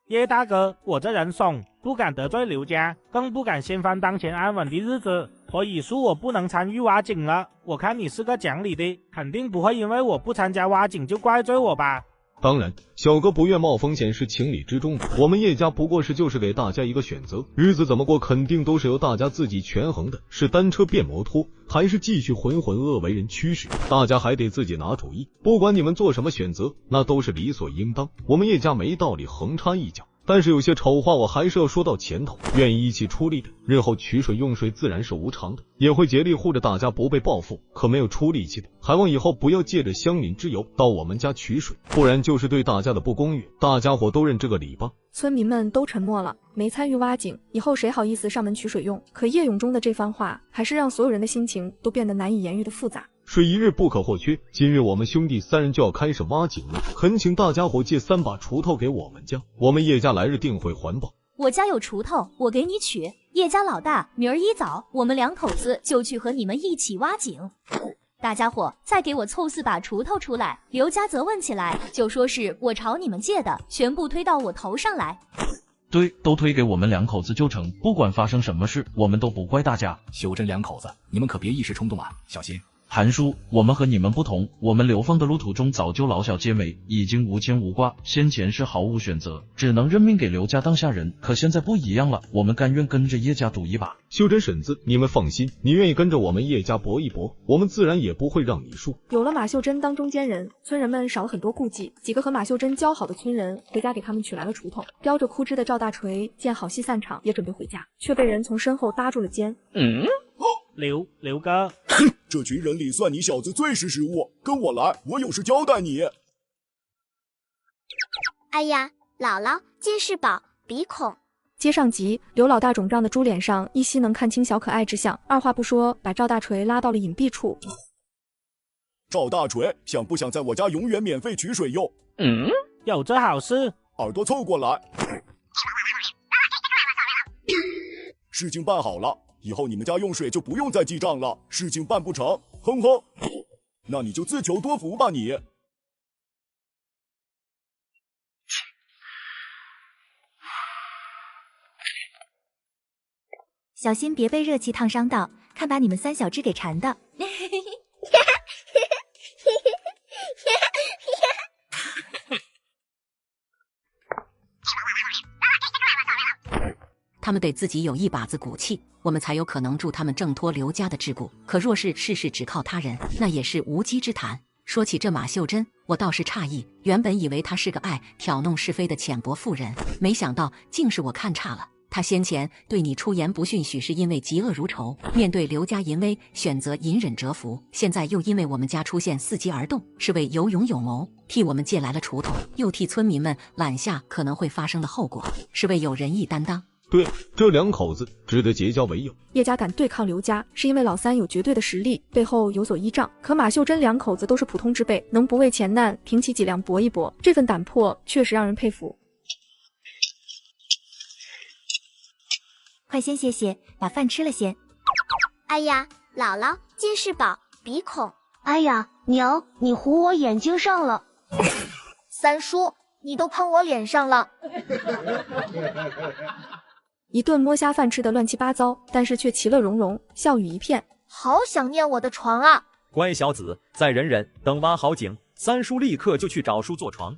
叶大哥，我这人怂，不敢得罪刘家，更不敢掀翻当前安稳的日子，所以恕我不能参与挖井了。我看你是个讲理的，肯定不会因为我不参加挖井就怪罪我吧？当然，小哥不愿冒风险是情理之中的。我们叶家不过就是给大家一个选择，日子怎么过肯定都是由大家自己权衡的，是单车变摩托，还是继续浑浑噩为人驱使，大家还得自己拿主意。不管你们做什么选择，那都是理所应当，我们叶家没道理横插一脚。但是有些丑话我还是要说到前头，愿意一起出力的，日后取水用水自然是无偿的，也会竭力护着大家不被报复。可没有出力气的，还望以后不要借着乡邻之由到我们家取水，不然就是对大家的不公允。大家伙都认这个理吧。村民们都沉默了，没参与挖井，以后谁好意思上门取水用？可叶永忠的这番话，还是让所有人的心情都变得难以言喻的复杂。水一日不可或缺，今日我们兄弟3人就要开始挖井了，恳请大家伙借3把锄头给我们家，我们叶家来日定会还报。我家有锄头，我给你取。叶家老大，明儿一早我们2口子就去和你们一起挖井。大家伙再给我凑4把锄头出来。刘家责问起来，就说是我朝你们借的，全部推到我头上来。对，都推给我们2口子就成，不管发生什么事，我们都不怪大家。秀珍2口子，你们可别一时冲动啊，小心。韩叔，我们和你们不同，我们流放的路途中早就老小皆美，已经无牵无挂，先前是毫无选择，只能认命给刘家当下人。可现在不一样了，我们甘愿跟着叶家赌一把。秀珍婶子，你们放心，你愿意跟着我们叶家搏一搏，我们自然也不会让你输。有了马秀珍当中间人，村人们少了很多顾忌。几个和马秀珍交好的村人回家给他们取来了锄头，叼着枯枝的赵大锤见好戏散场，也准备回家，却被人从身后搭住了肩。刘哥，这群人里算你小子最识时务，跟我来，我有事交代你。哎呀，姥姥，见识宝，鼻孔。接上集，刘老大肿胀的猪脸上依稀能看清小可爱之相，二话不说把赵大锤拉到了隐蔽处。赵大锤，想不想在我家永远免费取水用？有这好事。耳朵凑过来。事情办好了，以后你们家用水就不用再记账了。事情办不成，哼哼，那你就自求多福吧你。小心别被热气烫伤到，看把你们3小只给馋的。他们得自己有一把子骨气，我们才有可能助他们挣脱刘家的桎梏。可若是事事只靠他人，那也是无稽之谈。说起这马秀珍，我倒是诧异，原本以为她是个爱挑弄是非的浅薄妇人，没想到竟是我看差了。她先前对你出言不逊，许是因为嫉恶如仇，面对刘家淫威选择隐忍蛰伏，现在又因为我们家出现伺机而动，是为有勇有谋，替我们借来了锄头，又替村民们揽下可能会发生的后果，是为有仁义担当。对，这2口子值得结交为友。叶家敢对抗刘家，是因为老三有绝对的实力，背后有所依仗。可马秀珍2口子都是普通之辈，能不畏前难，挺起脊梁搏一搏，这份胆魄确实让人佩服。快先歇歇，把饭吃了先。哎呀，姥姥，见识宝，鼻孔。哎呀，娘，你糊我眼睛上了。三叔，你都碰我脸上了。一顿摸虾饭吃得乱七八糟，但是却其乐融融，笑语一片。好想念我的床啊！乖小子，再忍忍，等挖好井，三叔立刻就去找书做床。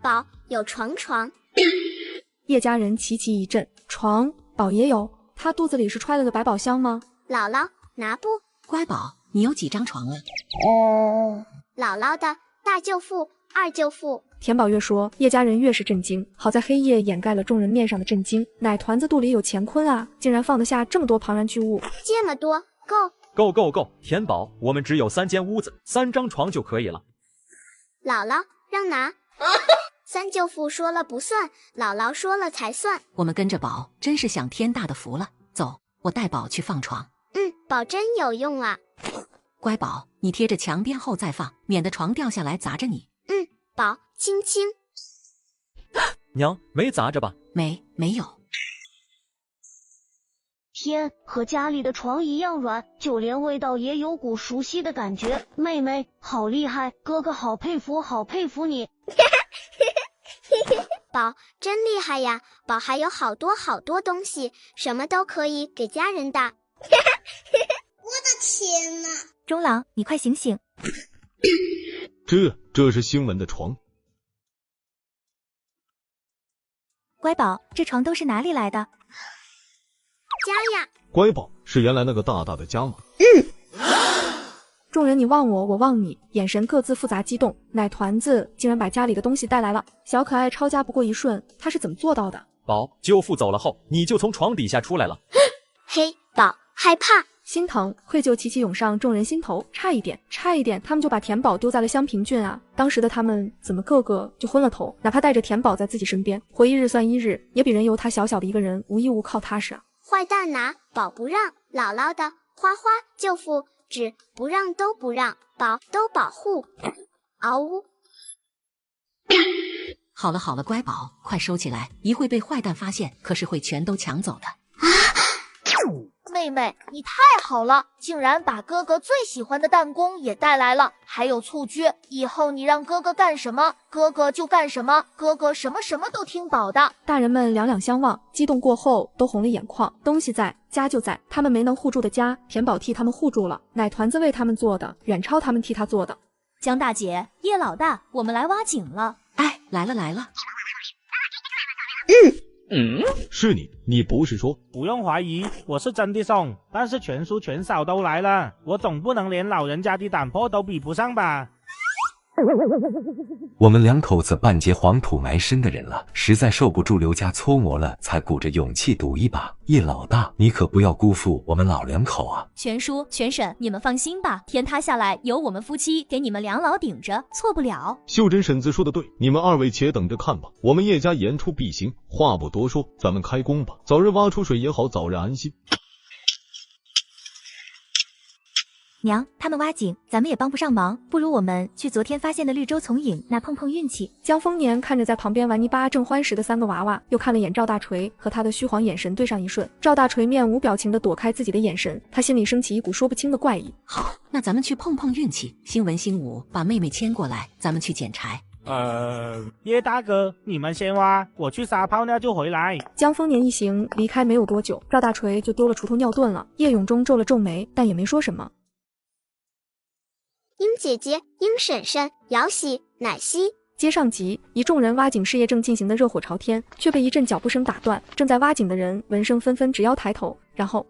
宝有床。叶家人齐齐一震，床宝也有，他肚子里是揣了个百宝箱吗？姥姥，拿布。乖宝，你有几张床啊？姥姥的大舅父、二舅父。田宝越说，叶家人越是震惊。好在黑夜掩盖了众人面上的震惊。奶团子肚里有乾坤啊，竟然放得下这么多庞然巨物。这么多，够！田宝，我们只有3间屋子，3张床就可以了。姥姥，让拿。三舅父说了不算，姥姥说了才算。我们跟着宝，真是享天大的福了。走，我带宝去放床。宝真有用啊。乖宝，你贴着墙边后再放，免得床掉下来砸着你。宝，轻轻。娘，没砸着吧？没有。天，和家里的床一样软，就连味道也有股熟悉的感觉。妹妹，好厉害，哥哥好佩服你。宝真厉害呀，宝还有好多东西，什么都可以给家人的。我的天哪！中郎，你快醒醒！这是星文的床。乖宝，这床都是哪里来的？家呀。乖宝，是原来那个大大的家吗？众人你望我，我望你，眼神各自复杂激动。奶团子竟然把家里的东西带来了，小可爱抄家不过一瞬，他是怎么做到的？宝，舅父走了后，你就从床底下出来了。嘿，宝，害怕。心疼、愧疚齐齐涌上众人心头，差一点，他们就把田宝丢在了襄平郡啊！当时的他们怎么个个就昏了头？哪怕带着田宝在自己身边，活一日算一日，也比人由他小小的一个人无依无靠踏实啊！坏蛋拿，宝不让，姥姥的花花舅父只不让都不让，宝都保护。嗷呜！好了，乖宝，快收起来，一会被坏蛋发现，可是会全都抢走的。妹妹，你太好了，竟然把哥哥最喜欢的弹弓也带来了，还有蹴鞠。以后你让哥哥干什么，哥哥就干什么，哥哥什么都听宝的。大人们两两相望，激动过后都红了眼眶。东西在，家就在，他们没能护住的家，田宝替他们护住了。奶团子为他们做的，远超他们替他做的。江大姐，叶老大，我们来挖井了。哎，来了。是你不是说？不用怀疑，我是真的送，但是全叔全嫂都来了，我总不能连老人家的胆魄都比不上吧？我们2口子半截黄土埋身的人了，实在受不住刘家搓磨了，才鼓着勇气赌一把。叶老大，你可不要辜负我们老2口啊！全叔、全婶，你们放心吧，天塌下来有我们夫妻给你们2老顶着，错不了。秀珍婶子说的对，你们2位且等着看吧，我们叶家言出必行。话不多说，咱们开工吧，早日挖出水也好，早日安心。娘，他们挖井，咱们也帮不上忙，不如我们去昨天发现的绿洲丛影那碰碰运气。江丰年看着在旁边玩泥巴正欢时的3个娃娃，又看了眼赵大锤，和他的虚晃眼神对上一瞬，赵大锤面无表情地躲开自己的眼神，他心里升起一股说不清的怪异。好，那咱们去碰碰运气。星文、星武，把妹妹牵过来，咱们去捡柴。叶大哥，你们先挖，我去撒泡尿就回来。江丰年一行离开没有多久，赵大锤就丢了锄头尿遁了。叶永忠皱了皱眉，但也没说什么。英姐姐、英婶婶、姚喜、奶昔。接上集，一众人挖井事业正进行的热火朝天，却被一阵脚步声打断。正在挖井的人闻声纷纷直腰抬头，然后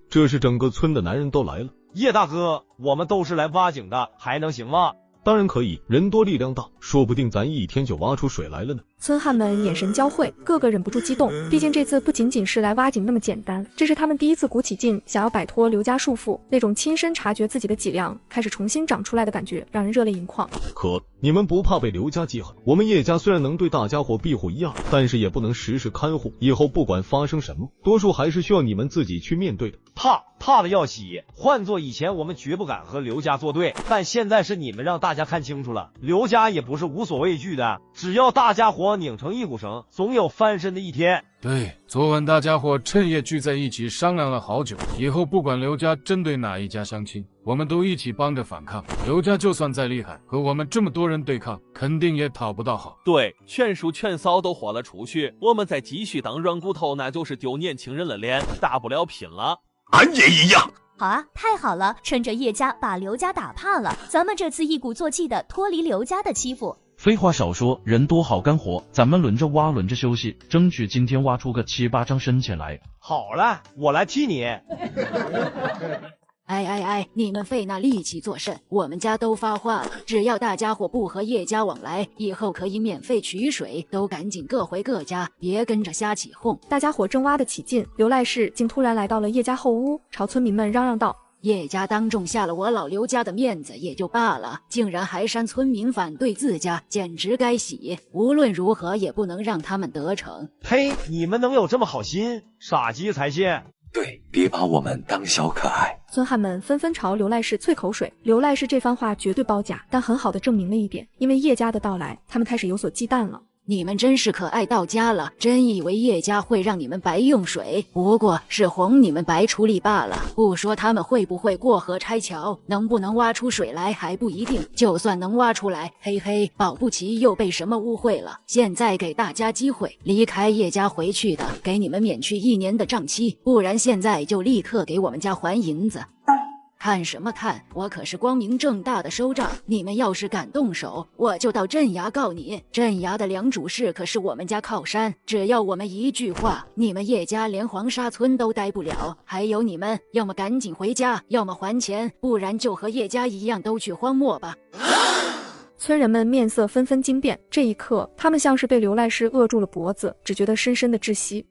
这是整个村的男人都来了。叶大哥，我们都是来挖井的，还能行吗？当然可以，人多力量大，说不定咱1天就挖出水来了呢。村汉们眼神交汇，个个忍不住激动。毕竟这次不仅仅是来挖井那么简单，这是他们第一次鼓起劲，想要摆脱刘家束缚，那种亲身察觉自己的脊梁开始重新长出来的感觉，让人热泪盈眶。可你们不怕被刘家记恨？我们叶家虽然能对大家伙庇护一二，但是也不能时时看护，以后不管发生什么，多数还是需要你们自己去面对的。怕的要死，换做以前我们绝不敢和刘家作对，但现在是你们让大家看清楚了，刘家也不是无所畏惧的，只要大家伙拧成一股绳，总有翻身的一天。对，昨晚大家伙趁夜聚在一起商量了好久，以后不管刘家针对哪一家相亲，我们都一起帮着反抗。刘家就算再厉害，和我们这么多人对抗，肯定也讨不到好。对，劝叔劝嫂都豁了出去，我们再继续当软骨头，那就是丢年轻人的脸，大不了拼了。俺也一样。好啊，太好了！趁着叶家把刘家打怕了，咱们这次一鼓作气的脱离刘家的欺负，废话少说，人多好干活，咱们轮着挖，轮着休息，争取今天挖出个7、8张深钱来。好了，我来替你。哎，你们费那力气做甚？我们家都发话了，只要大家伙不和叶家往来，以后可以免费取水，都赶紧各回各家，别跟着瞎起哄。大家伙正挖得起劲，刘赖氏竟突然来到了叶家后屋，朝村民们嚷嚷道：叶家当众下了我老刘家的面子也就罢了，竟然还煽村民反对自家，简直该洗！无论如何也不能让他们得逞。呸！你们能有这么好心？傻鸡才信！对，别把我们当小可爱。村汉们纷纷朝刘赖氏啐口水。刘赖氏这番话绝对包假，但很好的证明了一点，因为叶家的到来，他们开始有所忌惮了。你们真是可爱到家了，真以为叶家会让你们白用水？不过是哄你们白出力罢了。不说他们会不会过河拆桥，能不能挖出水来还不一定。就算能挖出来，嘿嘿，保不齐又被什么误会了。现在给大家机会，离开叶家回去的，给你们免去1年的账期，不然现在就立刻给我们家还银子。看什么看？我可是光明正大的收账，你们要是敢动手，我就到镇衙告你。镇衙的梁主事可是我们家靠山，只要我们一句话，你们叶家连黄沙村都待不了。还有你们，要么赶紧回家，要么还钱，不然就和叶家一样都去荒漠吧。村人们面色纷纷惊变，这一刻，他们像是被刘赖氏扼住了脖子，只觉得深深的窒息。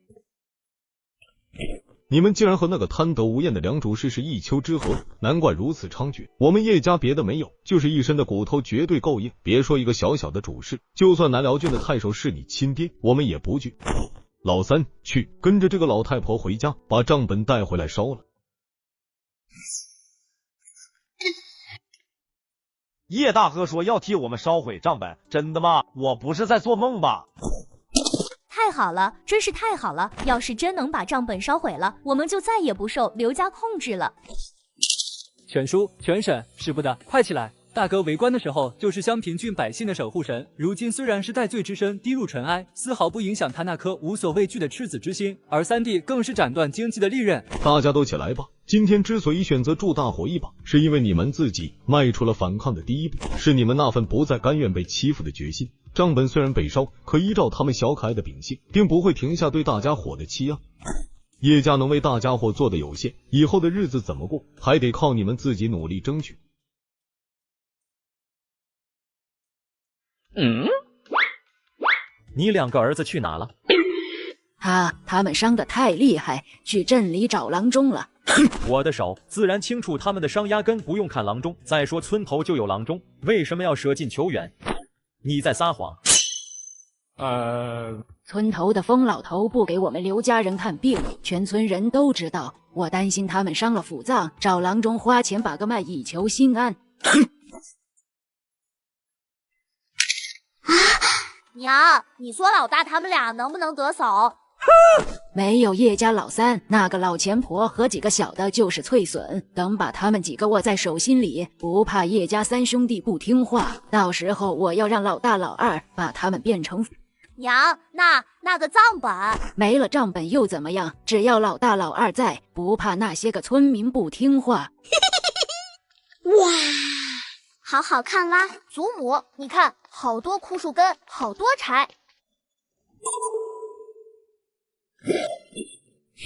你们竟然和那个贪得无厌的梁主事是一丘之貉，难怪如此猖獗。我们叶家别的没有，就是一身的骨头绝对够硬。别说一个小小的主事，就算南辽郡的太守是你亲爹，我们也不惧。老三，去跟着这个老太婆回家，把账本带回来烧了。叶大哥说要替我们烧毁账本，真的吗？我不是在做梦吧？太好了，真是太好了！要是真能把账本烧毁了，我们就再也不受刘家控制了。全叔、全婶，使不得，快起来！大哥为官的时候就是襄平郡百姓的守护神，如今虽然是戴罪之身低入尘埃，丝毫不影响他那颗无所畏惧的赤子之心。而三弟更是斩断经济的利刃。大家都起来吧！今天之所以选择助大伙一把，是因为你们自己迈出了反抗的第一步，是你们那份不再甘愿被欺负的决心。账本虽然被烧，可依照他们小可爱的秉性，并不会停下对大家伙的欺压。叶家能为大家伙做的有限，以后的日子怎么过，还得靠你们自己努力争取。你2个儿子去哪了？他们伤得太厉害，去镇里找郎中了。我的手自然清楚他们的伤，压根不用看郎中。再说村头就有郎中，为什么要舍近求远？你在撒谎。村头的疯老头不给我们刘家人看病，全村人都知道。我担心他们伤了府脏，找郎中花钱把个脉，以求心安。娘，你说老大他们俩能不能得手？没有叶家老三，那个老钱婆和几个小的就是脆笋，等把他们几个握在手心里，不怕叶家3兄弟不听话。到时候我要让老大老二把他们变成……娘，那个账本没了，账本又怎么样？只要老大老二在，不怕那些个村民不听话。哇，好好看啦！祖母，你看，好多枯树根，好多柴。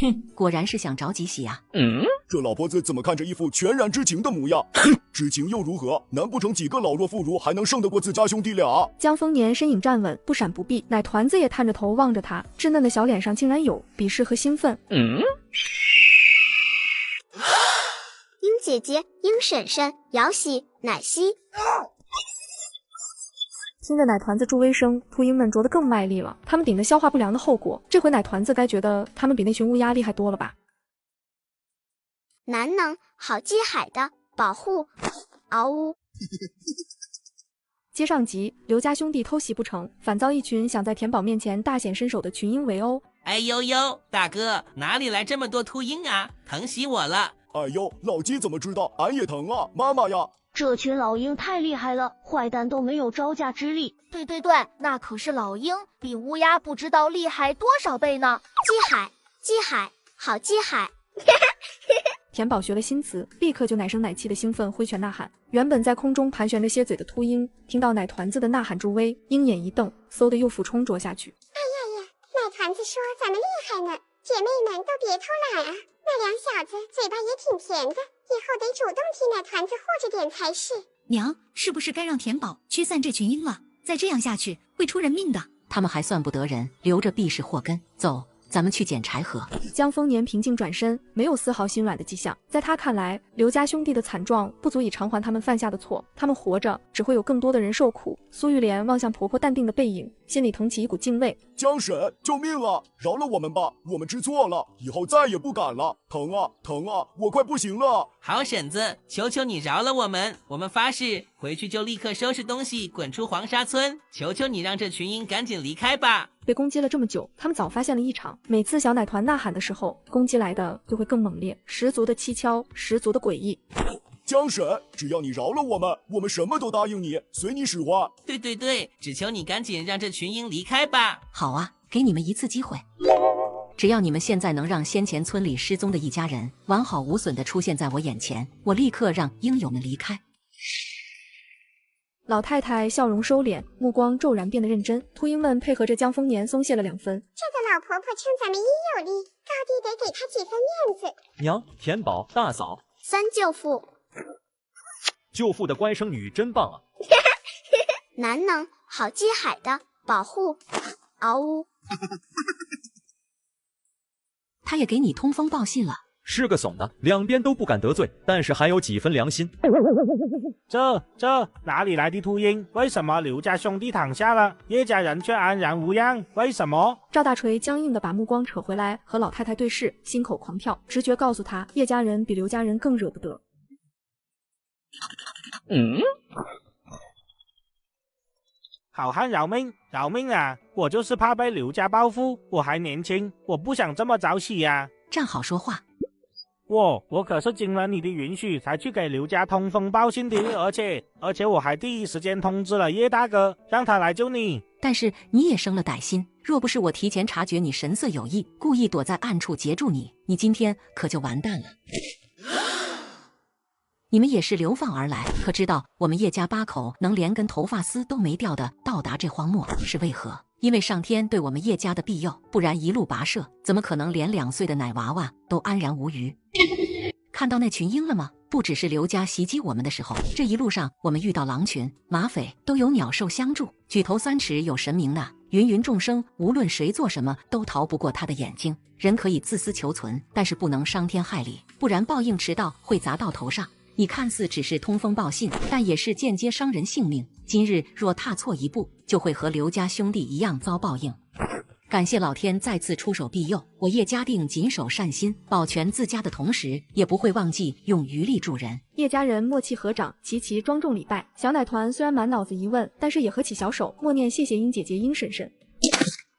哼，果然是想着急洗啊！这老婆子怎么看着一副全然知情的模样？知情又如何？难不成几个老弱妇孺还能胜得过自家兄弟俩？江丰年身影站稳，不闪不避，奶团子也探着头望着他，稚嫩的小脸上竟然有鄙视和兴奋。鹰姐姐、鹰婶婶、瑶喜、奶昔。听着奶团子助威声，秃鹰们啄得更卖力了。他们顶着消化不良的后果，这回奶团子该觉得他们比那群乌鸦厉害多了吧？难能好机海的保护，嗷呜！接上集，刘家兄弟偷袭不成，反遭一群想在田宝面前大显身手的群鹰围殴。哎呦呦，大哥，哪里来这么多秃鹰啊？疼死我了！哎呦，老鸡怎么知道？俺也疼啊，妈妈呀！这群老鹰太厉害了，坏蛋都没有招架之力。对，那可是老鹰，比乌鸦不知道厉害多少倍呢！机海，好机海，田宝学了新词，立刻就奶声奶气的兴奋挥拳呐喊。原本在空中盘旋着歇嘴的秃鹰，听到奶团子的呐喊助威，鹰眼一瞪，嗖的又俯冲啄下去。哎呀呀，奶团子说咱们厉害呢，姐妹们都别偷懒啊，那两小子嘴巴也挺甜的，以后得主动替奶团子护着点才是。娘，是不是该让田宝驱散这群鹰了？再这样下去会出人命的。他们还算不得人，留着必是祸根。走，咱们去捡柴禾。江丰年平静转身，没有丝毫心软的迹象。在他看来，刘家兄弟的惨状不足以偿还他们犯下的错，他们活着只会有更多的人受苦。苏玉莲望向婆婆淡定的背影，心里腾起一股敬畏。江婶，救命啊！饶了我们吧，我们知错了，以后再也不敢了。疼啊，疼啊，我快不行了！好婶子，求求你饶了我们，我们发誓回去就立刻收拾东西滚出黄沙村。求求你让这群鹰赶紧离开吧。被攻击了这么久，他们早发现了异常。每次小奶团呐喊的时候，攻击来的就会更猛烈，十足的蹊跷，十足的诡异。江婶，只要你饶了我们，我们什么都答应你，随你使唤。对对对，只求你赶紧让这群鹰离开吧。好啊，给你们一次机会，只要你们现在能让先前村里失踪的一家人完好无损地出现在我眼前，我立刻让鹰友们离开。老太太笑容收敛，目光骤然变得认真。秃鹰们配合着江丰年松懈了2分。这个老婆婆称咱们鹰有力，高低得给她几分面子。娘，田宝，大嫂，三舅父，舅父的乖生女真棒啊！难能好机海的保护，嗷呜！他也给你通风报信了。是个怂的，两边都不敢得罪，但是还有几分良心。这哪里来的秃鹰？为什么刘家兄弟躺下了，叶家人却安然无恙？为什么？赵大锤僵硬地把目光扯回来，和老太太对视，心口狂跳，直觉告诉他，叶家人比刘家人更惹不得。好汉饶命，饶命啊！我就是怕被刘家报复，我还年轻，我不想这么早死呀。站好说话。我可是经了你的允许才去给刘家通风报信的，而且我还第一时间通知了叶大哥，让他来救你。但是你也生了歹心，若不是我提前察觉你神色有异，故意躲在暗处截住你，你今天可就完蛋了。你们也是流放而来，可知道我们叶家8口能连根头发丝都没掉的到达这荒漠是为何？因为上天对我们叶家的庇佑，不然一路跋涉，怎么可能连2岁的奶娃娃都安然无虞？看到那群鹰了吗？不只是刘家袭击我们的时候，这一路上我们遇到狼群、马匪，都有鸟兽相助。举头3尺有神明呐，芸芸众生，无论谁做什么，都逃不过他的眼睛。人可以自私求存，但是不能伤天害理，不然报应迟到会砸到头上。你看似只是通风报信，但也是间接伤人性命。今日若踏错一步，就会和刘家兄弟一样遭报应。感谢老天再次出手庇佑，我叶家定谨守善心，保全自家的同时，也不会忘记用余力助人。叶家人默契合掌，齐齐庄重礼拜。小奶团虽然满脑子疑问，但是也合起小手，默念谢谢鹰姐姐、鹰婶婶。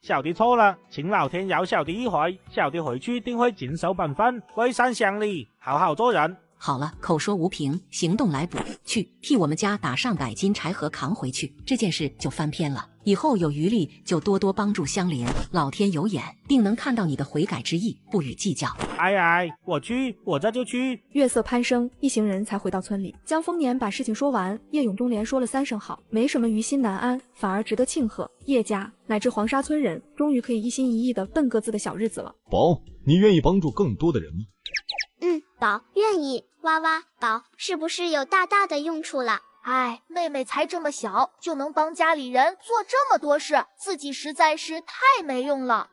小的错了，请老天饶小的一回，小的回去定会谨守本分，为善乡里，好好做人。好了，口说无凭，行动来补，去替我们家打上100斤柴禾扛回去，这件事就翻篇了。以后有余力就多多帮助乡邻，老天有眼，定能看到你的悔改之意，不予计较。哎，我去，我这就去。月色攀升，一行人才回到村里。江丰年把事情说完，叶永忠连说了3声好，没什么于心难安，反而值得庆贺。叶家乃至黄沙村人，终于可以一心一意的奔各自的小日子了。宝，你愿意帮助更多的人吗？宝愿意。哇哇，宝是不是有大大的用处了？哎，妹妹才这么小，就能帮家里人做这么多事，自己实在是太没用了。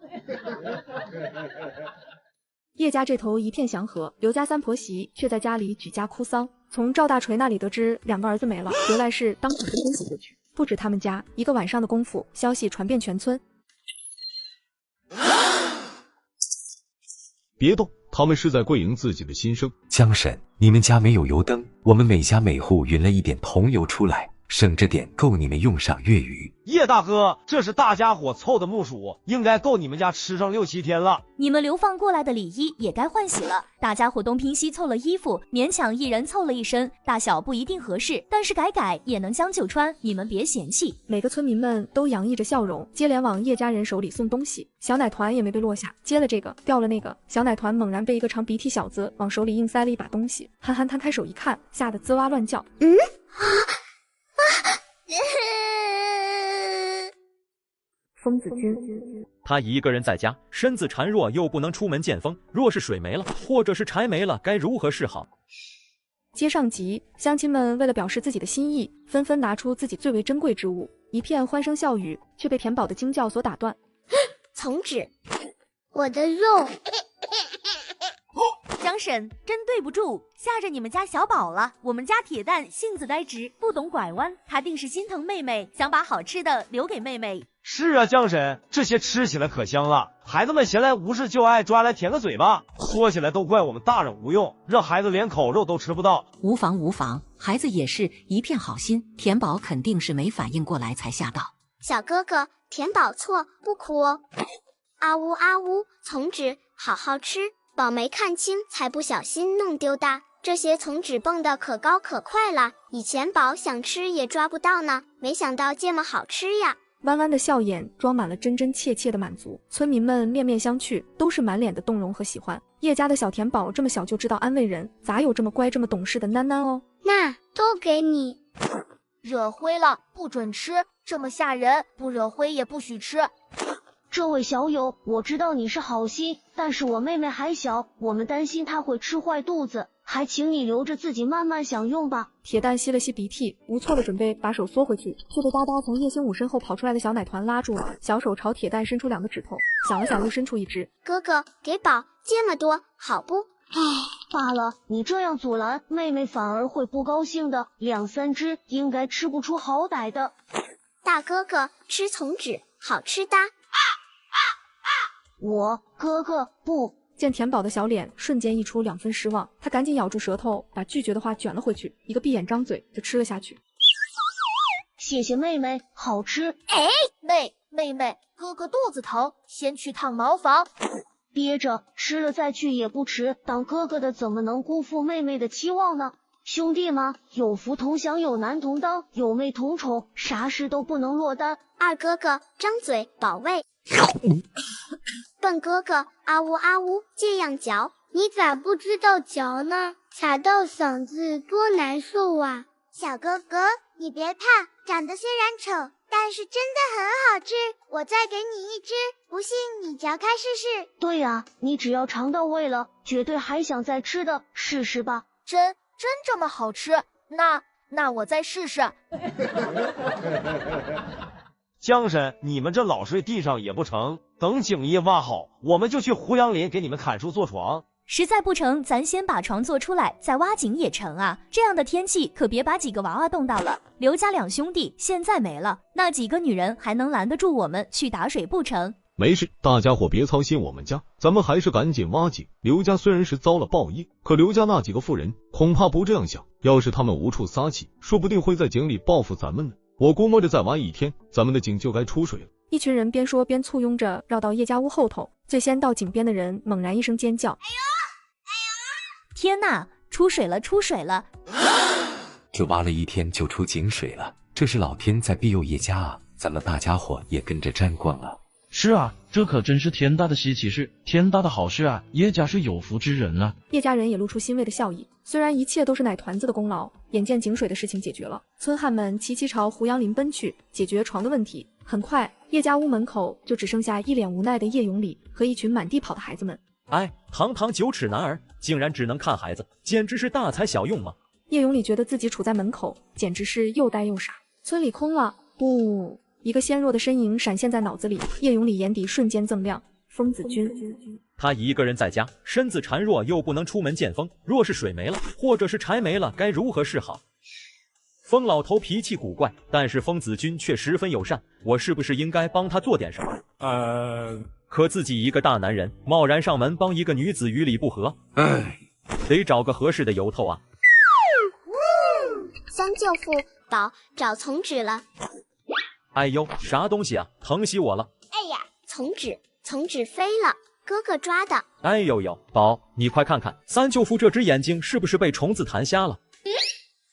叶家这头一片祥和，刘家3婆媳却在家里举家哭丧。从赵大锤那里得知2个儿子没了，刘来世当场就昏死过去。不止他们家，一个晚上的功夫，消息传遍全村。别动，他们是在跪迎自己的新生。江婶，你们家没有油灯，我们每家每户匀了一点桐油出来，省着点够你们用上月余。叶大哥，这是大家伙凑的木薯，应该够你们家吃上6、7天了。你们流放过来的礼衣也该换洗了。大家伙东拼西凑了衣服，勉强一人凑了一身，大小不一定合适，但是改也能将就穿，你们别嫌弃。每个村民们都洋溢着笑容，接连往叶家人手里送东西。小奶团也没被落下，接了这个，掉了那个。小奶团猛然被一个长鼻涕小子往手里硬塞了一把东西，憨憨摊开手一看，吓得滋哇乱叫。疯子君，他一个人在家，身子孱弱，又不能出门见风。若是水没了，或者是柴没了，该如何是好？接上集，乡亲们为了表示自己的心意，纷纷拿出自己最为珍贵之物，一片欢声笑语，却被田宝的惊叫所打断。从纸，我的肉。江婶，真对不住，吓着你们家小宝了。我们家铁蛋性子呆直，不懂拐弯，他定是心疼妹妹，想把好吃的留给妹妹。是啊，江婶，这些吃起来可香了。孩子们闲来无事就爱抓来舔个嘴巴，说起来都怪我们大人无用，让孩子连口肉都吃不到。无妨无妨，孩子也是一片好心，田宝肯定是没反应过来才吓到。小哥哥，田宝错，不哭哦。啊呜啊呜，从纸好好吃，宝没看清才不小心弄丢的。这些从纸蹦得可高可快了，以前宝想吃也抓不到呢，没想到这么好吃呀。弯弯的笑眼装满了真真切切的满足，村民们面面相觑，都是满脸的动容和喜欢。叶家的小田宝这么小就知道安慰人，咋有这么乖这么懂事的囡囡哦？那都给你。惹灰了不准吃，这么吓人，不惹灰也不许吃。这位小友，我知道你是好心，但是我妹妹还小，我们担心她会吃坏肚子，还请你留着自己慢慢享用吧。铁蛋吸了吸鼻涕，无措的准备把手缩回去，却被哒哒从叶星武身后跑出来的小奶团拉住了，小手朝铁蛋伸出2个指头，想了想又伸出1只。哥哥，给宝这么多，好不？唉，罢了，你这样阻拦，妹妹反而会不高兴的，2、3只应该吃不出好歹的。大哥哥，吃从纸，好吃的。我哥哥不。见田宝的小脸瞬间溢出2分失望，他赶紧咬住舌头，把拒绝的话卷了回去，一个闭眼张嘴就吃了下去。谢谢妹妹，好吃。哎，妹妹，哥哥肚子疼，先去趟茅房。憋着，吃了再去也不迟。当哥哥的怎么能辜负妹妹的期望呢？兄弟嘛，有福同享，有难同当，有妹同宠，啥事都不能落单。二哥哥张嘴保卫。笨哥哥啊呜啊呜，这样嚼，你咋不知道嚼呢？卡到嗓子多难受啊！小哥哥，你别怕，长得虽然丑，但是真的很好吃。我再给你1只，不信你嚼开试试。对呀，你只要尝到味了，绝对还想再吃的，试试吧。真这么好吃？那我再试试。江婶，你们这老睡地上也不成，等井叶挖好，我们就去胡杨林给你们砍树做床。实在不成，咱先把床做出来，再挖井也成啊。这样的天气可别把几个娃娃冻到了。刘家2兄弟现在没了，那几个女人还能拦得住我们去打水不成？没事，大家伙别操心我们家，咱们还是赶紧挖井。刘家虽然是遭了报应，可刘家那几个妇人恐怕不这样想，要是他们无处撒气，说不定会在井里报复咱们呢。我估摸着再挖1天，咱们的井就该出水了。一群人边说边簇拥着绕到叶家屋后头，最先到井边的人猛然一声尖叫：“哎呦！天哪，出水了，出水了！”这挖了1天就出井水了，这是老天在庇佑叶家啊！咱们大家伙也跟着沾光了。是啊，这可真是天大的稀奇事，天大的好事啊！叶家是有福之人啊！叶家人也露出欣慰的笑意。虽然一切都是奶团子的功劳，眼见井水的事情解决了，村汉们齐齐朝胡杨林奔去，解决床的问题。很快，叶家屋门口就只剩下一脸无奈的叶永礼和一群满地跑的孩子们。哎，堂堂9尺男儿，竟然只能看孩子，简直是大材小用嘛！叶永礼觉得自己处在门口，简直是又呆又傻。村里空了，不，一个纤弱的身影闪现在脑子里，叶永礼眼底瞬间锃亮。疯子君，他一个人在家，身子孱弱，又不能出门见风。若是水没了，或者是柴没了，该如何是好？疯老头脾气古怪，但是疯子君却十分友善，我是不是应该帮他做点什么？可自己一个大男人，贸然上门帮一个女子于理不合，得找个合适的由头啊！三舅父宝找从纸了。哎呦，啥东西啊，疼死我了！哎呀，从纸飞了，哥哥抓的。哎呦呦，宝，你快看看，三舅父这只眼睛是不是被虫子弹瞎了？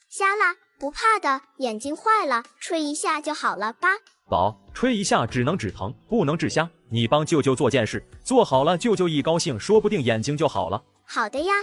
瞎了，不怕的，眼睛坏了，吹一下就好了吧。宝，吹一下只能止疼，不能治瞎。你帮舅舅做件事，做好了，舅舅一高兴，说不定眼睛就好了。好的呀，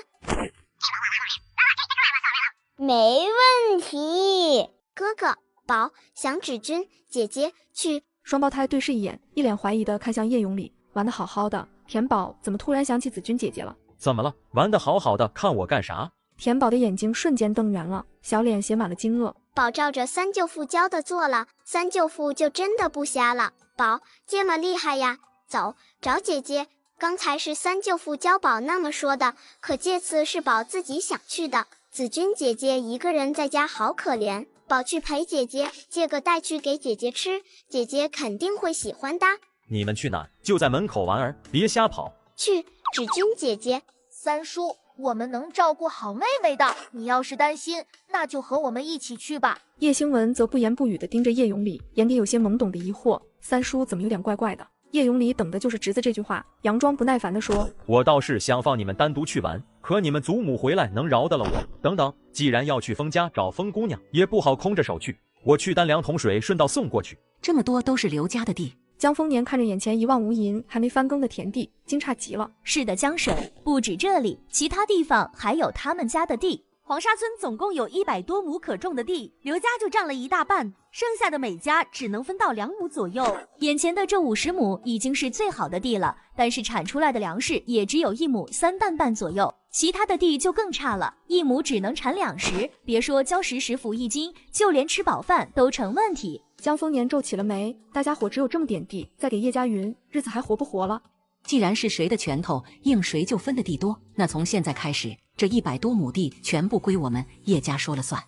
没问题。哥哥，宝，想指君，姐姐去。双胞胎对视一眼，一脸怀疑的看向叶永礼。玩得好好的，田宝怎么突然想起子君姐姐了？怎么了？玩得好好的，看我干啥？田宝的眼睛瞬间瞪圆了，小脸写满了惊愕。宝照着三舅父教的做了，三舅父就真的不瞎了。宝这么厉害呀，走，找姐姐。刚才是三舅父教宝那么说的，可这次是宝自己想去的。子君姐姐一个人在家好可怜，宝去陪姐姐，借个带去给姐姐吃，姐姐肯定会喜欢的。你们去哪？就在门口玩儿，别瞎跑。去，芷君姐姐。三叔，我们能照顾好妹妹的，你要是担心，那就和我们一起去吧。叶星文则不言不语地盯着叶永礼，眼底有些懵懂的疑惑，三叔怎么有点怪怪的？叶永礼等的就是侄子这句话，佯装不耐烦地说：我倒是想放你们单独去玩，可你们祖母回来能饶得了我？等等，既然要去封家找封姑娘，也不好空着手去，我去担2桶水，顺道送过去。这么多都是刘家的地。江丰年看着眼前一望无垠、还没翻耕的田地，惊诧极了。是的，江婶，不止这里，其他地方还有他们家的地。黄沙村总共有100多亩可种的地，刘家就占了一大半，剩下的每家只能分到2亩左右。眼前的这50亩已经是最好的地了，但是产出来的粮食也只有1亩3担半左右，其他的地就更差了，1亩只能产2石，别说交10石1斤，就连吃饱饭都成问题。江丰年皱起了眉，大家伙只有这么点地，再给叶家云，日子还活不活了？既然是谁的拳头硬，谁就分的地多。那从现在开始，这100多亩地全部归我们叶家说了算。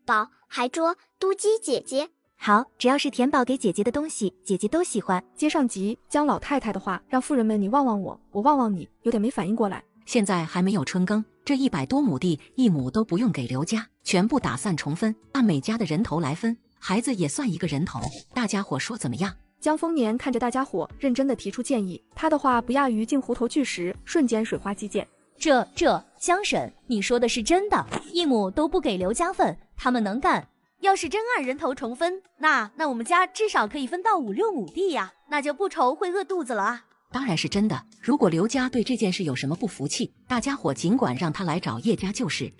宝，还捉嘟鸡姐姐。好，只要是田宝给姐姐的东西，姐姐都喜欢。接上集，江老太太的话让妇人们你望望我，我望望你，有点没反应过来。现在还没有春耕，这100多亩地1亩都不用给刘家，全部打散重分，按每家的人头来分，孩子也算一个人头。大家伙说怎么样？江丰年看着大家伙，认真地提出建议，他的话不亚于进湖头巨石，瞬间水花激溅。江婶，你说的是真的？1亩都不给刘家份，他们能干？要是真按人头重分，那我们家至少可以分到5、6亩地呀，那就不愁会饿肚子了啊。当然是真的。如果刘家对这件事有什么不服气，大家伙尽管让他来找叶家就是。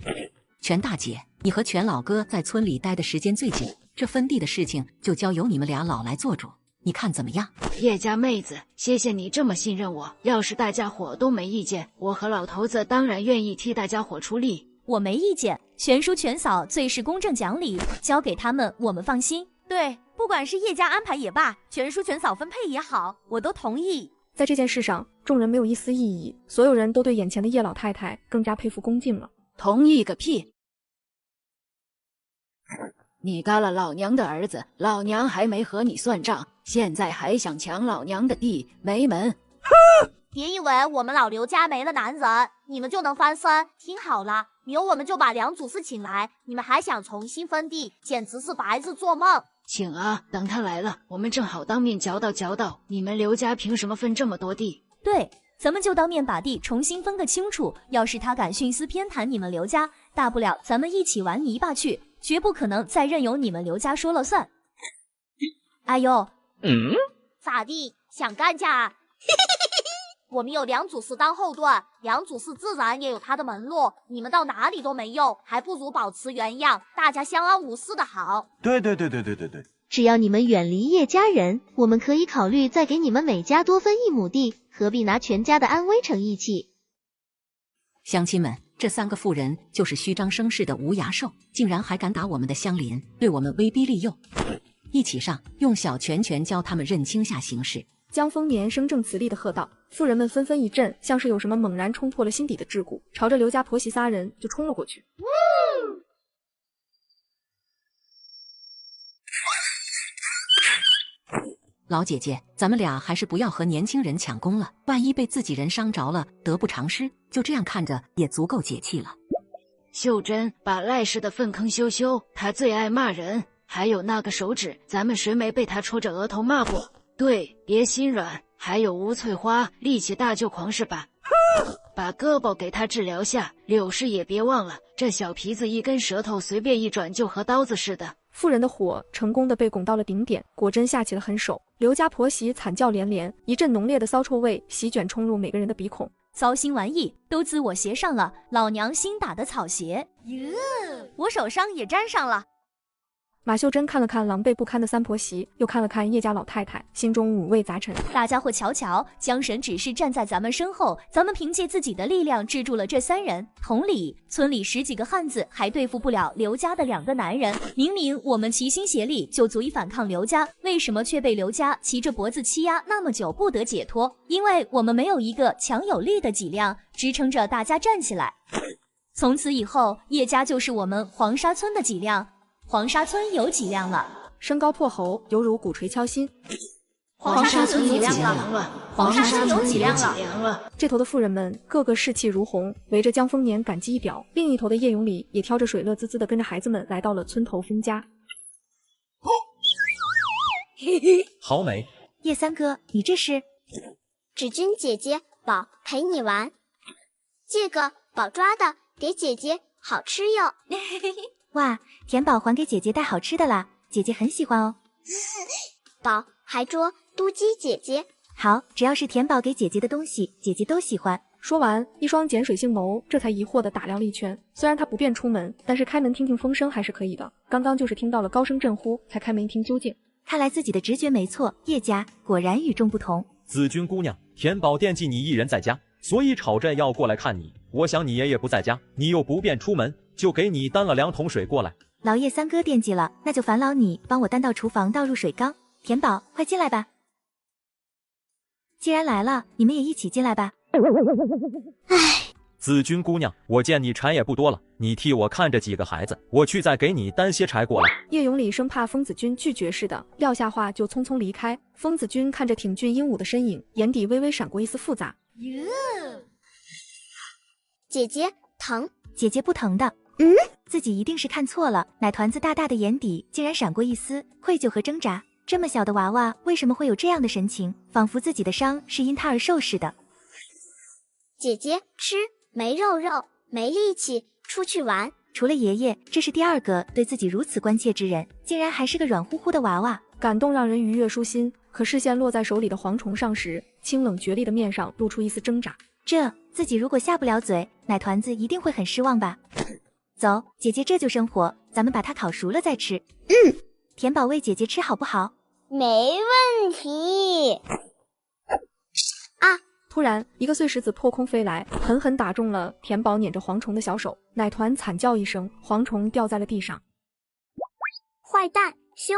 全大姐，你和全老哥在村里待的时间最久，这分地的事情就交由你们俩老来做主，你看怎么样？叶家妹子，谢谢你这么信任我。要是大家伙都没意见，我和老头子当然愿意替大家伙出力。我没意见，全叔全嫂最是公正讲理，交给他们我们放心。对，不管是叶家安排也罢，全叔全嫂分配也好，我都同意。在这件事上，众人没有一丝异议，所有人都对眼前的叶老太太更加佩服恭敬了。同意个屁！你嘎了老娘的儿子，老娘还没和你算账，现在还想抢老娘的地，没门！别以为我们老刘家没了男人，你们就能翻身。听好了，明我们就把梁祖师请来，你们还想重新分地，简直是白日做梦。请啊，等他来了，我们正好当面嚼叨，你们刘家凭什么分这么多地？对，咱们就当面把地重新分个清楚。要是他敢徇私偏袒你们刘家，大不了咱们一起玩泥巴去，绝不可能再任由你们刘家说了算。哎呦，咋地？想干架？我们有梁祖师当后盾，梁祖师自然也有他的门路，你们到哪里都没用，还不如保持原样，大家相安无事的好。对，只要你们远离叶家人，我们可以考虑再给你们每家多分1亩地，何必拿全家的安危成义气？乡亲们，这3个妇人就是虚张声势的无牙兽，竟然还敢打我们的乡邻，对我们威逼利诱。一起上，用小拳拳教他们认清下形势。江丰年声正词厉地喝道，妇人们纷纷一震，像是有什么猛然冲破了心底的桎梏，朝着刘家婆媳3人就冲了过去。老姐姐，咱们俩还是不要和年轻人抢功了，万一被自己人伤着了，得不偿失。就这样看着也足够解气了。秀珍，把赖氏的粪坑修修，他最爱骂人。还有那个手指，咱们谁没被他戳着额头骂过？对，别心软。还有吴翠花，力气大就狂是吧？把胳膊给他治疗下。柳氏也别忘了，这小皮子一根舌头随便一转就和刀子似的。妇人的火成功的被拱到了顶点，果真下起了狠手。刘家婆媳惨叫连连，一阵浓烈的骚臭味席卷冲入每个人的鼻孔。糟心玩意，都自我鞋上了，老娘新打的草鞋，我手上也沾上了。马秀珍看了看狼狈不堪的三婆媳，又看了看叶家老太太，心中五味杂陈。大家伙瞧瞧，江神只是站在咱们身后，咱们凭借自己的力量制住了这3人。同理，村里10几个汉子还对付不了刘家的2个男人。明明我们齐心协力就足以反抗刘家，为什么却被刘家骑着脖子欺压那么久不得解脱？因为我们没有一个强有力的脊梁支撑着大家站起来。从此以后，叶家就是我们黄沙村的脊梁。黄沙村有脊梁了，声高破喉，犹如鼓锤敲心。黄沙村有脊梁了，黄沙村有脊梁了。这头的妇人们个个士气如虹，围着江丰年感激一表。另一头的叶永礼也挑着水，乐滋滋的跟着孩子们来到了村头封家。好美！叶三哥，你这是？芷君姐姐，宝陪你玩。这个宝抓的，给姐姐，好吃哟。哇，田宝还给姐姐带好吃的啦，姐姐很喜欢哦。宝还捉嘟鸡姐姐。好，只要是田宝给姐姐的东西，姐姐都喜欢。说完，一双碱水性眸这才疑惑地打量了一圈。虽然他不便出门，但是开门听听风声还是可以的。刚刚就是听到了高声震呼，才开门一听究竟。看来自己的直觉没错，叶家果然与众不同。紫君姑娘，田宝惦记你一人在家，所以吵着要过来看你。我想你爷爷不在家，你又不便出门，就给你担了2桶水过来。老叶三哥惦记了，那就烦劳你帮我担到厨房，倒入水缸。田宝，快进来吧。既然来了，你们也一起进来吧。紫君姑娘，我见你柴也不多了，你替我看着几个孩子，我去再给你担些柴过来。叶永礼生怕疯子君拒绝似的，撂下话就匆匆离开。疯子君看着挺俊英武的身影，眼底微微闪过一丝复杂。姐姐疼？姐姐不疼的。自己一定是看错了。奶团子大大的眼底竟然闪过一丝愧疚和挣扎。这么小的娃娃为什么会有这样的神情？仿佛自己的伤是因他而受似的。姐姐吃，没肉肉，没力气，出去玩。除了爷爷，这是第2个对自己如此关切之人，竟然还是个软乎乎的娃娃。感动让人愉悦舒心，可视线落在手里的蝗虫上时，清冷绝厉的面上露出一丝挣扎。自己如果下不了嘴，奶团子一定会很失望吧。走，姐姐这就生火，咱们把它烤熟了再吃。田宝喂姐姐吃好不好？没问题。啊！突然，一个碎石子破空飞来，狠狠打中了田宝捻着蝗虫的小手。奶团惨叫一声，蝗虫掉在了地上。坏蛋，凶！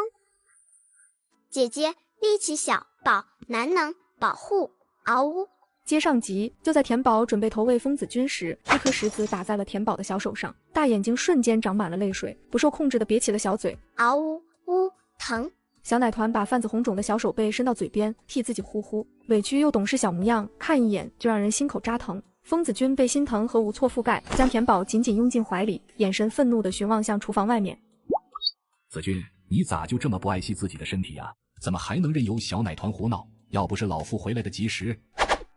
姐姐力气小，宝难能保护。嗷呜！接上集，就在田宝准备投喂疯子君时，一颗石子打在了田宝的小手上，大眼睛瞬间长满了泪水，不受控制的瘪起了小嘴。嗷呜呜，疼！小奶团把泛紫红肿的小手背伸到嘴边，替自己呼呼。委屈又懂事小模样，看一眼就让人心口扎疼。疯子君被心疼和无措覆盖，将田宝紧紧拥进怀里，眼神愤怒地寻望向厨房外面。子君，你咋就这么不爱惜自己的身体呀？怎么还能任由小奶团胡闹？要不是老夫回来的及时。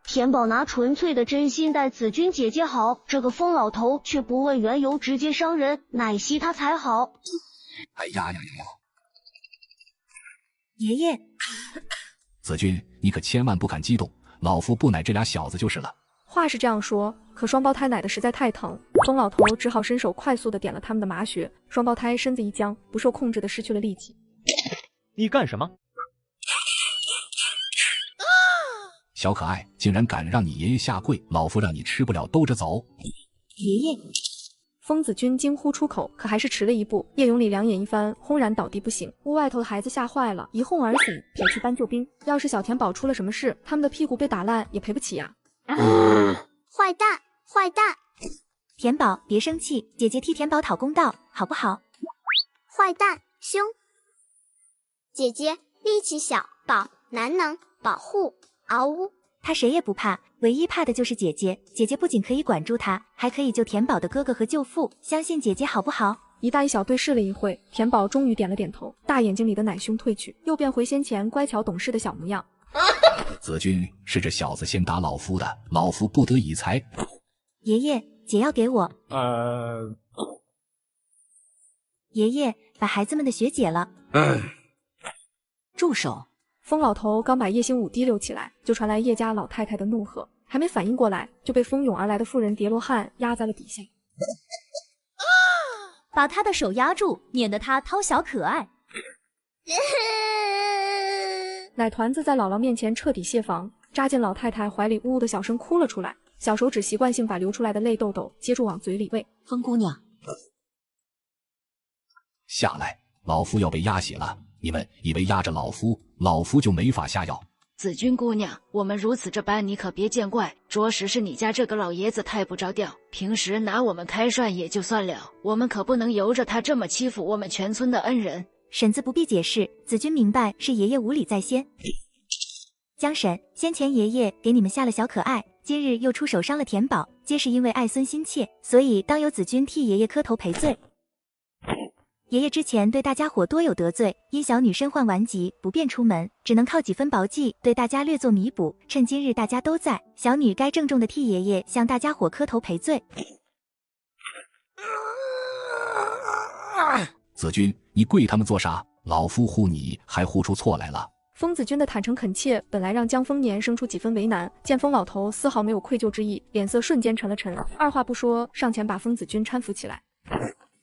田宝拿纯粹的真心待紫君姐姐好，这个疯老头却不问缘由直接伤人，奶惜他才好。哎呀！爷爷，子君，你可千万不敢激动，老夫不奶这俩小子就是了。话是这样说，可双胞胎奶的实在太疼，疯老头只好伸手快速的点了他们的麻穴，双胞胎身子一僵，不受控制的失去了力气。你干什么？小可爱，竟然敢让你爷爷下跪，老夫让你吃不了兜着走。爷爷！疯子君惊呼出口，可还是迟了一步。叶永礼两眼一翻，轰然倒地不醒。屋外头的孩子吓坏了，一哄而醒，撇去搬救兵。要是小田宝出了什么事，他们的屁股被打烂也赔不起呀！坏蛋，坏蛋！田宝，别生气，姐姐替田宝讨公道，好不好？坏蛋，凶！姐姐力气小，宝难能保护。嗷呜！他谁也不怕，唯一怕的就是姐姐。姐姐不仅可以管住他，还可以救田宝的哥哥和舅父。相信姐姐好不好？一大一小对视了一会，田宝终于点了点头，大眼睛里的奶凶褪去，又变回先前乖巧懂事的小模样。子君是这小子先打老夫的，老夫不得已才。爷爷，姐要给我。爷爷把孩子们的血解了。住手！疯老头刚把叶星武提溜起来，就传来叶家老太太的怒喝，还没反应过来，就被蜂拥而来的妇人叠罗汉压在了底下。把他的手压住，免得他掏小可爱。奶团子在姥姥面前彻底泄防，扎进老太太怀里，呜呜的小声哭了出来，小手指习惯性把流出来的泪豆豆接住往嘴里喂。疯姑娘，下来，老夫要被压血了。你们以为压着老夫，老夫就没法下药？子君姑娘，我们如此这般，你可别见怪，着实是你家这个老爷子太不着调，平时拿我们开涮也就算了，我们可不能由着他这么欺负我们全村的恩人。婶子不必解释，子君明白是爷爷无礼在先。江婶，先前爷爷给你们下了小可爱，今日又出手伤了田宝，皆是因为爱孙心切，所以当由子君替爷爷磕头赔罪。爷爷之前对大家伙多有得罪，因小女身患顽疾，不便出门，只能靠几分薄技对大家略作弥补。趁今日大家都在，小女该郑重的替爷爷向大家伙磕头赔罪。子君，你跪他们做啥？老夫护你还护出错来了。疯子君的坦诚恳切，本来让江丰年生出几分为难，见疯老头丝毫没有愧疚之意，脸色瞬间沉了沉，二话不说上前把疯子君搀扶起来。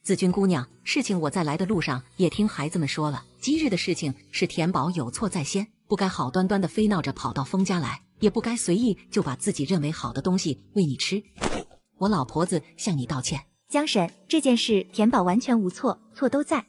子君姑娘，事情我在来的路上也听孩子们说了，今日的事情是田宝有错在先，不该好端端的非闹着跑到封家来，也不该随意就把自己认为好的东西喂你吃。我老婆子向你道歉。江婶，这件事田宝完全无错，错都在。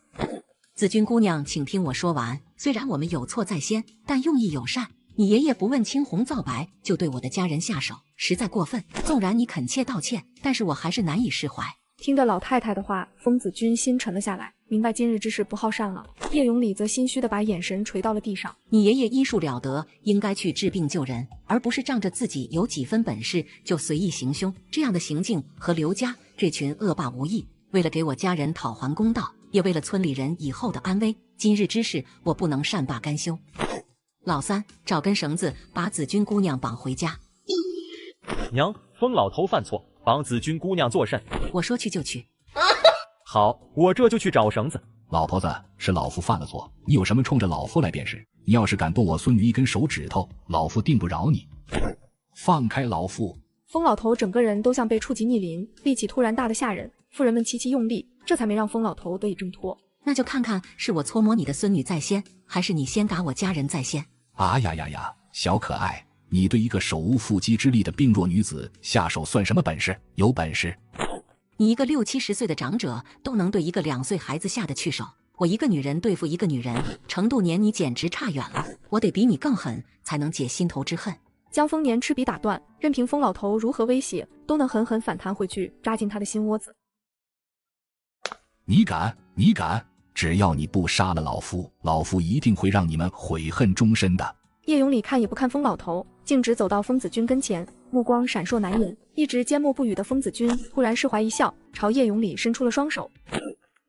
子君姑娘，请听我说完。虽然我们有错在先，但用意友善。你爷爷不问青红皂白就对我的家人下手，实在过分。纵然你恳切道歉，但是我还是难以释怀。听着老太太的话，疯子君心沉了下来，明白今日之事不好善了。叶永礼则心虚的把眼神垂到了地上。你爷爷医术了得，应该去治病救人，而不是仗着自己有几分本事就随意行凶。这样的行径和刘家这群恶霸无异。为了给我家人讨还公道，也为了村里人以后的安危，今日之事我不能善罢甘休。老三，找根绳子把子君姑娘绑回家。娘，疯老头犯错，绑子君姑娘作甚？我说去就去。好，我这就去找绳子。老婆子，是老夫犯了错，你有什么冲着老夫来便是。你要是敢动我孙女一根手指头，老夫定不饶你。放开老夫！疯老头整个人都像被触及逆鳞，力气突然大得吓人。妇人们齐齐用力，这才没让疯老头得以挣脱。那就看看是我搓磨你的孙女在先，还是你先打我家人在先。啊呀呀呀，小可爱，你对一个手无缚鸡之力的病弱女子下手算什么本事？有本事！你一个60、70岁的长者都能对一个2岁孩子下得去手，我一个女人对付一个女人，程度年你简直差远了。我得比你更狠，才能解心头之恨。江丰年吃笔打断，任凭疯老头如何威胁，都能狠狠反弹回去，扎进他的心窝子。你敢！你敢！只要你不杀了老夫，老夫一定会让你们悔恨终身的。叶永礼看也不看疯老头，径直走到疯子君跟前，目光闪烁难言。一直缄默不语的疯子君忽然释怀一笑，朝叶永礼伸出了双手。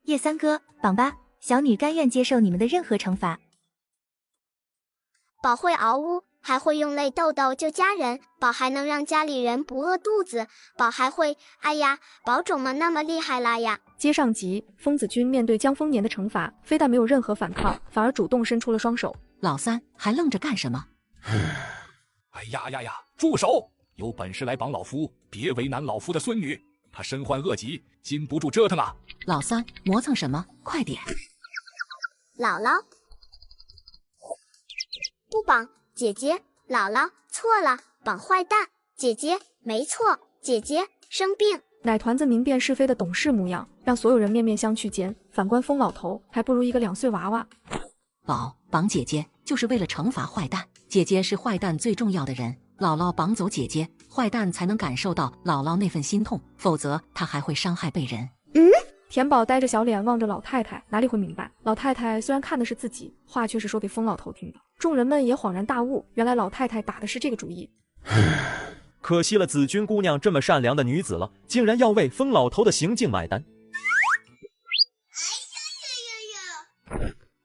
叶三哥，绑吧，小女甘愿接受你们的任何惩罚。宝会嗷呜，还会用泪豆豆救家人，宝还能让家里人不饿肚子，宝还会……哎呀，宝怎么那么厉害啦呀！接上集，疯子君面对江丰年的惩罚，非但没有任何反抗，反而主动伸出了双手。老三，还愣着干什么？哎呀呀呀！住手！有本事来绑老夫，别为难老夫的孙女，她身患恶疾，禁不住折腾啊！老三，磨蹭什么？快点！姥姥，不绑，姐姐，姥姥错了，绑坏蛋，姐姐，没错，姐姐生病。奶团子明辨是非的懂事模样，让所有人面面相觑间，反观疯老头，还不如一个2岁娃娃。宝，绑姐姐就是为了惩罚坏蛋，姐姐是坏蛋最重要的人，姥姥绑走姐姐，坏蛋才能感受到姥姥那份心痛，否则他还会伤害被人。田宝呆着小脸望着老太太，哪里会明白？老太太虽然看的是自己，话却是说给疯老头听的。众人们也恍然大悟，原来老太太打的是这个主意。可惜了紫君姑娘这么善良的女子了，竟然要为疯老头的行径买单。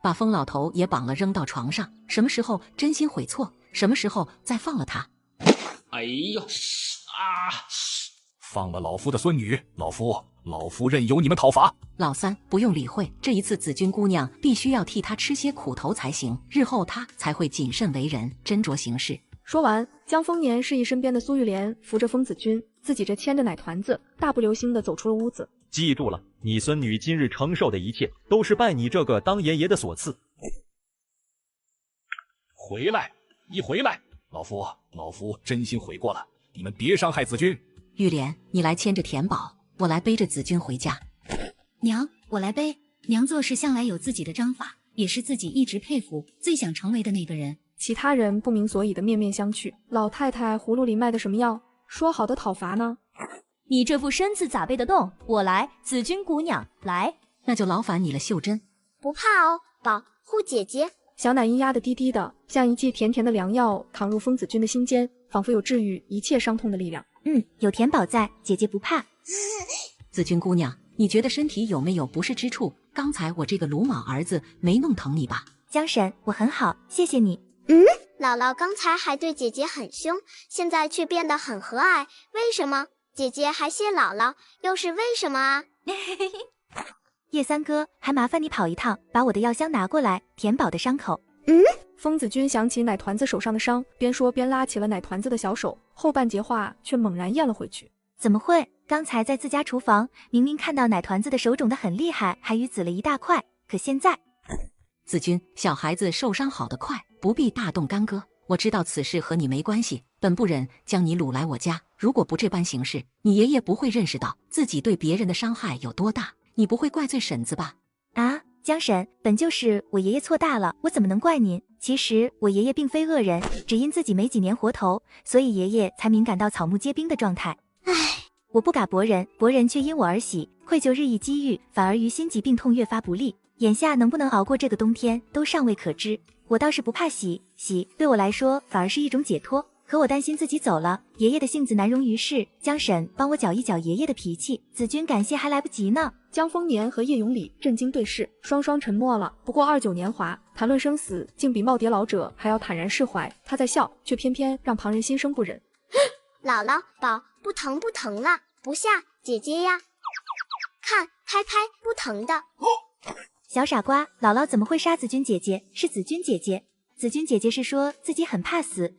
把疯老头也绑了扔到床上，什么时候真心悔错，什么时候再放了他。哎呦放了老夫的孙女，老夫任由你们讨伐。老三不用理会，这一次紫君姑娘必须要替他吃些苦头才行，日后他才会谨慎为人，斟酌行事。说完，江丰年示意身边的苏玉莲扶着疯子君，自己这牵着奶团子，大步流星地走出了屋子。记住了，你孙女今日承受的一切，都是拜你这个当爷爷的所赐。回来，老夫真心悔过了，你们别伤害子君。玉莲，你来牵着田宝，我来背着子君回家。娘，我来背。娘做事向来有自己的章法，也是自己一直佩服、最想成为的那个人。其他人不明所以的面面相觑。老太太葫芦里卖的什么药？说好的讨伐呢？你这副身子咋背得动？我来，紫君姑娘来。那就劳烦你了，秀珍。不怕哦，保护姐姐。小奶音压得低低的，像一剂甜甜的良药躺入疯子君的心间，仿佛有治愈一切伤痛的力量。有田宝在，姐姐不怕。紫君姑娘，你觉得身体有没有不适之处？刚才我这个鲁莽儿子没弄疼你吧？江婶，我很好，谢谢你。姥姥刚才还对姐姐很凶，现在却变得很和蔼，为什么？姐姐还谢姥姥，又是为什么啊？叶三哥，还麻烦你跑一趟，把我的药箱拿过来，田宝的伤口。疯子君想起奶团子手上的伤，边说边拉起了奶团子的小手，后半截话却猛然咽了回去。怎么会？刚才在自家厨房，明明看到奶团子的手肿得很厉害，还淤紫了一大块，可现在……子君，小孩子受伤好得快，不必大动干戈。我知道此事和你没关系，本不忍将你掳来我家。如果不这般行事，你爷爷不会认识到自己对别人的伤害有多大。你不会怪罪婶子吧？啊，江婶，本就是我爷爷错大了，我怎么能怪您？其实我爷爷并非恶人，只因自己没几年活头，所以爷爷才敏感到草木皆兵的状态。唉，我不嘎博人，博人却因我而喜，愧疚日益积郁，反而于心疾病痛越发不利。眼下能不能熬过这个冬天，都尚未可知。我倒是不怕喜，对我来说反而是一种解脱。可我担心自己走了，爷爷的性子难容于世。江婶帮我搅一搅爷爷的脾气，子君感谢还来不及呢。江丰年和叶永礼震惊对视，双双沉默了。不过29年华，谈论生死竟比耄耋老者还要坦然释怀。他在笑，却偏偏让旁人心生不忍。姥姥，宝不疼了，不吓姐姐呀？看，拍，不疼的。小傻瓜，姥姥怎么会杀子君姐姐？是子君姐姐。子君姐姐是说自己很怕死。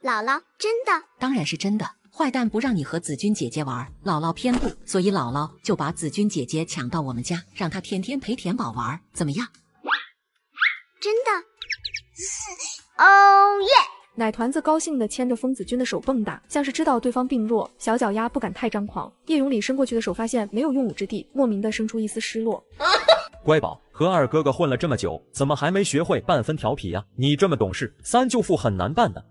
姥姥，真的？当然是真的。坏蛋不让你和子君姐姐玩，姥姥偏不，所以姥姥就把子君姐姐抢到我们家，让她天天陪田宝玩，怎么样？真的？哦耶！奶团子高兴地牵着疯子君的手蹦跶，像是知道对方病弱，小脚丫不敢太张狂。叶永礼伸过去的手发现没有用武之地，莫名地生出一丝失落。乖宝，和二哥哥混了这么久，怎么还没学会半分调皮呀？你这么懂事，三舅父很难办的。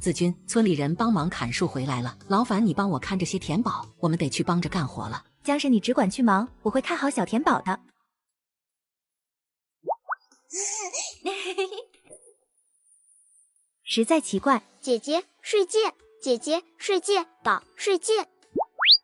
子君，村里人帮忙砍树回来了，劳烦你帮我看着些田宝，我们得去帮着干活了。江婶，你只管去忙，我会看好小田宝的。实在奇怪，姐姐睡觉，姐姐睡觉，宝睡觉，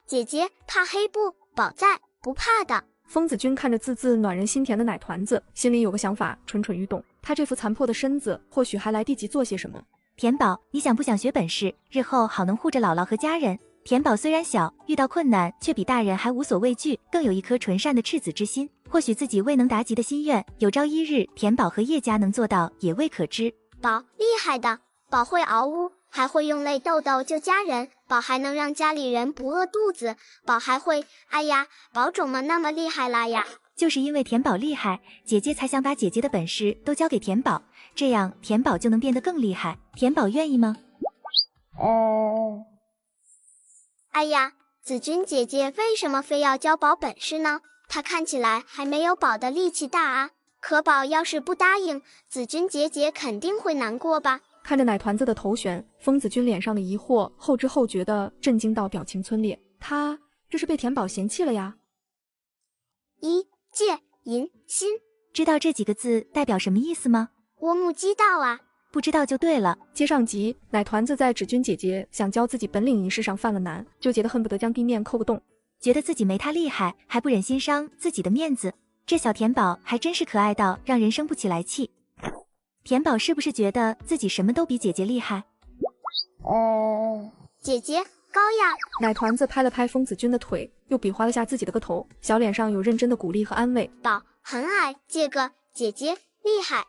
姐姐怕黑不？宝在，不怕的。疯子君看着字暖人心田的奶团子，心里有个想法蠢蠢欲动。他这副残破的身子，或许还来得及做些什么。田宝，你想不想学本事，日后好能护着姥姥和家人？田宝虽然小，遇到困难却比大人还无所畏惧，更有一颗纯善的赤子之心。或许自己未能达及的心愿，有朝一日田宝和叶家能做到，也未可知。宝厉害的，宝会熬屋，还会用泪豆豆救家人，宝还能让家里人不饿肚子，宝还会……哎呀，宝怎么那么厉害啦呀？就是因为田宝厉害，姐姐才想把姐姐的本事都交给田宝，这样田宝就能变得更厉害。田宝愿意吗？哎呀，子君姐姐为什么非要教宝本事呢？她看起来还没有宝的力气大啊。可宝要是不答应，子君姐姐肯定会难过吧？看着奶团子的头旋，疯子君脸上的疑惑后知后觉的震惊到表情皴裂。他这是被田宝嫌弃了呀？一介银心，知道这几个字代表什么意思吗？我目击到啊。不知道就对了。接上集，奶团子在芷君姐姐想教自己本领一事上犯了难，纠结得恨不得将地面抠个洞，觉得自己没她厉害，还不忍心伤自己的面子。这小甜宝还真是可爱到让人生不起来气。甜宝是不是觉得自己什么都比姐姐厉害？姐姐高呀！奶团子拍了拍风子君的腿，又比划了下自己的个头，小脸上有认真的鼓励和安慰。宝很矮，这个姐姐厉害。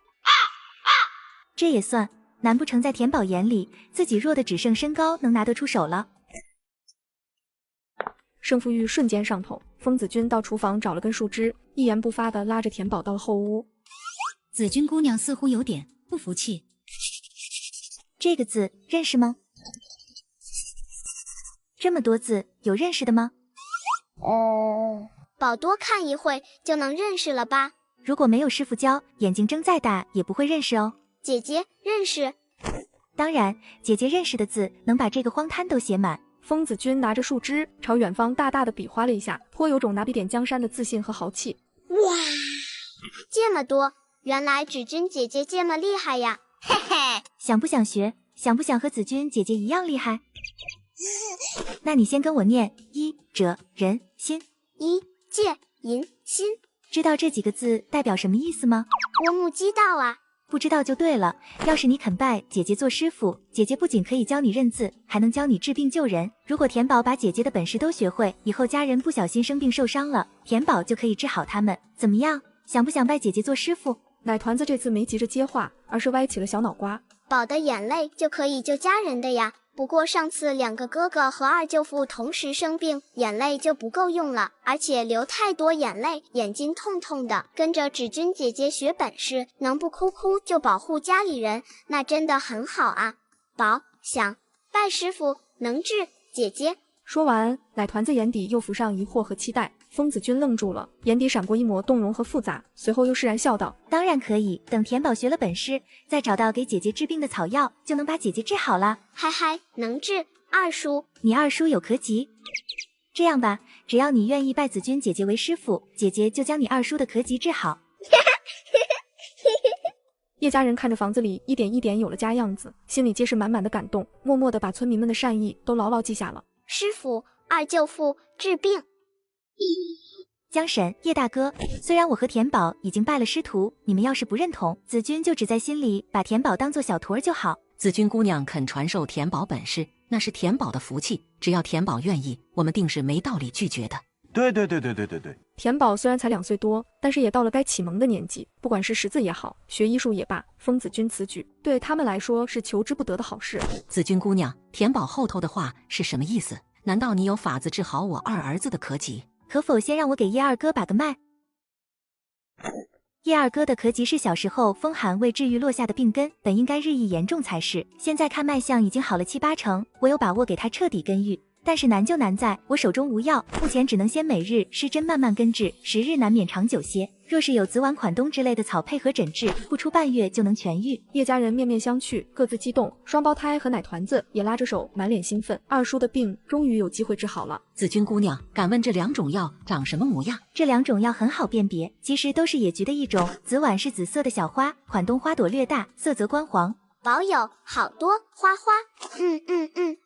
这也算，难不成在甜宝眼里，自己弱的只剩身高能拿得出手了？胜负欲瞬间上头，风子君到厨房找了根树枝，一言不发地拉着甜宝到了后屋。子君姑娘似乎有点不服气。这个字认识吗？这么多字，有认识的吗？宝多看一会就能认识了吧？如果没有师傅教，眼睛睁再大也不会认识哦。姐姐认识。当然，姐姐认识的字能把这个荒滩都写满。风子君拿着树枝朝远方大大的比划了一下，颇有种拿笔点江山的自信和豪气。哇，这么多，原来芷君姐姐这么厉害呀！嘿嘿，想不想学？想不想和子君姐姐一样厉害？那你先跟我念一者人心。一介银心，知道这几个字代表什么意思吗？我目击到啊。不知道就对了，要是你肯拜姐姐做师傅，姐姐不仅可以教你认字，还能教你治病救人。如果甜宝把姐姐的本事都学会，以后家人不小心生病受伤了，甜宝就可以治好他们。怎么样？想不想拜姐姐做师傅？奶团子这次没急着接话，而是歪起了小脑瓜。宝的眼泪就可以救家人的呀。不过上次2个哥哥和2舅父同时生病，眼泪就不够用了，而且流太多眼泪，眼睛痛痛的。跟着芷君姐姐学本事，能不哭哭就保护家里人，那真的很好啊。宝想拜师傅，能治姐姐。说完，奶团子眼底又浮上疑惑和期待。风子君愣住了，眼底闪过一抹动容和复杂，随后又释然笑道：当然可以，等甜宝学了本事，再找到给姐姐治病的草药，就能把姐姐治好了。嗨嗨，能治。二叔，你二叔有咳疾。这样吧，只要你愿意拜子君姐姐为师傅，姐姐就将你二叔的咳疾治好。叶家人看着房子里一点一点有了家样子，心里皆是满满的感动，默默地把村民们的善意都牢牢记下了。师傅，2舅父治病。江婶、叶大哥，虽然我和甜宝已经拜了师徒，你们要是不认同，子君就只在心里把甜宝当做小徒儿就好。子君姑娘肯传授甜宝本事，那是甜宝的福气，只要甜宝愿意，我们定是没道理拒绝的。对。甜宝虽然才2岁多，但是也到了该启蒙的年纪，不管是识字也好，学医术也罢，风子君此举对他们来说是求之不得的好事。子君姑娘，甜宝后头的话是什么意思？难道你有法子治好我2儿子的咳疾？可否先让我给叶二哥把个脉？叶二哥的咳疾是小时候风寒未治愈落下的病根，本应该日益严重才是。现在看脉象已经好了7、8成，我有把握给他彻底根愈。但是难就难在我手中无药，目前只能先每日施针慢慢根治，10日难免长久些。若是有紫菀、款冬之类的草配合诊治，不出半月就能痊愈。叶家人面面相觑，各自激动，双胞胎和奶团子也拉着手，满脸兴奋。二叔的病终于有机会治好了。子君姑娘，敢问这2种药长什么模样？这2种药很好辨别，其实都是野菊的一种。紫菀是紫色的小花，款冬花朵略大，色泽光黄。宝有好多花花。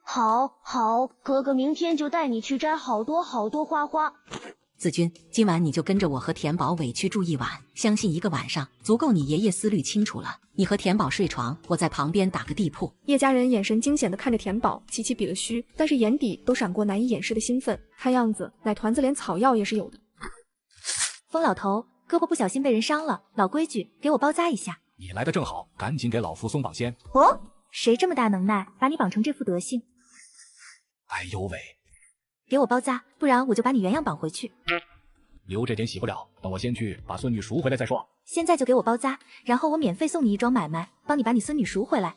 好，哥哥明天就带你去摘好多花花。子君，今晚你就跟着我和甜宝委屈住一晚，相信1个晚上足够你爷爷思虑清楚了。你和甜宝睡床，我在旁边打个地铺。叶家人眼神惊险地看着甜宝，齐齐比了虚，但是眼底都闪过难以掩饰的兴奋。看样子奶团子连草药也是有的。风老头，胳膊不小心被人伤了，老规矩，给我包扎一下。你来的正好，赶紧给老夫松绑先。哦，谁这么大能耐，把你绑成这副德行？哎呦喂！给我包扎，不然我就把你原样绑回去。留这点洗不了，等我先去把孙女赎回来再说。现在就给我包扎，然后我免费送你一桩买卖，帮你把你孙女赎回来。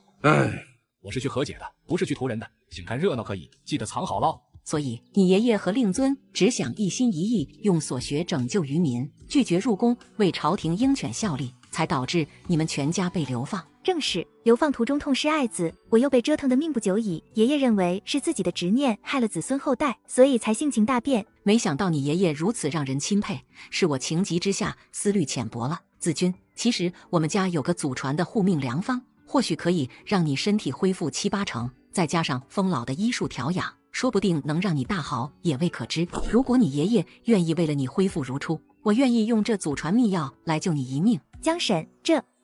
我是去和解的，不是去屠人的，请看热闹可以，记得藏好喽。所以你爷爷和令尊只想一心一意用所学拯救渔民，拒绝入宫为朝廷鹰犬效力，才导致你们全家被流放。正是流放途中痛失爱子，我又被折腾得命不久矣。爷爷认为是自己的执念害了子孙后代，所以才性情大变。没想到你爷爷如此让人钦佩，是我情急之下思虑浅薄了。子君，其实我们家有个祖传的护命良方，或许可以让你身体恢复7、8成，再加上风老的医术调养，说不定能让你大好，也未可知。如果你爷爷愿意为了你恢复如初，我愿意用这祖传秘药来救你一命。江婶，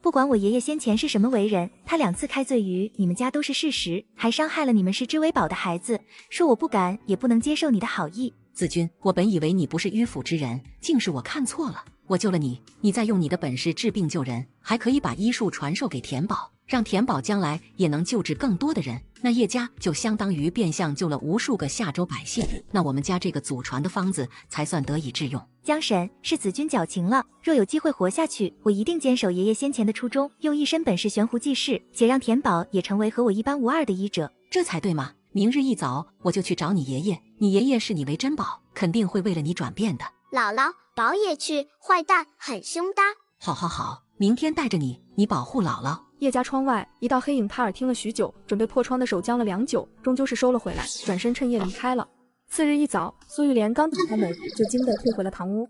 不管我爷爷先前是什么为人，他2次开罪于你们家都是事实，还伤害了你们视之为宝的孩子，说我不敢也不能接受你的好意。子君，我本以为你不是迂腐之人，竟是我看错了。我救了你，你再用你的本事治病救人，还可以把医术传授给田宝，让田宝将来也能救治更多的人。那叶家就相当于变相救了无数个下州百姓，那我们家这个祖传的方子才算得以致用。江婶，是子君矫情了，若有机会活下去，我一定坚守爷爷先前的初衷，用一身本事悬壶济世，且让田宝也成为和我一般无二的医者，这才对嘛。明日一早我就去找你爷爷，你爷爷视你为珍宝，肯定会为了你转变的。姥姥，宝也去，坏蛋很凶的。好，明天带着你保护姥姥。叶家窗外，一道黑影帕尔听了许久，准备破窗的手僵了良久，终究是收了回来，转身趁夜离开了。次日一早，苏玉莲刚打开门，就惊得退回了堂屋。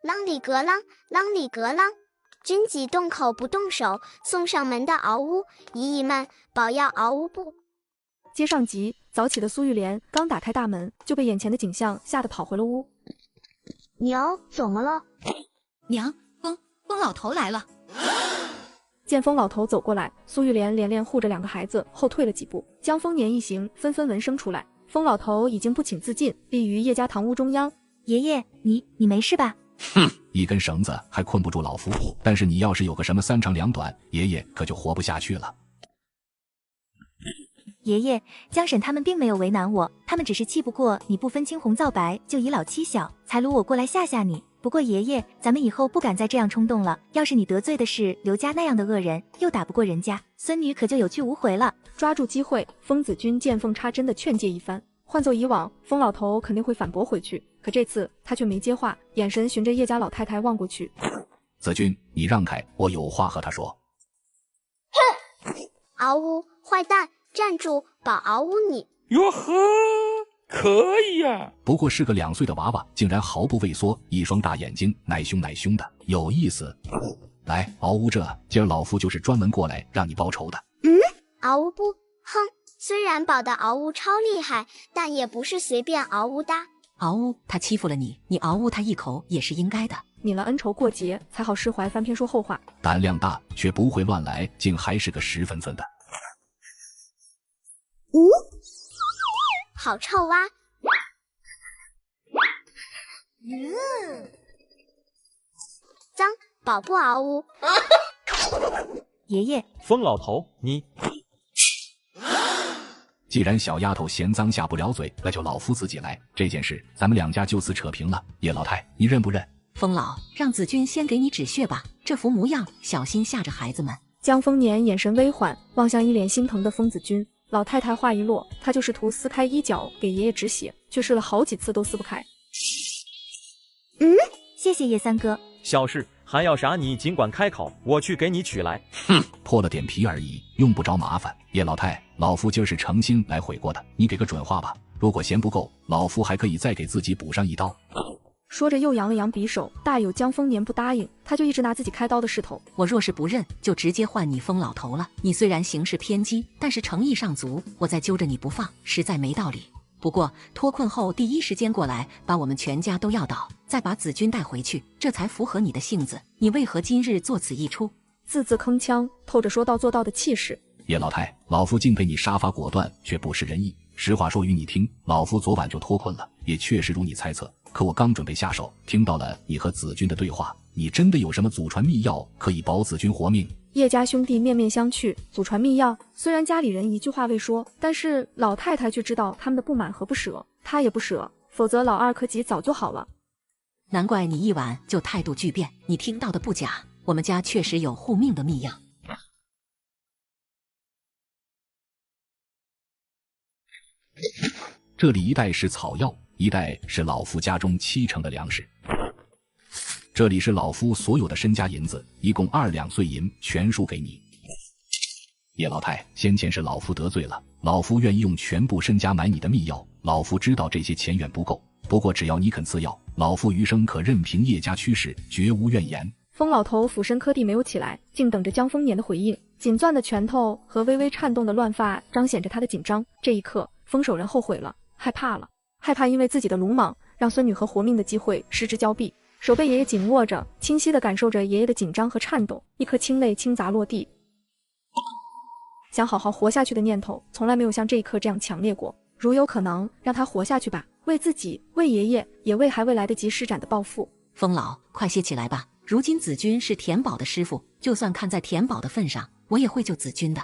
啷里格啷，啷里格啷，君己动口不动手，送上门的嗷呜，姨姨们，宝要嗷呜不？接上集，早起的苏玉莲刚打开大门，就被眼前的景象吓得跑回了屋。娘，怎么了？娘，风老头来了。见风老头走过来，苏玉莲连连护着2个孩子后退了几步，将丰年一行纷纷闻声出来。风老头已经不请自尽，立于叶家堂屋中央。爷爷，你没事吧？哼，一根绳子还困不住老夫，但是你要是有个什么3长2短，爷爷可就活不下去了。爷爷，江婶他们并没有为难我，他们只是气不过你不分青红皂白就以老欺小，才掳我过来吓吓你。不过爷爷，咱们以后不敢再这样冲动了，要是你得罪的是刘家那样的恶人，又打不过人家，孙女可就有去无回了。抓住机会，风子君见缝插针的劝诫一番。换做以往，风老头肯定会反驳回去，可这次他却没接话，眼神循着叶家老太太望过去。子君，你让开，我有话和他说。哼！嗷呜，坏蛋！站住！宝嗷呜你！哟呵，可以呀！不过是个2岁的娃娃，竟然毫不畏缩，一双大眼睛，奶凶的，有意思。来，嗷呜这，今儿老夫就是专门过来让你报仇的。嗷呜不？哼！虽然宝的嗷呜超厉害，但也不是随便嗷呜的。嗷呜，他欺负了你，你嗷呜他一口也是应该的。泯了恩仇过节，才好释怀，翻篇说后话。胆量大却不会乱来，竟还是个10分的。好臭啊！脏，宝不嗷呜。爷爷，疯老头，你既然小丫头嫌脏下不了嘴，那就老夫自己来。这件事咱们2家就此扯平了。叶老太，你认不认？风老，让子君先给你止血吧，这副模样，小心吓着孩子们。江丰年眼神微缓，望向一脸心疼的风子君。老太太话一落，她就试图撕开衣角给爷爷止血，却试了好几次都撕不开。谢谢叶三哥。小事，还要啥你尽管开口，我去给你取来。哼，破了点皮而已，用不着麻烦。叶老太，老夫今儿是诚心来悔过的，你给个准话吧。如果嫌不够，老夫还可以再给自己补上一刀。说着又扬了扬匕首，大有江丰年不答应，他就一直拿自己开刀的势头。我若是不认，就直接换你疯老头了。你虽然行事偏激，但是诚意上足，我再揪着你不放，实在没道理。不过脱困后第一时间过来，把我们全家都要倒，再把子君带回去，这才符合你的性子。你为何今日作此一出？字字铿锵，透着说到做到的气势。叶老太，老夫敬佩你杀伐果断，却不失仁义。实话说与你听，老夫昨晚就脱困了，也确实如你猜测。可我刚准备下手，听到了你和子君的对话。你真的有什么祖传秘药可以保子君活命？叶家兄弟面面相觑，祖传秘药，虽然家里人一句话未说，但是老太太却知道他们的不满和不舍，她也不舍，否则老二可及早就好了。难怪你一晚就态度巨变，你听到的不假，我们家确实有护命的秘药。这里一袋是草药，一袋是老夫家中7成的粮食。这里是老夫所有的身家银子，一共2两碎银，全数给你。叶老太，先前是老夫得罪了，老夫愿意用全部身家买你的秘药。老夫知道这些钱远不够，不过只要你肯赐药，老夫余生可任凭叶家驱使，绝无怨言。风老头俯身磕地没有起来，静等着江丰年的回应。紧攥的拳头和微微颤动的乱发彰显着他的紧张。这一刻，风守人后悔了，害怕了，害怕因为自己的鲁莽，让孙女和活命的机会失之交臂。手被爷爷紧握着，清晰地感受着爷爷的紧张和颤抖，一颗清泪倾砸落地。想好好活下去的念头，从来没有像这一刻这样强烈过。如有可能，让他活下去吧，为自己，为爷爷，也为还未来得及施展的报复。风老，快些起来吧！如今子君是田宝的师傅，就算看在田宝的份上，我也会救子君的。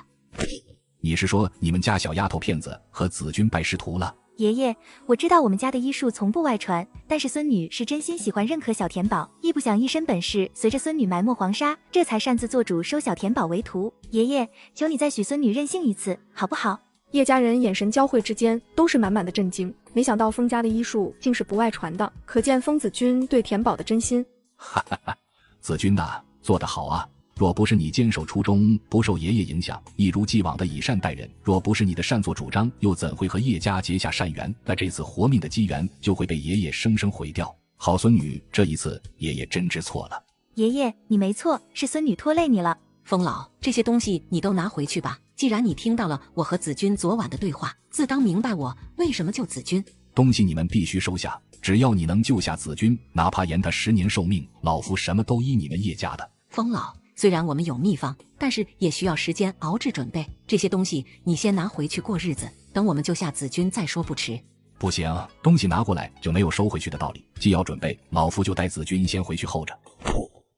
你是说你们家小丫头片子和子君拜师徒了？爷爷，我知道我们家的医术从不外传，但是孙女是真心喜欢认可小田宝，亦不想一身本事随着孙女埋没黄沙，这才擅自做主收小田宝为徒。爷爷，求你再许孙女任性一次，好不好？叶家人眼神交汇之间，都是满满的震惊。没想到风家的医术竟是不外传的，可见风子君对田宝的真心。哈哈哈，子君呐，做得好啊！若不是你坚守初衷，不受爷爷影响，一如既往的以善待人，若不是你的擅作主张，又怎会和叶家结下善缘？那这次活命的机缘就会被爷爷生生毁掉。好孙女，这一次爷爷真知错了。爷爷，你没错，是孙女拖累你了。风老，这些东西你都拿回去吧。既然你听到了我和子君昨晚的对话，自当明白我为什么救子君。东西你们必须收下，只要你能救下子君，哪怕延他10年寿命，老夫什么都依你们叶家的。风老，虽然我们有秘方，但是也需要时间熬制准备。这些东西你先拿回去过日子，等我们救下子君再说不迟。不行，东西拿过来就没有收回去的道理。既要准备，老夫就带子君先回去候着。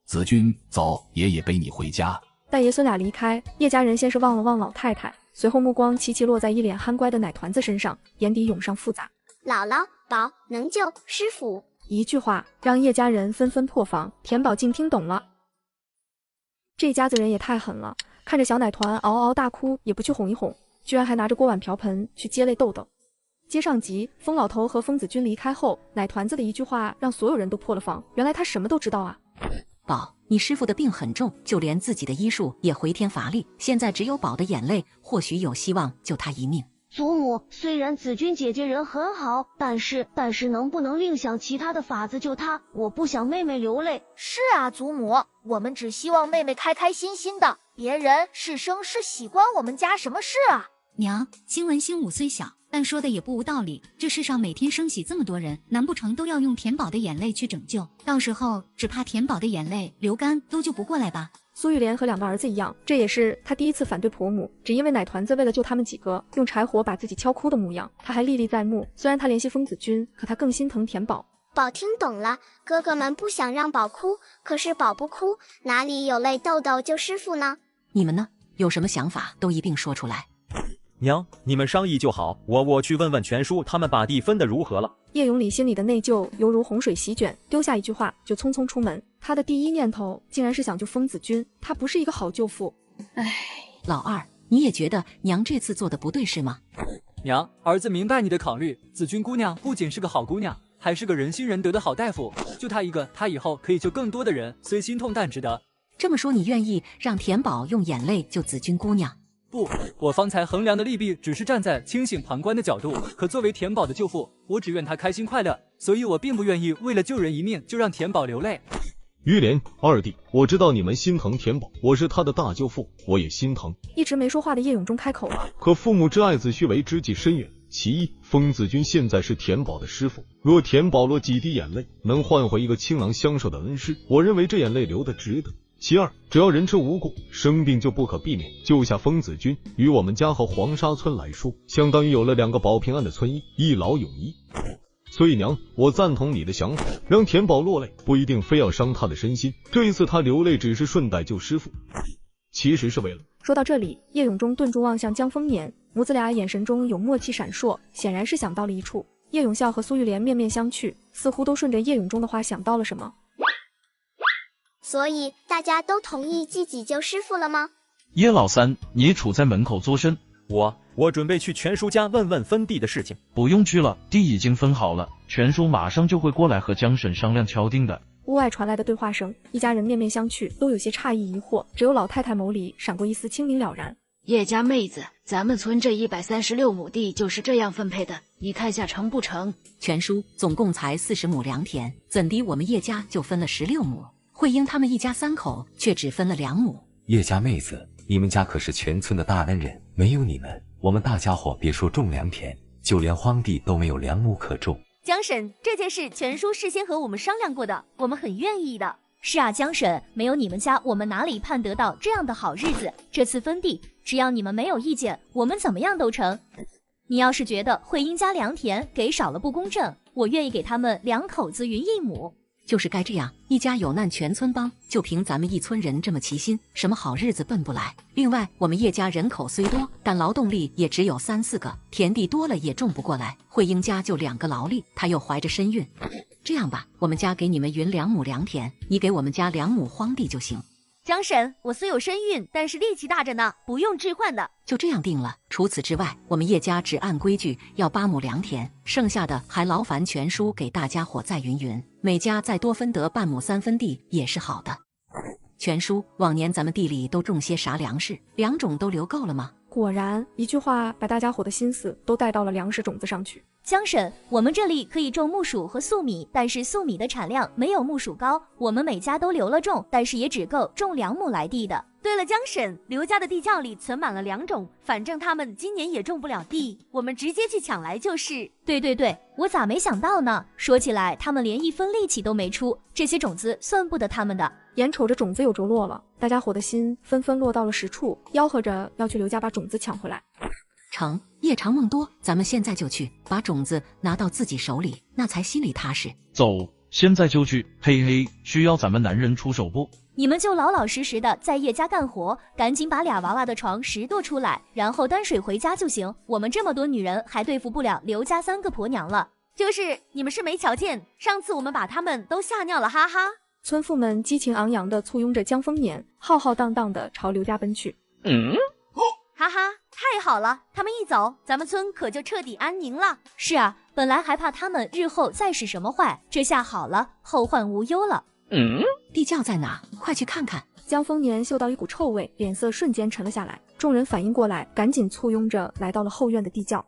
子君，走，爷爷背你回家。待爷孙俩离开，叶家人先是望了望老太太，随后目光齐齐落在一脸憨乖的奶团子身上，眼底涌上复杂。姥姥，宝能救师傅。一句话让叶家人纷纷破防，田宝竟听懂了。这家子人也太狠了，看着小奶团嗷嗷大哭也不去哄一哄，居然还拿着锅碗瓢盆去接泪豆豆。接上集，风老头和风子君离开后，奶团子的一句话让所有人都破了防，原来他什么都知道啊。宝，你师父的病很重，就连自己的医术也回天乏力，现在只有宝的眼泪或许有希望救他一命。祖母，虽然子君姐姐人很好，但是能不能另想其他的法子救她？我不想妹妹流泪。是啊，祖母，我们只希望妹妹开开心心的，别人是生是喜关我们家什么事啊？娘，新闻心武虽小，但说的也不无道理。这世上每天生喜这么多人，难不成都要用田宝的眼泪去拯救？到时候只怕田宝的眼泪流干都救不过来吧。苏玉莲和2个儿子一样，这也是他第一次反对婆母，只因为奶团子为了救他们几个，用柴火把自己敲哭的模样，他还历历在目。虽然他联系风子君，可他更心疼田宝。宝听懂了，哥哥们不想让宝哭，可是宝不哭，哪里有泪豆豆救师傅呢？你们呢？有什么想法都一并说出来。娘，你们商议就好，我去问问全叔他们把地分得如何了。叶永礼心里的内疚犹如洪水席卷，丢下一句话就匆匆出门。他的第一念头竟然是想救风子君，他不是一个好舅父。唉，老二，你也觉得娘这次做的不对是吗？娘，儿子明白你的考虑，子君姑娘不仅是个好姑娘，还是个仁心仁德的好大夫，就她一个，她以后可以救更多的人，虽心痛但值得。这么说，你愿意让田宝用眼泪救子君姑娘？不，我方才衡量的利弊只是站在清醒旁观的角度，可作为田宝的舅父，我只愿他开心快乐，所以我并不愿意为了救人一命就让田宝流泪。玉莲二弟，我知道你们心疼田宝，我是他的大舅父，我也心疼。一直没说话的叶永忠开口了，可父母之爱子虚为，知己深远。其一，风子君现在是田宝的师傅，若田宝落几滴眼泪，能换回一个倾囊相授的恩师，我认为这眼泪流得值得。其二，只要人吃无果，生病就不可避免，救下风子君，于我们家和黄沙村来说，相当于有了2个保平安的村医，一劳永逸。所以娘，我赞同你的想法，让田宝落泪，不一定非要伤他的身心，这一次他流泪只是顺带救师傅，其实是为了……说到这里，叶永忠顿住望向江丰年，母子俩眼神中有默契闪烁，显然是想到了一处。叶永孝和苏玉莲面面相觑，似乎都顺着叶永忠的话想到了什么。所以大家都同意自己救师傅了吗？叶老三，你杵在门口作甚？我准备去全叔家问问分地的事情。不用去了，地已经分好了，全叔马上就会过来和江婶商量敲定的。屋外传来的对话声，一家人面面相觑，都有些诧异疑惑，只有老太太眸里闪过一丝清明了然。叶家妹子，咱们村这136亩地就是这样分配的，你看下成不成？全叔总共才40亩良田，怎的我们叶家就分了16亩？慧英他们一家3口却只分了2亩。叶家妹子，你们家可是全村的大恩人，没有你们，我们大家伙别说种良田，就连荒地都没有2亩可种。江婶，这件事全叔事先和我们商量过的，我们很愿意的。是啊，江婶，没有你们家，我们哪里盼得到这样的好日子？这次分地，只要你们没有意见，我们怎么样都成。你要是觉得慧英家良田给少了不公正，我愿意给他们2口子匀1亩。就是该这样，一家有难全村帮，就凭咱们一村人这么齐心，什么好日子奔不来。另外，我们叶家人口虽多，但劳动力也只有3、4个，田地多了也种不过来。慧英家就2个劳力，她又怀着身孕。这样吧，我们家给你们匀2亩良田，你给我们家2亩荒地就行。江婶，我虽有身孕，但是力气大着呢，不用置换的。就这样定了。除此之外，我们叶家只按规矩要8亩良田，剩下的还劳烦全叔给大家伙再匀匀，每家再多分得半亩3分地也是好的。全叔，往年咱们地里都种些啥粮食？良种都留够了吗？果然，一句话把大家伙的心思都带到了粮食种子上去。江婶，我们这里可以种木薯和粟米，但是粟米的产量没有木薯高，我们每家都留了种，但是也只够种2亩来地的。对了，江婶，刘家的地窖里存满了良种，反正他们今年也种不了地，我们直接去抢来就是。对，我咋没想到呢？说起来，他们连1分力气都没出，这些种子算不得他们的。眼瞅着种子有着落了，大家伙的心纷纷落到了实处，吆喝着要去刘家把种子抢回来。成，夜长梦多，咱们现在就去，把种子拿到自己手里，那才心里踏实。走，现在就去。嘿嘿，需要咱们男人出手不？你们就老老实实的在叶家干活，赶紧把俩娃娃的床拾掇出来，然后端水回家就行。我们这么多女人还对付不了刘家3个婆娘了。就是你们是没瞧见，上次我们把他们都吓尿了，哈哈。村妇们激情昂扬地簇拥着江丰年，浩浩荡荡地朝刘家奔去。哈哈，太好了，他们一走，咱们村可就彻底安宁了。是啊，本来还怕他们日后再使什么坏，这下好了，后患无忧了。地窖在哪？快去看看。江丰年嗅到一股臭味，脸色瞬间沉了下来。众人反应过来，赶紧簇拥着来到了后院的地窖。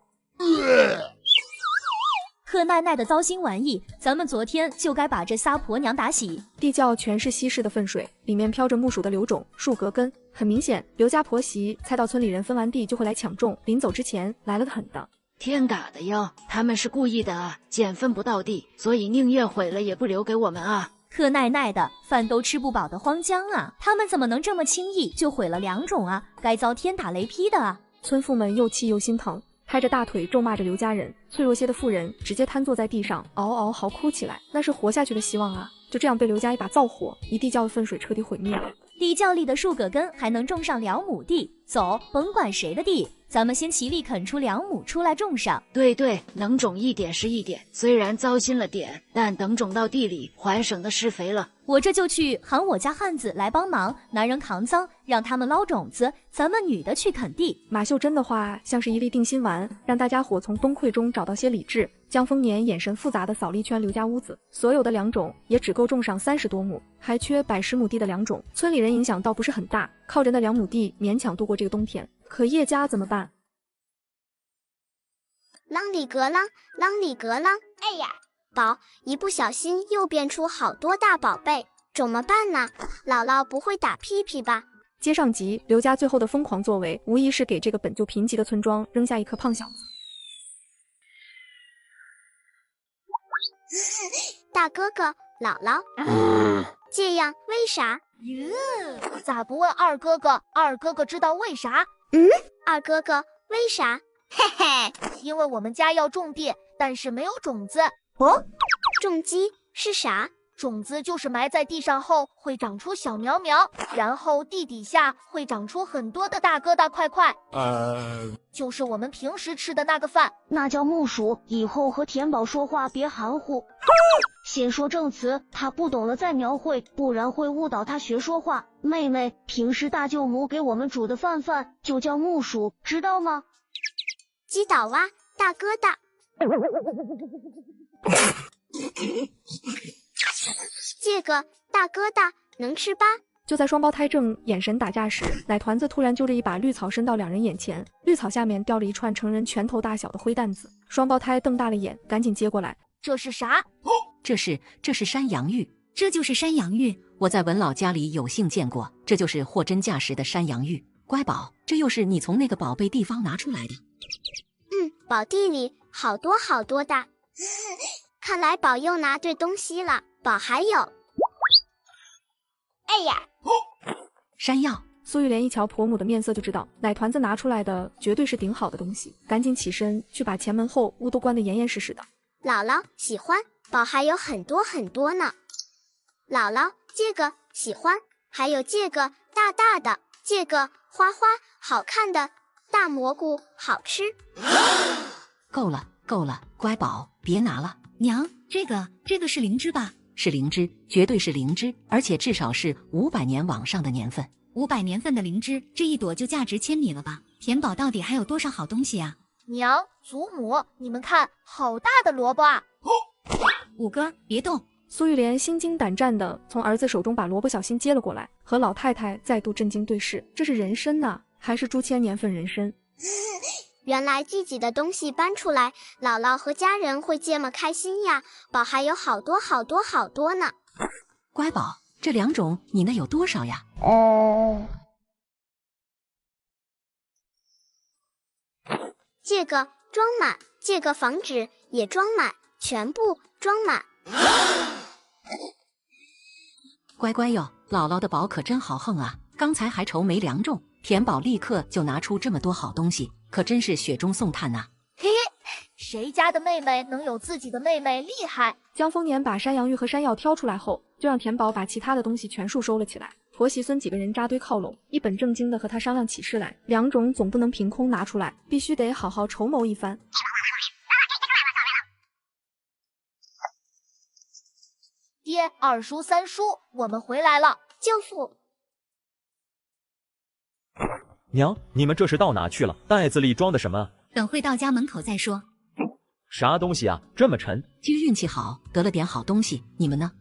柯奈奈的糟心玩意，咱们昨天就该把这仨婆娘打洗。地窖全是稀释的粪水，里面飘着木薯的瘤种、树格根。很明显，刘家婆媳猜到村里人分完地就会来抢种，临走之前来了个狠的。天打的哟，他们是故意的啊，捡分不到地，所以宁愿毁了也不留给我们啊。柯奈奈的，饭都吃不饱的荒江啊！他们怎么能这么轻易就毁了良种啊？该遭天打雷劈的啊！村妇们又气又心疼，拍着大腿咒骂着刘家人。脆弱些的妇人直接瘫坐在地上，嗷嗷嚎哭起来，那是活下去的希望啊！就这样被刘家一把灶火，一地窖的粪水彻底毁灭了。地窖里的树葛根还能种上2亩地，走，甭管谁的地，咱们先齐力啃出2亩出来种上。对，能种一点是一点，虽然糟心了点，但等种到地里，还省得施肥了。我这就去喊我家汉子来帮忙，男人扛脏，让他们捞种子，咱们女的去啃地。马秀珍的话像是一粒定心丸，让大家伙从崩溃中找到些理智。江丰年眼神复杂的扫了一圈刘家屋子，所有的良种也只够种上30多亩，还缺110亩地的良种。村里人影响倒不是很大，靠着那2亩地勉强度过这个冬天。可叶家怎么办？啷里格啷，啷里格啷！哎呀，宝，一不小心又变出好多大宝贝，怎么办呢？姥姥不会打屁屁吧？接上集，刘家最后的疯狂作为，无疑是给这个本就贫瘠的村庄扔下一颗胖小子。大哥哥，姥姥，这样为啥？咋不问二哥哥？二哥哥知道为啥？二哥哥为啥？嘿嘿，因为我们家要种地，但是没有种子。种鸡是啥？种子就是埋在地上后会长出小苗苗，然后地底下会长出很多的大疙瘩块块。就是我们平时吃的那个饭，那叫木薯。以后和田宝说话别含糊，先说正词，他不懂了再描绘，不然会误导他学说话。妹妹，平时大舅母给我们煮的饭就叫木薯，知道吗？鸡倒蛙，大疙瘩。这个大疙瘩能吃吧？就在双胞胎正眼神打架时，奶团子突然就着一把绿草伸到2人眼前，绿草下面掉了一串成人拳头大小的灰弹子。双胞胎瞪大了眼，赶紧接过来。这是啥？这是山羊玉。这就是山羊玉。我在文老家里有幸见过，这就是货真价实的山羊玉。乖宝，这又是你从那个宝贝地方拿出来的？宝地里好多好多的。看来宝又拿对东西了。宝还有，哎呀，山药。苏玉莲一瞧婆母的面色就知道奶团子拿出来的绝对是顶好的东西，赶紧起身去把前门后屋都关得严严实实的。姥姥喜欢，宝还有很多很多呢。姥姥这个喜欢，还有这个大大的，这个花花好看的大蘑菇好吃。够了够了，乖宝别拿了。娘，这个是灵芝吧？是灵芝，绝对是灵芝，而且至少是500年往上的年份。500年份的灵芝，这一朵就价值千里了吧？田宝到底还有多少好东西啊？娘，祖母，你们看，好大的萝卜啊！五哥，别动！苏玉莲心惊胆战地从儿子手中把萝卜小心接了过来，和老太太再度震惊对视。这是人参呐，还是猪千年份人参？原来自己的东西搬出来，姥姥和家人会这么开心呀！宝还有好多好多好多呢。乖宝，这2种你那有多少呀？这个装满，这个房纸也装满，全部装满。乖乖哟，姥姥的宝可真好横啊！刚才还愁没2种，田宝立刻就拿出这么多好东西，可真是雪中送炭呐！嘿，谁家的妹妹能有自己的妹妹厉害？江丰年把山羊玉和山药挑出来后，就让田宝把其他的东西全数收了起来。婆媳孙几个人扎堆靠拢，一本正经的和他商量起事来。2种总不能凭空拿出来，必须得好好筹谋一番。爹，2叔3叔，我们回来了。舅父，娘，你们这是到哪去了？袋子里装的什么？等会到家门口再说。啥东西啊，这么沉？今运气好，得了点好东西。你们呢？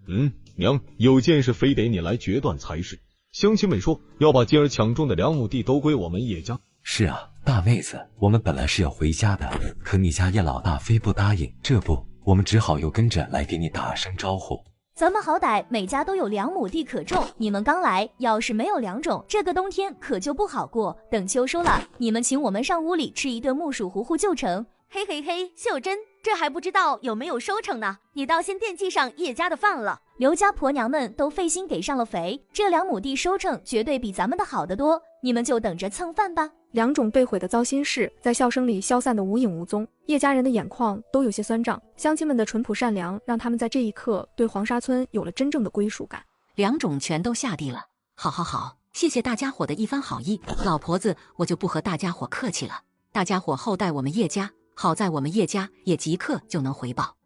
娘，有件事非得你来决断才是。乡亲们说要把今儿抢中的2亩地都归我们叶家。是啊，大妹子，我们本来是要回家的，可你家叶老大非不答应，这不，我们只好又跟着来给你打声招呼。咱们好歹每家都有2亩地可种，你们刚来，要是没有2种，这个冬天可就不好过。等秋收了，你们请我们上屋里吃一顿木薯糊糊就成。嘿嘿嘿，秀珍，这还不知道有没有收成呢，你倒先惦记上叶家的饭了。刘家婆娘们都费心给上了肥，这2亩地收成绝对比咱们的好得多，你们就等着蹭饭吧。2种被毁的糟心事，在笑声里消散得无影无踪。叶家人的眼眶都有些酸胀，乡亲们的淳朴善良，让他们在这一刻对黄沙村有了真正的归属感。 2种全都下地了，好，谢谢大家伙的一番好意，老婆子我就不和大家伙客气了。大家伙厚待我们叶家，好在我们叶家也即刻就能回报。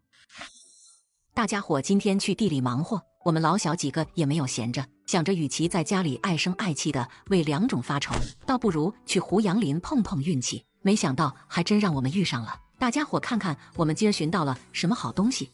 大家伙今天去地里忙活，我们老小几个也没有闲着，想着与其在家里爱生爱气的为2种发愁，倒不如去胡杨林碰碰运气。没想到还真让我们遇上了。大家伙看看，我们今儿寻到了什么好东西？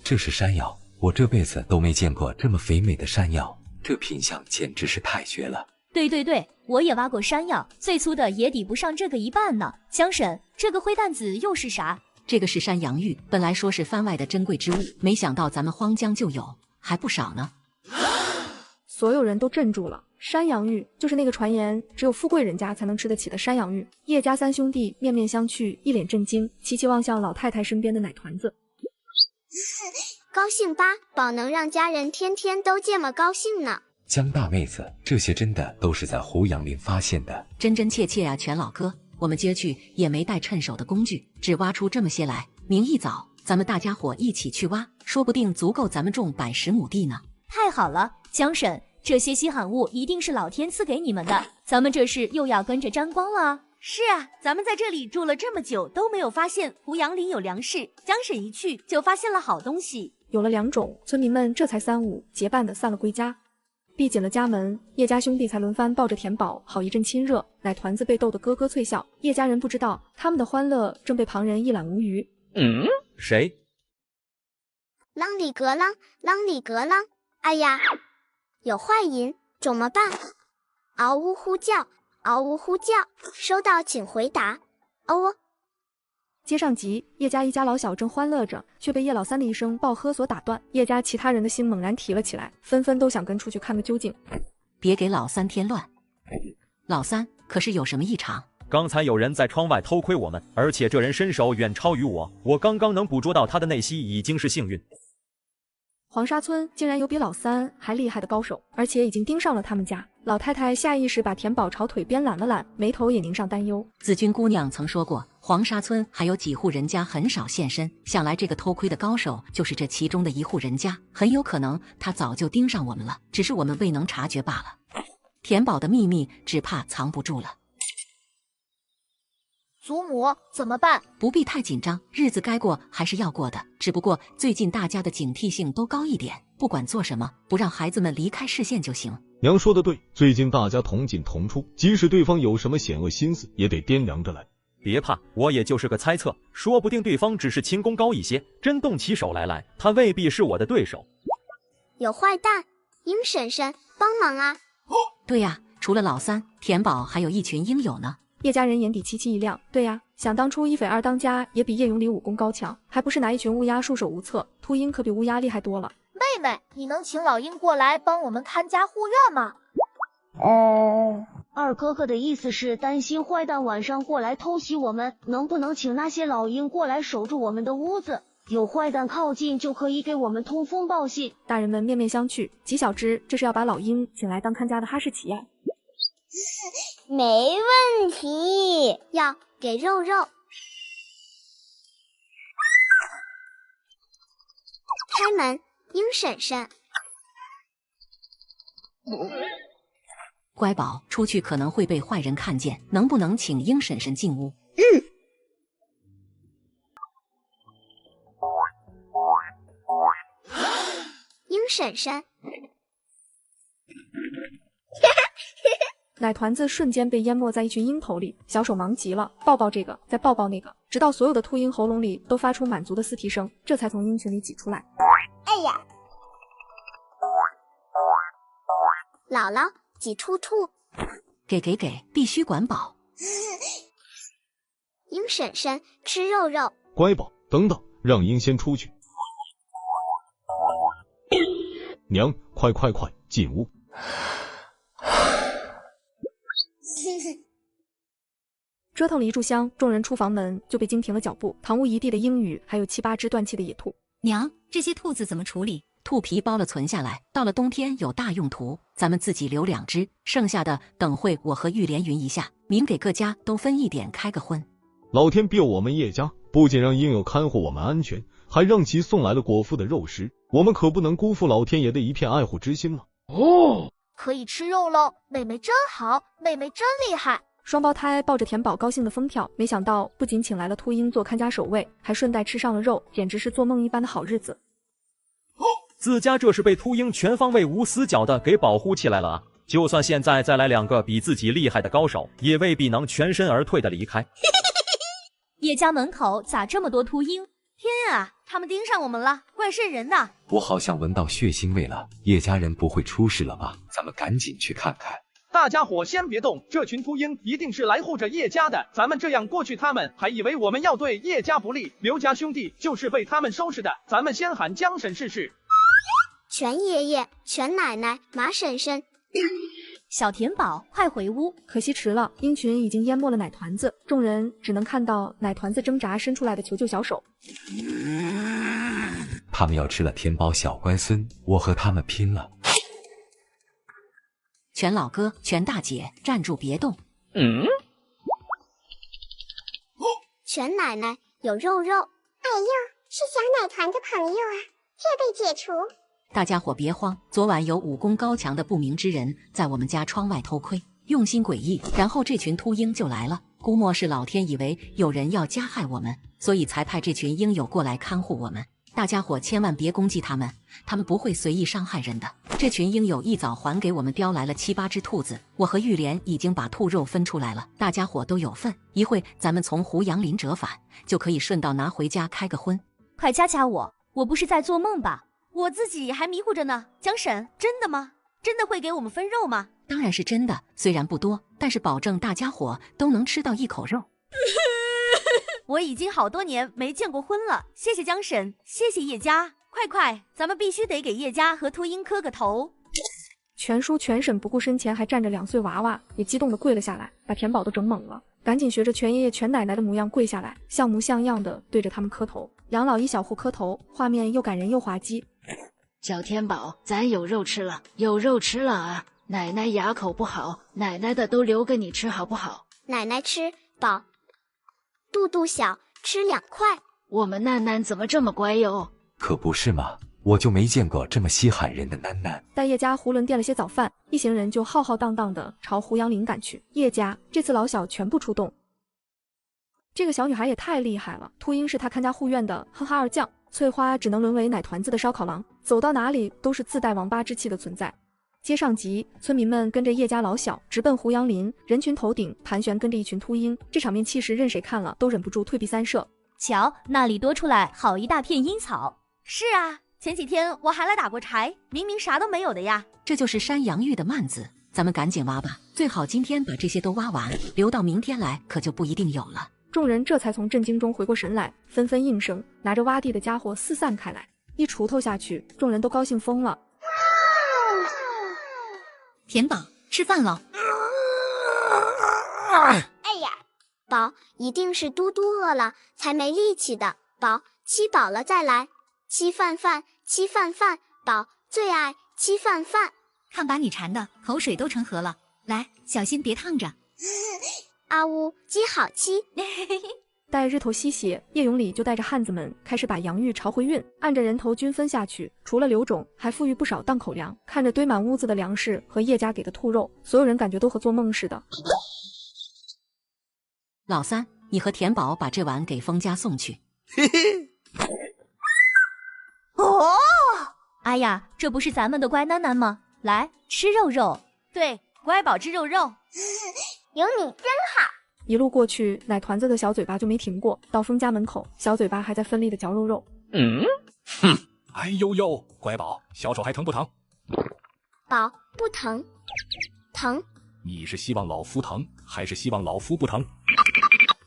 这是山药，我这辈子都没见过这么肥美的山药，这品相简直是太绝了。对，我也挖过山药，最粗的也抵不上这个一半呢。江婶，这个灰蛋子又是啥？这个是山羊玉，本来说是番外的珍贵之物，没想到咱们荒江就有，还不少呢。所有人都镇住了。山羊玉就是那个传言只有富贵人家才能吃得起的山羊玉。叶家3兄弟面面相觑，一脸震惊，齐齐望向老太太身边的奶团子。高兴吧？宝能让家人天天都这么高兴呢。江大妹子，这些真的都是在胡杨林发现的？真切啊，全老哥，我们今儿去也没带趁手的工具，只挖出这么些来。明一早咱们大家伙一起去挖，说不定足够咱们种100、10亩地呢。太好了，江婶，这些稀罕物一定是老天赐给你们的，咱们这是又要跟着沾光了。是啊，咱们在这里住了这么久都没有发现胡杨林有粮食，江婶一去就发现了好东西。有了2种，村民们这才3、5结伴的散了归家。闭紧了家门，叶家兄弟才轮番抱着田宝好一阵亲热，奶团子被逗得咯咯脆笑。叶家人不知道，他们的欢乐正被旁人一览无余。谁？啷里格啷，啷里格啷！哎呀，有坏人，怎么办？嗷呜呼叫，嗷呜呼叫！收到请回答。哦，接上集，叶家一家老小正欢乐着，却被叶老三的一声暴喝所打断。叶家其他人的心猛然提了起来，纷纷都想跟出去看个究竟。别给老三添乱。老三，可是有什么异常？刚才有人在窗外偷窥我们，而且这人身手远超于我刚刚能捕捉到他的内息已经是幸运。黄沙村竟然有比老三还厉害的高手，而且已经盯上了他们家。老太太下意识把田宝朝腿边揽了揽，眉头也凝上担忧。紫君姑娘曾说过，黄沙村还有几户人家很少现身，想来这个偷窥的高手就是这其中的一户人家，很有可能他早就盯上我们了，只是我们未能察觉罢了。田宝的秘密只怕藏不住了。祖母怎么办？不必太紧张，日子该过还是要过的，只不过最近大家的警惕性都高一点，不管做什么，不让孩子们离开视线就行。娘说的对，最近大家同进同出，即使对方有什么险恶心思，也得掂量着来。别怕，我也就是个猜测，说不定对方只是轻功高一些，真动起手来，他未必是我的对手。有坏蛋，鹰婶婶帮忙啊！对呀，除了老三，田宝还有一群鹰友呢。叶家人眼底齐齐一亮，对呀，想当初一匪二当家也比叶永礼武功高强，还不是拿一群乌鸦束手无策？秃鹰可比乌鸦厉害多了。妹妹，你能请老鹰过来帮我们看家护院吗？二哥哥的意思是担心坏蛋晚上过来偷袭我们，能不能请那些老鹰过来守住我们的屋子？有坏蛋靠近就可以给我们通风报信。大人们面面相觑，极小知这是要把老鹰请来当看家的哈士奇呀。没问题，要给肉肉。开门，鹰婶婶。乖宝，出去可能会被坏人看见，能不能请鹰婶婶进屋？鹰婶婶。奶团子瞬间被淹没在一群鹰头里，小手忙极了，抱抱这个，再抱抱那个，直到所有的秃鹰喉咙里都发出满足的嘶啼声，这才从鹰群里挤出来。哎呀！姥姥，挤兔兔。给，必须管饱。鹰婶婶吃肉肉。乖宝，等等，让鹰先出去。娘，快进屋。折腾了一炷香，众人出房门就被惊停了脚步，堂屋一地的鹰羽，还有7、8只断气的野兔。娘，这些兔子怎么处理？兔皮包了存下来，到了冬天有大用途，咱们自己留2只，剩下的等会我和玉莲云一下，明给各家都分一点，开个荤。老天庇佑我们叶家，不仅让鹰友看护我们安全，还让其送来了果腹的肉食，我们可不能辜负老天爷的一片爱护之心了。可以吃肉喽！妹妹真好，妹妹真厉害。双胞胎抱着田宝高兴的疯跳，没想到不仅请来了秃鹰做看家守卫，还顺带吃上了肉，简直是做梦一般的好日子。自家这是被秃鹰全方位无死角的给保护起来了啊！就算现在再来2个比自己厉害的高手，也未必能全身而退的离开。叶家门口咋这么多秃鹰？天啊，他们盯上我们了，怪瘆人的。我好像闻到血腥味了，叶家人不会出事了吧？咱们赶紧去看看。大家伙先别动，这群秃鹰一定是来护着叶家的，咱们这样过去，他们还以为我们要对叶家不利。刘家兄弟就是被他们收拾的，咱们先喊江婶试试。全爷爷、全奶奶、马婶婶。小田宝，快回屋！可惜迟了，鹰群已经淹没了奶团子，众人只能看到奶团子挣扎伸出来的求救小手。他们要吃了田宝小乖孙，我和他们拼了！全老哥，全大姐，站住别动！全奶奶有肉肉。哎呦，是小奶团的朋友啊，这被解除。大家伙别慌，昨晚有武功高强的不明之人在我们家窗外偷窥，用心诡异，然后这群秃鹰就来了。估摸是老天以为有人要加害我们，所以才派这群鹰友过来看护我们。大家伙千万别攻击他们，他们不会随意伤害人的。这群鹰友一早还给我们叼来了7、8只兔子，我和玉莲已经把兔肉分出来了，大家伙都有份。一会咱们从胡杨林折返，就可以顺道拿回家开个荤。快掐我不是在做梦吧？我自己还迷糊着呢。江婶，真的吗？真的会给我们分肉吗？当然是真的，虽然不多，但是保证大家伙都能吃到一口肉。我已经好多年没见过婚了，谢谢江婶，谢谢叶家，快，咱们必须得给叶家和秃鹰磕个头。全叔全婶不顾身前还站着2岁娃娃，也激动地跪了下来，把田宝都整懵了，赶紧学着全爷爷全奶奶的模样跪下来，像模像样的对着他们磕头。杨老一小户磕头，画面又感人又滑稽。小田宝，咱有肉吃了，有肉吃了啊！奶奶牙口不好，奶奶的都留给你吃好不好？奶奶吃饱，肚肚小，吃2块。我们囡囡怎么这么乖哟？可不是嘛，我就没见过这么稀罕人的囡囡。待叶家囫囵垫了些早饭，一行人就浩浩荡荡地朝胡杨林赶去。叶家这次老小全部出动。这个小女孩也太厉害了，秃鹰是她看家护院的哼哈二将，翠花只能沦为奶团子的烧烤郎，走到哪里都是自带王八之气的存在。接上集，村民们跟着叶家老小直奔胡杨林，人群头顶盘旋跟着一群秃鹰，这场面气势任谁看了都忍不住退避三舍。瞧，那里多出来好一大片阴草。是啊，前几天我还来打过柴，明明啥都没有的呀。这就是山羊玉的蔓子，咱们赶紧挖吧，最好今天把这些都挖完，留到明天来可就不一定有了。众人这才从震惊中回过神来，纷纷应声，拿着挖地的家伙四散开来。一锄头下去，众人都高兴疯了。田宝，吃饭了。哎呀，宝，一定是嘟嘟饿了才没力气的。宝，吃饱了再来。吃饭饭，吃饭饭，宝最爱吃饭饭。看把你馋的，口水都成河了。来，小心别烫着。啊呜，鸡好吃。待日头西斜，叶永礼就带着汉子们开始把洋芋朝回运，按着人头均分下去，除了刘种，还富裕不少当口粮。看着堆满屋子的粮食和叶家给的兔肉，所有人感觉都和做梦似的。老三，你和田宝把这碗给封家送去。哦，哎呀，这不是咱们的乖囡囡吗？来吃肉肉。对，乖宝吃肉肉。有你真好。一路过去，奶团子的小嘴巴就没停过。到封家门口，小嘴巴还在奋力的嚼肉肉。哎呦呦，乖宝，小手还疼不疼？宝，不疼。疼。你是希望老夫疼，还是希望老夫不疼？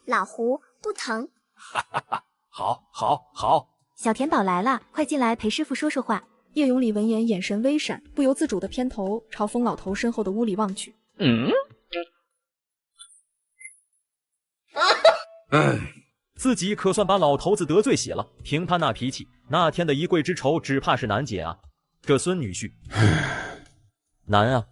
老胡不疼。好。小田宝来了，快进来陪师傅说说话。叶永礼闻言眼神微闪，不由自主的偏头朝封老头身后的屋里望去。自己可算把老头子得罪血了。凭他那脾气，那天的一柜之仇只怕是难解啊。这孙女婿难啊。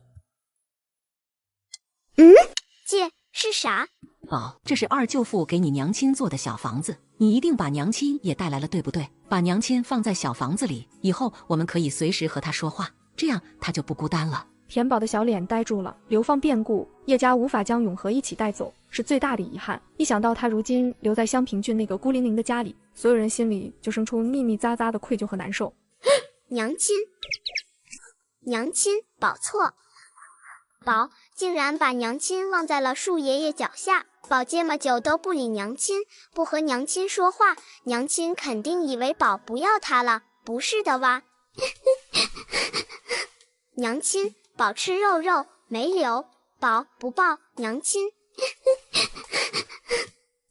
姐是啥？宝，这是二舅父给你娘亲做的小房子，你一定把娘亲也带来了，对不对？把娘亲放在小房子里，以后我们可以随时和她说话，这样她就不孤单了。田宝的小脸呆住了，流放变故，叶家无法将永和一起带走，是最大的遗憾。一想到他如今留在香平郡那个孤零零的家里，所有人心里就生出密密匝匝的愧疚和难受。娘亲，宝错。宝竟然把娘亲忘在了树爷爷脚下，宝这么久都不理娘亲，不和娘亲说话，娘亲肯定以为宝不要他了，不是的哇。娘亲，宝吃肉肉没留，宝不抱娘亲。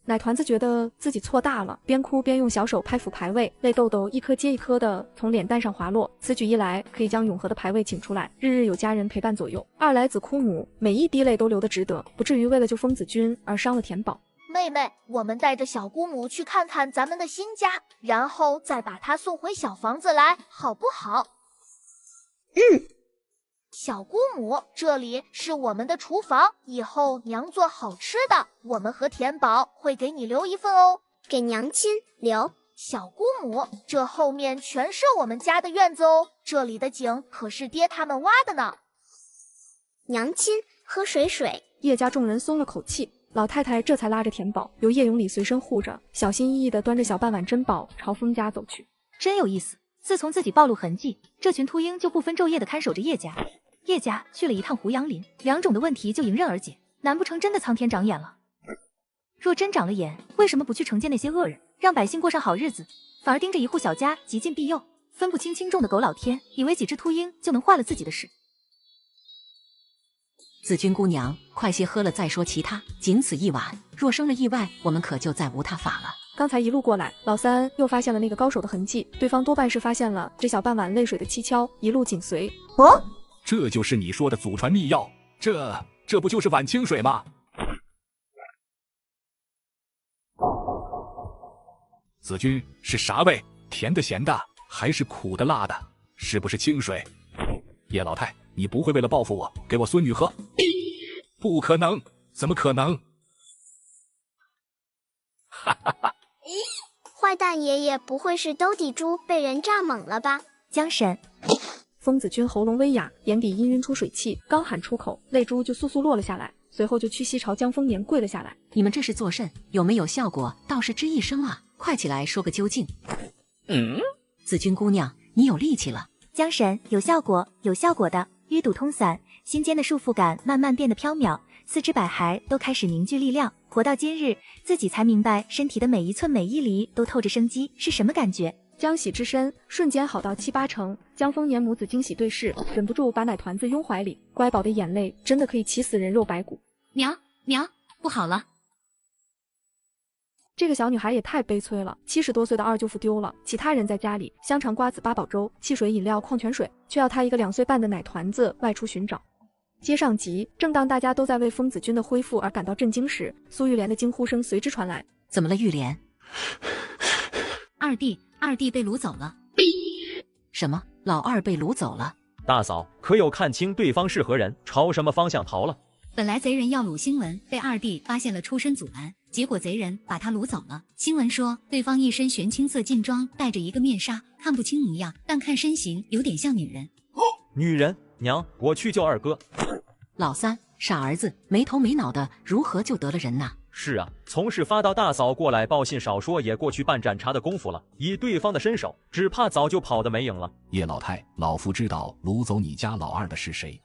奶团子觉得自己错大了，边哭边用小手拍抚牌位，泪豆豆一颗接一颗的从脸蛋上滑落。此举一来，可以将永和的牌位请出来，日日有家人陪伴左右；二来子哭母，每一滴泪都流得值得，不至于为了救疯子君而伤了田宝。妹妹，我们带着小姑母去看看咱们的新家，然后再把她送回小房子来，好不好？小姑母，这里是我们的厨房，以后娘做好吃的，我们和田宝会给你留一份哦。给娘亲留。小姑母，这后面全是我们家的院子哦，这里的井可是爹他们挖的呢。娘亲，喝水。叶家众人松了口气，老太太这才拉着田宝，由叶永礼随身护着，小心翼翼地端着小半碗珍宝朝封家走去。真有意思，自从自己暴露痕迹，这群秃鹰就不分昼夜地看守着叶家。叶家去了一趟胡杨林，两种的问题就迎刃而解，难不成真的苍天长眼了？若真长了眼，为什么不去惩戒那些恶人，让百姓过上好日子，反而盯着一户小家极尽庇佑，分不清轻重的狗老天，以为几只秃鹰就能坏了自己的事？子君姑娘，快些喝了再说其他，仅此一碗，若生了意外，我们可就再无他法了。刚才一路过来，老三又发现了那个高手的痕迹，对方多半是发现了这小半碗泪水的蹊跷，一路紧随。这就是你说的祖传秘药，这不就是碗清水吗？子君是啥味？甜的、咸的，还是苦的、辣的？是不是清水？叶老太，你不会为了报复我，给我孙女喝？不可能，怎么可能？哈哈哈！坏蛋爷爷不会是兜底猪被人炸懵了吧？江婶，疯子君喉咙微哑，眼底氤氲出水汽，刚喊出口，泪珠就簌簌落了下来，随后就屈膝朝江丰年跪了下来。你们这是作甚？有没有效果？倒是吱一声啊！快起来说个究竟。子君姑娘，你有力气了。江婶，有效果，有效果的。淤堵通散，心间的束缚感慢慢变得飘渺，四肢百骸都开始凝聚力量。活到今日，自己才明白身体的每一寸每一厘都透着生机，是什么感觉。江喜之身瞬间好到7、8成，江丰年母子惊喜对视，忍不住把奶团子拥怀里。乖宝的眼泪真的可以起死人肉白骨。娘，不好了！这个小女孩也太悲催了，70多岁的二舅父丢了，其他人在家里香肠、瓜子、八宝粥、汽水、饮料、矿泉水，却要她一个2岁半的奶团子外出寻找。接上集，正当大家都在为疯子君的恢复而感到震惊时，苏玉莲的惊呼声随之传来。怎么了，玉莲？二弟被掳走了。什么？老二被掳走了？大嫂，可有看清对方是何人，朝什么方向逃了？本来贼人要掳新闻，被二弟发现了，出身阻拦，结果贼人把他掳走了。新闻说对方一身玄青色劲装，戴着一个面纱，看不清模样，但看身形有点像女人。女人？娘，我去救二哥。老三，傻儿子，没头没脑的，如何就得了人呐？是啊，从事发到大嫂过来报信，少说也过去半盏茶的功夫了。以对方的身手，只怕早就跑得没影了。叶老太，老夫知道掳走你家老二的是谁。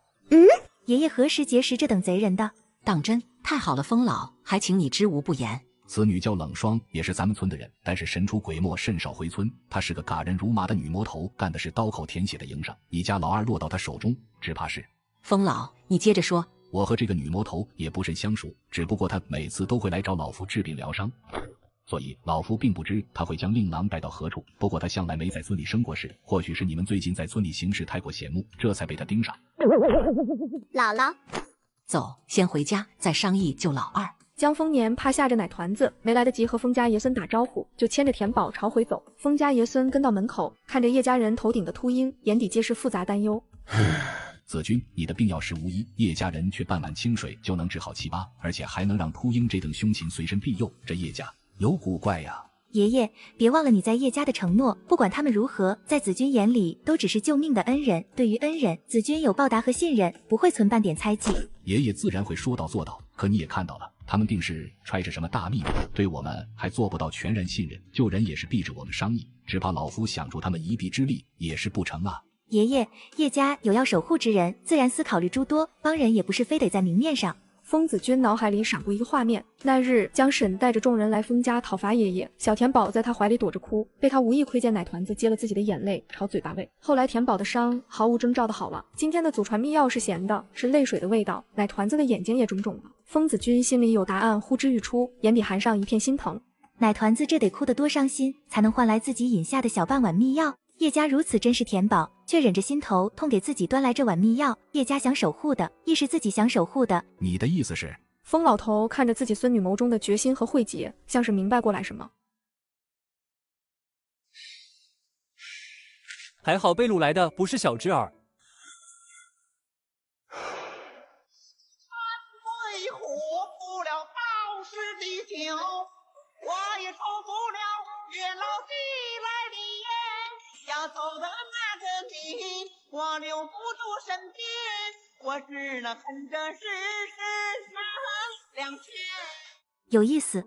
爷爷何时结识这等贼人的？当真？太好了，疯老，还请你知无不言。此女叫冷霜，也是咱们村的人，但是神出鬼没，甚少回村。她是个嘎人如麻的女魔头，干的是刀口舔血的营生。你家老二落到她手中，只怕是……疯老，你接着说。我和这个女魔头也不甚相熟，只不过她每次都会来找老夫治病疗伤，所以老夫并不知她会将令郎带到何处。不过她向来没在村里生过事，或许是你们最近在村里行事太过显目，这才被她盯上。姥姥，走，先回家，再商议救老二。江丰年怕吓着奶团子，没来得及和封家爷孙打招呼，就牵着田宝朝回走。封家爷孙跟到门口，看着叶家人头顶的秃鹰，眼底皆是复杂担忧。子君，你的病药是无医，叶家人却半碗清水就能治好7、8，而且还能让秃鹰这等凶禽随身庇佑，这叶家有古怪呀。爷爷，别忘了你在叶家的承诺，不管他们如何，在子君眼里都只是救命的恩人。对于恩人，子君有报答和信任，不会存半点猜忌。爷爷自然会说到做到，可你也看到了，他们定是揣着什么大秘密，对我们还做不到全然信任，救人也是逼着我们商议，只怕老夫想助他们一臂之力也是不成啊。爷爷，叶家有要守护之人，自然思考虑诸多，帮人也不是非得在明面上。疯子君脑海里闪过一个画面，那日江婶带着众人来封家讨伐爷爷，小田宝在他怀里躲着哭，被他无意窥见奶团子接了自己的眼泪朝嘴巴喂。后来田宝的伤毫无征兆的好了，今天的祖传秘药是咸的，是泪水的味道，奶团子的眼睛也肿肿了。疯子君心里有答案呼之欲出，眼底含上一片心疼。奶团子这得哭得多伤心，才能换来自己饮下的小半碗秘药。叶家如此珍视田宝，却忍着心头痛给自己端来这碗秘药。叶家想守护的，亦是自己想守护的。你的意思是？疯老头看着自己孙女眸中的决心和慧结，像是明白过来什么。还好被掳来的不是小侄儿。为何不了道士的酒，我也受不了月老寄来的烟，要走的那个你，我留不住身边，我只能恨着世事上两千。有意思。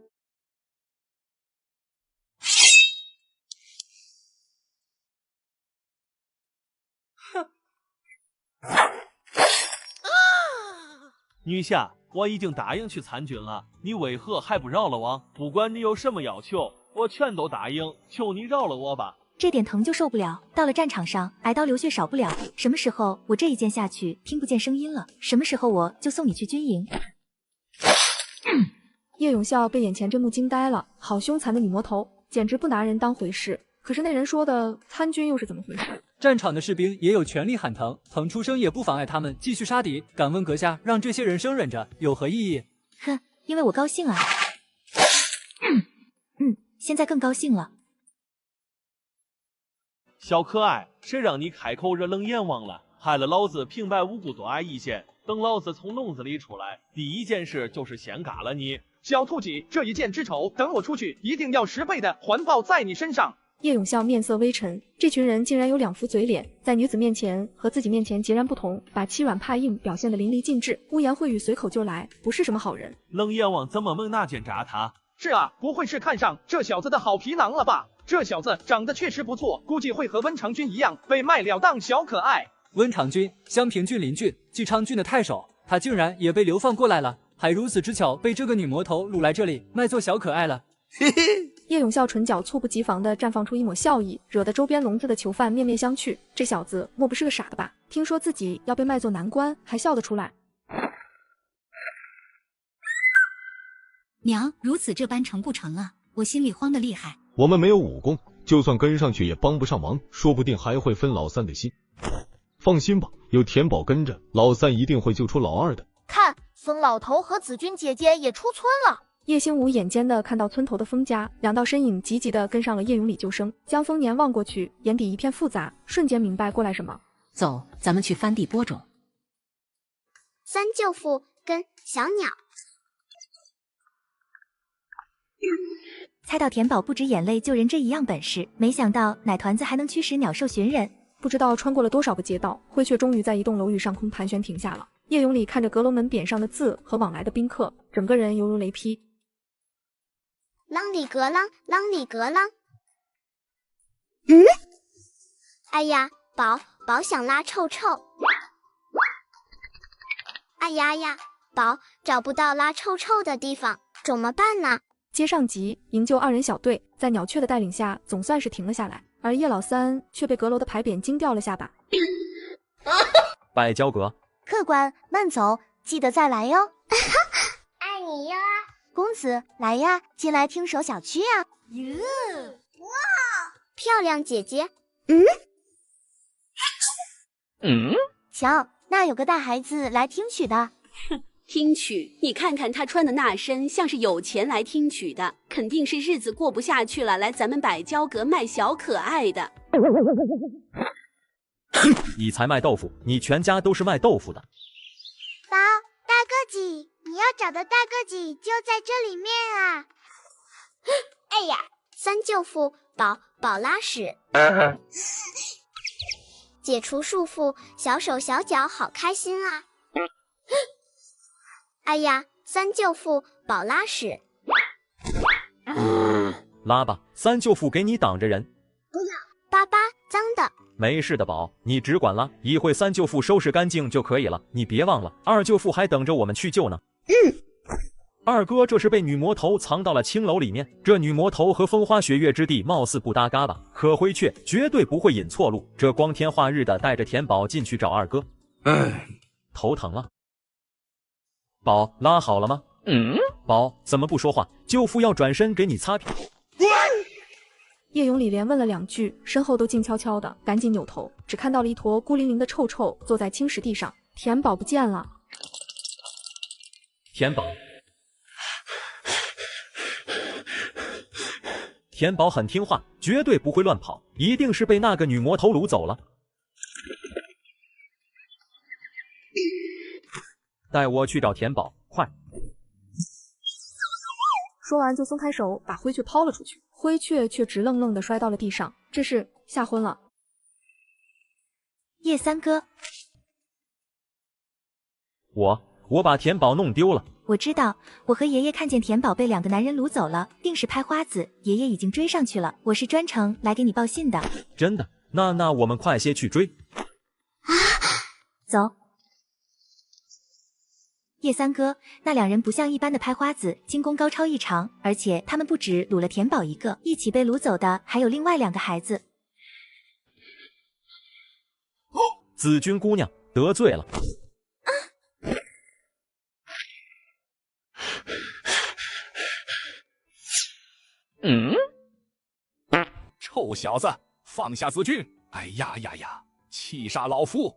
女下，我已经答应去参军了，你为何还不饶了我？不管你有什么要求，我全都答应，求你饶了我吧。这点疼就受不了，到了战场上挨刀流血少不了。什么时候我这一剑下去听不见声音了？什么时候我就送你去军营？叶永孝被眼前这幕惊呆了，好凶残的女魔头，简直不拿人当回事。可是那人说的参军又是怎么回事？战场的士兵也有权利喊疼，疼出声也不妨碍他们继续杀敌。敢问阁下，让这些人生忍着有何意义？哼，因为我高兴啊。现在更高兴了。小可爱，谁让你开口惹冷阎王了，害了老子平白无故多挨一剑。等老子从笼子里出来，第一件事就是先嘎了你。小兔几，这一箭之仇，等我出去，一定要10倍的还报在你身上。叶永孝面色微沉，这群人竟然有2副嘴脸，在女子面前和自己面前截然不同，把欺软怕硬表现得淋漓尽致，污言秽语随口就来，不是什么好人。冷阎王怎么猛拿剑扎他？是啊，不会是看上这小子的好皮囊了吧？这小子长得确实不错，估计会和温长君一样被卖了当小可爱。温长君，襄平郡邻郡纪昌郡的太守，他竟然也被流放过来了，还如此之巧被这个女魔头掳来这里卖做小可爱了。嘿嘿，叶永孝唇角猝不及防地绽放出一抹笑意，惹得周边笼子的囚犯面面相觑。这小子莫不是个傻的吧？听说自己要被卖做男官，还笑得出来。娘，如此这般成不成啊？我心里慌得厉害。我们没有武功，就算跟上去也帮不上忙，说不定还会分老三的心。放心吧，有田宝跟着，老三一定会救出老二的。看，风老头和紫君姐姐也出村了。叶星武眼尖的看到村头的风家，2道身影急急的跟上了叶永礼救生。江丰年望过去，眼底一片复杂，瞬间明白过来什么。走，咱们去翻地播种。三舅父跟小鸟。猜到田宝不止眼泪救人这一样本事，没想到奶团子还能驱使鸟兽寻人。不知道穿过了多少个街道，灰雀终于在一栋楼宇上空盘旋停下了。叶永礼看着阁楼门匾上的字和往来的宾客，整个人犹如雷劈。啷里格啷，啷里格啷。哎呀，宝想拉臭臭。哎呀，宝找不到拉臭臭的地方，怎么办呢？接上集，营救2人小队在鸟雀的带领下总算是停了下来，而叶老三却被阁楼的牌匾惊掉了下巴。拜交阁，客官慢走，记得再来哟。爱你哟。公子来呀，进来听首小曲啊。哇，漂亮姐姐。瞧，那有个大孩子来听曲的。哼，听曲？你看看他穿的那身，像是有钱来听曲的，肯定是日子过不下去了，来咱们百交阁卖小可爱的。你才卖豆腐，你全家都是卖豆腐的。宝，大个几，你要找的大个几就在这里面啊！哎呀，三舅父，宝拉屎。解除束缚，小手小脚好开心啊！哎呀，三舅父，宝拉屎。拉吧，三舅父给你挡着人。不要，爸爸，脏的。没事的，宝，你只管拉，一会三舅父收拾干净就可以了。你别忘了，二舅父还等着我们去救呢。二哥这是被女魔头藏到了青楼里面，这女魔头和风花雪月之地貌似不搭嘎吧？可灰雀绝对不会引错路，这光天化日的带着田宝进去找二哥，头疼了。宝拉好了吗？宝怎么不说话？舅父要转身给你擦屁股。叶永礼连问了2句，身后都静悄悄的，赶紧扭头，只看到了一坨孤零零的臭臭坐在青石地上。田宝不见了。田宝。田宝很听话，绝对不会乱跑，一定是被那个女魔头掳走了。带我去找田宝，快！说完就松开手，把灰雀抛了出去。灰雀却直愣愣地摔到了地上，这是吓昏了。叶三哥，我把田宝弄丢了。我知道，我和爷爷看见田宝被2个男人掳走了，定是拍花子，爷爷已经追上去了。我是专程来给你报信的。真的？那我们快些去追。走。叶三哥，那2人不像一般的拍花子，精功高超异常，而且他们不止掳了田宝一个，一起被掳走的还有另外2个孩子。紫君姑娘得罪了。臭小子，放下子君！哎呀呀呀，气杀老夫！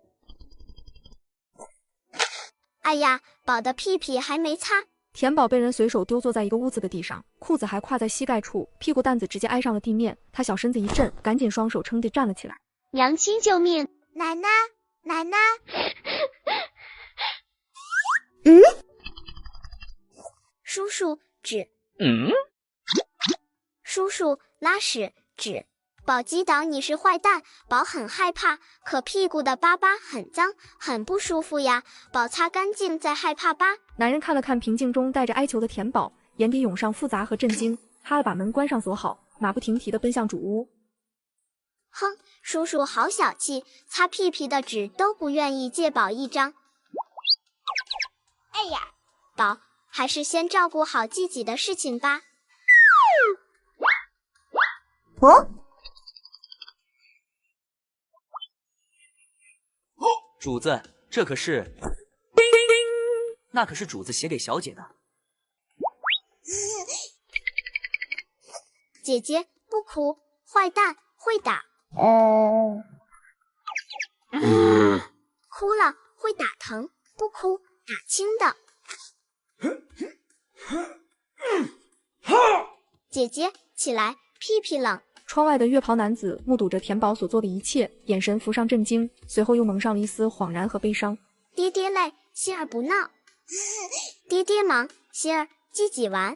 哎呀，宝的屁屁还没擦。田宝被人随手丢坐在一个屋子的地上，裤子还挎在膝盖处，屁股蛋子直接挨上了地面。他小身子一震，赶紧双手撑地站了起来。娘亲救命！奶奶，奶奶！叔叔指。叔叔拉屎指。宝击倒你是坏蛋，宝很害怕，可屁股的疤疤很脏，很不舒服呀。宝擦干净再害怕疤。男人看了看平静中带着哀求的田宝，眼底涌上复杂和震惊。他把门关上锁好，马不停蹄地奔向主屋。哼，叔叔好小气，擦屁屁的纸都不愿意借宝一张。哎呀，宝，还是先照顾好自己的事情吧。主子，这可是……那可是主子写给小姐的。姐姐不哭，坏蛋会打。哭了会打疼，不哭打轻的。姐姐起来，屁屁冷。窗外的月袍男子目睹着田宝所做的一切，眼神浮上震惊，随后又蒙上了一丝恍然和悲伤。爹爹累，希儿不闹。爹爹忙，希儿自己玩。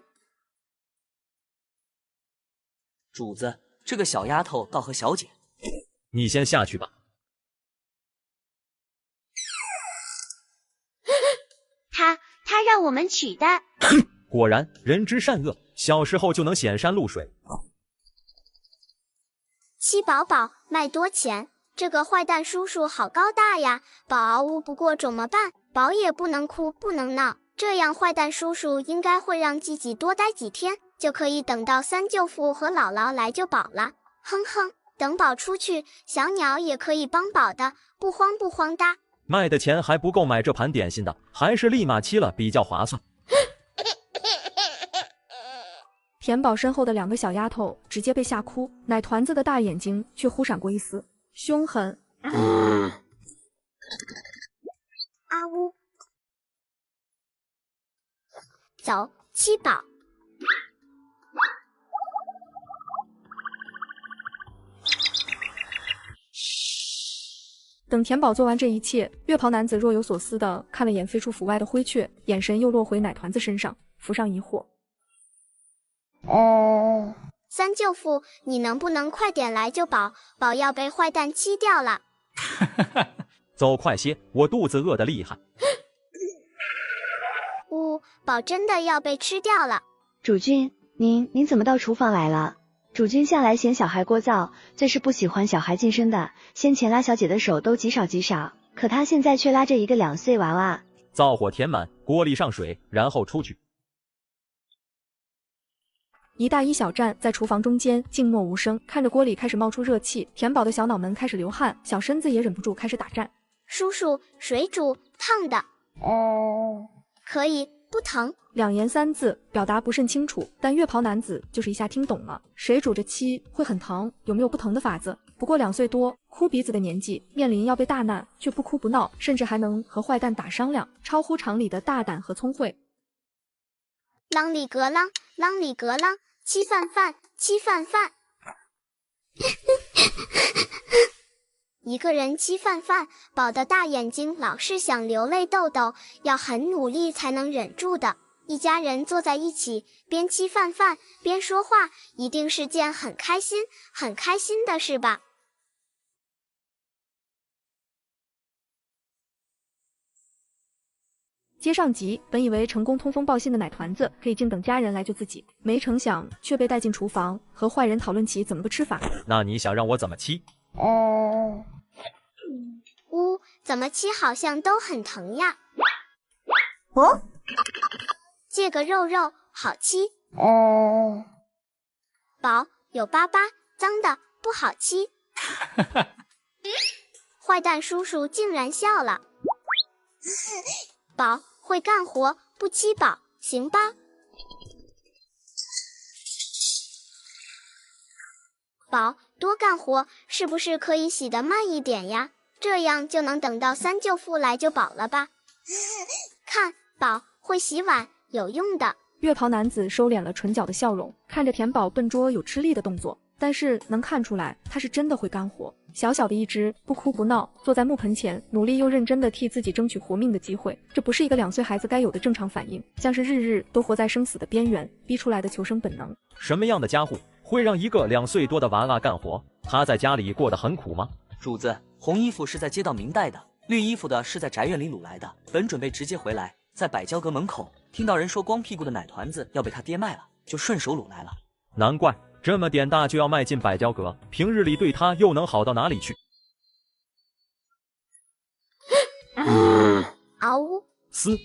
主子，这个小丫头倒和小姐。你先下去吧。他让我们取代。果然，人之善恶，小时候就能显山露水。七宝宝卖多钱？这个坏蛋叔叔好高大呀！宝熬不过怎么办？宝也不能哭，不能闹，这样坏蛋叔叔应该会让自己多待几天，就可以等到三舅父和姥姥来救宝了。哼哼，等宝出去，小鸟也可以帮宝的，不慌不慌的。卖的钱还不够买这盘点心的，还是立马切了比较划算。田宝身后的两个小丫头直接被吓哭，奶团子的大眼睛却忽闪过一丝凶狠。啊呜！走，七宝。等田宝做完这一切，月袍男子若有所思地看了眼飞出府外的灰雀，眼神又落回奶团子身上，浮上疑惑。三舅父，你能不能快点来救宝？宝要被坏蛋吃掉了。走快些，我肚子饿得厉害。宝真的要被吃掉了。主君，您怎么到厨房来了？主君向来嫌小孩聒噪，最是不喜欢小孩近身的。先前拉小姐的手都极少，可他现在却拉着一个2岁娃娃。灶火填满，锅里上水，然后出去。一大一小站在厨房中间，静默无声，看着锅里开始冒出热气，田宝的小脑门开始流汗，小身子也忍不住开始打颤。叔叔，水煮烫的。可以，不疼。2言3字表达不甚清楚，但月袍男子就是一下听懂了。水煮着漆会很疼，有没有不疼的法子？不过2岁多，哭鼻子的年纪，面临要被大难，却不哭不闹，甚至还能和坏蛋打商量，超乎常理的大胆和聪慧。啷里格啷，啷里格啷，七饭饭，七饭饭。一个人七饭饭，宝的大眼睛老是想流泪豆豆，要很努力才能忍住的。一家人坐在一起，边七饭饭边说话，一定是件很开心的事吧。接上集，本以为成功通风报信的奶团子可以静等家人来救自己，没成想却被带进厨房，和坏人讨论起怎么个吃法。那你想让我怎么切？怎么切好像都很疼呀。借个肉好切。宝有疤疤，脏的不好切。坏蛋叔叔竟然笑了。宝会干活，不吃饱，行吧？宝，多干活，是不是可以洗得慢一点呀？这样就能等到三舅父来就饱了吧？看，宝会洗碗，有用的。月袍男子收敛了唇角的笑容，看着田宝笨拙有吃力的动作，但是能看出来他是真的会干活。小小的一只，不哭不闹，坐在木盆前，努力又认真地替自己争取活命的机会，这不是一个2岁孩子该有的正常反应，像是日日都活在生死的边缘逼出来的求生本能。什么样的家户会让一个2岁多的娃娃干活？他在家里过得很苦吗？主子，红衣服是在街道明代的，绿衣服的是在宅院里掳来的，本准备直接回来，在百交阁门口听到人说光屁股的奶团子要被他爹卖了，就顺手掳来了。难怪这么点大就要迈进百交阁，平日里对他又能好到哪里去？嗷呜！嘶！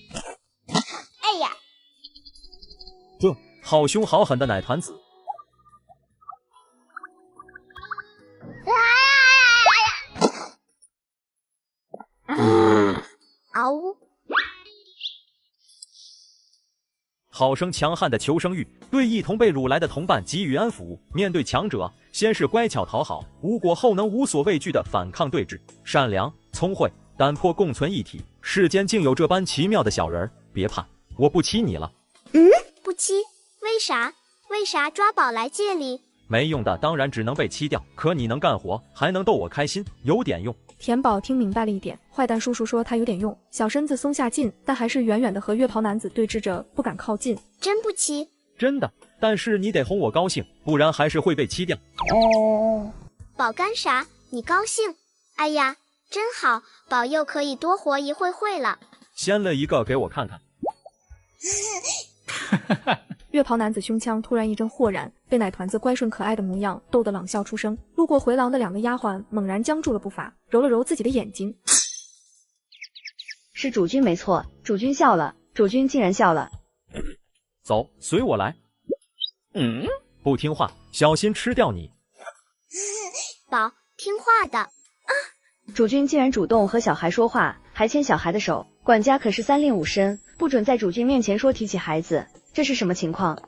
哎呀！这好凶好狠的奶团子！嗷呜！好生强悍的求生欲，对一同被掳来的同伴给予安抚。面对强者，先是乖巧讨好，无果后能无所畏惧的反抗对峙。善良、聪慧、胆魄共存一体，世间竟有这般奇妙的小人儿。别怕，我不欺你了。不欺？为啥？为啥抓宝来借力？没用的当然只能被欺掉，可你能干活，还能逗我开心，有点用。田宝听明白了一点，坏蛋叔叔说他有点用，小身子松下劲，但还是远远的和月袍男子对峙着，不敢靠近。真不欺？真的，但是你得哄我高兴，不然还是会被欺掉。宝干啥？你高兴？哎呀，真好，宝又可以多活一会了。掀了一个给我看看。月袍男子胸腔突然一阵豁然，被奶团子乖顺可爱的模样逗得朗笑出声。路过回廊的2个丫鬟猛然僵住了步伐，揉了揉自己的眼睛。是主君没错，主君笑了，主君竟然笑了。走，随我来。不听话，小心吃掉你。宝，听话的。主君竟然主动和小孩说话，还牵小孩的手，管家可是3令5申，不准在主君面前说提起孩子，这是什么情况？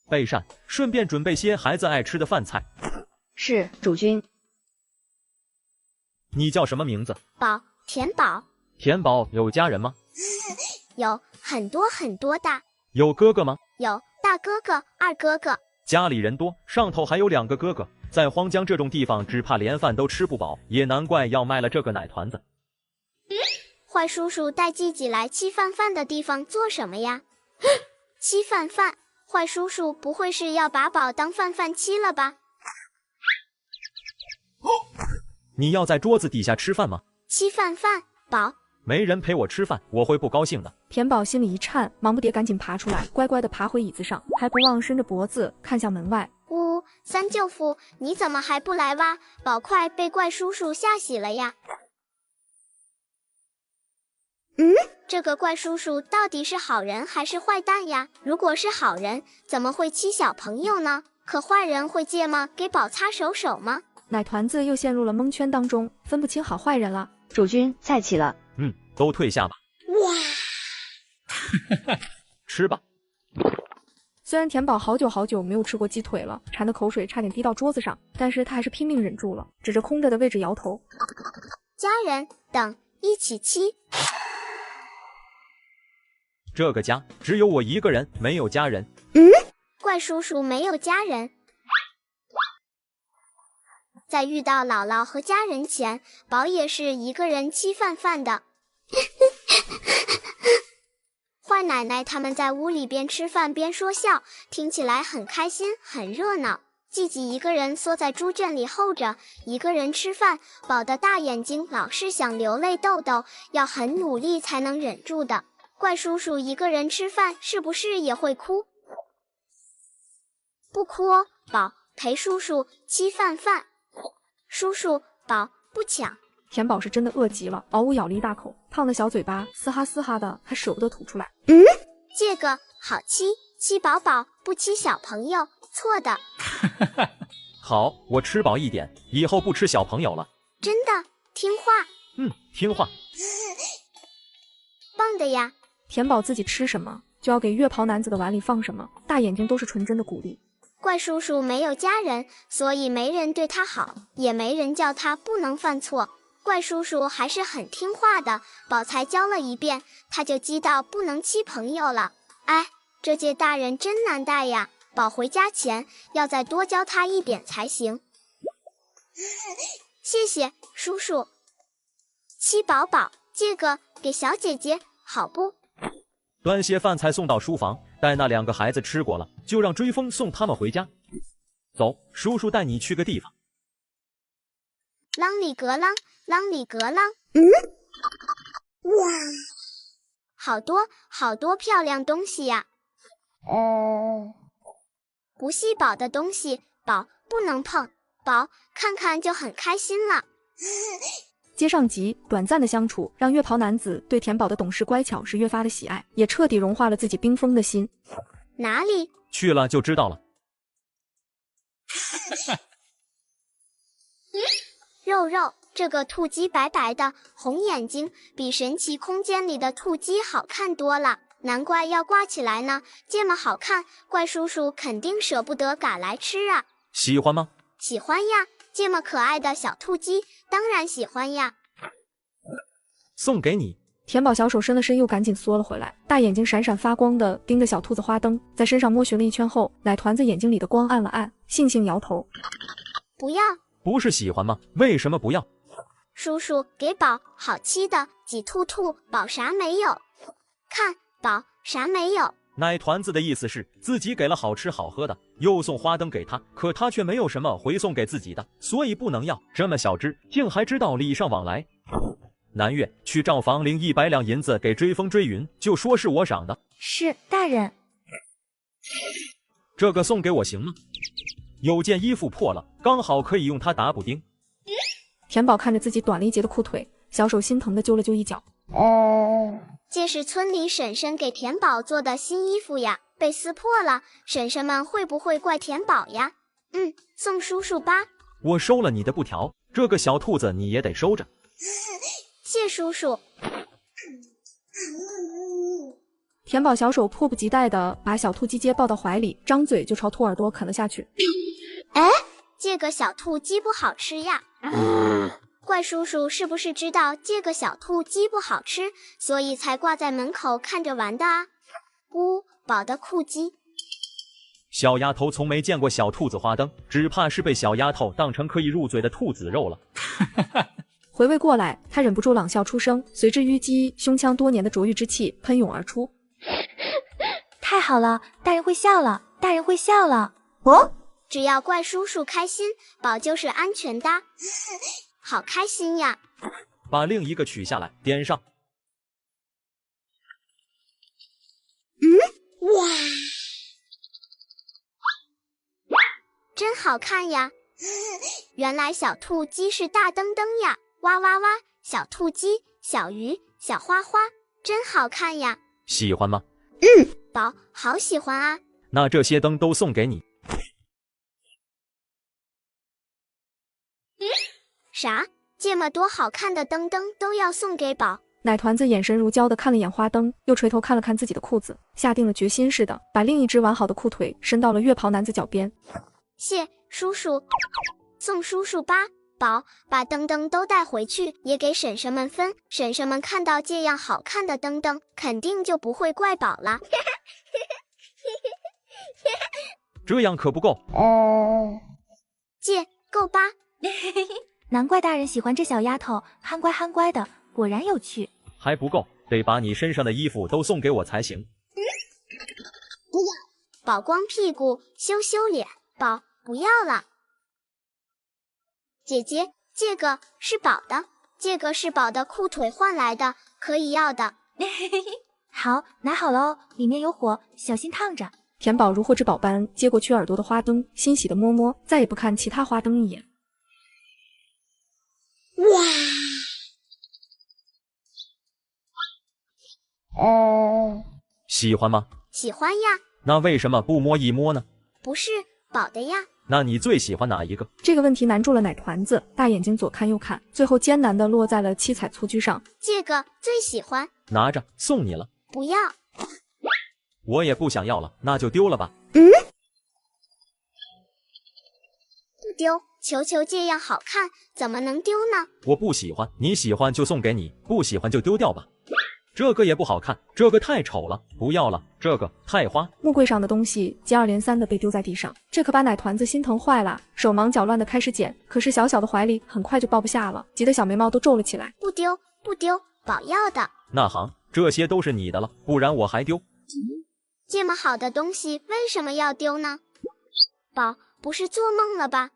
备膳，顺便准备些孩子爱吃的饭菜。是，主君。你叫什么名字？宝，田宝。田宝有家人吗？有很多很多的。有哥哥吗？有大哥哥、二哥哥。家里人多，上头还有2个哥哥，在荒江这种地方，只怕连饭都吃不饱，也难怪要卖了这个奶团子。坏叔叔带季季来欺饭饭的地方做什么呀？欺饭饭，坏叔叔不会是要把宝当饭饭欺了吧？你要在桌子底下吃饭吗？欺饭饭，宝。没人陪我吃饭，我会不高兴的。田宝心里一颤，忙不迭赶紧爬出来，乖乖地爬回椅子上，还不忘伸着脖子看向门外。呜，三舅父，你怎么还不来哇？宝快被怪叔叔吓死了呀！这个怪叔叔到底是好人还是坏蛋呀？如果是好人，怎么会欺小朋友呢？可坏人会借吗？给宝擦手吗？奶团子又陷入了蒙圈当中，分不清好坏人了。主君，菜齐了。都退下吧。哇！吃吧。虽然田宝好久没有吃过鸡腿了，馋的口水差点滴到桌子上，但是他还是拼命忍住了，指着空着的位置摇头。家人，等，一起吃。这个家只有我一个人，没有家人。怪叔叔没有家人。在遇到姥姥和家人前，宝也是一个人欺饭饭的。坏奶奶他们在屋里边吃饭边说笑，听起来很开心，很热闹。季季一个人缩在猪圈里候着，一个人吃饭，宝的大眼睛老是想流泪豆豆，要很努力才能忍住的。怪叔叔一个人吃饭是不是也会哭？不哭哦，宝陪叔叔欺饭饭。叔叔，宝不抢。田宝是真的饿极了，嗷呜咬了一大口，烫的小嘴巴嘶哈嘶哈的，还舍不得吐出来。这个好欺饱饱，不欺小朋友，错的。好，我吃饱一点，以后不吃小朋友了。真的，听话。听话。棒的呀。田宝自己吃什么，就要给月袍男子的碗里放什么，大眼睛都是纯真的鼓励。怪叔叔没有家人，所以没人对他好，也没人叫他不能犯错。怪叔叔还是很听话的，宝才教了一遍，他就知道不能欺朋友了。哎，这届大人真难带呀，宝回家前要再多教他一点才行。谢谢叔叔。七宝宝，这个给小姐姐好不？端些饭菜送到书房，待那2个孩子吃过了，就让追风送他们回家。走，叔叔带你去个地方。啷里格啷，啷里格啷。哇，好多好多漂亮东西呀！不系宝的东西，宝不能碰，宝看看就很开心了。接上集，短暂的相处让月袍男子对田宝的懂事乖巧是越发的喜爱，也彻底融化了自己冰封的心。哪里？去了就知道了。肉肉，这个兔鸡白白的，红眼睛，比神奇空间里的兔鸡好看多了，难怪要挂起来呢。这么好看，怪叔叔肯定舍不得赶来吃啊。喜欢吗？喜欢呀，这么可爱的小兔鸡，当然喜欢呀。送给你。田宝小手伸了伸，又赶紧缩了回来，大眼睛闪闪发光的盯着小兔子花灯，在身上摸寻了一圈后，奶团子眼睛里的光暗了暗，悻悻摇头。不要。不是喜欢吗？为什么不要？叔叔给宝好吃的挤兔兔，宝啥没有？看宝啥没有？奶团子的意思是自己给了好吃好喝的，又送花灯给他，可他却没有什么回送给自己的，所以不能要。这么小只，竟还知道礼尚往来。南岳去账房领100两银子给追风追云，就说是我赏的。是大人。这个送给我行吗？有件衣服破了，刚好可以用它打补丁。田宝看着自己短了一截的裤腿，小手心疼的揪了揪一角。这是村里婶婶给田宝做的新衣服呀，被撕破了，婶婶们会不会怪田宝呀？送叔叔吧。我收了你的布条，这个小兔子你也得收着。谢叔叔。田宝小手迫不及待地把小兔鸡接抱到怀里，张嘴就朝兔耳朵啃了下去。哎，这个小兔鸡不好吃呀。怪叔叔是不是知道这个小兔鸡不好吃，所以才挂在门口看着玩的啊？宝的酷鸡。小丫头从没见过小兔子花灯，只怕是被小丫头当成可以入嘴的兔子肉了。回味过来，他忍不住朗笑出声，随之淤积胸腔多年的灼郁之气喷涌而出。太好了，大人会笑了，大人会笑了。只要怪叔叔开心，宝就是安全的。好开心呀！把另一个取下来，点上。哇，真好看呀！原来小兔鸡是大灯灯呀！哇哇哇，小兔鸡、小鱼、小花花，真好看呀！喜欢吗？宝好喜欢啊！那这些灯都送给你。啥？这么多好看的灯灯都要送给宝？奶团子眼神如胶的看了眼花灯，又垂头看了看自己的裤子，下定了决心似的，把另一只完好的裤腿伸到了月袍男子脚边。谢叔叔，送叔叔吧。宝把灯灯都带回去，也给婶婶们分。婶婶们看到这样好看的灯灯，肯定就不会怪宝了。这样可不够。借够吧？难怪大人喜欢这小丫头，憨乖憨乖的，果然有趣。还不够，得把你身上的衣服都送给我才行。不要，宝光屁股羞羞脸，宝不要了。姐姐，这个是宝的，这个是宝的裤腿换来的，可以要的。好，拿好了哦，里面有火，小心烫着。田宝如获至宝般接过缺耳朵的花灯，欣喜的摸摸，再也不看其他花灯一眼。哇！喜欢吗？喜欢呀。那为什么不摸一摸呢？不是宝的呀。那你最喜欢哪一个？这个问题难住了奶团子，大眼睛左看右看，最后艰难地落在了七彩蹴鞠上。这个最喜欢。拿着，送你了。不要。我也不想要了，那就丢了吧。丢，球球这样好看，怎么能丢呢？我不喜欢，你喜欢就送给你，不喜欢就丢掉吧。这个也不好看，这个太丑了，不要了，这个太花。木柜上的东西接二连三的被丢在地上，这可把奶团子心疼坏了，手忙脚乱的开始捡，可是小小的怀里很快就抱不下了，急得小眉毛都皱了起来。不丢，不丢，宝要的。那行，这些都是你的了，不然我还丢。这么好的东西为什么要丢呢？宝，不是做梦了吧？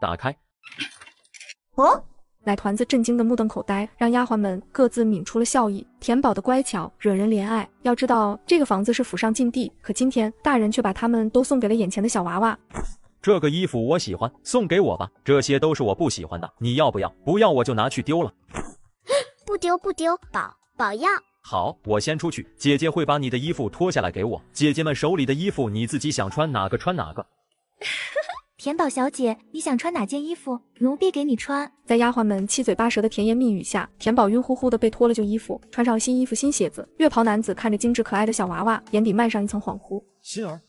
打开。哦。奶团子震惊的目瞪口呆，让丫鬟们各自抿出了笑意。田宝的乖巧惹人怜爱，要知道这个房子是府上禁地，可今天大人却把他们都送给了眼前的小娃娃。这个衣服我喜欢，送给我吧。这些都是我不喜欢的，你要不要？不要我就拿去丢了。不丢不丢，宝要。好，我先出去，姐姐会把你的衣服脱下来给我。姐姐们手里的衣服，你自己想穿哪个穿哪个。田宝小姐，你想穿哪件衣服？奴婢给你穿。在丫鬟们七嘴八舌的甜言蜜语下，田宝晕乎乎的被脱了旧衣服，穿上新衣服新鞋子。月袍男子看着精致可爱的小娃娃，眼底漫上一层恍惚。心儿，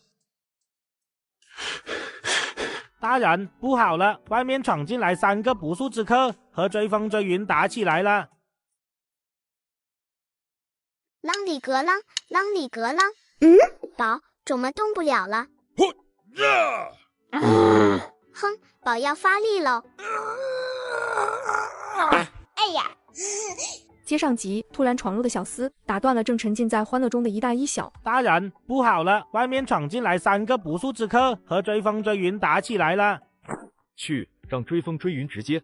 大人，不好了，外面闯进来3个不速之客，和追风追云打起来了。啷里格啷，啷里格啷。宝，怎么动不了了？哼，宝要发力喽！哎呀！接上集，突然闯入的小厮打断了正沉浸在欢乐中的一大一小。大人，不好了，外面闯进来3个不速之客，和追风追云打起来了。去，让追风追云直接。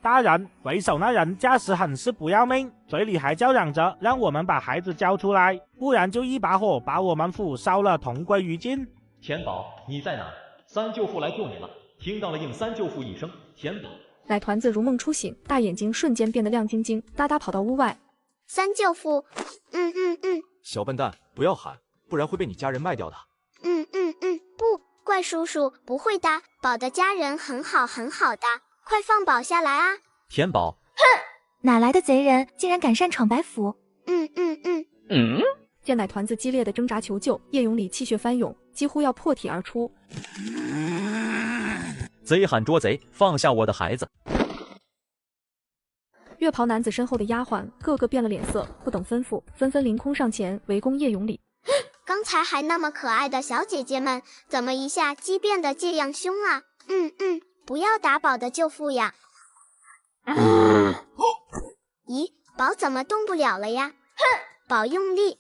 大人，为首那人驾驶很是不要命，嘴里还叫嚷着让我们把孩子交出来，不然就一把火把我们府烧了，同归于尽。田宝，你在哪？三舅父来救你了。听到了应三舅父一声，田宝。奶团子如梦初醒，大眼睛瞬间变得亮晶晶，哒哒跑到屋外。三舅父，小笨蛋，不要喊，不然会被你家人卖掉的。不，怪叔叔，不会的，宝的家人很好很好的。快放宝下来啊！田宝，哼，哪来的贼人，竟然敢擅闯白府？见奶团子激烈的挣扎求救，叶永礼气血翻涌，几乎要破体而出。贼喊捉贼，放下我的孩子！月袍男子身后的丫鬟个个变了脸色，不等吩咐，纷纷凌空上前围攻叶永礼。刚才还那么可爱的小姐姐们，怎么一下激变得这样凶啊？不要打宝的舅父呀！咦，宝怎么动不了了呀？宝用力！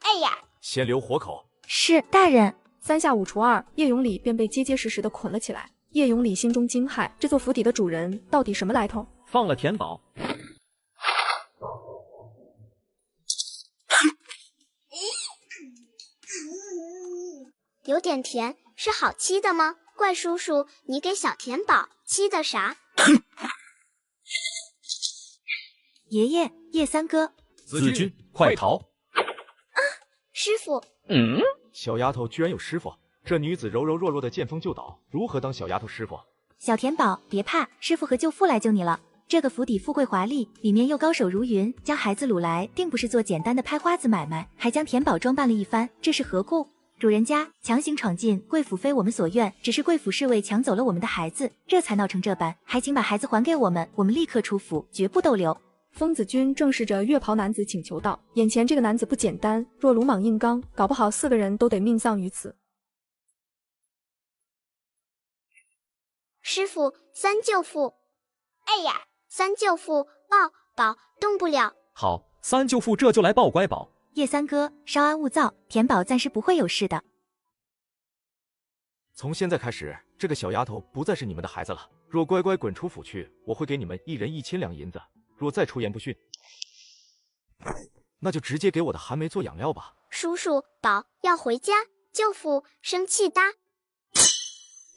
哎呀！先留活口。是大人。3下5除2，叶永礼便被结结实实的捆了起来。叶永礼心中惊骇，这座府邸的主人到底什么来头？放了田宝。有点甜，是好吃的吗？怪叔叔，你给小田宝吃的啥？爷爷，叶三哥，子君，快逃！师傅，小丫头居然有师傅，这女子柔柔弱弱的见风就倒，如何当小丫头师傅？小田宝，别怕，师傅和舅父来救你了。这个府邸富贵华丽，里面又高手如云，将孩子掳来，定不是做简单的拍花子买卖，还将田宝装扮了一番，这是何故？主人家强行闯进贵府，非我们所愿，只是贵府侍卫抢走了我们的孩子，这才闹成这般，还请把孩子还给我们，我们立刻出府，绝不逗留。风子君正视着月袍男子请求道，眼前这个男子不简单，若鲁莽硬刚，搞不好4个人都得命丧于此。师傅，三舅父，哎呀，三舅父，宝动不了。好，三舅父这就来抱乖宝。叶三哥，稍安勿躁，田宝暂时不会有事的。从现在开始，这个小丫头不再是你们的孩子了。若乖乖滚出府去，我会给你们1人1000两银子。若再出言不逊，那就直接给我的寒梅做养料吧。叔叔，宝要回家，舅父生气哒。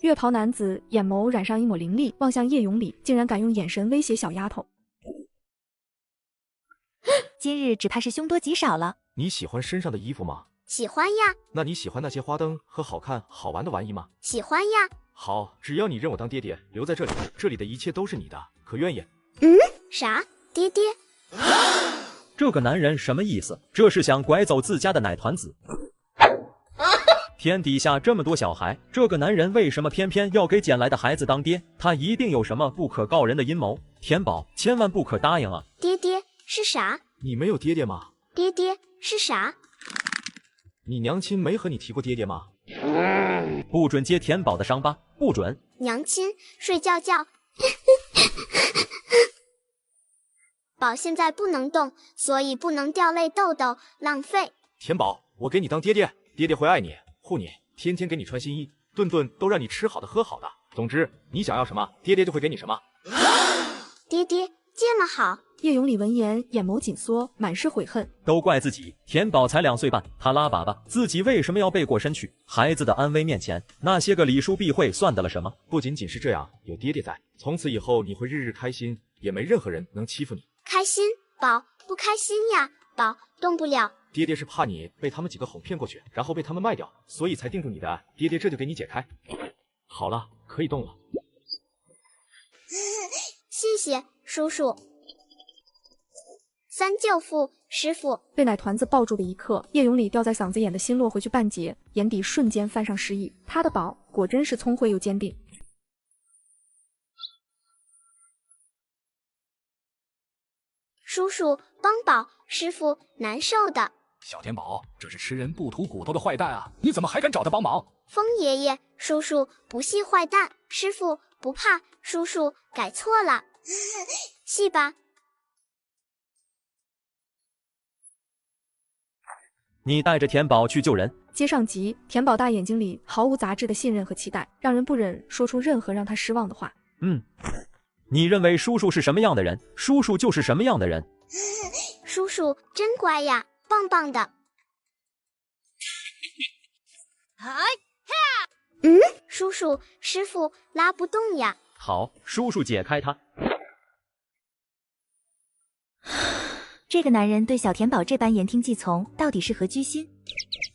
月袍男子眼眸染上一抹凌厉，望向叶永礼，竟然敢用眼神威胁小丫头。今日只怕是凶多吉少了。你喜欢身上的衣服吗？喜欢呀。那你喜欢那些花灯和好看好玩的玩意吗？喜欢呀。好，只要你认我当爹爹，留在这里，这里的一切都是你的，可愿意？啥？爹爹？这个男人什么意思？这是想拐走自家的奶团子？天底下这么多小孩，这个男人为什么偏偏要给捡来的孩子当爹？他一定有什么不可告人的阴谋。田宝，千万不可答应啊！爹爹是啥？你没有爹爹吗？爹爹是啥？你娘亲没和你提过爹爹吗？不准揭田宝的伤疤，不准！娘亲睡觉觉。宝现在不能动，所以不能掉泪豆豆，浪费。田宝，我给你当爹爹，爹爹会爱你，护你，天天给你穿新衣，顿顿都让你吃好的喝好的。总之，你想要什么，爹爹就会给你什么。爹爹这么好。叶永礼闻言，眼眸紧缩，满是悔恨。都怪自己，田宝才2岁半，他拉粑粑，自己为什么要背过身去？孩子的安危面前，那些个礼数避讳算得了什么？不仅仅是这样，有爹爹在，从此以后你会日日开心，也没任何人能欺负你。开心？宝不开心呀，宝动不了。爹爹是怕你被他们几个哄骗过去，然后被他们卖掉，所以才定住你的。爹爹这就给你解开。好了，可以动了。谢谢叔叔。三舅父，师傅。被奶团子抱住的一刻，叶永礼吊在嗓子眼的心落回去半截，眼底瞬间泛上诗意。他的宝果真是聪慧又坚定。叔叔帮宝，师傅难受的。小田宝，这是吃人不吐骨头的坏蛋啊！你怎么还敢找他帮忙？风爷爷，叔叔不系坏蛋，师傅不怕，叔叔改错了，系吧。你带着田宝去救人。接上集，田宝大眼睛里毫无杂质的信任和期待，让人不忍说出任何让他失望的话。你认为叔叔是什么样的人，叔叔就是什么样的人。叔叔真乖呀，棒棒的。叔叔，师傅拉不动呀。好，叔叔解开他。这个男人对小田宝这般言听计从，到底是何居心？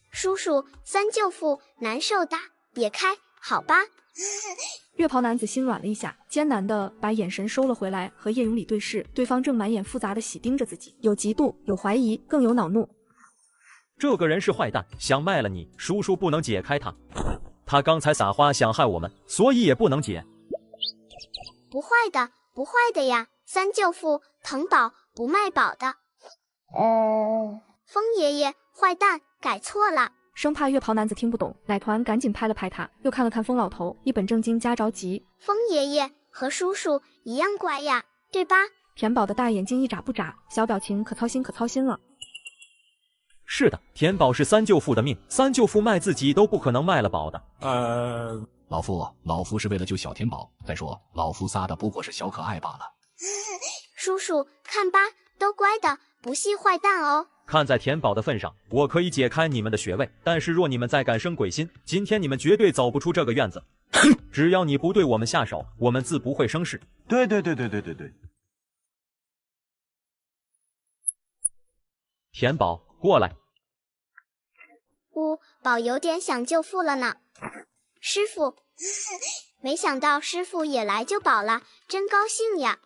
叔叔，三舅父难受的，别开，好吧？月袍男子心软了一下，艰难地把眼神收了回来，和叶永礼对视，对方正满眼复杂的喜盯着自己，有嫉妒，有怀疑，更有恼怒。这个人是坏蛋，想卖了你，叔叔不能解开他。他刚才撒花想害我们，所以也不能解。不坏的，不坏的呀，三舅父疼宝不卖宝的。风爷爷，坏蛋，改错了。生怕月袍男子听不懂，奶团赶紧拍了拍他，又看了看疯老头，一本正经加着急。风爷爷和叔叔一样乖呀，对吧？田宝的大眼睛一眨不眨，小表情可操心可操心了。是的，田宝是三舅父的命，三舅父卖自己都不可能卖了宝的。老夫是为了救小田宝，再说老夫撒的不过是小可爱罢了。叔叔看吧，都乖的，不系坏蛋哦。看在田宝的份上，我可以解开你们的穴位，但是若你们再敢生鬼心，今天你们绝对走不出这个院子。只要你不对我们下手，我们自不会生事。对。田宝，过来。宝有点想救父了呢。师傅，没想到师傅也来救宝了，真高兴呀。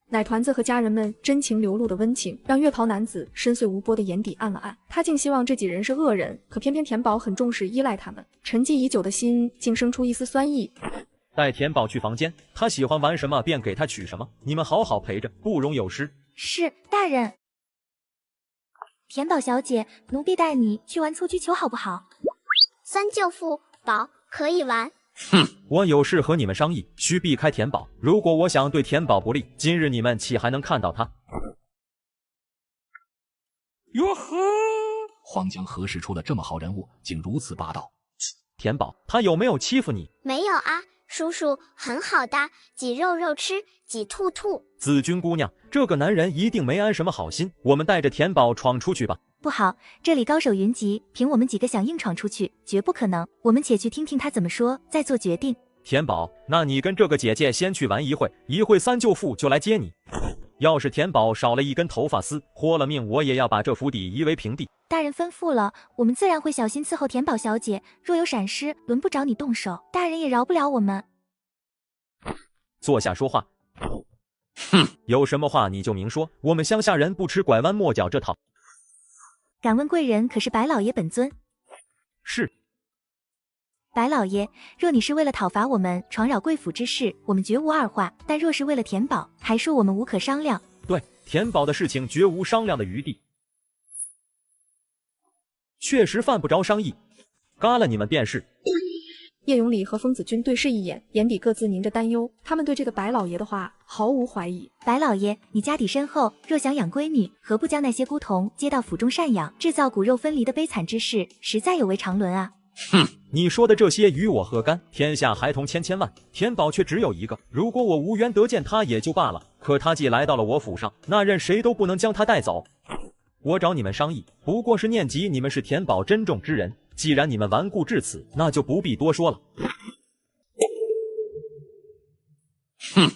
奶团子和家人们真情流露的温情，让月袍男子深邃无波的眼底暗了暗。他竟希望这几人是恶人，可偏偏田宝很重视依赖他们，沉寂已久的心竟生出一丝酸意。带田宝去房间，他喜欢玩什么便给他取什么，你们好好陪着，不容有失。是，大人。田宝小姐，奴婢带你去玩蹴鞠球好不好？三舅父，宝可以玩。我有事和你们商议，需避开田宝。如果我想对田宝不利，今日你们岂还能看到他？哟呵！荒江何时出了这么好人物，竟如此霸道？田宝，他有没有欺负你？没有啊，叔叔很好的，挤肉肉吃，挤兔兔。紫君姑娘，这个男人一定没安什么好心，我们带着田宝闯出去吧。不好，这里高手云集，凭我们几个想硬闯出去，绝不可能。我们且去听听他怎么说，再做决定。田宝，那你跟这个姐姐先去玩一会三舅父就来接你。要是田宝少了一根头发丝，豁了命我也要把这府邸夷为平地。大人吩咐了，我们自然会小心伺候田宝小姐，若有闪失，轮不着你动手，大人也饶不了我们。坐下说话。哼，有什么话你就明说，我们乡下人不吃拐弯抹角这套。敢问贵人可是白老爷本尊？是。白老爷，若你是为了讨伐我们闯扰贵府之事，我们绝无二话；但若是为了填饱，还恕我们无可商量。对，填饱的事情绝无商量的余地，确实犯不着商议，嘎了你们便是。叶永礼和风子君对视一眼，眼底各自凝着担忧。他们对这个白老爷的话毫无怀疑。白老爷，你家底深厚，若想养闺女，何不将那些孤童接到府中赡养？制造骨肉分离的悲惨之事，实在有违常伦啊！哼，你说的这些与我何干？天下孩童千千万，田宝却只有一个。如果我无缘得见他也就罢了，可他既来到了我府上，那任谁都不能将他带走。我找你们商议，不过是念及你们是田宝珍重之人。既然你们顽固至此，那就不必多说了。哼，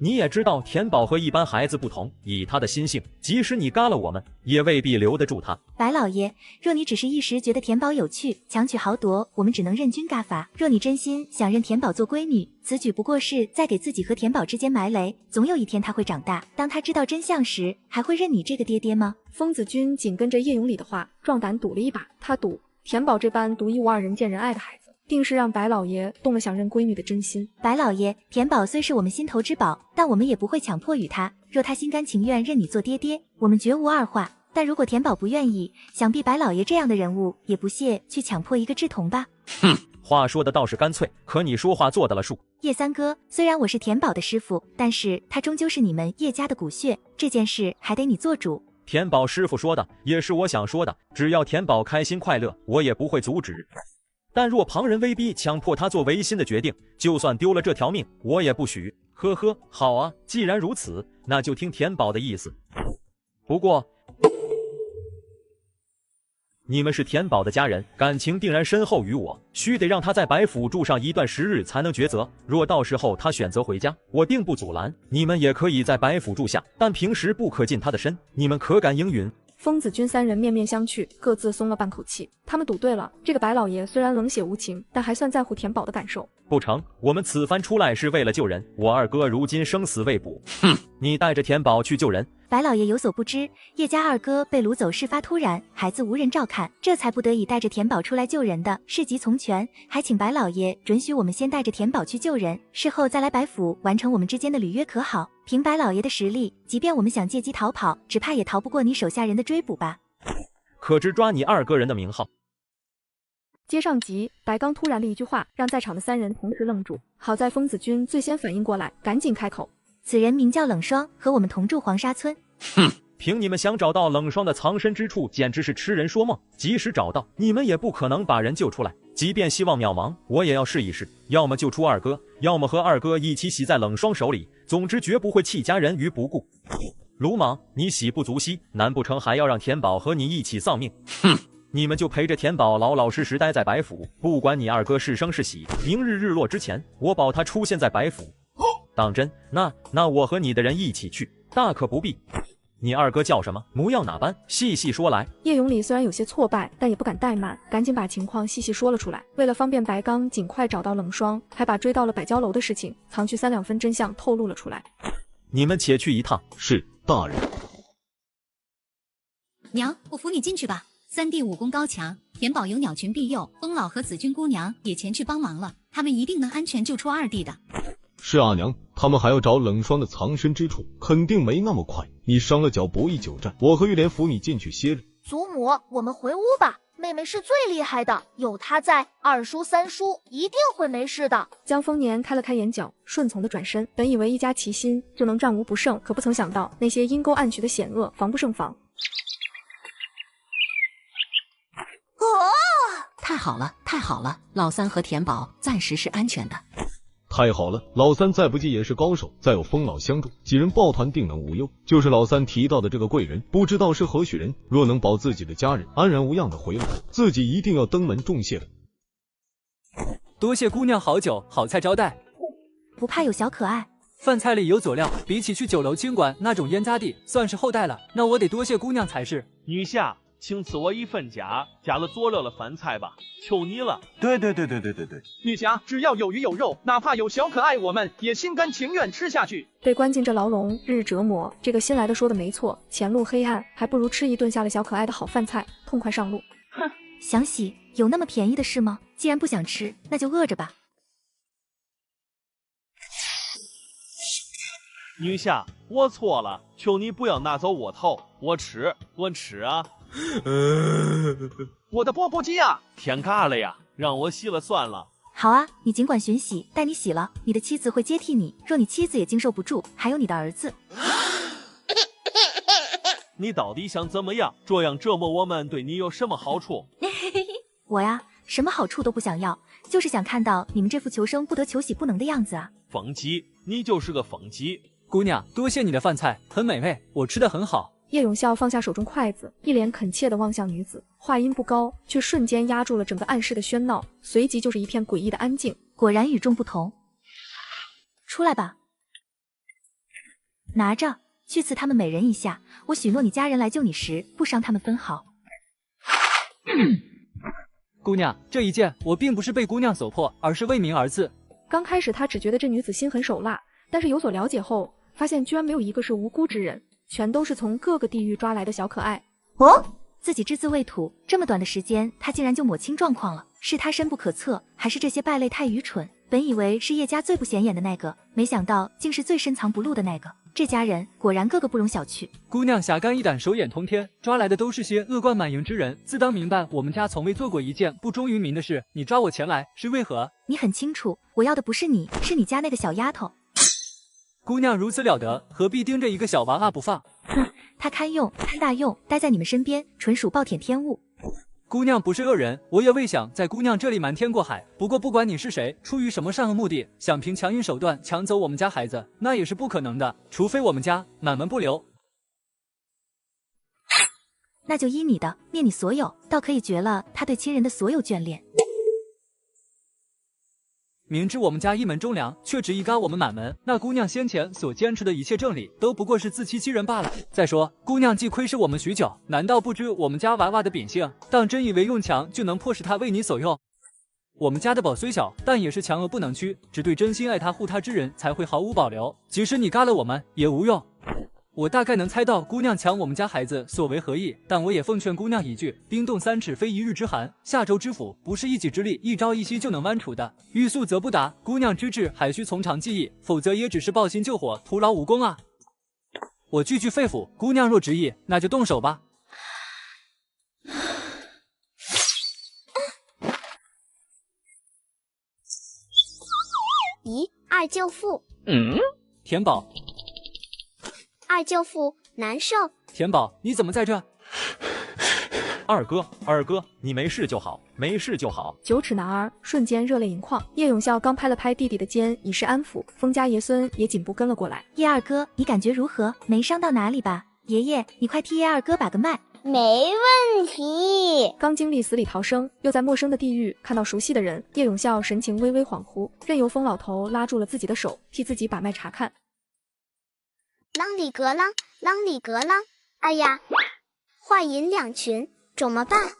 你也知道田宝和一般孩子不同，以他的心性，即使你嘎了我们，也未必留得住他。白老爷，若你只是一时觉得田宝有趣，强取豪夺，我们只能任君嘎伐；若你真心想认田宝做闺女，此举不过是在给自己和田宝之间埋雷。总有一天他会长大，当他知道真相时，还会认你这个爹爹吗？风子君紧跟着叶永礼的话，壮胆赌了一把。他赌田宝这般独一无二、人见人爱的孩子，定是让白老爷动了想认闺女的真心。白老爷，田宝虽是我们心头之宝，但我们也不会强迫于他。若他心甘情愿认你做爹爹，我们绝无二话。但如果田宝不愿意，想必白老爷这样的人物也不屑去强迫一个志同吧。哼，话说的倒是干脆，可你说话做得了数。叶三哥，虽然我是田宝的师傅，但是他终究是你们叶家的骨血，这件事还得你做主。田宝师傅说的也是我想说的，只要田宝开心快乐，我也不会阻止。但若旁人威逼强迫他做违心的决定，就算丢了这条命，我也不许。呵呵，好啊，既然如此，那就听田宝的意思。不过你们是田宝的家人，感情定然深厚于我，须得让他在白府住上一段时日才能抉择。若到时候他选择回家，我定不阻拦。你们也可以在白府住下，但平时不可近他的身，你们可敢应允？风子君三人面面相觑，各自松了半口气。他们赌对了，这个白老爷虽然冷血无情，但还算在乎田宝的感受。不成，我们此番出来是为了救人，我二哥如今生死未卜。哼，你带着田宝去救人。白老爷有所不知，叶家二哥被掳走事发突然，孩子无人照看，这才不得已带着田宝出来救人的。事急从权，还请白老爷准许我们先带着田宝去救人，事后再来白府完成我们之间的履约，可好？凭白老爷的实力，即便我们想借机逃跑，只怕也逃不过你手下人的追捕吧？可知抓你二哥人的名号？接上集，白刚突然的一句话，让在场的三人同时愣住。好在风子君最先反应过来，赶紧开口：“此人名叫冷霜，和我们同住黄沙村。”哼，凭你们想找到冷霜的藏身之处，简直是痴人说梦。即使找到，你们也不可能把人救出来。即便希望渺茫，我也要试一试，要么救出二哥，要么和二哥一起洗在冷霜手里。总之，绝不会弃家人于不顾。鲁莽，你喜不足惜，难不成还要让田宝和你一起丧命？哼！你们就陪着田宝老老实实待在白府，不管你二哥是生是喜，明日日落之前，我保他出现在白府。当真？那我和你的人一起去，大可不必。你二哥叫什么？模样哪般？细细说来。叶永礼虽然有些挫败，但也不敢怠慢，赶紧把情况细细说了出来。为了方便白刚尽快找到冷霜，还把追到了百娇楼的事情藏去3、2分真相透露了出来。你们且去一趟。是，大人。娘，我扶你进去吧。三弟武功高强，田宝有鸟群庇佑，风老和紫君姑娘也前去帮忙了，他们一定能安全救出二弟的。是啊，娘，他们还要找冷霜的藏身之处，肯定没那么快。你伤了脚，不宜久站，我和玉莲扶你进去歇着。祖母，我们回屋吧。妹妹是最厉害的，有她在，二叔三叔一定会没事的。江丰年开了开眼角，顺从的转身。本以为一家齐心就能战无不胜，可不曾想到那些阴沟暗渠的险恶，防不胜防。太好了，太好了！老三和田宝暂时是安全的。太好了，老三再不济也是高手，再有风老相助，几人抱团定能无忧。就是老三提到的这个贵人，不知道是何许人，若能保自己的家人安然无恙的回来，自己一定要登门重谢的。多谢姑娘好酒好菜招待，不怕有小可爱。饭菜里有佐料，比起去酒楼清馆那种烟渣地，算是厚待了。那我得多谢姑娘才是。女下，请赐我一份家，加了佐料的饭菜吧，求你了。对，女侠，只要有鱼有肉，哪怕有小可爱，我们也心甘情愿吃下去。被关进这牢笼，日日折磨，这个新来的说的没错，前路黑暗，还不如吃一顿下了小可爱的好饭菜，痛快上路。哼，想洗有那么便宜的事吗？既然不想吃，那就饿着吧。女侠，我错了，求你不要拿走我头，我吃啊！我的钵钵鸡啊！天嘎了呀，让我洗了算了。好啊，你尽管寻洗，待你洗了，你的妻子会接替你。若你妻子也经受不住，还有你的儿子。你到底想怎么样？这样折磨我们对你有什么好处？我呀，什么好处都不想要，就是想看到你们这副求生不得求喜不能的样子啊！疯鸡，你就是个疯鸡！姑娘，多谢你的饭菜，很美味，我吃得很好。叶永孝放下手中筷子，一脸恳切地望向女子，话音不高，却瞬间压住了整个暗室的喧闹，随即就是一片诡异的安静。果然与众不同。出来吧，拿着去刺他们每人一下，我许诺你家人来救你时不伤他们分毫。姑娘，这一剑我并不是被姑娘所迫，而是为民而刺。刚开始他只觉得这女子心狠手辣，但是有所了解后，发现居然没有一个是无辜之人，全都是从各个地域抓来的小可爱。自己只字未吐，这么短的时间，他竟然就抹清状况了。是他深不可测，还是这些败类太愚蠢？本以为是叶家最不显眼的那个，没想到竟是最深藏不露的那个。这家人果然个个不容小觑。姑娘侠肝义胆，手眼通天，抓来的都是些恶贯满盈之人，自当明白我们家从未做过一件不忠于民的事。你抓我前来是为何？你很清楚，我要的不是你，是你家那个小丫头。姑娘如此了得，何必盯着一个小娃娃不放？哼，她堪用堪大用，待在你们身边，纯属暴殄天物。姑娘不是恶人，我也未想在姑娘这里瞒天过海。不过不管你是谁，出于什么善恶目的，想凭强硬手段抢走我们家孩子，那也是不可能的，除非我们家满门不留。那就依你的，灭你所有，倒可以绝了他对亲人的所有眷恋。明知我们家一门忠良，却执意嘎我们满门，那姑娘先前所坚持的一切正理，都不过是自欺欺人罢了。再说，姑娘既窥视我们许久，难道不知我们家娃娃的秉性？当真以为用强就能迫使他为你所用？我们家的宝虽小，但也是强而不能屈，只对真心爱他护他之人才会毫无保留。即使你嘎了我们，也无用。我大概能猜到姑娘抢我们家孩子所为何意，但我也奉劝姑娘一句：冰冻3尺非一日之寒，下周之府不是一己之力一朝一夕就能剜除的。欲速则不达，姑娘之志还需从长计议，否则也只是抱薪救火，徒劳无功啊！我句句肺腑，姑娘若执意，那就动手吧。咦，二舅父，田宝，二舅父难受。田宝，你怎么在这？二哥，你没事就好，没事就好。9尺男儿瞬间热泪盈眶。叶永孝刚拍了拍弟弟的肩，以示安抚。封家爷孙也紧步跟了过来。叶二哥，你感觉如何？没伤到哪里吧？爷爷，你快替叶二哥把个脉。没问题。刚经历死里逃生，又在陌生的地域看到熟悉的人，叶永孝神情微微恍惚，任由疯老头拉住了自己的手，替自己把脉查看。啷里格啷，啷里格啷。哎呀，话音两群，怎么办？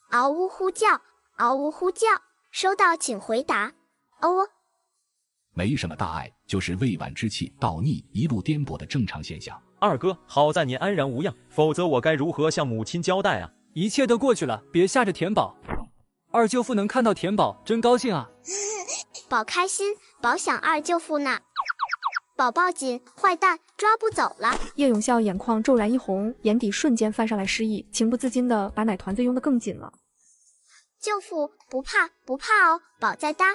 嗷呜呼叫，嗷呜呼叫。收到，请回答。哦，没什么大碍，就是未晚之气倒逆一路颠簸的正常现象。二哥，好在你安然无恙，否则我该如何向母亲交代啊？一切都过去了，别吓着田宝。二舅父能看到田宝，真高兴啊！宝开心，宝想二舅父呢。宝抱紧，坏蛋抓不走了。叶永孝眼眶骤然一红，眼底瞬间泛上来诗意，情不自禁的把奶团子拥得更紧了。舅父不怕不怕哦，宝在搭。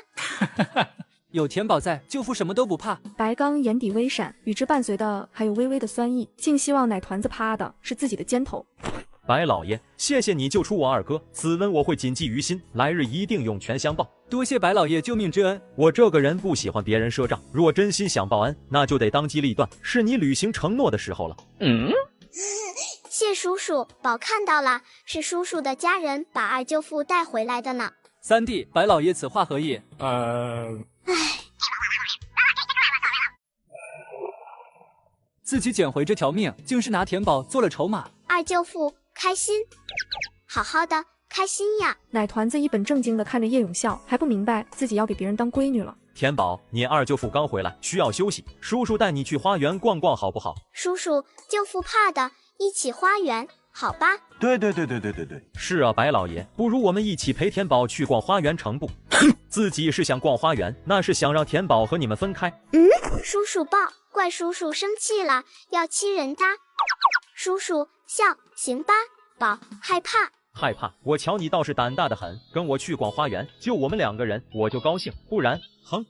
有田宝在，舅父什么都不怕。白刚眼底微闪，与之伴随的还有微微的酸意，竟希望奶团子趴的是自己的肩头。白老爷，谢谢你救出我二哥，此恩我会谨记于心，来日一定涌泉相报。多谢白老爷救命之恩。我这个人不喜欢别人赊账，若真心想报恩，那就得当机立断，是你履行承诺的时候了。谢叔叔，宝看到了，是叔叔的家人把二舅父带回来的呢。三弟，白老爷此话何意？自己捡回这条命，竟是拿田宝做了筹码。二舅父，开心？好好的，开心呀！奶团子一本正经的看着叶永孝，还不明白自己要给别人当闺女了。田宝，你二舅父刚回来，需要休息，叔叔带你去花园逛逛好不好？叔叔，舅父怕的，一起花园，好吧？对。是啊，白老爷，不如我们一起陪田宝去逛花园成不？自己是想逛花园，那是想让田宝和你们分开。叔叔抱，怪叔叔生气了，要亲人哒。叔叔笑，行吧。宝害怕。害怕？我瞧你倒是胆大的很，跟我去逛花园，就我们2个人，我就高兴，不然，哼。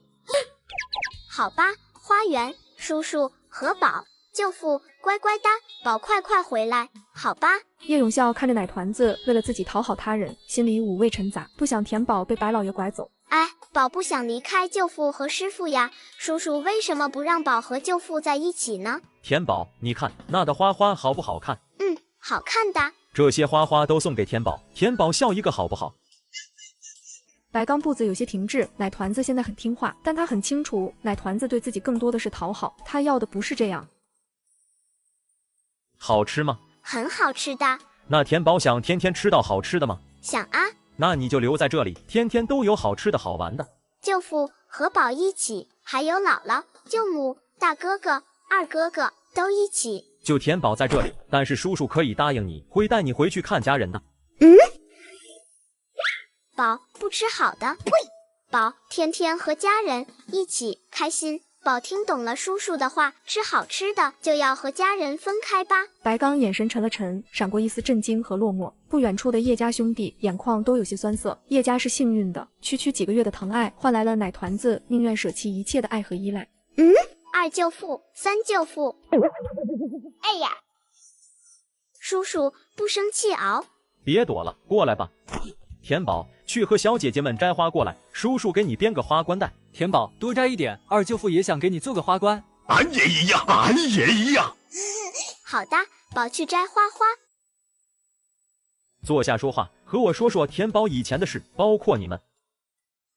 好吧，花园，叔叔和宝，舅父乖乖哒，宝快回来，好吧。叶永孝看着奶团子为了自己讨好他人，心里五味陈杂，不想田宝被白老爷拐走。哎，宝不想离开舅父和师傅呀，叔叔为什么不让宝和舅父在一起呢？田宝，你看那的花花好不好看？好看的。这些花花都送给田宝，田宝笑一个好不好？白刚步子有些停滞，奶团子现在很听话，但他很清楚奶团子对自己更多的是讨好，他要的不是这样。好吃吗？很好吃的。那田宝想天天吃到好吃的吗？想啊。那你就留在这里，天天都有好吃的好玩的。舅父和宝一起，还有姥姥、舅母、大哥哥、二哥哥都一起。就田宝在这里，但是叔叔可以答应你，会带你回去看家人的。宝不吃好的，宝天天和家人一起开心。宝听懂了叔叔的话，吃好吃的就要和家人分开吧。白刚眼神沉了沉，闪过一丝震惊和落寞。不远处的叶家兄弟眼眶都有些酸涩。叶家是幸运的，区几个月的疼爱换来了奶团子宁愿舍弃一切的爱和依赖。二舅父，三舅父。哎呀，叔叔不生气熬。别躲了，过来吧。田宝，去和小姐姐们摘花过来，叔叔给你编个花冠带。田宝，多摘一点，二舅父也想给你做个花冠。俺也一样。好的，宝去摘花花。坐下说话，和我说说田宝以前的事，包括你们。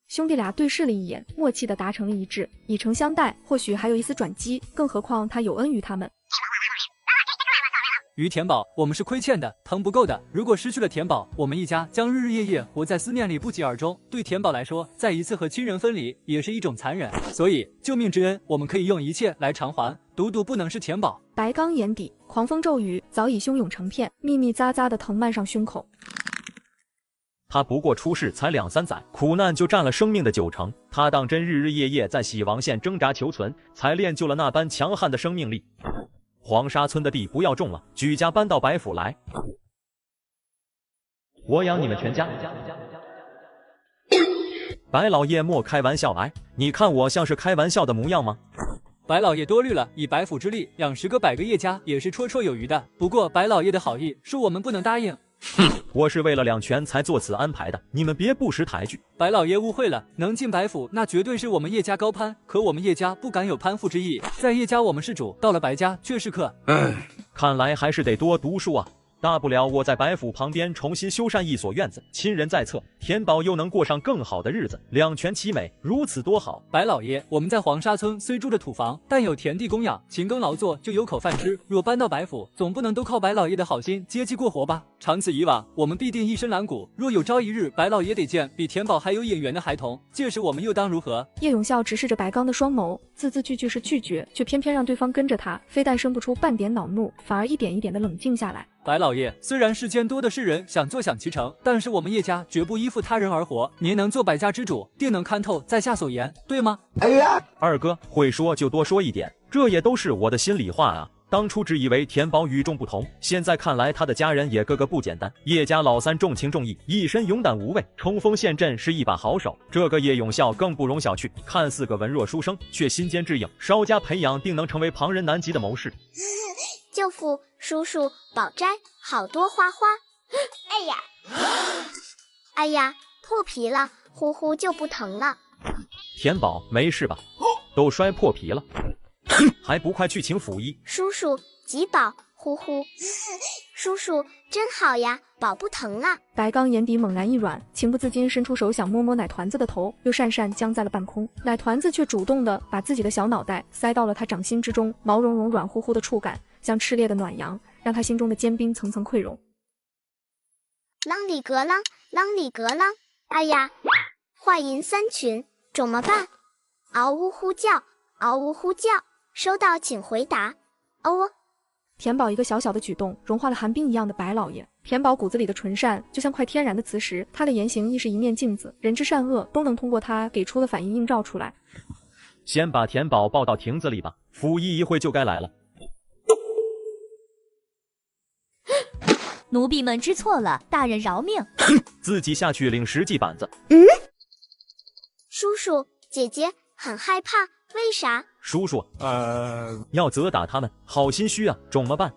兄弟俩对视了一眼，默契的达成了一致，以诚相待，或许还有一丝转机，更何况他有恩于他们。于田宝，我们是亏欠的，疼不够的。如果失去了田宝，我们一家将日日夜夜活在思念里不疾而终。对田宝来说，再一次和亲人分离也是一种残忍，所以救命之恩，我们可以用一切来偿还，独不能是田宝。白刚眼底狂风骤雨早已汹涌成片，密密匝匝的藤蔓上胸口。他不过出世才2、3载，苦难就占了生命的90%。他当真日日夜夜在喜王县挣扎求存，才练就了那般强悍的生命力。黄沙村的地不要种了，举家搬到白府来，我养你们全家。白老爷莫开玩笑，哎，你看我像是开玩笑的模样吗？白老爷多虑了，以白府之力养10个100个叶家也是绰绰有余的。不过白老爷的好意恕我们不能答应。我是为了2全才做此安排的，你们别不识抬举。白老爷误会了，能进白府那绝对是我们叶家高攀，可我们叶家不敢有攀附之意，在叶家我们是主，到了白家却是客。看来还是得多读书啊。大不了我在白府旁边重新修缮一所院子，亲人在侧，田宝又能过上更好的日子，2全其美，如此多好。白老爷，我们在黄沙村虽住着土房，但有田地供养，勤耕劳作就有口饭吃。若搬到白府，总不能都靠白老爷的好心接济过活吧？长此以往，我们必定一身懒骨。若有朝一日白老爷得见比田宝还有眼缘的孩童，届时我们又当如何？叶永孝直视着白刚的双眸，字字句句是拒绝，却偏偏让对方跟着他，非但生不出半点恼怒，反而一点一点的冷静下来。白老爷，虽然世间多的是人想坐享其成，但是我们叶家绝不依附他人而活。您能做百家之主，定能看透在下所言，对吗？哎呀，二哥会说就多说一点，这也都是我的心里话啊。当初只以为田宝与众不同，现在看来他的家人也个个不简单。叶家老三重情重义，一身勇胆无畏，冲锋陷阵是一把好手。这个叶永孝更不容小觑，看似个文弱书生，却心坚志硬，稍加培养，定能成为旁人难及的谋士。舅父、叔叔，宝摘好多花花。哎呀，哎呀，破皮了，呼呼就不疼了。田宝，没事吧？都摔破皮了，还不快去请府医？叔叔，吉宝，呼呼。叔叔真好呀，宝不疼了。白刚眼底猛然一软，情不自禁伸出手想摸摸奶团子的头，又讪讪僵在了半空。奶团子却主动的把自己的小脑袋塞到了他掌心之中，毛茸茸软乎乎的触感像炽烈的暖阳，让他心中的坚冰层层溃融。啷里格啷，啷里格啷。哎呀，话音三群，怎么办？嗷呜呼叫，嗷呜呼叫，收到请回答。哦。田宝一个小小的举动，融化了寒冰一样的白老爷。田宝骨子里的纯善，就像块天然的磁石，他的言行亦是一面镜子，人之善恶都能通过他给出的反应映照出来。先把田宝抱到亭子里吧，溥仪一会就该来了。奴婢们知错了，大人饶命。自己下去领石记板子。叔叔，姐姐很害怕，为啥？叔叔，要责打他们，好心虚啊，怎么办？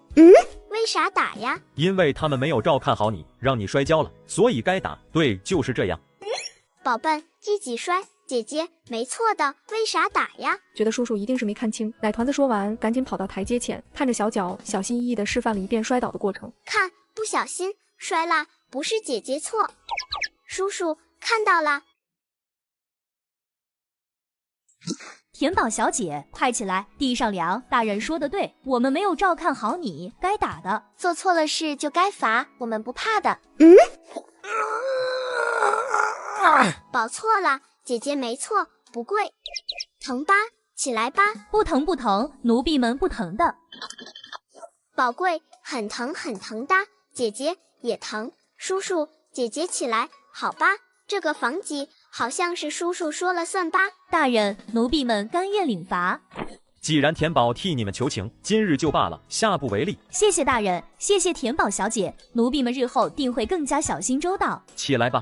为啥打呀？因为他们没有照看好你，让你摔跤了，所以该打。对，就是这样。宝笨，一起摔，姐姐没错的，为啥打呀？觉得叔叔一定是没看清。奶团子说完，赶紧跑到台阶前，探着小脚，小心翼翼地示范了一遍摔倒的过程。看，不小心摔啦，不是姐姐错。叔叔看到啦。田宝小姐，快起来，地上凉。大人说的对，我们没有照看好你，该打的。做错了事就该罚，我们不怕的。宝错了，姐姐没错，不跪。疼吧？起来吧。不疼不疼，奴婢们不疼的。宝贵，很疼很疼的，姐姐也疼。叔叔，姐姐起来，好吧。这个房级好像是叔叔说了算吧。大人，奴婢们甘愿领罚。既然田宝替你们求情，今日就罢了，下不为例。谢谢大人，谢谢田宝小姐，奴婢们日后定会更加小心周到。起来吧。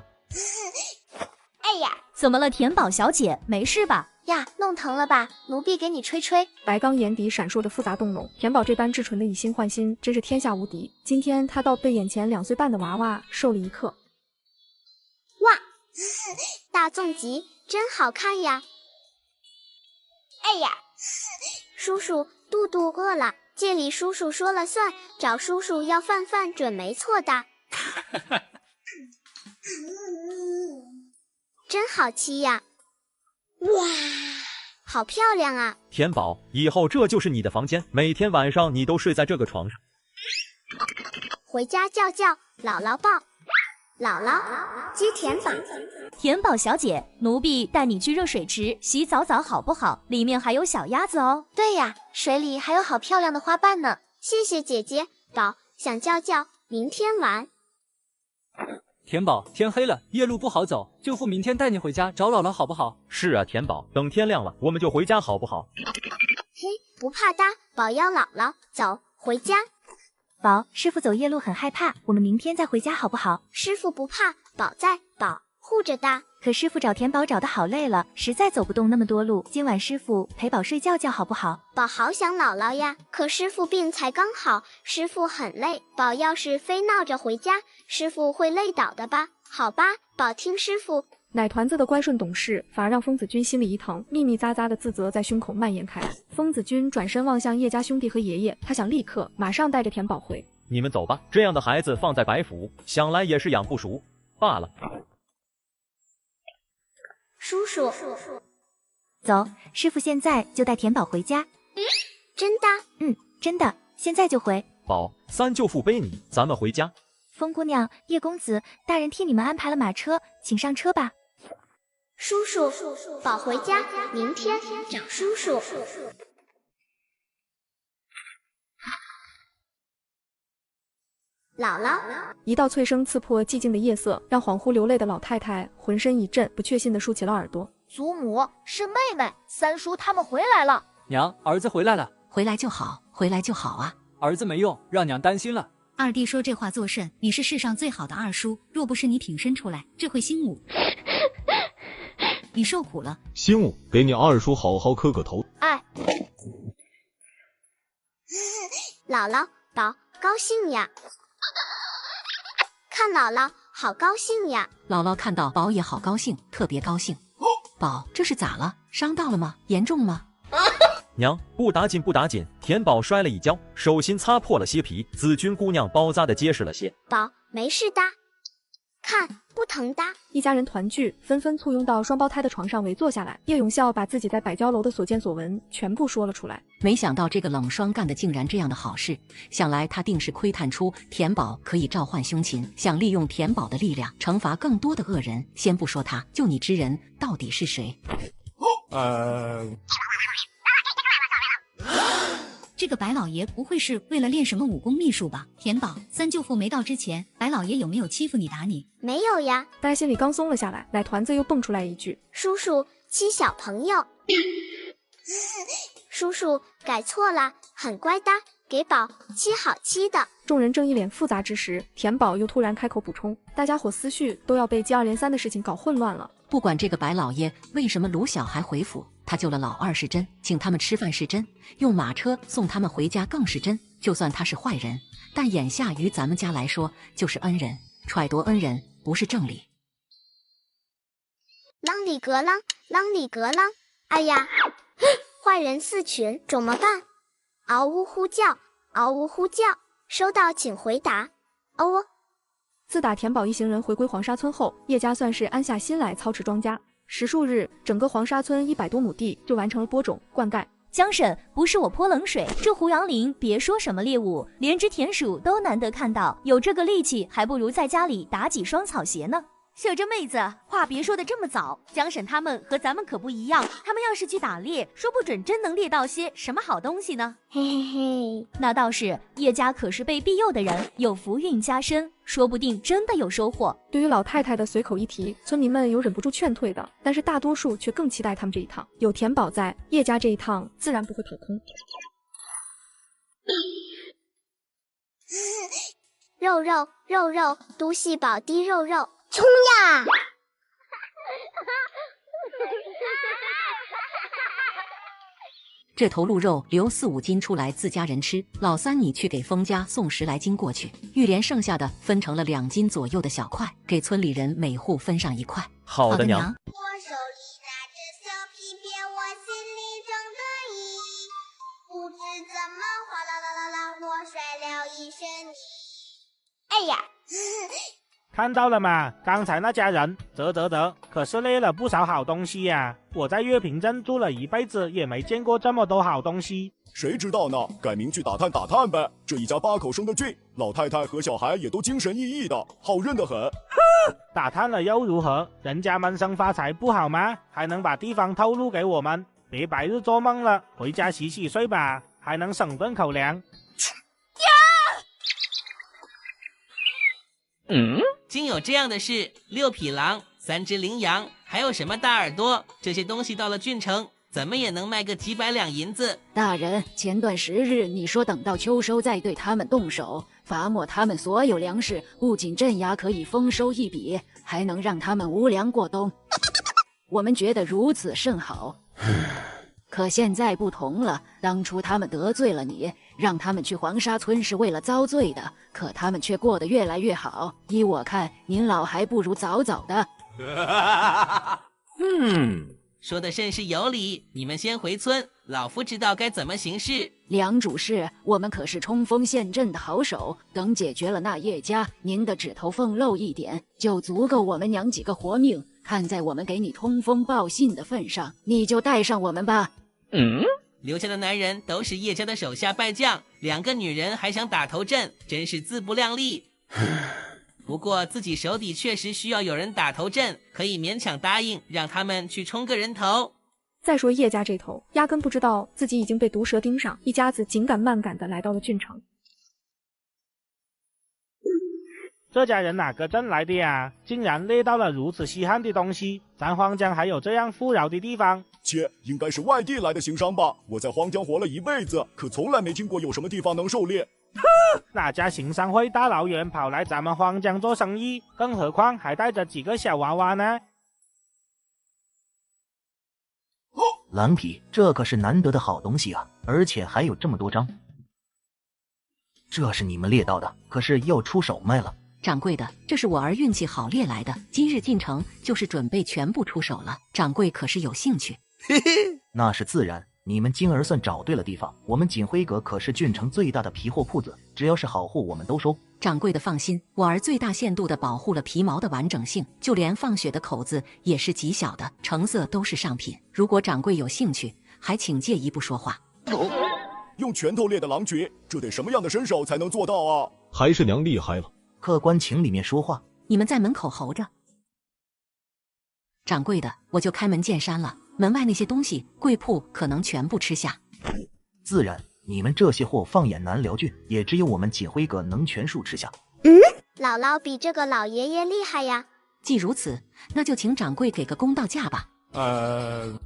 哎呀，怎么了，田宝小姐，没事吧？呀，弄疼了吧？奴婢给你吹吹。白刚眼底闪烁着复杂动容，田宝这般至纯的以心换心，真是天下无敌。今天他倒被眼前2岁半的娃娃受了一课。哇，大纵极真好看呀！哎呀，叔叔，肚肚饿了，这里叔叔说了算，找叔叔要饭饭准没错的。真好吃呀！哇，好漂亮啊！田宝，以后这就是你的房间，每天晚上你都睡在这个床上。回家叫叫姥姥抱，姥姥接田宝。田宝小姐，奴婢带你去热水池洗澡澡好不好？里面还有小鸭子哦。对呀，水里还有好漂亮的花瓣呢。谢谢姐姐。宝想叫叫，明天玩。田宝，天黑了，夜路不好走，舅父明天带你回家找姥姥好不好？是啊，田宝，等天亮了我们就回家好不好？嘿，不怕的，宝要姥姥，走，回家。宝，师傅走夜路很害怕，我们明天再回家好不好？师傅不怕，宝在，宝护着的。可师傅找田宝找得好累了，实在走不动那么多路，今晚师傅陪宝睡觉觉好不好？宝好想姥姥呀，可师傅病才刚好，师傅很累，宝要是非闹着回家，师傅会累倒的吧？好吧，宝听师傅。奶团子的乖顺懂事，反而让疯子君心里一疼，密密匝匝的自责在胸口蔓延开。疯子君转身望向叶家兄弟和爷爷，他想立刻马上带着田宝回。你们走吧，这样的孩子放在白府，想来也是养不熟罢了。叔叔，走，师傅现在就带田宝回家。真的？真的，现在就回。宝，三舅父背你，咱们回家。风姑娘，叶公子，大人替你们安排了马车，请上车吧。叔叔，宝回家，明天找叔叔。姥姥，一道脆声刺破寂静的夜色，让恍惚流泪的老太太浑身一震，不确信地竖起了耳朵。祖母，是妹妹，三叔他们回来了。娘，儿子回来了。回来就好，回来就好啊。儿子没用，让娘担心了。二弟说这话作甚？你是世上最好的二叔，若不是你挺身出来，这回兴武你受苦了。兴武，给你二叔好好磕个头。哎，姥姥，宝高兴呀！看姥姥好高兴呀！姥姥看到宝也好高兴，特别高兴。宝，这是咋了？伤到了吗？严重吗？娘，不打紧不打紧，田宝摔了一跤，手心擦破了些皮，子君姑娘包扎的结实了些。宝没事的，看不疼的。一家人团聚，纷纷簇拥到双胞胎的床上围坐下来。叶永孝把自己在百娇楼的所见所闻全部说了出来。没想到这个冷霜干的竟然这样的好事，想来他定是窥探出田宝可以召唤凶禽，想利用田宝的力量惩罚更多的恶人。先不说他，就你之人到底是谁？这个白老爷不会是为了练什么武功秘术吧？田宝，三舅父没到之前，白老爷有没有欺负你打你？没有呀。大家心里刚松了下来，奶团子又蹦出来一句：“叔叔欺小朋友。”叔叔改错了，很乖的，给宝欺好欺的。众人正一脸复杂之时，田宝又突然开口补充，大家伙思绪都要被接二连三的事情搞混乱了。不管这个白老爷为什么掳小孩回府，他救了老二是真，请他们吃饭是真，用马车送他们回家更是真。就算他是坏人，但眼下于咱们家来说就是恩人，揣度恩人不是正理。啷里格啷，啷里格啷，哎呀，坏人四群，怎么办？嗷呜呼叫，嗷呜呼叫，收到请回答。哦。自打田宝一行人回归黄沙村后，叶家算是安下心来操持庄稼。10数日，整个黄沙村100多亩地就完成了播种、灌溉。江婶，不是我泼冷水，这胡杨林别说什么猎物，连只田鼠都难得看到，有这个力气，还不如在家里打几双草鞋呢。小这妹子，话别说的这么早，江婶他们和咱们可不一样，他们要是去打猎，说不准真能猎到些什么好东西呢。嘿嘿嘿，那倒是，叶家可是被庇佑的人，有福运加身，说不定真的有收获。对于老太太的随口一提，村民们有忍不住劝退的，但是大多数却更期待他们这一趟。有田宝在，叶家这一趟自然不会跑空。肉肉肉肉，都细宝滴肉肉。冲呀！这头鹿肉留4、5斤出来自家人吃，老三你去给封家送10来斤过去，玉莲剩下的分成了2斤左右的小块，给村里人每户分上1块。好的，娘。我手里拿着小皮鞭，我心里正得意，不知怎么哗啦啦啦啦，我摔了一身泥。哎呀！看到了吗？刚才那家人啧，可是猎了不少好东西呀！我在月平镇住了一辈子，也没见过这么多好东西。谁知道呢？改名去打探打探呗。这一家8口生的俊，老太太和小孩也都精神奕奕的，好认得很。打探了又如何？人家闷声发财不好吗？还能把地方透露给我们？别白日做梦了，回家洗洗睡吧，还能省顿口粮。竟有这样的事！6匹狼，3只羚羊，还有什么大耳朵？这些东西到了郡城，怎么也能卖个几百两银子。大人，前段时日你说等到秋收再对他们动手，罚没他们所有粮食，不仅镇压可以丰收一笔，还能让他们无粮过冬。我们觉得如此甚好。可现在不同了，当初他们得罪了你，让他们去黄沙村是为了遭罪的，可他们却过得越来越好。依我看，您老还不如早早的。说的甚是有理，你们先回村，老夫知道该怎么行事。梁主事，我们可是冲锋陷阵的好手，等解决了那叶家，您的指头缝漏一点，就足够我们娘几个活命。看在我们给你通风报信的份上，你就带上我们吧。留下的男人都是叶家的手下败将，2个女人还想打头阵，真是自不量力。不过自己手底确实需要有人打头阵，可以勉强答应让他们去冲个人头。再说叶家这头，压根不知道自己已经被毒蛇盯上，一家子紧赶慢赶的来到了郡城。这家人哪个镇来的呀？竟然猎到了如此稀罕的东西！咱荒江还有这样富饶的地方？切，应该是外地来的行商吧？我在荒江活了一辈子，可从来没听过有什么地方能狩猎。哪家行商会大老远跑来咱们荒江做生意？更何况还带着几个小娃娃呢？蓝皮，这可是难得的好东西啊，而且还有这么多张。这是你们猎到的，可是要出手卖了。掌柜的，这是我儿运气好猎来的，今日进城就是准备全部出手了。掌柜可是有兴趣？那是自然，你们今儿算找对了地方。我们锦辉阁可是郡城最大的皮货铺子，只要是好货我们都收。掌柜的放心，我儿最大限度地保护了皮毛的完整性，就连放血的口子也是极小的，成色都是上品。如果掌柜有兴趣，还请借一步说话。用拳头猎的狼群，这得什么样的身手才能做到啊？还是娘厉害了。客官，请里面说话。你们在门口候着。掌柜的，我就开门见山了，门外那些东西，贵铺可能全部吃下。自然，你们这些货放眼南辽郡，也只有我们锦辉阁能全数吃下。姥姥比这个老爷爷厉害呀。既如此，那就请掌柜给个公道价吧。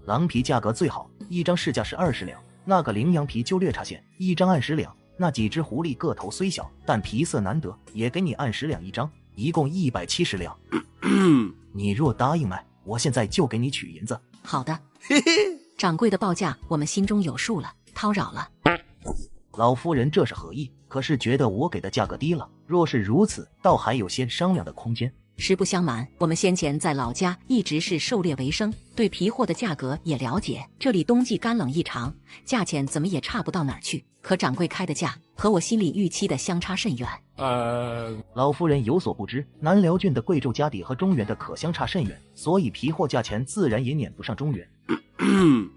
狼皮价格最好，一张市价是20两，那个羚羊皮就略差些，一张按10两。那几只狐狸个头虽小，但皮色难得，也给你按10两一张，一共170两。你若答应买，我现在就给你取银子。好的，掌柜的报价我们心中有数了，叨扰了。老夫人这是何意？可是觉得我给的价格低了？若是如此，倒还有些商量的空间。实不相瞒，我们先前在老家一直是狩猎为生，对皮货的价格也了解。这里冬季干冷异常，价钱怎么也差不到哪儿去。可掌柜开的价和我心里预期的相差甚远。老夫人有所不知，南辽郡的贵胄家底和中原的可相差甚远，所以皮货价钱自然也撵不上中原。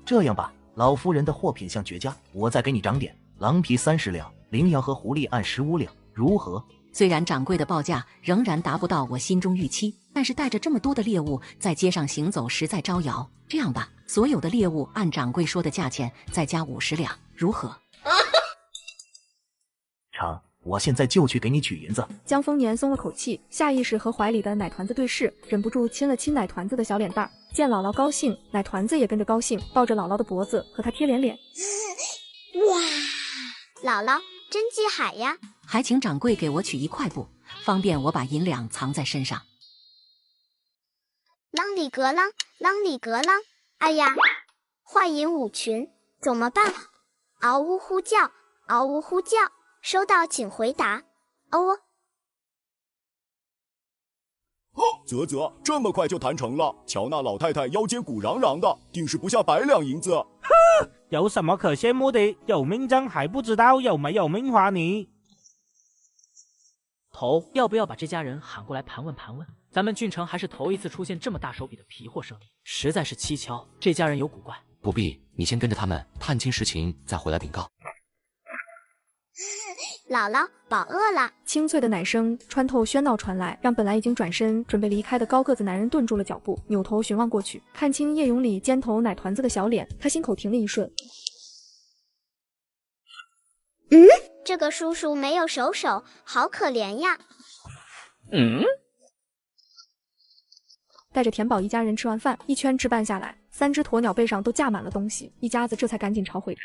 这样吧，老夫人的货品相绝佳，我再给你涨点，狼皮30两，羚羊和狐狸按15两，如何？虽然掌柜的报价仍然达不到我心中预期，但是带着这么多的猎物在街上行走实在招摇。这样吧，所有的猎物按掌柜说的价钱再加50两，如何？成，我现在就去给你取银子。江丰年松了口气，下意识和怀里的奶团子对视，忍不住亲了亲奶团子的小脸蛋。见姥姥高兴，奶团子也跟着高兴，抱着姥姥的脖子和她贴脸脸。哇，姥姥真济海呀！还请掌柜给我取1块布，方便我把银两藏在身上。啷里格啷，啷里格啷！哎呀，坏银5群，怎么办？嗷呜呼叫，嗷呜呼叫！收到，请回答。哦，啧啧，这么快就谈成了？瞧那老太太腰间鼓嚷嚷的，定是不下100两银子。有什么可羡慕的？有命挣还不知道有没有命花你？头要不要把这家人喊过来盘问盘问？咱们郡城还是头一次出现这么大手笔的皮货生意，实在是蹊跷。这家人有古怪。不必，你先跟着他们探清实情，再回来禀告。姥姥，饱饿了。清脆的奶声穿透喧闹传来，让本来已经转身准备离开的高个子男人顿住了脚步，扭头寻望过去，看清叶永礼尖头奶团子的小脸，他心口停了一瞬。这个叔叔没有手，好可怜呀。带着田宝一家人吃完饭，一圈置办下来，3只鸵鸟背上都架满了东西，一家子这才赶紧朝回。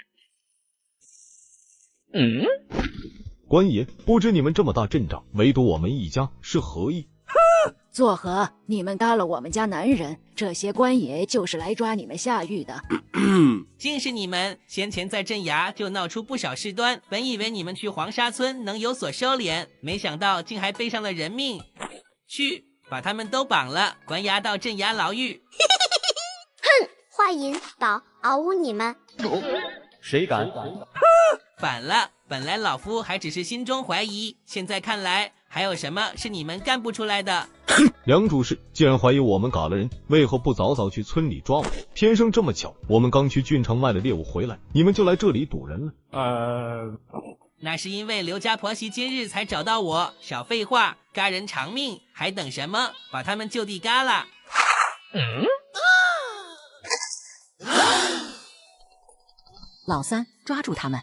官爷，不知你们这么大阵仗，围堵我们一家是何意？作何？你们搭了我们家男人，这些官爷就是来抓你们下狱的。竟是你们！先前在镇衙就闹出不少事端，本以为你们去黄沙村能有所收敛，没想到竟还背上了人命。去，把他们都绑了，关押到镇衙牢狱。哼，坏银宝，嗷呜你们！谁敢？反了！本来老夫还只是心中怀疑，现在看来，还有什么是你们干不出来的？梁主事，既然怀疑我们嘎了人，为何不早早去村里抓我？偏生这么巧，我们刚去郡城卖了猎物回来，你们就来这里堵人了。那是因为刘家婆媳今日才找到我。少废话，嘎人偿命，还等什么？把他们就地嘎了。老三，抓住他们！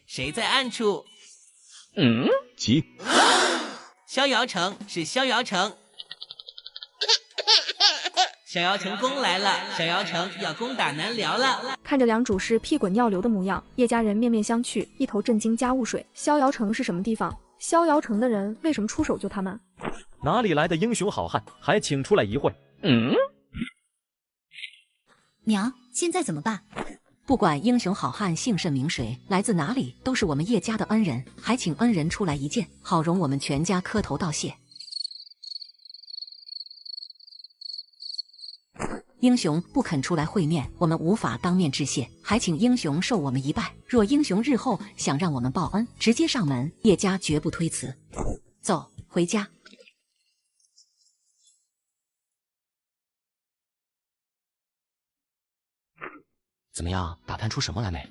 谁在暗处？急！逍遥城是逍遥城，逍遥城攻来了，逍遥城要攻打南辽了。看着梁主事屁滚尿流的模样，叶家人面面相觑，一头震惊加雾水。逍遥城是什么地方？逍遥城的人为什么出手救他们？哪里来的英雄好汉？还请出来一会。娘，现在怎么办？不管英雄好汉姓甚名谁，来自哪里，都是我们叶家的恩人，还请恩人出来一见，好容我们全家磕头道谢。英雄不肯出来会面，我们无法当面致谢，还请英雄受我们一拜。若英雄日后想让我们报恩，直接上门，叶家绝不推辞。走，回家。怎么样，打探出什么来没？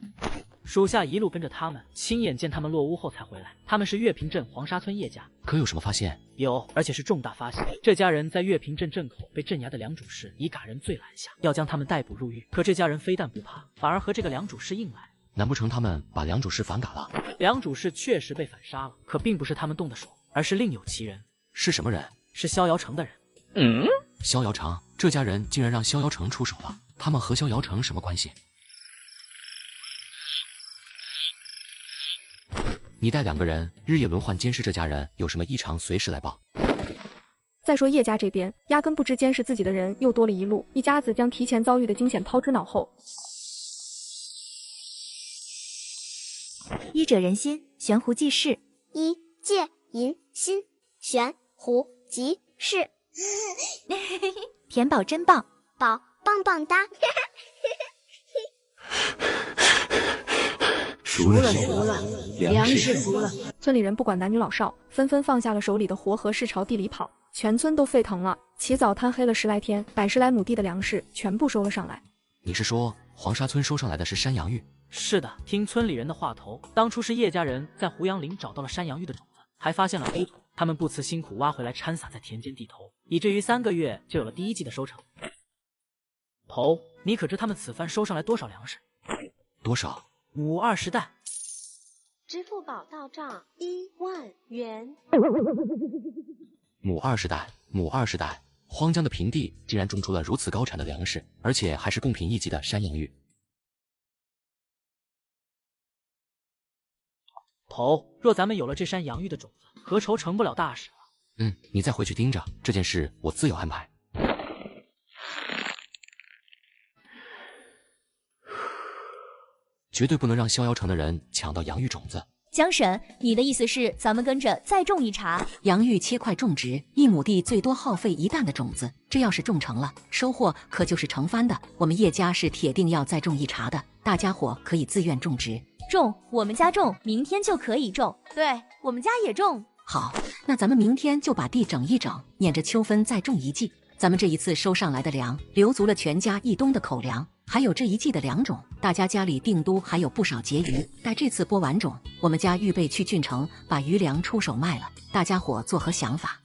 属下一路跟着他们，亲眼见他们落屋后才回来。他们是月平镇黄沙村叶家。可有什么发现？有，而且是重大发现。这家人在月平镇镇口被镇衙的梁主事以赶人罪拦下，要将他们逮捕入狱。可这家人非但不怕，反而和这个梁主事硬来。难不成他们把梁主事反赶了？梁主事确实被反杀了，可并不是他们动的手，而是另有其人。是什么人？是逍遥城的人。逍遥城，这家人竟然让逍遥城出手了，他们和逍遥城什么关系？你带2个人日夜轮换监视这家人，有什么异常随时来报。再说叶家这边，压根不知监视自己的人又多了一路，一家子将提前遭遇的惊险抛之脑后。医者仁心，悬壶济世。一戒银心悬壶济世。田宝真棒，宝棒棒哒。熟了，粮食熟了。村里人不管男女老少，纷纷放下了手里的活和事朝地里跑，全村都沸腾了。起早贪黑了10来天，100来亩地的粮食全部收了上来。你是说黄沙村收上来的是山羊玉？是的，听村里人的话头，当初是叶家人在胡杨林找到了山羊玉的种子，还发现了黑土，他们不辞辛苦挖回来掺撒在田间地头，以至于3个月就有了第1季的收成。头，你可知他们此番收上来多少粮食？多少？5、20担。支付宝到账1万元。亩20担，亩20担，荒疆的平地竟然种出了如此高产的粮食，而且还是贡品1级的山羊玉。头，若咱们有了这山羊玉的种子，何愁成不了大事了？你再回去盯着这件事，我自有安排。绝对不能让逍遥城的人抢到洋芋种子。江婶，你的意思是咱们跟着再种一茬？洋芋切块种植，1亩地最多耗费1担的种子，这要是种成了，收获可就是成番的。我们叶家是铁定要再种一茬的，大家伙可以自愿种植。种，我们家种，明天就可以种。对，我们家也种。好，那咱们明天就把地整一整，撵着秋分再种1季。咱们这一次收上来的粮，留足了全家1冬的口粮。还有这1季的粮种，大家家里定都还有不少结余。待这次播完种，我们家预备去郡城把余粮出手卖了。大家伙作何想法？